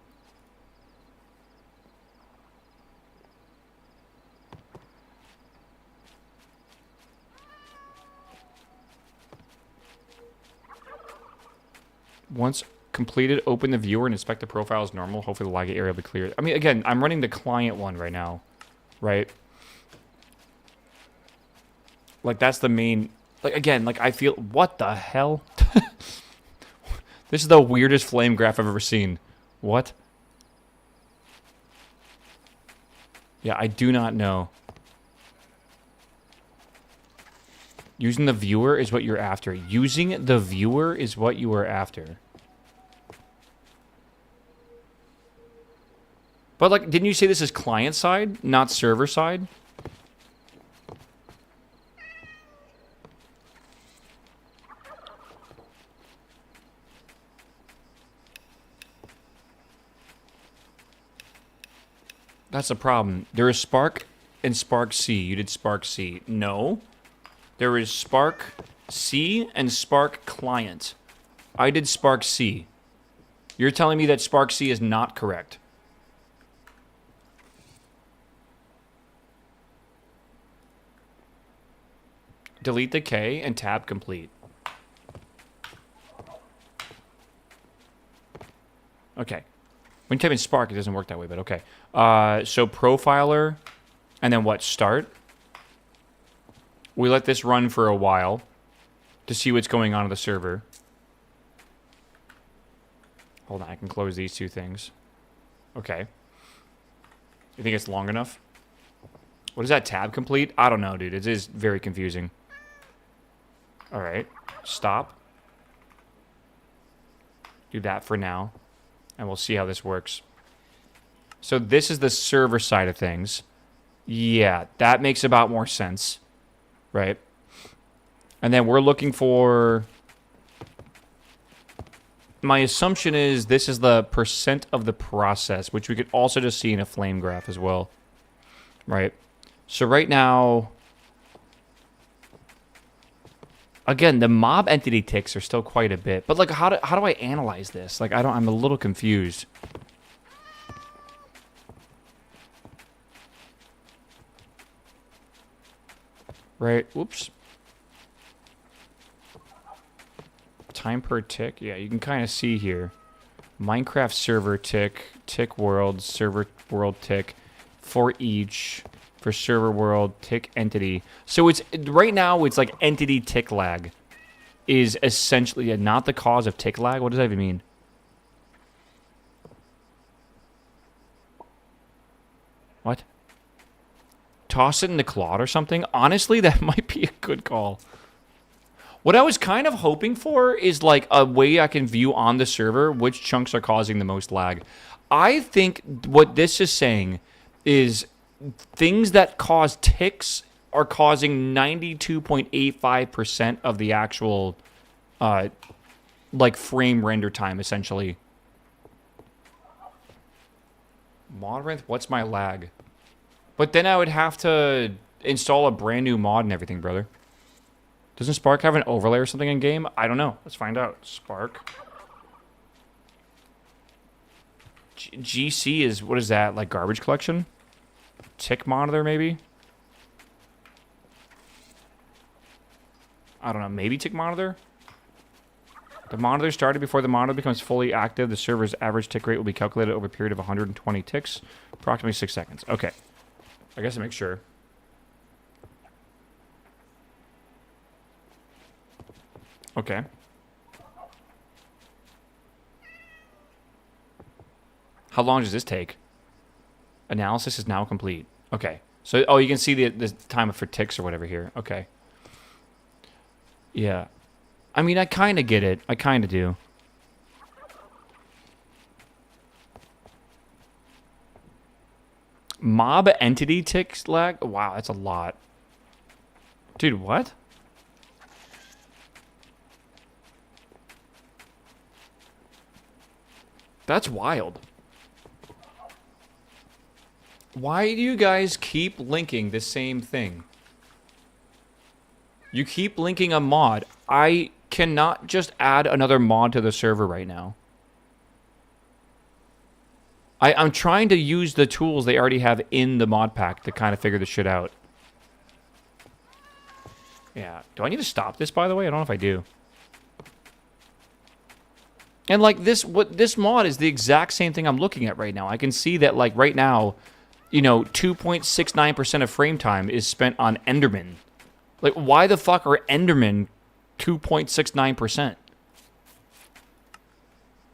Once completed, open the viewer and inspect the profile as normal. Hopefully the lag area will be clear. I mean, again, I'm running the client one right now, right? Like, that's the main... Like, again, like, I feel... What the hell? This is the weirdest flame graph I've ever seen. What? Yeah, I do not know. Using the viewer is what you're after. Using the viewer is what you are after. But, like, didn't you say this is client side, not server side? That's the problem. There is Spark and Spark C. You did Spark C. No. There is Spark C and Spark Client. I did Spark C. You're telling me that Spark C is not correct. Delete the K and tab complete. Okay. When you type in Spark, it doesn't work that way, but okay. So profiler, and then what? Start. We let this run for a while to see what's going on the server. Hold on, I can close these two things. Okay. You think it's long enough? What is that, tab complete? I don't know, dude. It is very confusing. All right. Stop. Do that for now. And we'll see how this works. So this is the server side of things. Yeah, that makes about more sense. Right? And then we're looking for... My assumption is this is the percent of the process, which we could also just see in a flame graph as well. Right? So right now... Again, the mob entity ticks are still quite a bit. But, like, how do I analyze this? Like, I'm a little confused. Right, whoops. Time per tick. Yeah, you can kind of see here. Minecraft server tick, tick world, server world tick for each. For server world, tick entity. So it's right now it's like entity tick lag is essentially not the cause of tick lag. What does that even mean? What? Toss it in the clod or something? Honestly, that might be a good call. What I was kind of hoping for is like a way I can view on the server which chunks are causing the most lag. I think what this is saying is things that cause ticks are causing 92.85% of the actual, like, frame render time, essentially. Modrinth, what's my lag? But then I would have to install a brand new mod and everything, brother. Doesn't Spark have an overlay or something in game? I don't know. Let's find out. Spark. GC is, what is that, like garbage collection? Tick monitor, maybe? I don't know. Maybe tick monitor? The monitor started before the monitor becomes fully active. The server's average tick rate will be calculated over a period of 120 ticks, approximately 6 seconds. Okay. I guess to make sure. Okay. How long does this take? Analysis is now complete. Okay. So, oh, you can see the time for ticks or whatever here. Okay. Yeah. I mean, I kind of get it. I kind of do. Mob entity ticks lag? Wow, that's a lot. Dude, what? That's wild. Why do you guys keep linking the same thing? You keep linking a mod. cannot just add another mod to the server right now. I'm trying to use the tools they already have in the mod pack to kind of figure this shit out. Yeah. Do I need to stop this, by the way? I don't know if I do. And, like, this mod is the exact same thing I'm looking at right now. I can see that, like, right now, you know, 2.69% of frame time is spent on Enderman. Like, why the fuck are Enderman 2.69%?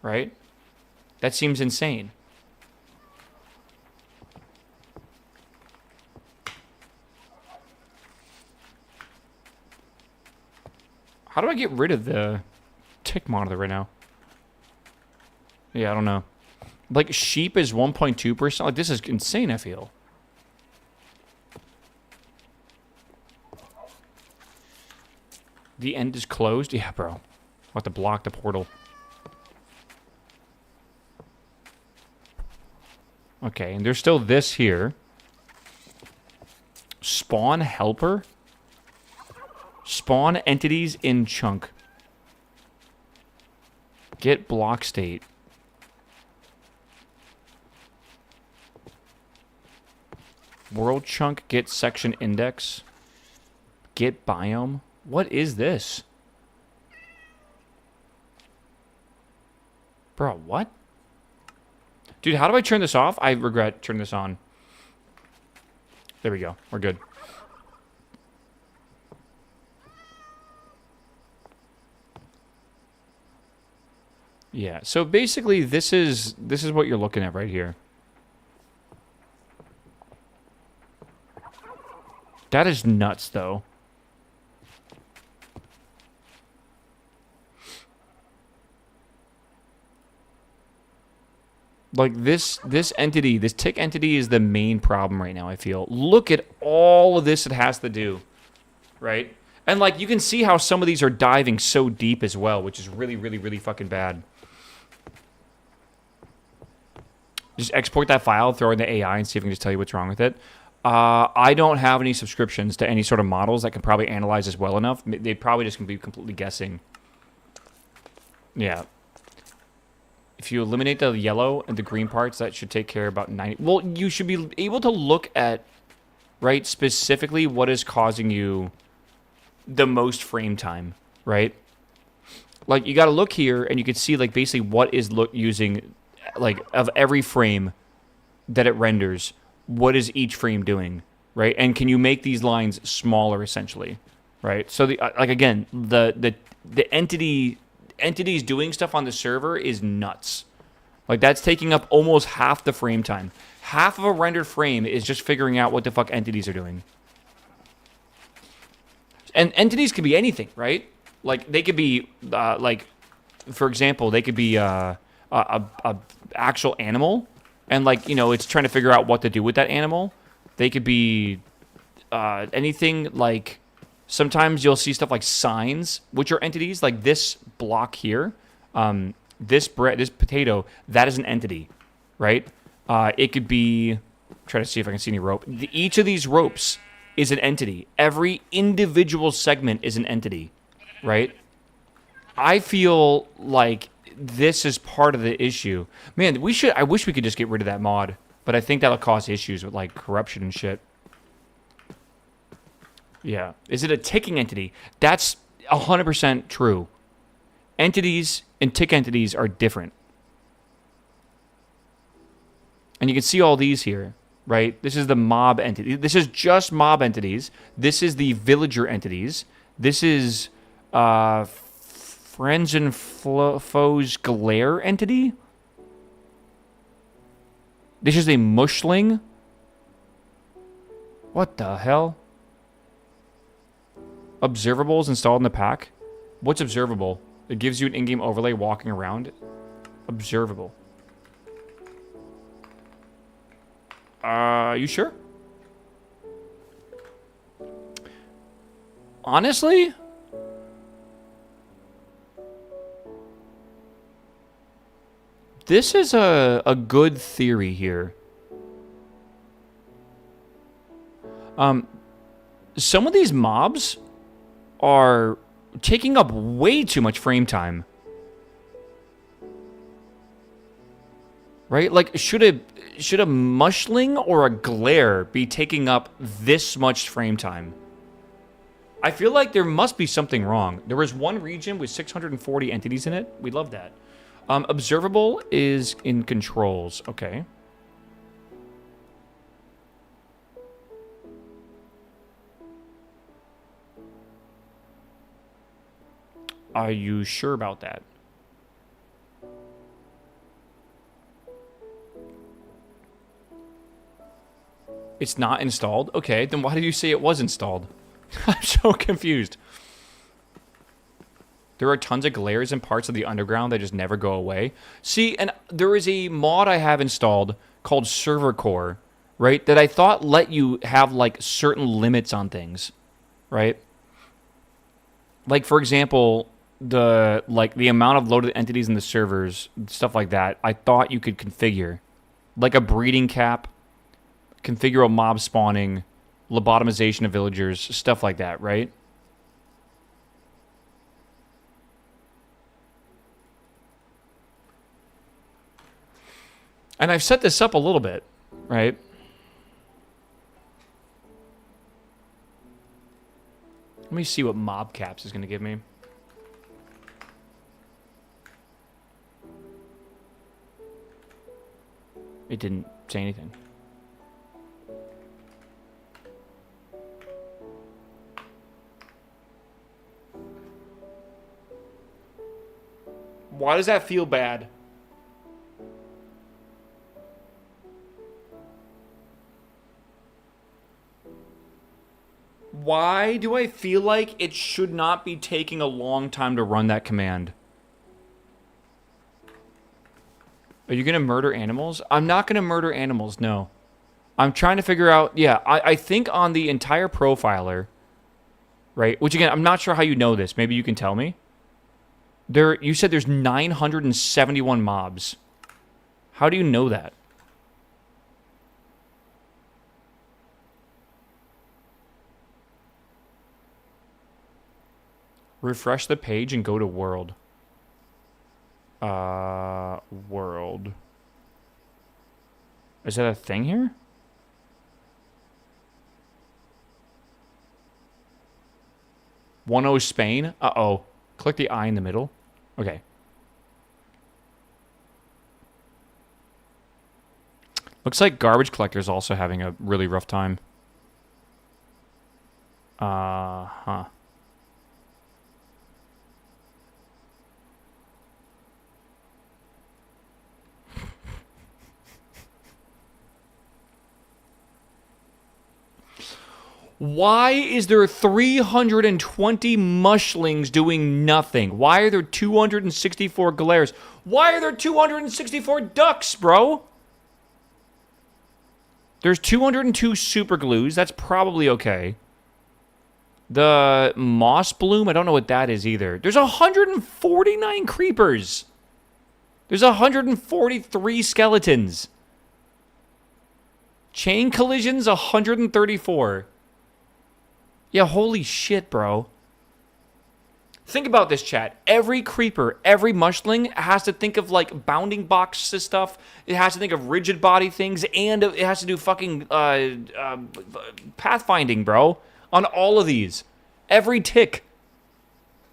Right? That seems insane. How do I get rid of the tick monitor right now? Yeah, I don't know. Like, sheep is 1.2%. Like, this is insane, I feel. The end is closed? Yeah, bro. I'll have to block the portal. Okay, and there's still this here. Spawn helper? Spawn entities in chunk. Get block state. World chunk, get section index. Get biome. What is this? Bro, what? Dude, how do I turn this off? I regret turning this on. There we go. We're good. Yeah, so basically this is what you're looking at right here. That is nuts, though. Like, this entity, this tick entity is the main problem right now, I feel. Look at all of this it has to do, right? And, like, you can see how some of these are diving so deep as well, which is really, really, really fucking bad. Just export that file, throw it in the AI, and see if I can just tell you what's wrong with it. I don't have any subscriptions to any sort of models that can probably analyze this well enough. They probably just can be completely guessing. Yeah. If you eliminate the yellow and the green parts, that should take care of about 90... Well, you should be able to look at, right, specifically what is causing you the most frame time, right? Like, you got to look here, and you can see, like, basically what is using, like, of every frame that it renders, what is each frame doing, right? And can you make these lines smaller, essentially, right? So, like, again, the entities doing stuff on the server is nuts. Like, that's taking up almost half the frame time. Half of a rendered frame is just figuring out what the fuck entities are doing. And entities can be anything, right? Like, they could be, like, for example, they could be a actual animal, and, like, you know, it's trying to figure out what to do with that animal. They could be anything, like, sometimes you'll see stuff like signs, which are entities, like this block here, this potato, that is an entity, right? It could be, try to see if I can see any rope. Each of these ropes is an entity. Every individual segment is an entity, right? I feel like this is part of the issue. Man, I wish we could just get rid of that mod, but I think that'll cause issues with, like, corruption and shit. Yeah. Is it a ticking entity? That's 100% true. Entities and tick entities are different. And you can see all these here, right? This is the mob entity. This is just mob entities. This is the villager entities. This is friends and foes glare entity. This is a mushling. What the hell? Observables installed in the pack? What's observable? It gives you an in-game overlay walking around. Observable. You sure? Honestly? This is a good theory here. Some of these mobs are taking up way too much frame time. Right? Like, should a mushling or a glare be taking up this much frame time? I feel like there must be something wrong. There was one region with 640 entities in it. We love that. Observable is in controls. Okay. Are you sure about that? It's not installed? Okay, then why did you say it was installed? I'm so confused. There are tons of glares in parts of the underground that just never go away. See, and there is a mod I have installed called Server Core, right? That I thought let you have, like, certain limits on things, right? Like, for example, the amount of loaded entities in the servers, stuff like that, I thought you could configure. Like a breeding cap, configure a mob spawning, lobotomization of villagers, stuff like that, right? And I've set this up a little bit, right? Let me see what mob caps is going to give me. It didn't say anything. Why does that feel bad? Why do I feel like it should not be taking a long time to run that command? Are you going to murder animals? I'm not going to murder animals, no. I'm trying to figure out, yeah, I think on the entire profiler, right, which again, I'm not sure how you know this. Maybe you can tell me. You said there's 971 mobs. How do you know that? Refresh the page and go to world. World. Is that a thing here? Spain? Uh-oh. Click the eye in the middle. Okay. Looks like garbage collector's also having a really rough time. Huh. Why is there 320 mushlings doing nothing? Why are there 264 glares? Why are there 264 ducks, bro? There's 202 super glues. That's probably okay. The moss bloom, I don't know what that is either. There's 149 creepers. There's 143 skeletons. Chain collisions, 134. Yeah, holy shit, bro. Think about this, chat. Every creeper, every mushling has to think of, like, bounding boxes stuff. It has to think of rigid body things, and it has to do fucking pathfinding, bro. On all of these. Every tick.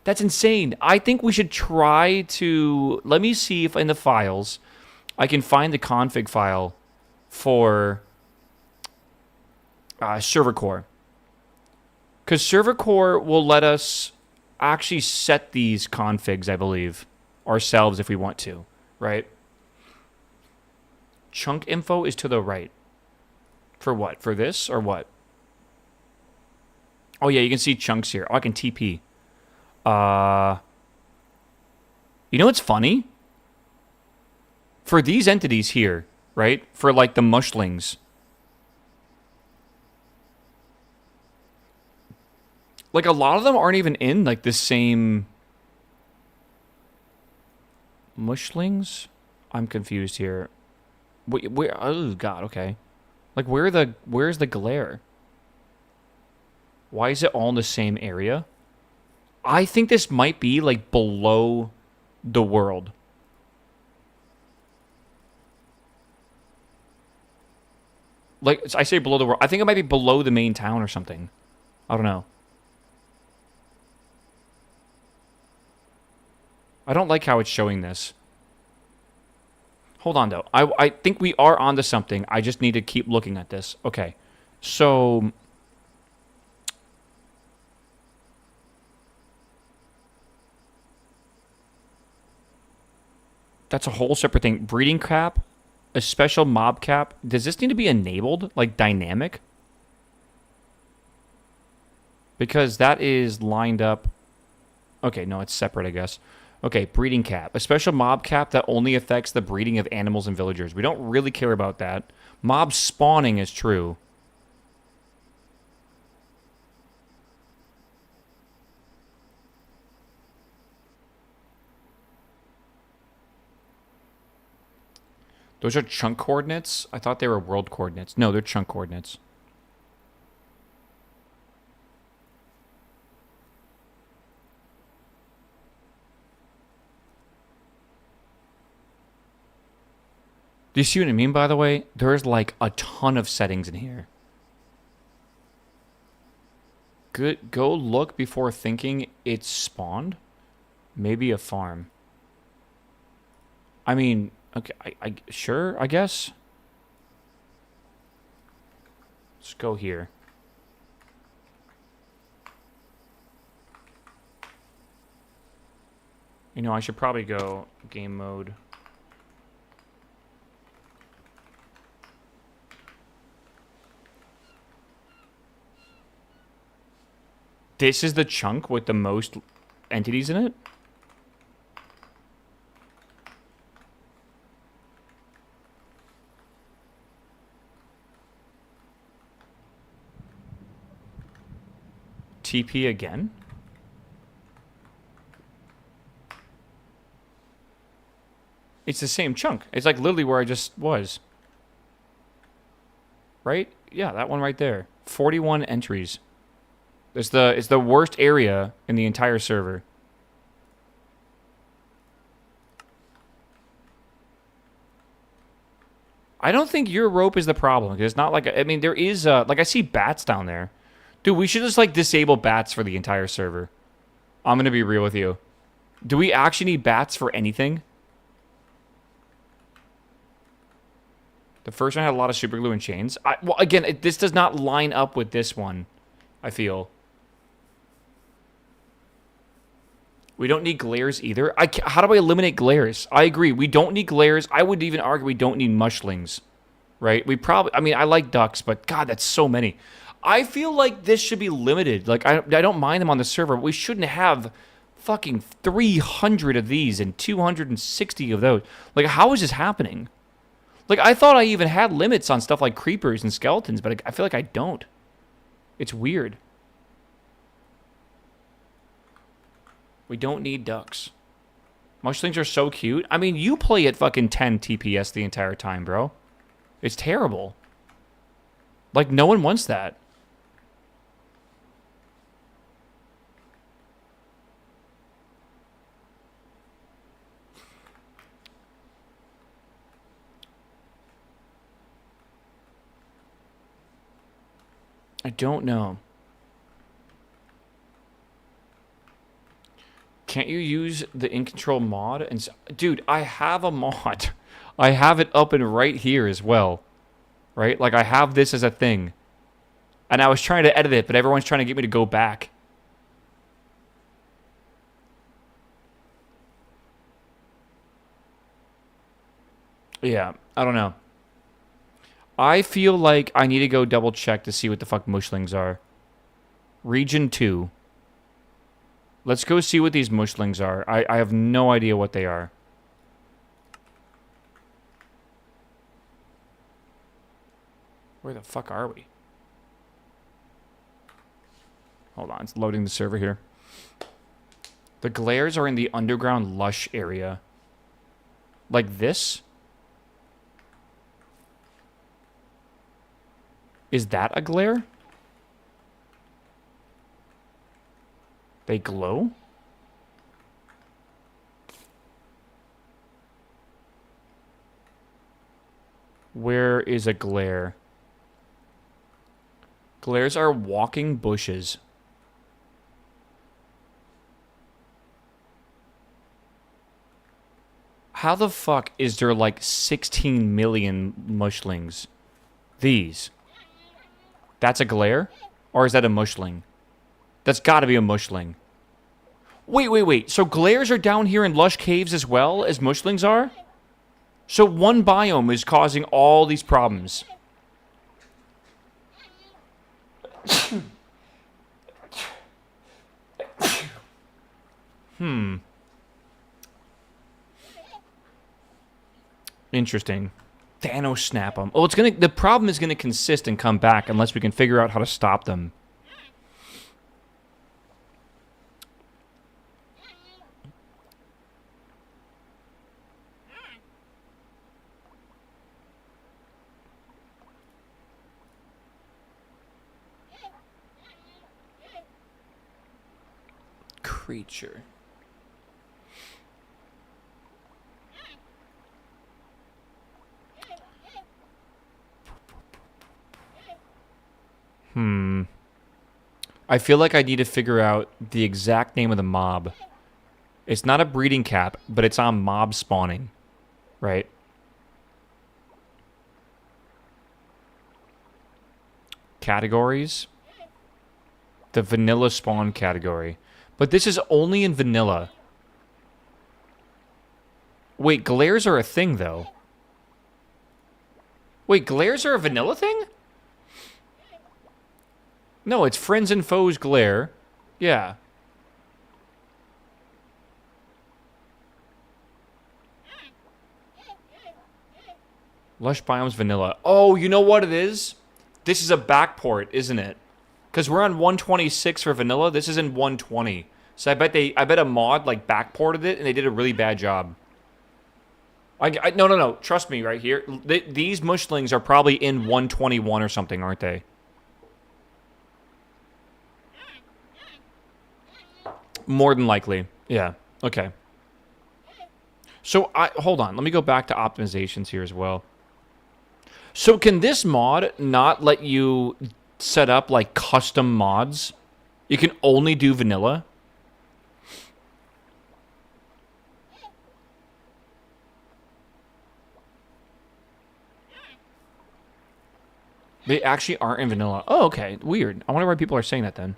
That's insane. I think we should try to... Let me see if in the files I can find the config file for server core. Because server core will let us actually set these configs, I believe, ourselves if we want to, right? Chunk info is to the right. For what? For this or what? Oh, yeah, you can see chunks here. Oh, I can TP. You know what's funny? For these entities here, right? For, like, the mushlings. Like, a lot of them aren't even in, like, the same... Mushlings? I'm confused here. Where? Oh, God, okay. Like, where's the glare? Why is it all in the same area? I think this might be like below the world. Like I say below the world. I think it might be below the main town or something. I don't know. I don't like how it's showing this. Hold on, though. I think we are onto something. I just need to keep looking at this. Okay. So... that's a whole separate thing. Breeding cap, a special mob cap. Does this need to be enabled? Like, dynamic? Because that is lined up... okay, no, it's separate, I guess. Okay, breeding cap. A special mob cap that only affects the breeding of animals and villagers. We don't really care about that. Mob spawning is true. Those are chunk coordinates? I thought they were world coordinates. No, they're chunk coordinates. Do you see what I mean, by the way? There's like a ton of settings in here. Good. Go look before thinking it's spawned. Maybe a farm. I mean, okay, sure, I guess. Let's go here. You know, I should probably go game mode. This is the chunk with the most entities in it? TP again? It's the same chunk. It's like literally where I just was. Right? Yeah, that one right there. 41 entries. It's the worst area in the entire server. I don't think your rope is the problem. Because it's not like... I mean, there is... like, I see bats down there. Dude, we should just, like, disable bats for the entire server. I'm going to be real with you. Do we actually need bats for anything? The first one had a lot of super glue and chains. Well, again, this does not line up with this one, I feel. We don't need glares either. How do I eliminate glares? I agree. We don't need glares. I would even argue we don't need mushlings, right? We probably... I mean, I like ducks, but God, that's so many. I feel like this should be limited. Like, I don't mind them on the server, but we shouldn't have fucking 300 of these and 260 of those. Like, how is this happening? Like, I thought I even had limits on stuff like creepers and skeletons, but I feel like I don't. It's weird. We don't need ducks. Mushlings are so cute. I mean, you play at fucking 10 TPS the entire time, bro. It's terrible. Like, no one wants that. I don't know. Can't you use the in control mod? And dude, I have a mod. I have it up and right here as well. Right? Like, I have this as a thing. And I was trying to edit it, but everyone's trying to get me to go back. Yeah, I don't know. I feel like I need to go double check to see what the fuck mushlings are. Region 2. Let's go see what these mushlings are. I have no idea what they are. Where the fuck are we? Hold on, it's loading the server here. The glares are in the underground lush area. Like this? Is that a glare? They glow? Where is a glare? Glares are walking bushes. How the fuck is there like 16 million mushlings? These. That's a glare? Or is that a mushling? That's gotta be a mushling. Wait. So glares are down here in lush caves as well as mushlings are? So one biome is causing all these problems. Interesting. Thanos snap them. Oh, the problem is gonna consist and come back unless we can figure out how to stop them. Creature. I feel like I need to figure out the exact name of the mob. It's not a breeding cap, but it's on mob spawning, right? Categories. The vanilla spawn category. But this is only in vanilla. Wait, glares are a thing, though. Wait, glares are a vanilla thing? No, it's friends and foes glare. Yeah. Lush biomes vanilla. Oh, you know what it is? This is a backport, isn't it? Because we're on 126 for vanilla. This is in 120. So I bet a mod like backported it and they did a really bad job. No. Trust me right here. These mushlings are probably in 121 or something, aren't they? More than likely. Yeah. Okay. So, hold on. Let me go back to optimizations here as well. So, can this mod not let you set up, like, custom mods? You can only do vanilla? They actually aren't in vanilla. Oh, okay. Weird. I wonder why people are saying that then.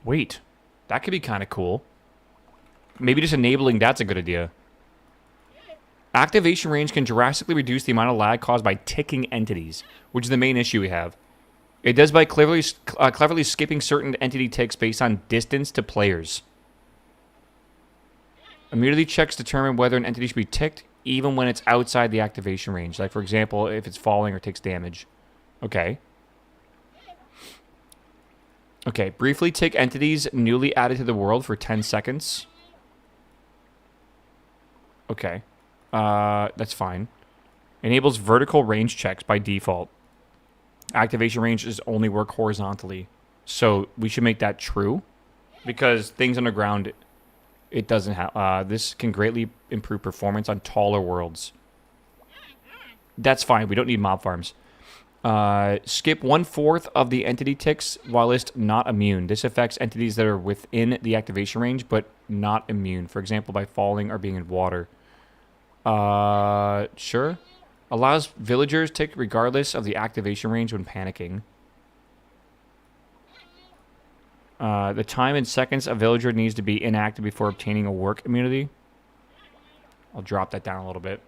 Wait, that could be kind of cool. Maybe just enabling that's a good idea. Activation range can drastically reduce the amount of lag caused by ticking entities, which is the main issue we have. It does by cleverly skipping certain entity ticks based on distance to players. Immunity checks determine whether an entity should be ticked even when it's outside the activation range. Like, for example, if it's falling or takes damage. Okay. Okay, briefly tick entities newly added to the world for 10 seconds. Okay. That's fine. Enables vertical range checks by default. Activation range is only work horizontally. So we should make that true. Because things underground, it doesn't have... this can greatly improve performance on taller worlds. That's fine. We don't need mob farms. Skip 1/4 of the entity ticks whilst not immune. This affects entities that are within the activation range, but not immune. For example, by falling or being in water. Sure. Allows villagers tick regardless of the activation range when panicking. The time in seconds a villager needs to be inactive before obtaining a work immunity. I'll drop that down a little bit.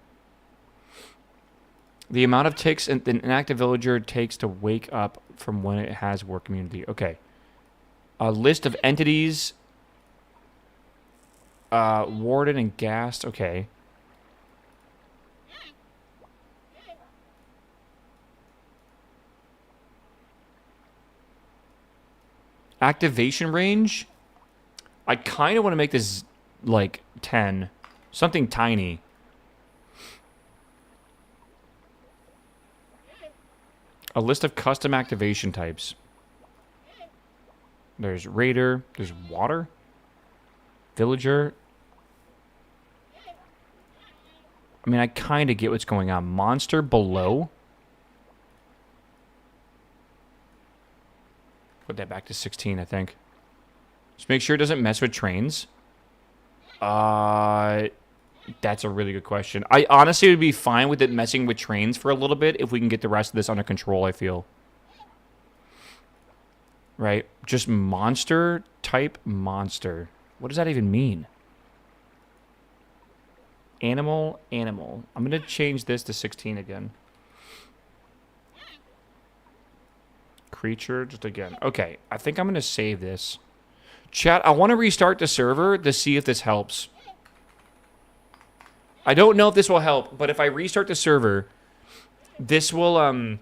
The amount of ticks an inactive villager takes to wake up from when it has work immunity. Okay. A list of entities. Warden and gassed. Okay. Activation range. I kind of want to make this like 10. Something tiny. A list of custom activation types. There's Raider. There's Water. Villager. I mean, I kind of get what's going on. Monster below. Put that back to 16, I think. Just make sure it doesn't mess with trains. That's a really good question. I honestly would be fine with it messing with trains for a little bit if we can get the rest of this under control, I feel. Right? Just monster type monster. What does that even mean? Animal, animal. I'm going to change this to 16 again. Creature, just again. Okay, I think I'm going to save this. Chat, I want to restart the server to see if this helps. I don't know if this will help, but if I restart the server, this will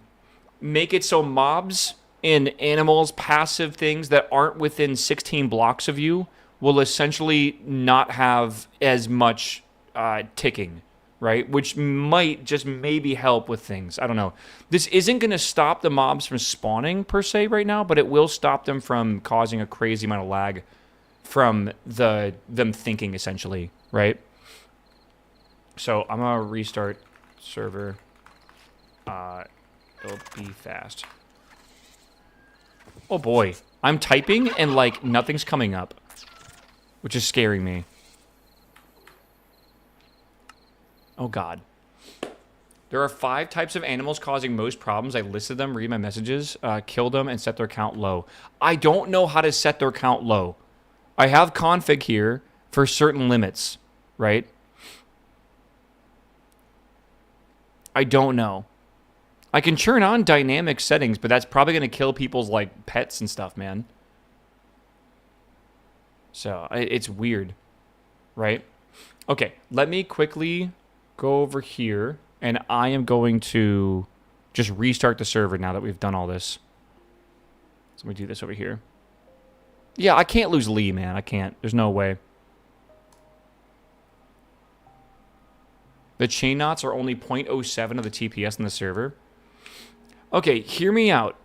make it so mobs and animals, passive things that aren't within 16 blocks of you will essentially not have as much ticking, right? Which might just maybe help with things. I don't know. This isn't going to stop the mobs from spawning per se right now, but it will stop them from causing a crazy amount of lag from them thinking, essentially, right? So I'm going to restart server. It'll be fast. Oh boy. I'm typing and like nothing's coming up, which is scaring me. Oh god. There are 5 types of animals causing most problems. I listed them, read my messages, kill them, and set their count low. I don't know how to set their count low. I have config here for certain limits, right? I don't know. I can turn on dynamic settings, but that's probably going to kill people's, like, pets and stuff, man. So, it's weird, right? Okay, let me quickly go over here, and I am going to just restart the server now that we've done all this. So let me do this over here. Yeah, I can't lose Lee, man. I can't. There's no way. The chain knots are only 0.07 of the TPS in the server. Okay, hear me out.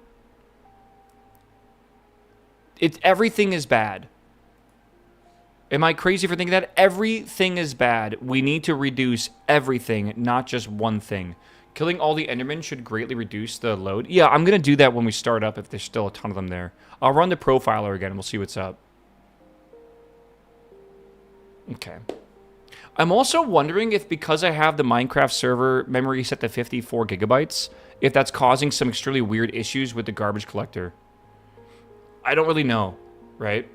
Everything is bad. Am I crazy for thinking that? Everything is bad. We need to reduce everything, not just one thing. Killing all the Endermen should greatly reduce the load. Yeah, I'm going to do that when we start up if there's still a ton of them there. I'll run the profiler again and we'll see what's up. Okay. I'm also wondering if because I have the Minecraft server memory set to 54 gigabytes, if that's causing some extremely weird issues with the garbage collector. I don't really know, right?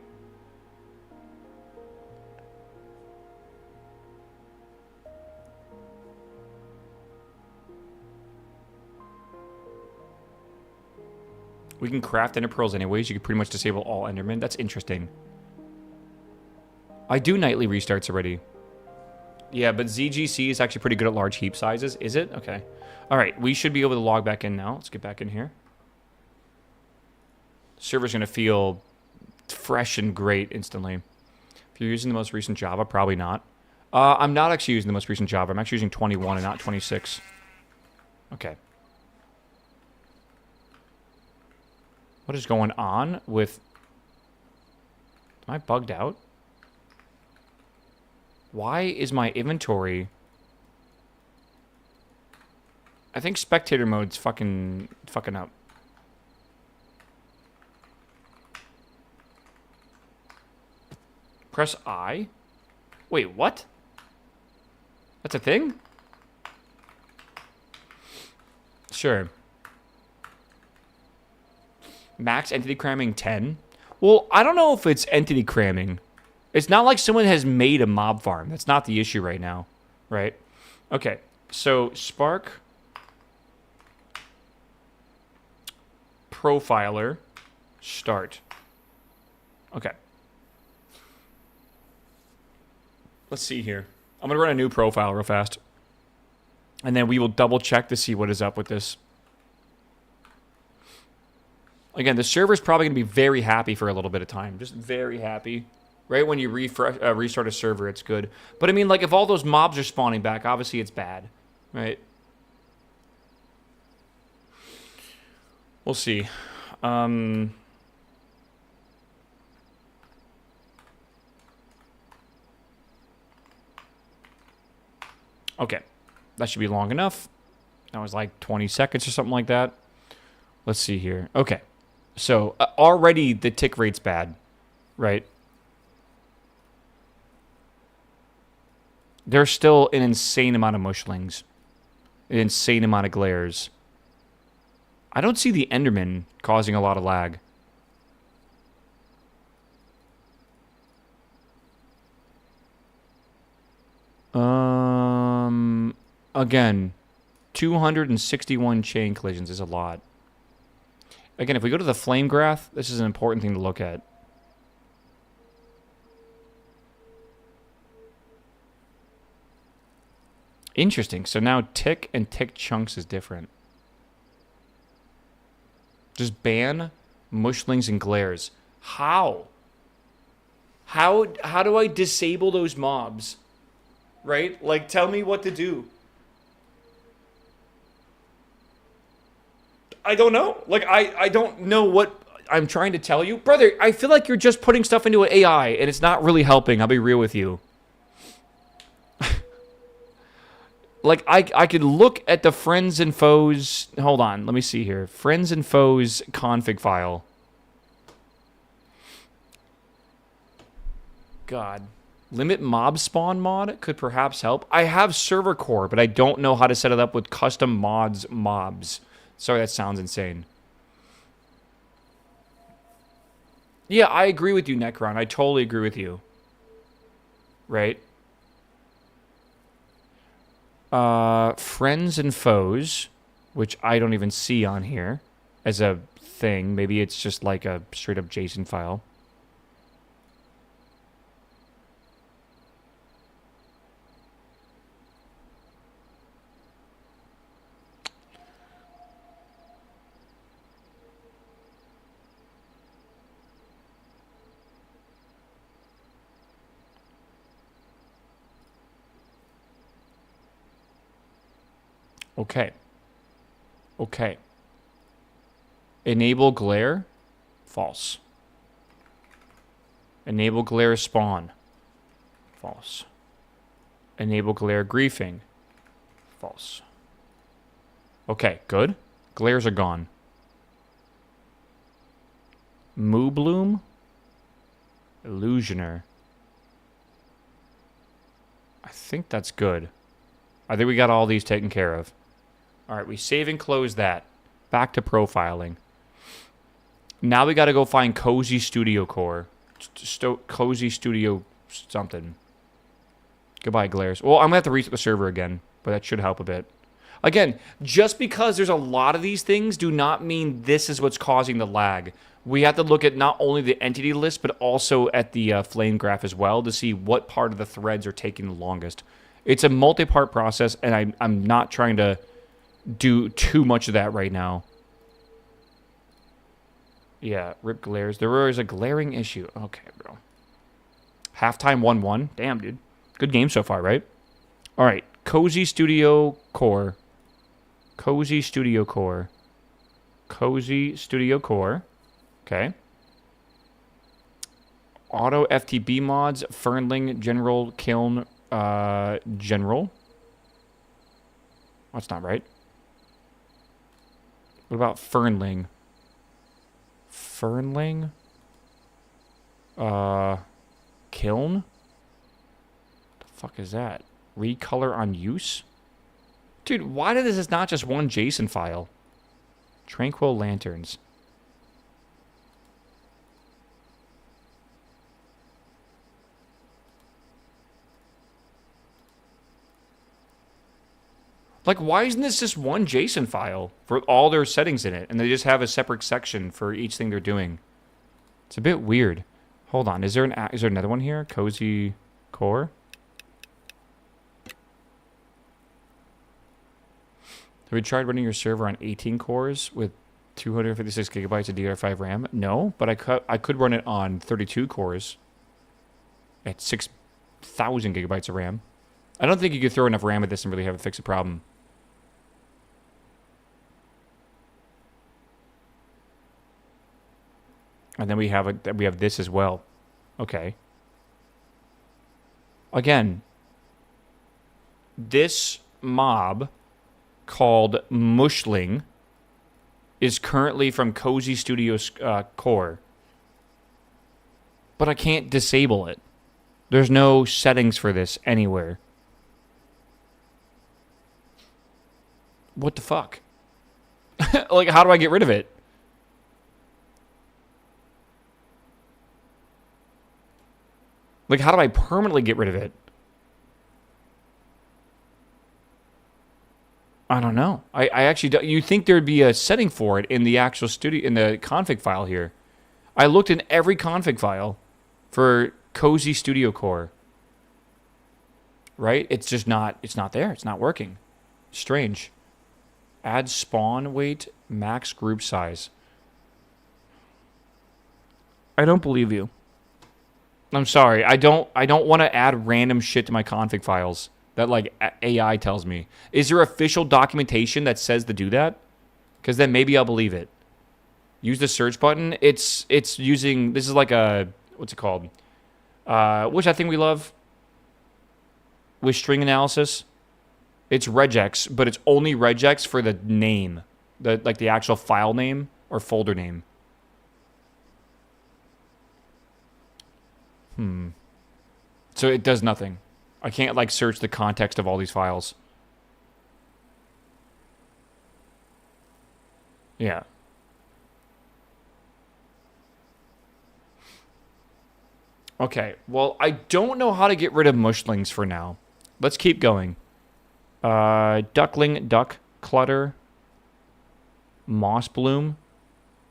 We can craft ender pearls anyways. You can pretty much disable all Endermen. That's interesting. I do nightly restarts already. Yeah, but ZGC is actually pretty good at large heap sizes. Is it? Okay. All right, we should be able to log back in now. Let's get back in here. Server's going to feel fresh and great instantly. If you're using the most recent Java, probably not. I'm not actually using the most recent Java. I'm actually using 21 and not 26. Okay. What is going on with... Am I bugged out? Why is my inventory... I think spectator mode's fucking up. Press I? Wait, what? That's a thing? Sure. Max entity cramming 10? Well, I don't know if it's entity cramming. It's not like someone has made a mob farm. That's not the issue right now, right? Okay, so Spark Profiler start. Okay. Let's see here. I'm going to run a new profile real fast. And then we will double check to see what is up with this. Again, the server's probably going to be very happy for a little bit of time. Just very happy. right? When you refresh, restart a server, it's good. But I mean, like, if all those mobs are spawning back, obviously it's bad, right? We'll see. Okay, that should be long enough. That was like 20 seconds or something like that. Let's see here. Okay, so already the tick rate's bad, right? There's still an insane amount of mushlings, an insane amount of glares. I don't see the Enderman causing a lot of lag. Again, 261 chain collisions is a lot. Again, if we go to the flame graph, this is an important thing to look at. Interesting. So now tick and tick chunks is different. Just ban mushlings and glares. How? How do I disable those mobs? Right? Like, tell me what to do. I don't know. Like, I don't know what I'm trying to tell you. Brother, I feel like you're just putting stuff into an AI, and it's not really helping. I'll be real with you. Like, I could look at the friends and foes. Hold on, let me see here. Friends and foes config file. God. Limit mob spawn mod could perhaps help. I have server core, but I don't know how to set it up with custom mods mobs. Sorry, that sounds insane. Yeah, I agree with you, Necron. I totally agree with you. Right? Friends and foes, which I don't even see on here as a thing. Maybe it's just like a straight up JSON file. Okay. Okay. Enable glare? False. Enable glare spawn? False. Enable glare griefing? False. Okay, good. Glares are gone. Moo Bloom? Illusioner. I think that's good. I think we got all these taken care of. All right, we save and close that. Back to profiling. Now we got to go find Cozy Studio Core. Cozy Studio something. Goodbye, glares. Well, I'm going to have to reset the server again, but that should help a bit. Again, just because there's a lot of these things do not mean this is what's causing the lag. We have to look at not only the entity list, but also at the flame graph as well to see what part of the threads are taking the longest. It's a multi-part process, and I'm not trying to do too much of that right now. Yeah, rip glares. There is a glaring issue. Okay, bro. Halftime 1-1. Damn, dude. Good game so far, right? All right. Cozy Studio Core. Cozy Studio Core. Cozy Studio Core. Okay. Auto FTB mods. Fernling. General. Kiln. General. That's not right. What about Fernling? Fernling? Kiln? What the fuck is that? Recolor on use? Dude, why did this is not just one JSON file? Tranquil Lanterns. Like, why isn't this just one JSON file for all their settings in it, and they just have a separate section for each thing they're doing? It's a bit weird. Hold on, is there another one here? Cozy Core? Have you tried running your server on 18 cores with 256 gigabytes of DDR5 RAM? No, but I could run it on 32 cores. at 6,000 gigabytes of RAM. I don't think you could throw enough RAM at this and really have it fix a problem. And then we have this as well. Okay. Again, this mob called Mushling is currently from Cozy Studios Core. But I can't disable it. There's no settings for this anywhere. What the fuck? Like, how do I get rid of it? Like, how do I permanently get rid of it? I don't know. I actually don't. You think there'd be a setting for it in the actual studio, in the config file here. I looked in every config file for Cozy Studio Core. Right? It's just not, it's not there. It's not working. Strange. Add spawn weight, max group size. I don't believe you. I'm sorry. I don't want to add random shit to my config files that like AI tells me. Is there official documentation that says to do that? Because then maybe I'll believe it. Use the search button. It's using, this is like a, what's it called? Which I think we love with string analysis. It's regex, but it's only regex for the name, like the actual file name or folder name. So it does nothing. I can't like search the context of all these files. Yeah. Okay, well, I don't know how to get rid of mushlings for now. Let's keep going. Duckling, duck, clutter, moss bloom,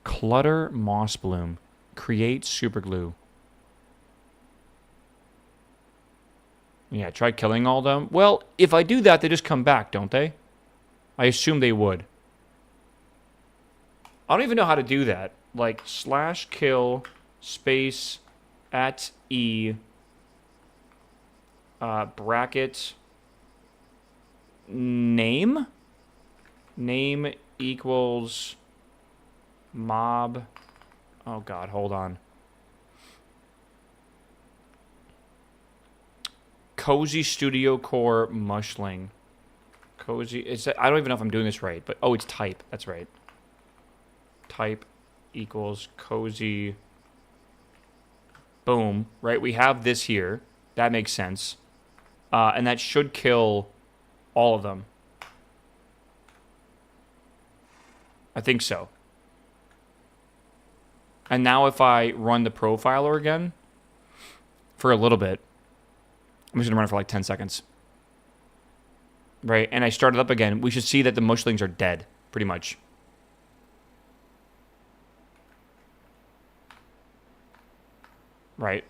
clutter, moss bloom, create superglue. Yeah, try killing all of them. Well, if I do that, they just come back, don't they? I assume they would. I don't even know how to do that. Like, slash kill space at E bracket name. Name equals mob. Oh, God, hold on. Cozy Studio Core Mushling. Cozy. I don't even know if I'm doing this right, but oh, it's type. That's right. Type equals cozy. Boom. Right. We have this here. That makes sense. And that should kill all of them. I think so. And now if I run the profiler again for a little bit. I'm just going to run it for like 10 seconds. Right, and I start it up again. We should see that the mushlings are dead, pretty much. Right.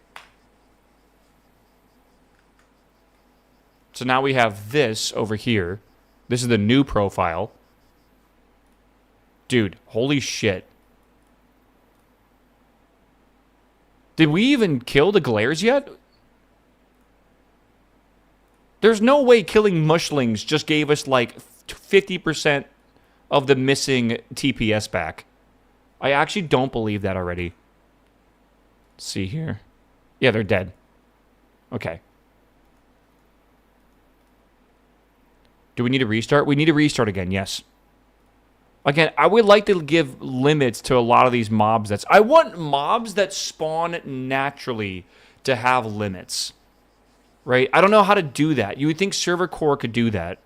So now we have this over here. This is the new profile. Dude, holy shit. Did we even kill the glares yet? There's no way killing mushlings just gave us like 50% of the missing TPS back. I actually don't believe that already. Let's see here. Yeah, they're dead. Okay. Do we need to restart? We need to restart again, yes. Again, I would like to give limits to a lot of these mobs. I want mobs that spawn naturally to have limits. Right? I don't know how to do that. You would think server core could do that.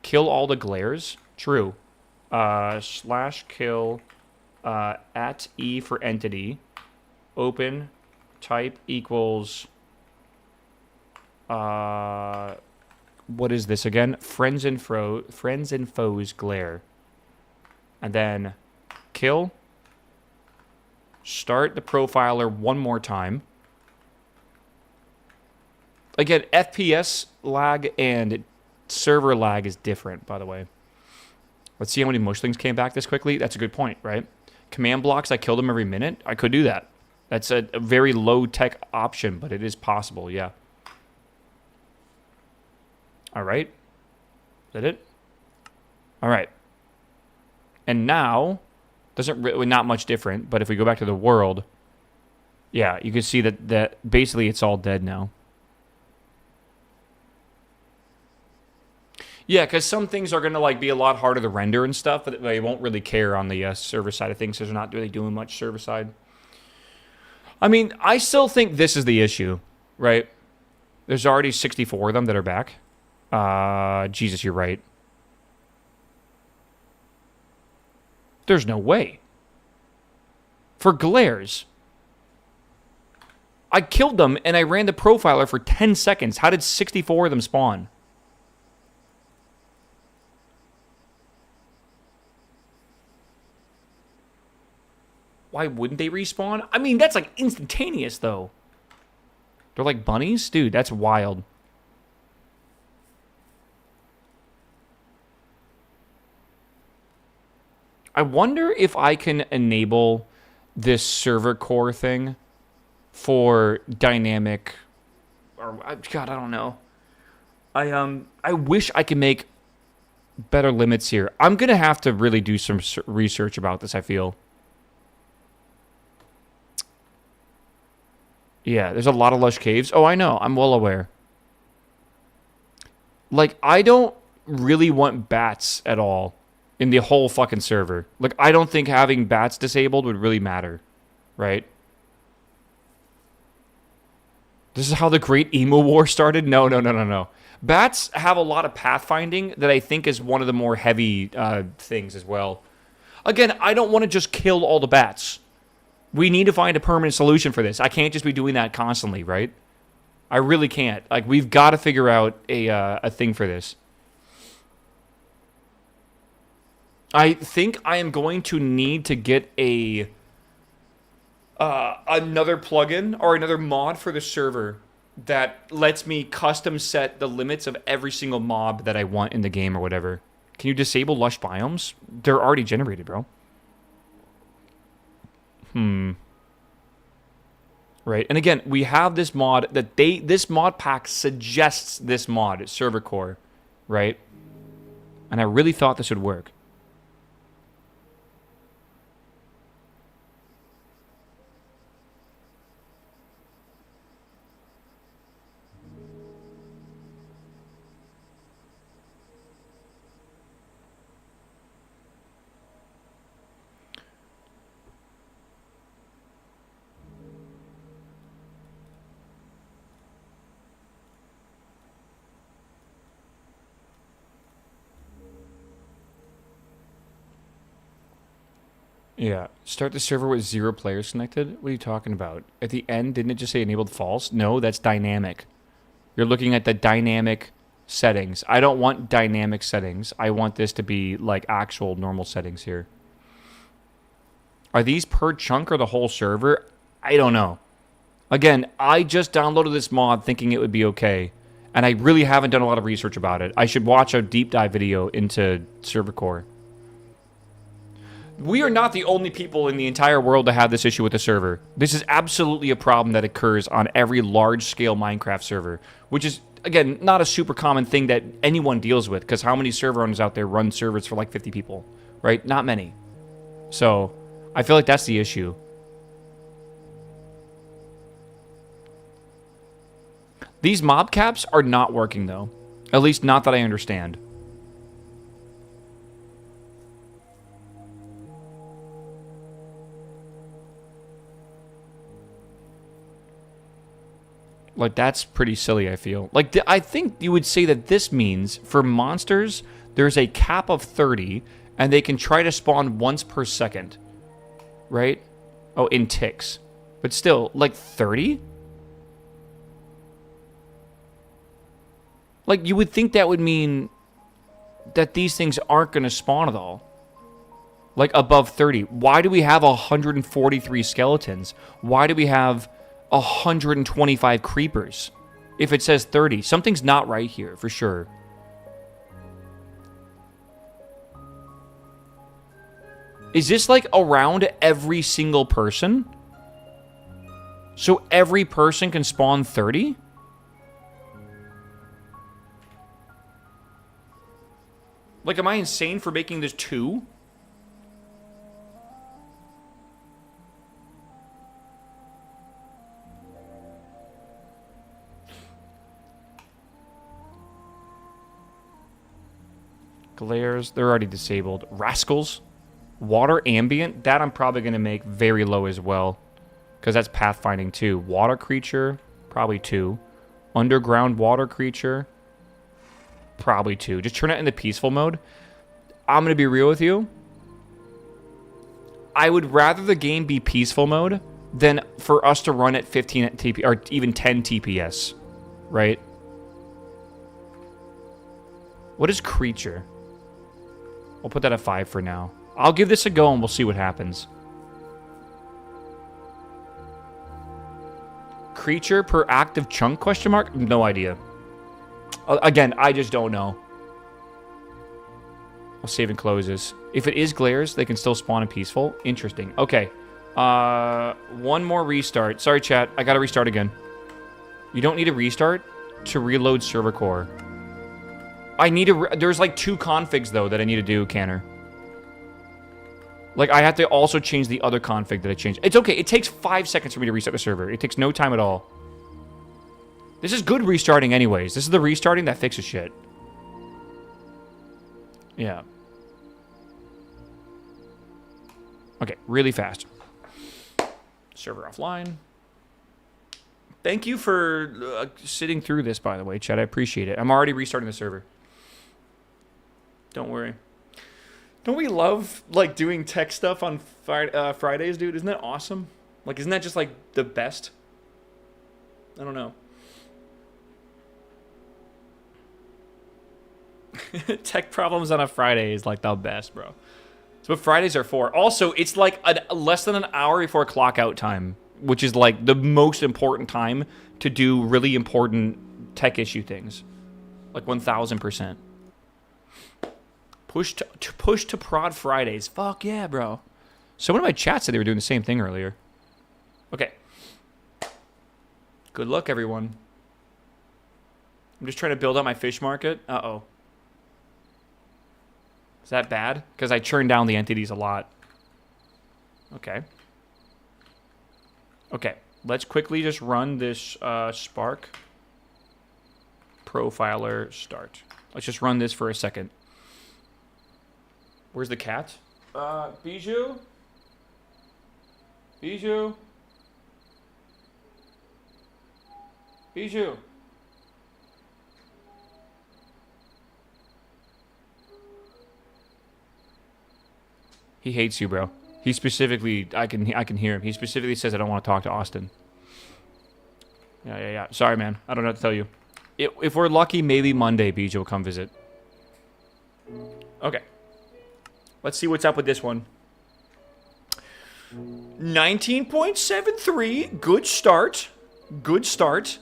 Kill all the glares? True. Slash kill at E for entity. Open. Type equals... what is this again? Friends and foes glare. And then kill. Start the profiler one more time. Again, FPS lag and server lag is different, by the way. Let's see how many mushlings came back this quickly. That's a good point, right? Command blocks, I killed them every minute. I could do that. That's a very low-tech option, but it is possible, yeah. All right. Is that it? All right. And now, not much different, but if we go back to the world, yeah, you can see that basically it's all dead now. Yeah, because some things are going to like be a lot harder to render and stuff, but they won't really care on the server side of things because they're not really doing much server side. I mean, I still think this is the issue, right? There's already 64 of them that are back. Jesus, you're right. There's no way. For glares. I killed them and I ran the profiler for 10 seconds. How did 64 of them spawn? Why wouldn't they respawn? I mean, that's like instantaneous though. They're like bunnies? Dude, that's wild. I wonder if I can enable this server core thing for dynamic, or God, I don't know. I wish I could make better limits here. I'm gonna have to really do some research about this. I feel. Yeah, there's a lot of lush caves. Oh, I know. I'm well aware. Like, I don't really want bats at all in the whole fucking server. Like, I don't think having bats disabled would really matter, right? This is how the Great Emo War started? No. Bats have a lot of pathfinding that I think is one of the more heavy things as well. Again, I don't want to just kill all the bats. We need to find a permanent solution for this. I can't just be doing that constantly, right? I really can't. Like, we've got to figure out a thing for this. I think I am going to need to get another plugin or another mod for the server that lets me custom set the limits of every single mob that I want in the game or whatever. Can you disable lush biomes? They're already generated, bro. Right, and again, we have this mod that this mod pack suggests this mod, server core, right? And I really thought this would work. Yeah. Start the server with 0 players connected? What are you talking about? At the end, didn't it just say enabled false? No, that's dynamic. You're looking at the dynamic settings. I don't want dynamic settings. I want this to be like actual normal settings here. Are these per chunk or the whole server? I don't know. Again, I just downloaded this mod thinking it would be okay. And I really haven't done a lot of research about it. I should watch a deep dive video into server core. We are not the only people in the entire world to have this issue with the server. This is absolutely a problem that occurs on every large-scale Minecraft server, which is, again, not a super common thing that anyone deals with, because how many server owners out there run servers for like 50 people, right? Not many. So, I feel like that's the issue. These mob caps are not working, though. At least not that I understand. Like, that's pretty silly, I feel. Like, I think you would say that this means, for monsters, there's a cap of 30, and they can try to spawn once per second. Right? Oh, in ticks. But still, like, 30? Like, you would think that would mean that these things aren't going to spawn at all. Like, above 30. Why do we have 143 skeletons? Why do we have 125 creepers? If it says 30, something's not right here, for sure. Is this, like, around every single person? So every person can spawn 30? Like, am I insane for making this 2? Glares, they're already disabled. Rascals. Water ambient, that I'm probably going to make very low as well. Because that's pathfinding too. Water creature, probably 2. Underground water creature, probably 2. Just turn it into peaceful mode. I'm going to be real with you. I would rather the game be peaceful mode than for us to run at 15 TP or even 10 TPS. Right? What is creature? I'll put that at 5 for now. I'll give this a go and we'll see what happens. Creature per active chunk, question mark? No idea. Again, I just don't know. I'll save and close this. If it is glares, they can still spawn in peaceful. Interesting. Okay. One more restart. Sorry, chat. I gotta restart again. You don't need a restart to reload server core. I need a... There's like 2 configs, though, that I need to do, Canner. Like, I have to also change the other config that I changed. It's okay. It takes 5 seconds for me to restart the server. It takes no time at all. This is good restarting anyways. This is the restarting that fixes shit. Yeah. Okay, really fast. Server offline. Thank you for sitting through this, by the way, chat. I appreciate it. I'm already restarting the server. Don't worry. Don't we love, like, doing tech stuff on Fridays, dude? Isn't that awesome? Like, isn't that just, like, the best? I don't know. Tech problems on a Friday is, like, the best, bro. That's what Fridays are for. Also, it's, like, less than an hour before clock out time, which is, like, the most important time to do really important tech issue things. Like, 1,000%. Push to prod Fridays. Fuck yeah, bro. Someone in my chat said they were doing the same thing earlier. Okay. Good luck, everyone. I'm just trying to build up my fish market. Uh-oh. Is that bad? Because I churned down the entities a lot. Okay. Okay. Let's quickly just run this Spark Profiler start. Let's just run this for a second. Where's the cat? Bijou? Bijou? Bijou? He hates you, bro. He specifically, I can hear him. He specifically says I don't want to talk to Austin. Yeah. Sorry, man. I don't know what to tell you. If we're lucky, maybe Monday Bijou will come visit. Okay. Let's see what's up with this one. 19.73. Good start. Good start.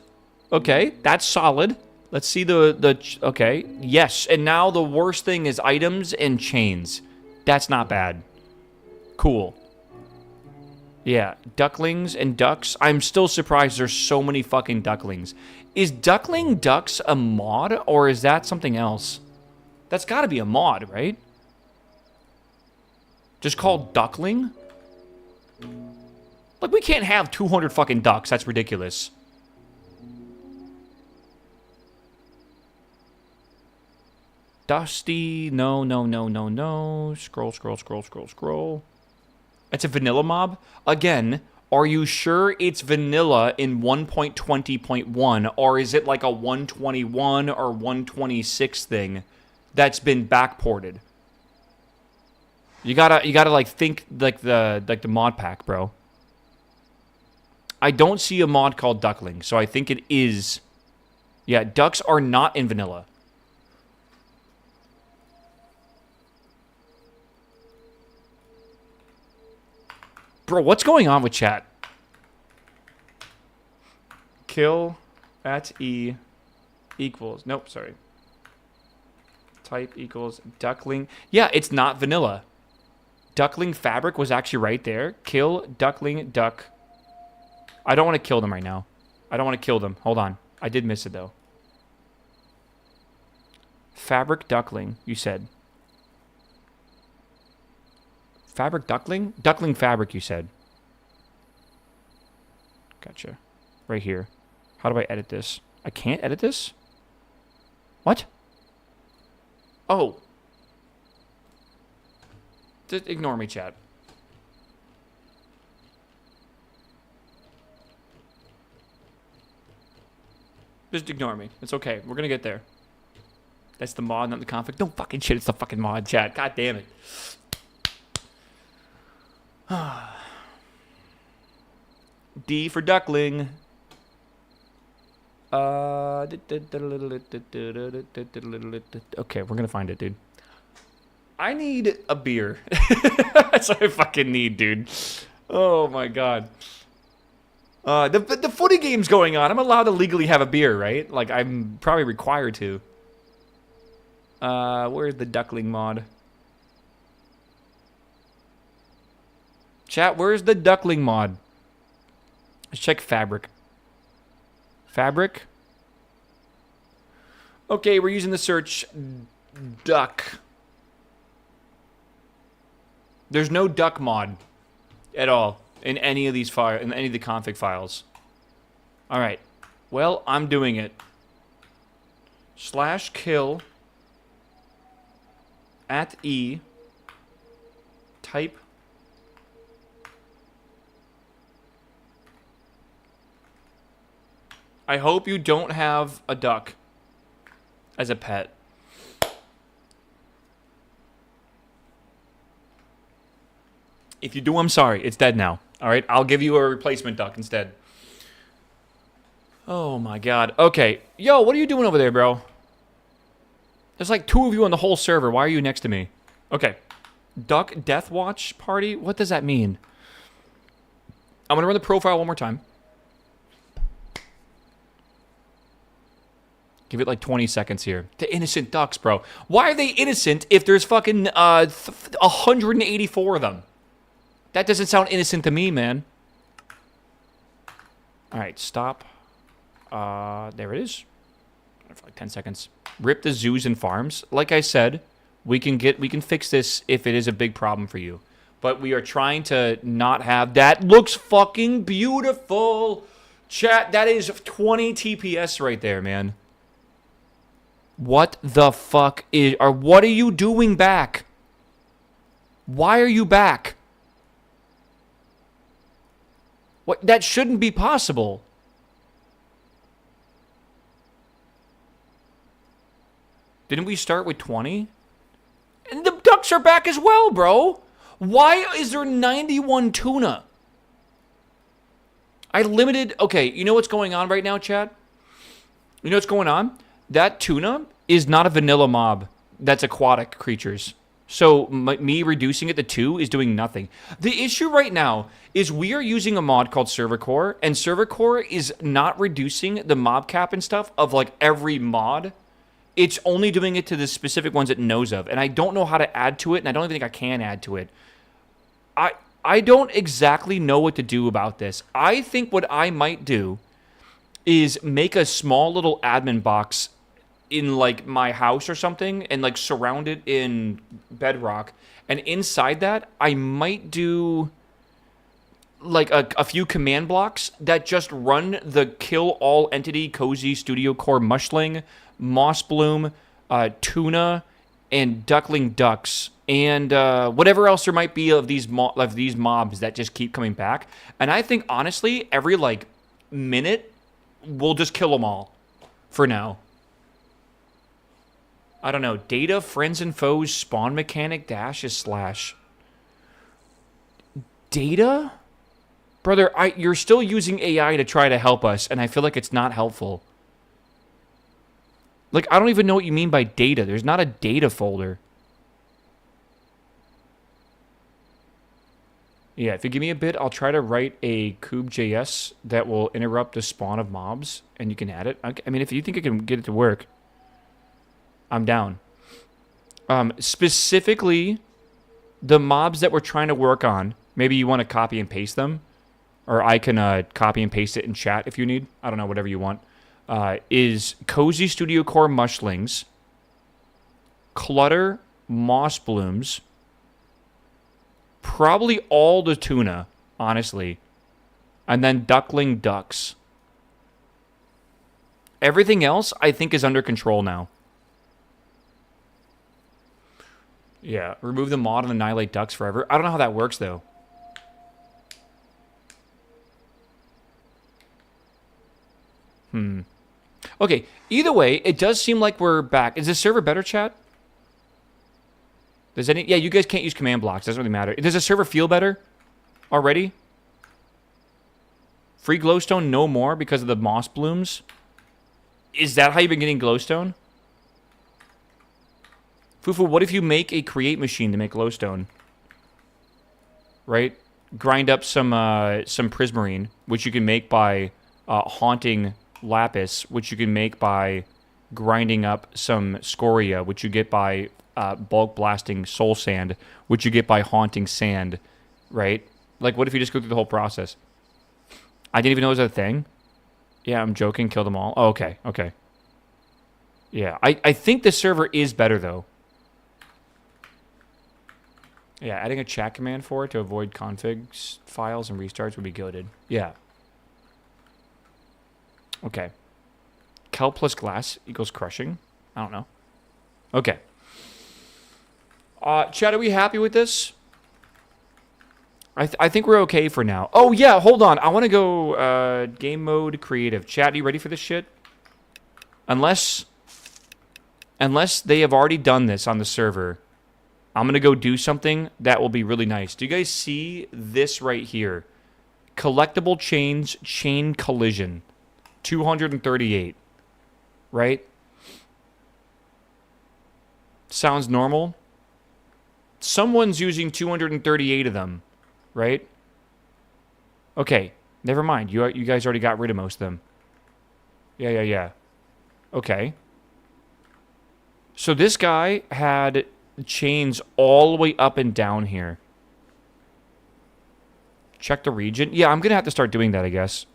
Okay, that's solid. Let's see okay. Yes, and now the worst thing is items and chains. That's not bad. Cool. Yeah, ducklings and ducks. I'm still surprised there's so many fucking ducklings. Is duckling ducks a mod, or is that something else? That's gotta be a mod, right? Just called duckling? Like, we can't have 200 fucking ducks. That's ridiculous. Dusty. No. Scroll. It's a vanilla mob? Again, are you sure it's vanilla in 1.20.1, or is it like a 121 or 126 thing that's been backported? You gotta like think like the mod pack, bro. I don't see a mod called Duckling, so I think it is. Yeah, ducks are not in vanilla. Bro, what's going on with chat? Kill at E equals... Nope, sorry. Type equals duckling. Yeah, it's not vanilla. Duckling fabric was actually right there. Kill duckling duck. I don't want to kill them right now. I don't want to kill them. Hold on. I did miss it, though. Fabric duckling, you said. Fabric duckling? Duckling fabric, you said. Gotcha. Right here. How do I edit this? I can't edit this? What? Oh. Just ignore me, chat. Just ignore me. It's okay. We're gonna get there. That's the mod, not the config. No fucking shit. It's the fucking mod, chat. God damn it. D for duckling. Okay, we're gonna find it, dude. I need a beer. That's what I fucking need, dude. Oh my god. The footy game's going on. I'm allowed to legally have a beer, right? Like, I'm probably required to. Where's the duckling mod? Chat, where's the duckling mod? Let's check fabric. Fabric? Okay, we're using the search duck. There's no duck mod at all in any of these files, in any of the config files. All right. Well, I'm doing it. /kill @e type I hope you don't have a duck as a pet. If you do, I'm sorry. It's dead now. All right? I'll give you a replacement duck instead. Oh, my God. Okay. Yo, what are you doing over there, bro? There's like 2 of you on the whole server. Why are you next to me? Okay. Duck Death Watch Party? What does that mean? I'm going to run the profile one more time. Give it like 20 seconds here. The innocent ducks, bro. Why are they innocent if there's fucking 184 of them? That doesn't sound innocent to me, man. All right, stop. There it is. For like 10 seconds. Rip the zoos and farms. Like I said, we can fix this if it is a big problem for you. But we are trying to not have that. Looks fucking beautiful. Chat, that is 20 TPS right there, man. What the fuck what are you doing back? Why are you back? What? That shouldn't be possible. Didn't we start with 20? And the ducks are back as well, bro. Why is there 91 tuna? I limited... Okay, you know what's going on right now, chat? You know what's going on? That tuna is not a vanilla mob that's aquatic creatures. So me reducing it to 2 is doing nothing. The issue right now is we are using a mod called Server Core, and Server Core is not reducing the mob cap and stuff of like every mod. It's only doing it to the specific ones it knows of, and I don't know how to add to it, and I don't even think I can add to it. I don't exactly know what to do about this. I think what I might do is make a small little admin box in like my house or something and like surround it in bedrock, and inside that I might do like a few command blocks that just run the kill all entity cozy studio core mushling, moss bloom, tuna, and duckling ducks, and whatever else there might be of these mobs that just keep coming back. And I think honestly every like minute we'll just kill them all for now. I don't know. Data, friends and foes, spawn mechanic, dashes, slash. Data? Brother, you're still using AI to try to help us, and I feel like it's not helpful. Like, I don't even know what you mean by data. There's not a data folder. Yeah, if you give me a bit, I'll try to write a kube.js that will interrupt the spawn of mobs, and you can add it. I mean, if you think I can get it to work, I'm down. Specifically, the mobs that we're trying to work on, maybe you want to copy and paste them. or I can copy and paste it in chat if you need. I don't know, whatever you want. Is Cozy Studio Core Mushlings, Clutter Moss Blooms, probably all the tuna, honestly, and then Duckling Ducks. Everything else, I think, is under control now. Yeah, remove the mod and annihilate ducks forever. I don't know how that works, though. Okay, either way, it does seem like we're back. Is this server better, chat? Does any... Yeah, you guys can't use command blocks. Doesn't really matter. Does the server feel better already? Free glowstone no more because of the moss blooms? Is that how you've been getting glowstone? Fufu, what if you make a create machine to make glowstone? Right? Grind up some prismarine, which you can make by haunting lapis, which you can make by grinding up some scoria, which you get by bulk blasting soul sand, which you get by haunting sand, right? Like, what if you just go through the whole process? I didn't even know it was a thing. Yeah, I'm joking. Kill them all. Oh, okay, okay. Yeah, I think the server is better, though. Yeah, adding a chat command for it to avoid configs, files, and restarts would be goated. Yeah. Okay. Kelp plus glass equals crushing. I don't know. Okay. Chat, are we happy with this? I think we're okay for now. Oh, yeah, hold on. I want to go game mode creative. Chat, are you ready for this shit? Unless they have already done this on the server, I'm going to go do something that will be really nice. Do you guys see this right here? Collectible chains, chain collision. 238. Right? Sounds normal. Someone's using 238 of them. Right? Okay. Never mind. You guys already got rid of most of them. Yeah. Okay. So this guy had chains all the way up and down here. Check the region. Yeah, I'm going to have to start doing that, I guess.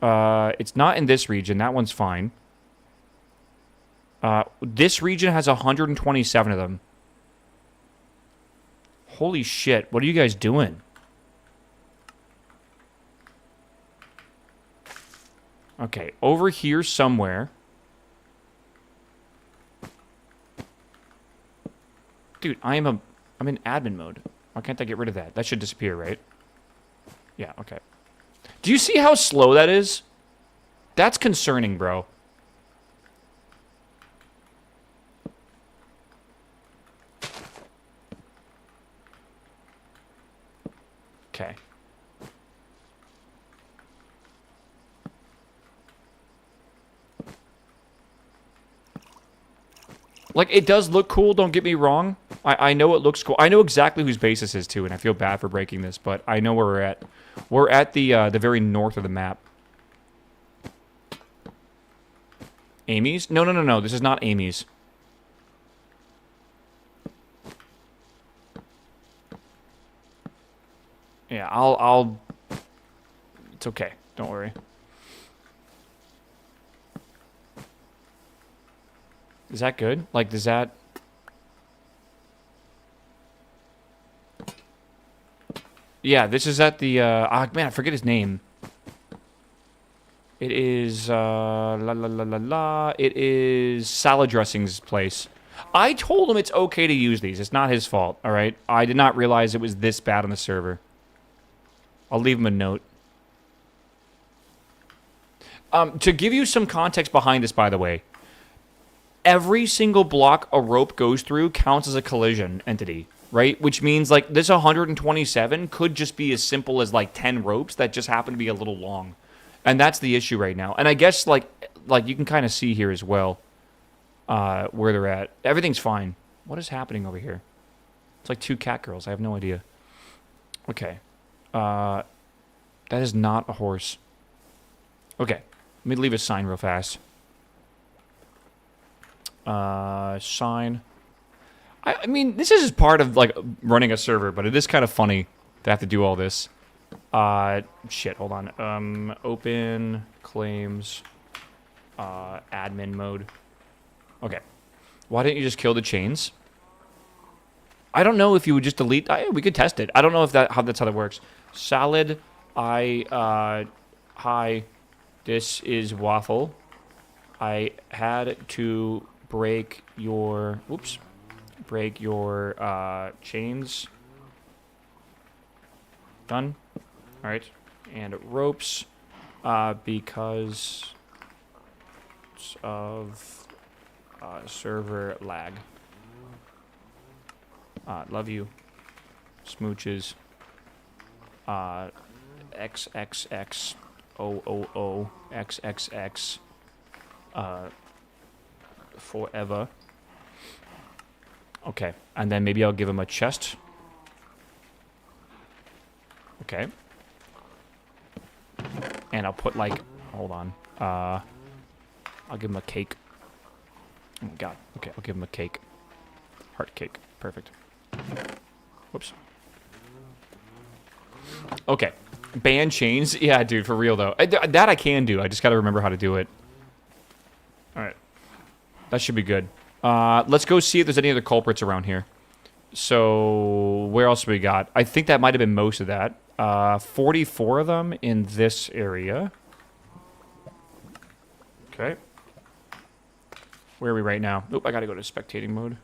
It's not in this region. That one's fine. This region has 127 of them. Holy shit. What are you guys doing? Okay, over here somewhere. Dude, I'm in admin mode. Why can't I get rid of that? That should disappear, right? Yeah, okay. Do you see how slow that is? That's concerning, bro. Okay. Like, it does look cool, don't get me wrong. I know it looks cool. I know exactly whose base this is, too, and I feel bad for breaking this, but I know where we're at. We're at the very north of the map. Amy's? No. This is not Amy's. Yeah, I'll... It's okay. Don't worry. Is that good? Like, does that... Yeah, this is at the, man, I forget his name. It is, It is salad dressing's place. I told him it's okay to use these. It's not his fault, all right? I did not realize it was this bad on the server. I'll leave him a note. To give you some context behind this, by the way, every single block a rope goes through counts as a collision entity, right? Which means, like, this 127 could just be as simple as, like, 10 ropes that just happen to be a little long. And that's the issue right now. And I guess, like you can kind of see here as well where they're at. Everything's fine. What is happening over here? It's like two cat girls. I have no idea. Okay. That is not a horse. Okay. Let me leave a sign real fast. Sign. I mean, this is just part of, like, running a server, but it is kind of funny to have to do all this. Shit, hold on. Open claims, admin mode. Okay. Why didn't you just kill the chains? I don't know if you would just delete. We could test it. I don't know if that's how that works. Salad. Hi. This is Waffle. I had to break your. Oops. Break your chains. Done. All right. And ropes. Because of server lag. Love you. Smooches. XXX. OOO. XXX. Forever. Okay. And then maybe I'll give him a chest. Okay. And I'll put like... Hold on. I'll give him a cake. Oh my god. Okay, I'll give him a cake. Heart cake. Perfect. Whoops. Okay. Ban chains? Yeah, dude, for real, though. That I can do. I just gotta remember how to do it. Alright. That should be good. Let's go see if there's any other culprits around here. So, where else we got? I think that might have been most of that. 44 of them in this area. Okay. Where are we right now? Oop, I gotta go to spectating mode.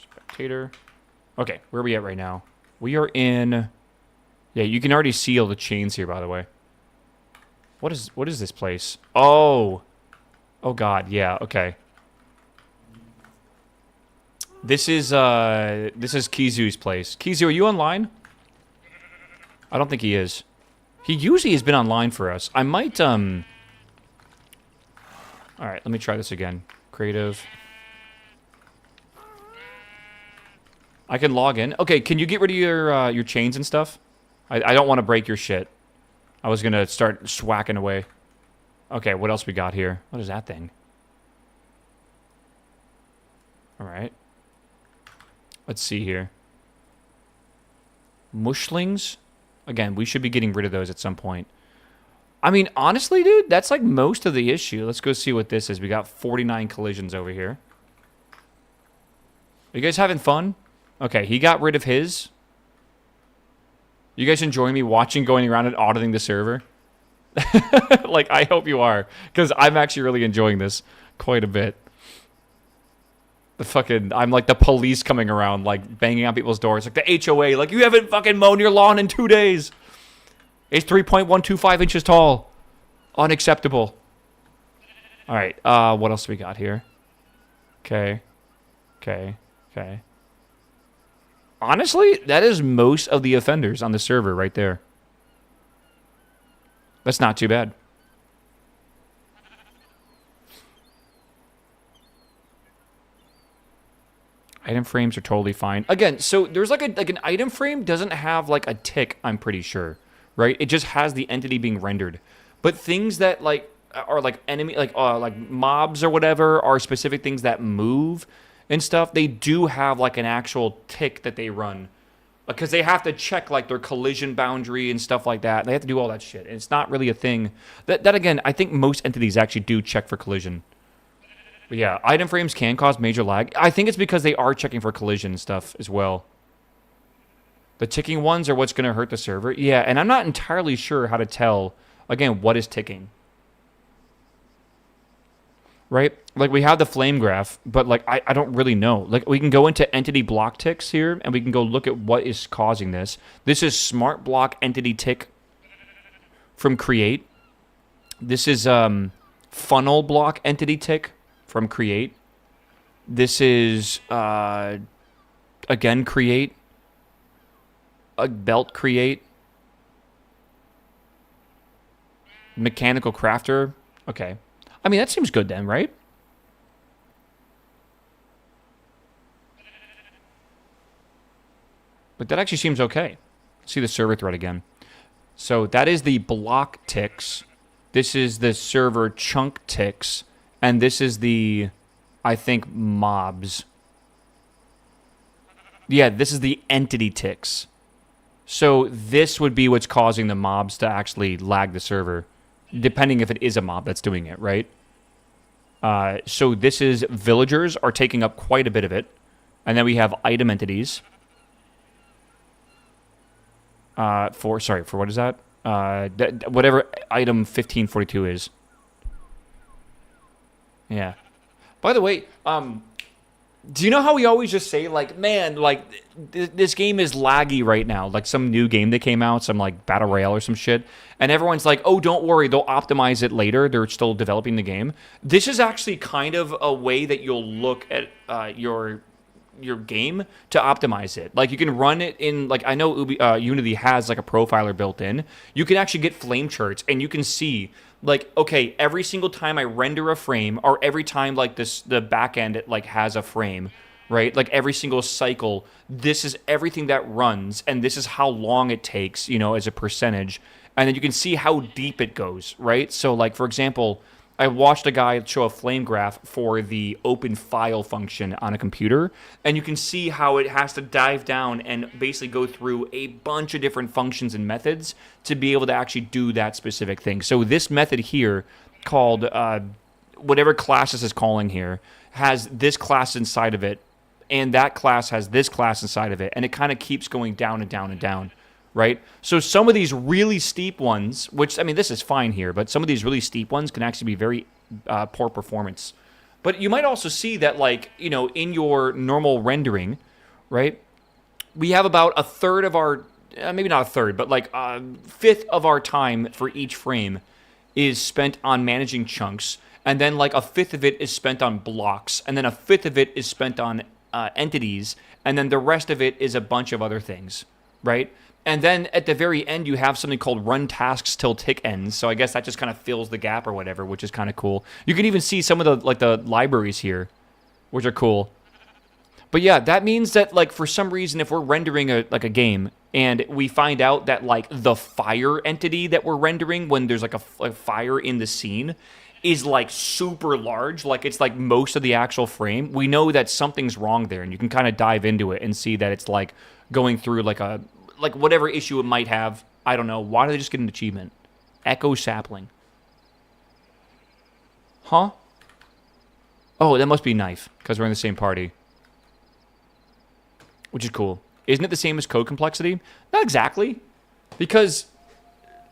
Spectator. Okay, where are we at right now? We are in... Yeah, you can already see all the chains here, by the way. What is this place? Oh! Oh god, yeah, okay. This is Kizu's place. Kizu, are you online? I don't think he is. He usually has been online for us. I might, Alright, let me try this again. Creative. I can log in. Okay, can you get rid of your chains and stuff? I don't want to break your shit. I was gonna start swacking away. Okay, what else we got here? What is that thing? Alright. Let's see here. Mushlings? Again, we should be getting rid of those at some point. I mean, honestly, dude, that's like most of the issue. Let's go see what this is. We got 49 collisions over here. Are you guys having fun? Okay, he got rid of his. You guys enjoying me watching going around and auditing the server? Like, I hope you are. Because I'm actually really enjoying this quite a bit. I'm like the police coming around, like, banging on people's doors. Like the HOA, like, you haven't fucking mown your lawn in 2 days. It's 3.125 inches tall. Unacceptable. Alright, what else do we got here? Okay. Honestly, that is most of the offenders on the server right there. That's not too bad. Item frames are totally fine. Again, so there's like an item frame doesn't have like a tick, I'm pretty sure, right? It just has the entity being rendered. But things that like are like enemy, like mobs or whatever, are specific things that move and stuff. They do have like an actual tick that they run because they have to check like their collision boundary and stuff like that. They have to do all that shit. And it's not really a thing that again, I think most entities actually do check for collision. But yeah, item frames can cause major lag. I think it's because they are checking for collision and stuff as well. The ticking ones are what's going to hurt the server. Yeah, and I'm not entirely sure how to tell, again, what is ticking. Right? Like, we have the flame graph, but, like, I don't really know. Like, we can go into entity block ticks here, and we can go look at what is causing this. This is smart block entity tick from create. This is funnel block entity tick from create. This is, again, create. A belt create. Mechanical crafter. Okay. I mean, that seems good then, right? But that actually seems okay. Let's see the server thread again. So that is the block ticks. This is the server chunk ticks. And this is the, I think, mobs. Yeah, this is the entity ticks. So this would be what's causing the mobs to actually lag the server, depending if it is a mob that's doing it, right? So this is villagers are taking up quite a bit of it. And then we have item entities. For what is that? Whatever item 1542 is. Yeah. By the way, do you know how we always just say, like, man, like, this game is laggy right now? Like, some new game that came out, some, like, Battle Royale or some shit. And everyone's like, oh, don't worry, they'll optimize it later. They're still developing the game. This is actually kind of a way that you'll look at your game to optimize it. Like, you can run it in, like, I know Unity has, like, a profiler built in. You can actually get flame charts, and you can see, like, okay, every single time I render a frame, or every time, like, the back end, it, like, has a frame, right? Like, every single cycle, this is everything that runs, and this is how long it takes, you know, as a percentage. And then you can see how deep it goes, right? So, like, for example, I watched a guy show a flame graph for the open file function on a computer, and you can see how it has to dive down and basically go through a bunch of different functions and methods to be able to actually do that specific thing. So this method here, called whatever class this is calling here, has this class inside of it, and that class has this class inside of it, and it kind of keeps going down and down and down. Right? So some of these really steep ones, which, I mean, this is fine here, but some of these really steep ones can actually be very poor performance. But you might also see that, like, you know, in your normal rendering, right, we have about a third of our, maybe not a third, but like a fifth of our time for each frame is spent on managing chunks, and then like a fifth of it is spent on blocks, and then a fifth of it is spent on entities, and then the rest of it is a bunch of other things, right? And then at the very end, you have something called run tasks till tick ends. So I guess that just kind of fills the gap or whatever, which is kind of cool. You can even see some of the libraries here, which are cool. But yeah, that means that, like, for some reason, if we're rendering a game and we find out that, like, the fire entity that we're rendering when there's like a fire in the scene is like super large, like it's like most of the actual frame, we know that something's wrong there, and you can kind of dive into it and see that it's like going through like whatever issue it might have. I don't know. Why did they just get an achievement? Echo sapling. Huh? Oh, that must be knife, because we're in the same party. Which is cool. Isn't it the same as code complexity? Not exactly. Because,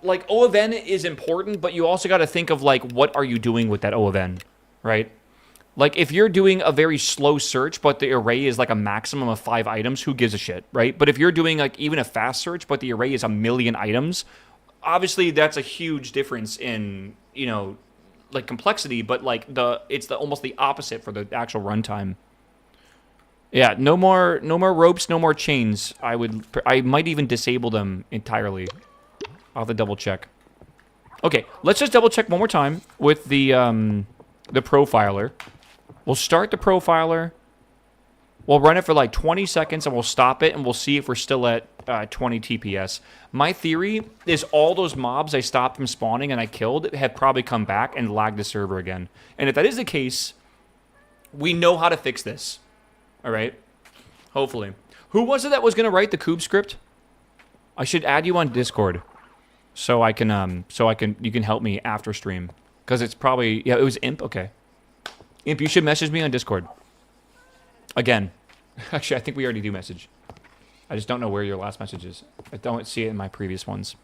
like, O of N is important, but you also got to think of, like, what are you doing with that O of N, right? Like, if you're doing a very slow search, but the array is like a maximum of 5 items, who gives a shit, right? But if you're doing, like, even a fast search, but the array is 1,000,000 items, obviously that's a huge difference in, you know, like, complexity, but, like, it's almost the opposite for the actual runtime. Yeah, no more ropes, no more chains. I might even disable them entirely. I'll have to double check. Okay, let's just double check one more time with the profiler. We'll start the profiler. We'll run it for like 20 seconds, and we'll stop it, and we'll see if we're still at 20 TPS. My theory is all those mobs I stopped from spawning and I killed have probably come back and lagged the server again. And if that is the case, we know how to fix this. All right? Hopefully. Who was it that was going to write the Cube script? I should add you on Discord so you can help me after stream. Because it's probably, yeah, it was Imp. Okay. Imp, you should message me on Discord. Again. Actually, I think we already do message. I just don't know where your last message is. I don't see it in my previous ones.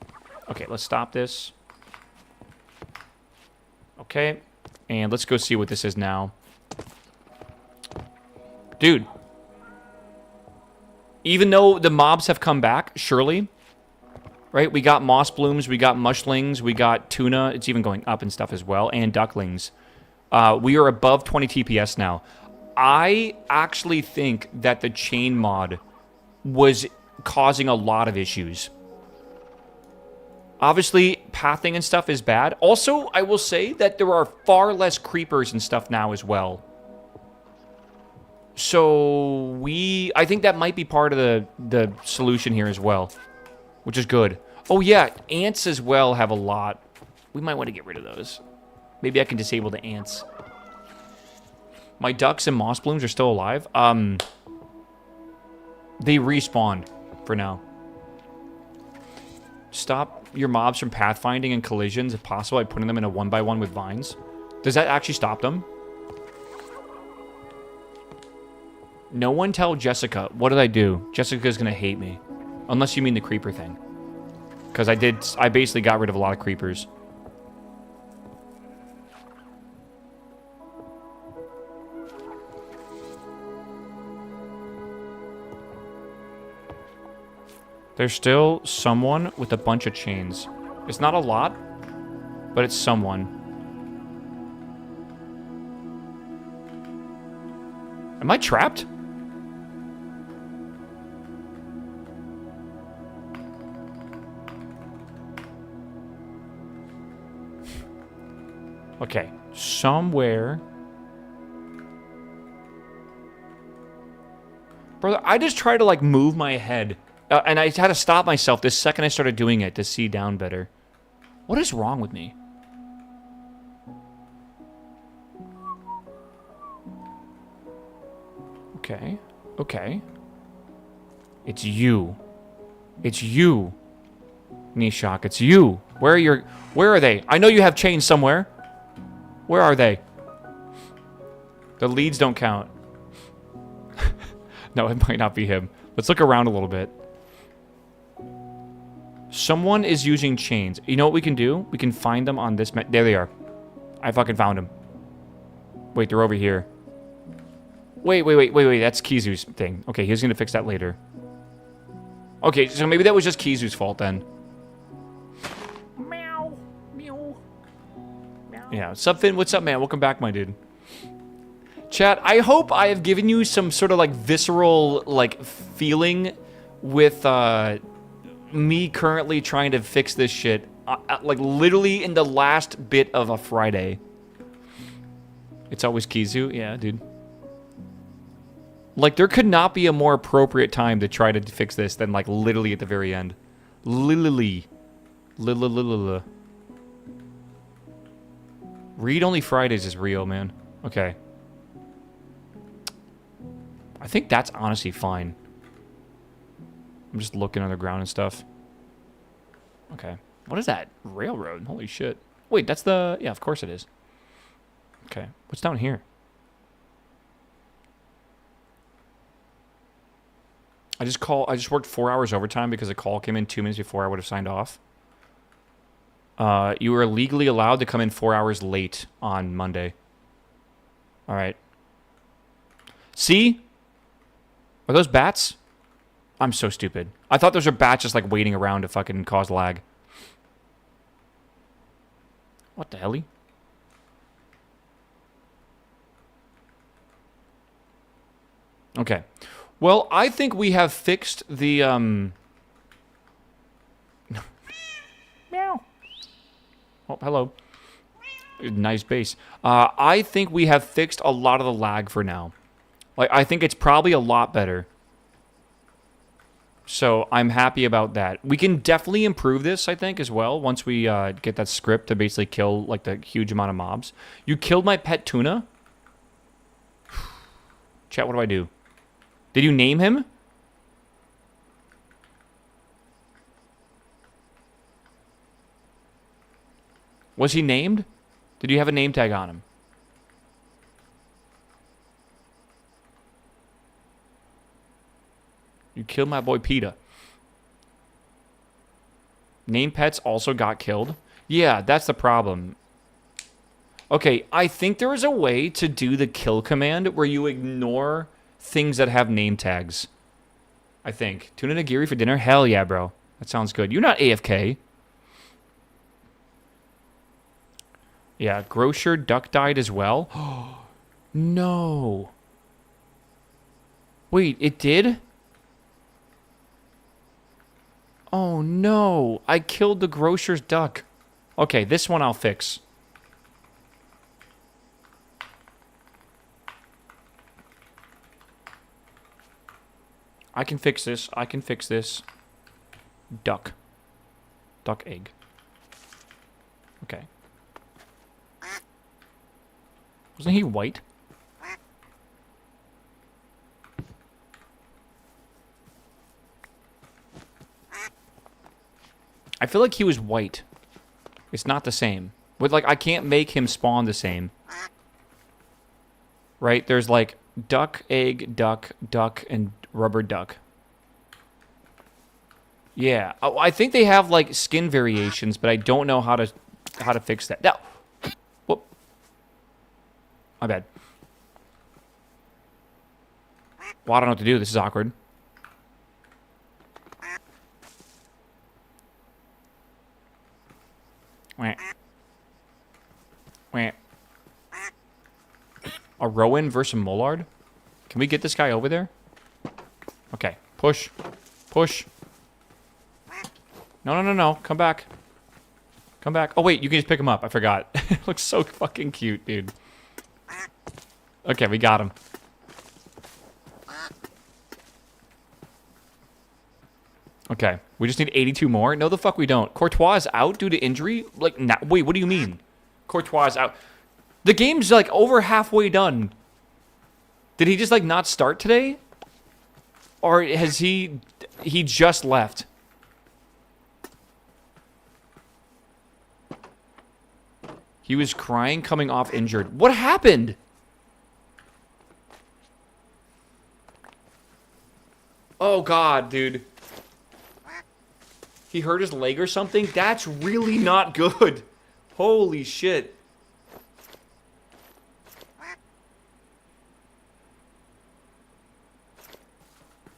Okay, let's stop this. Okay. And let's go see what this is now. Dude. Even though the mobs have come back, surely, right? We got moss blooms, we got mushlings, we got tuna. It's even going up and stuff as well, and ducklings. We are above 20 TPS now. I actually think that the chain mod was causing a lot of issues. Obviously, pathing and stuff is bad. Also, I will say that there are far less creepers and stuff now as well. So I think that might be part of the solution here as well, which is good. Oh yeah, ants as well have a lot. We might want to get rid of those. Maybe I can disable the ants. My ducks and moss blooms are still alive. They respawned for now. stop your mobs from pathfinding and collisions if possible by putting them in a 1x1 with vines? Does that actually stop them? No one tell Jessica. What did I do? Jessica's gonna hate me. Unless you mean the creeper thing. Because I basically got rid of a lot of creepers. There's still someone with a bunch of chains. It's not a lot, but it's someone. Am I trapped? Okay, somewhere. Brother, I just try to, like, move my head. And I had to stop myself the second I started doing it to see down better. What is wrong with me? Okay. Okay. It's you. It's you. Nishok, it's you. Where are they? I know you have chains somewhere. Where are they? The leads don't count. No, it might not be him. Let's look around a little bit. Someone is using chains. You know what we can do? We can find them on this map. There they are. I fucking found them. Wait, they're over here. Wait. That's Kizu's thing. Okay, he's gonna fix that later. Okay, so maybe that was just Kizu's fault then. Meow. Meow. Meow. Yeah, Finn? What's up, man? Welcome back, my dude. Chat, I hope I have given you some sort of, like, visceral, like, feeling with, me currently trying to fix this shit, like, literally in the last bit of a Friday. It's always Kizu? Yeah, dude. Like, there could not be a more appropriate time to try to fix this than, like, literally at the very end. Literally. Read-only Fridays is real, man. Okay. I think that's honestly fine. I'm just looking underground and stuff. Okay. What is that? Railroad? Holy shit. Wait, that's the... Yeah, of course it is. Okay. What's down here? I just worked 4 hours overtime because a call came in 2 minutes before I would have signed off. You were legally allowed to come in 4 hours late on Monday. Alright. See? Are those bats? I'm so stupid. I thought those were bats just, like, waiting around to fucking cause lag. What the hell? Okay. Well, I think we have fixed the, Meow. Oh, hello. Nice base. I think we have fixed a lot of the lag for now. Like, I think it's probably a lot better. So I'm happy about that. We can definitely improve this, I think, as well, once we get that script to basically kill, like, the huge amount of mobs. You killed my pet tuna? Chat, what do I do? Did you name him? Was he named? Did you have a name tag on him? You killed my boy PETA. Name pets also got killed? Yeah, that's the problem. Okay, I think there is a way to do the kill command where you ignore things that have name tags. I think. Tuna nigiri for dinner? Hell yeah, bro. That sounds good. You're not AFK. Yeah, grocer duck died as well. No. Wait, it did? Oh no, I killed the grocer's duck. Okay, this one I'll fix. I can fix this. I can fix this. Duck. Duck egg. Okay. Wasn't he white? I feel like he was white. It's not the same. With like, I can't make him spawn the same. Right? There's like duck, egg, duck, duck, and rubber duck. Yeah. Oh, I think they have like skin variations, but I don't know how to fix that. No. Whoop. My bad. Well, I don't know what to do. This is awkward. Wah. Wah. A Rowan versus a Mollard? Can we get this guy over there? Okay. Push. Push. No, no, no, no. Come back. Come back. Oh, wait. You can just pick him up. I forgot. Looks so fucking cute, dude. Okay, we got him. Okay. We just need 82 more? No, the fuck we don't. Courtois is out due to injury? Like, wait, what do you mean? Courtois is out. The game's, like, over halfway done. Did he just, like, not start today? Or has he just left? He was crying coming off injured. What happened? Oh, God, dude. He hurt his leg or something? That's really not good. Holy shit.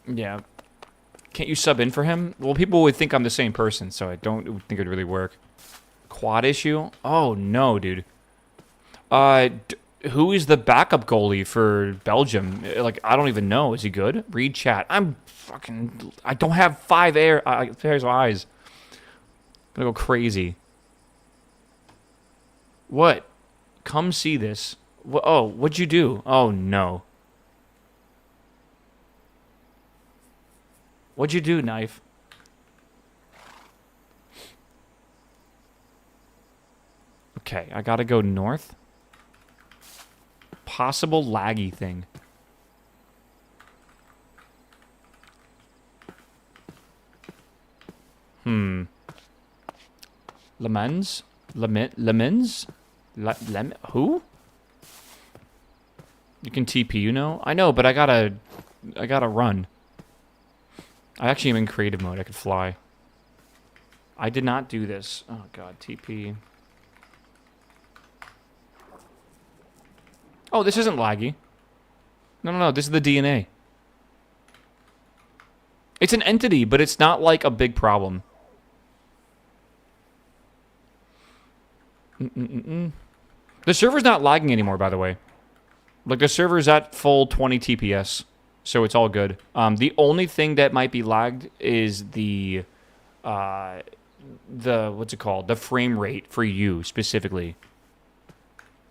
Yeah. Can't you sub in for him? Well, people would think I'm the same person, so I don't think it would really work. Quad issue? Oh, no, dude. Who is the backup goalie for Belgium? Like, I don't even know. Is he good? Read chat. I don't have 5 pairs of eyes. I'm gonna go crazy. What? Come see this. Oh, what'd you do? Oh, no. What'd you do, knife? Okay, I gotta go north. Possible laggy thing. Lemons? Lemons? Who? You can TP, you know? I know, but I gotta run. I actually am in creative mode. I could fly. I did not do this. Oh, God. TP. Oh, this isn't laggy. No, no, no. This is the DNA. It's an entity, but it's not like a big problem. The server's not lagging anymore, by the way. Like, the server's at full 20 TPS. So it's all good. The only thing that might be lagged is the what's it called? The frame rate for you specifically.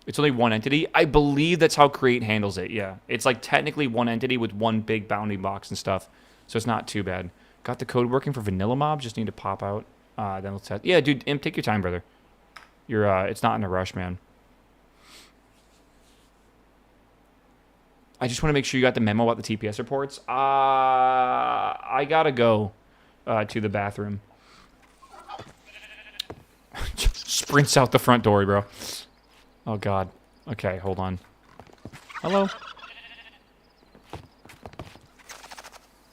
It's only one entity. I believe that's how Create handles it. Yeah, it's like technically one entity with one big bounding box and stuff. So it's not too bad. Got the code working for vanilla mob. Just need to pop out. Then we'll test. Yeah, dude, Imp, take your time, brother. You're it's not in a rush, man. I just want to make sure you got the memo about the TPS reports. I gotta go to the bathroom. Sprints out the front door, bro. Oh, God. Okay, hold on. Hello?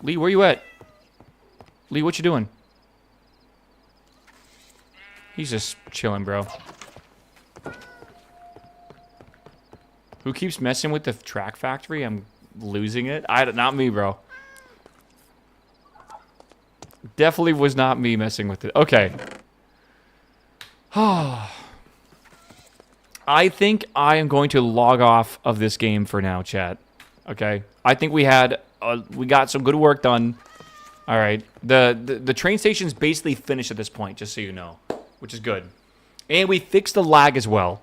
Lee, where you at? Lee, what you doing? He's just chilling, bro. Who keeps messing with the track factory? I'm losing it. Not me, bro. Definitely was not me messing with it. Okay. I think I am going to log off of this game for now, chat. Okay. I think we got some good work done. All right. The train station's basically finished at this point, just so you know, which is good. And we fixed the lag as well.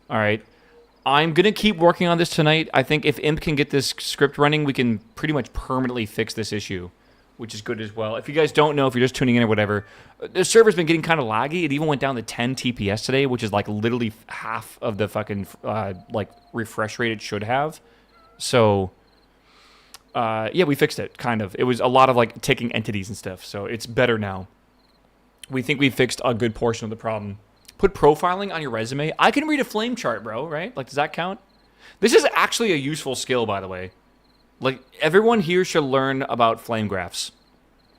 All right. I'm going to keep working on this tonight. I think if Imp can get this script running, we can pretty much permanently fix this issue, which is good as well. If you guys don't know, if you're just tuning in or whatever, the server's been getting kind of laggy. It even went down to 10 TPS today, which is like literally half of the fucking like refresh rate it should have. So, yeah, we fixed it, kind of. It was a lot of like taking entities and stuff, so it's better now, We think we fixed a good portion of the problem. Put profiling on your resume. I can read a flame chart, bro, right? Like, does that count? This is actually a useful skill, by the way. Like, everyone here should learn about flame graphs.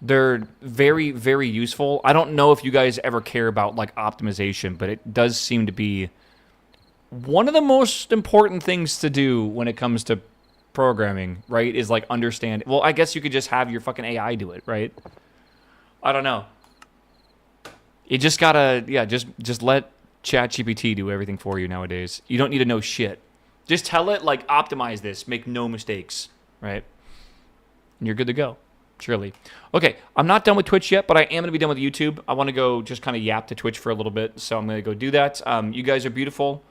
They're very, very useful. I don't know if you guys ever care about, like, optimization, but it does seem to be one of the most important things to do when it comes to programming, right? Is, like, understand. Well, I guess you could just have your fucking AI do it, right? I don't know. You just gotta, yeah, just let ChatGPT do everything for you nowadays. You don't need to know shit. Just tell it, like, optimize this, make no mistakes, right? And you're good to go, surely. Okay, I'm not done with Twitch yet, but I am going to be done with YouTube. I want to go just kind of yap to Twitch for a little bit, so I'm going to go do that. You guys are beautiful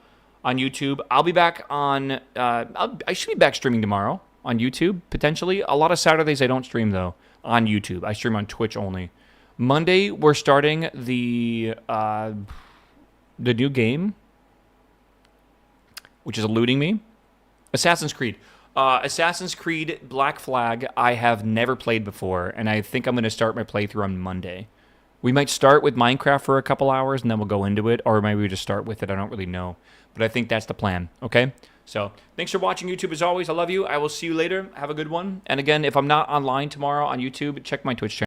on YouTube. I'll be back on, I should be back streaming tomorrow on YouTube, potentially. A lot of Saturdays I don't stream, though, on YouTube. I stream on Twitch only. Monday, we're starting the new game, which is eluding me. Assassin's Creed. Assassin's Creed Black Flag I have never played before, and I think I'm going to start my playthrough on Monday. We might start with Minecraft for a couple hours, and then we'll go into it, or maybe we just start with it. I don't really know, but I think that's the plan, okay? So, thanks for watching YouTube as always. I love you. I will see you later. Have a good one. And again, if I'm not online tomorrow on YouTube, check my Twitch channel.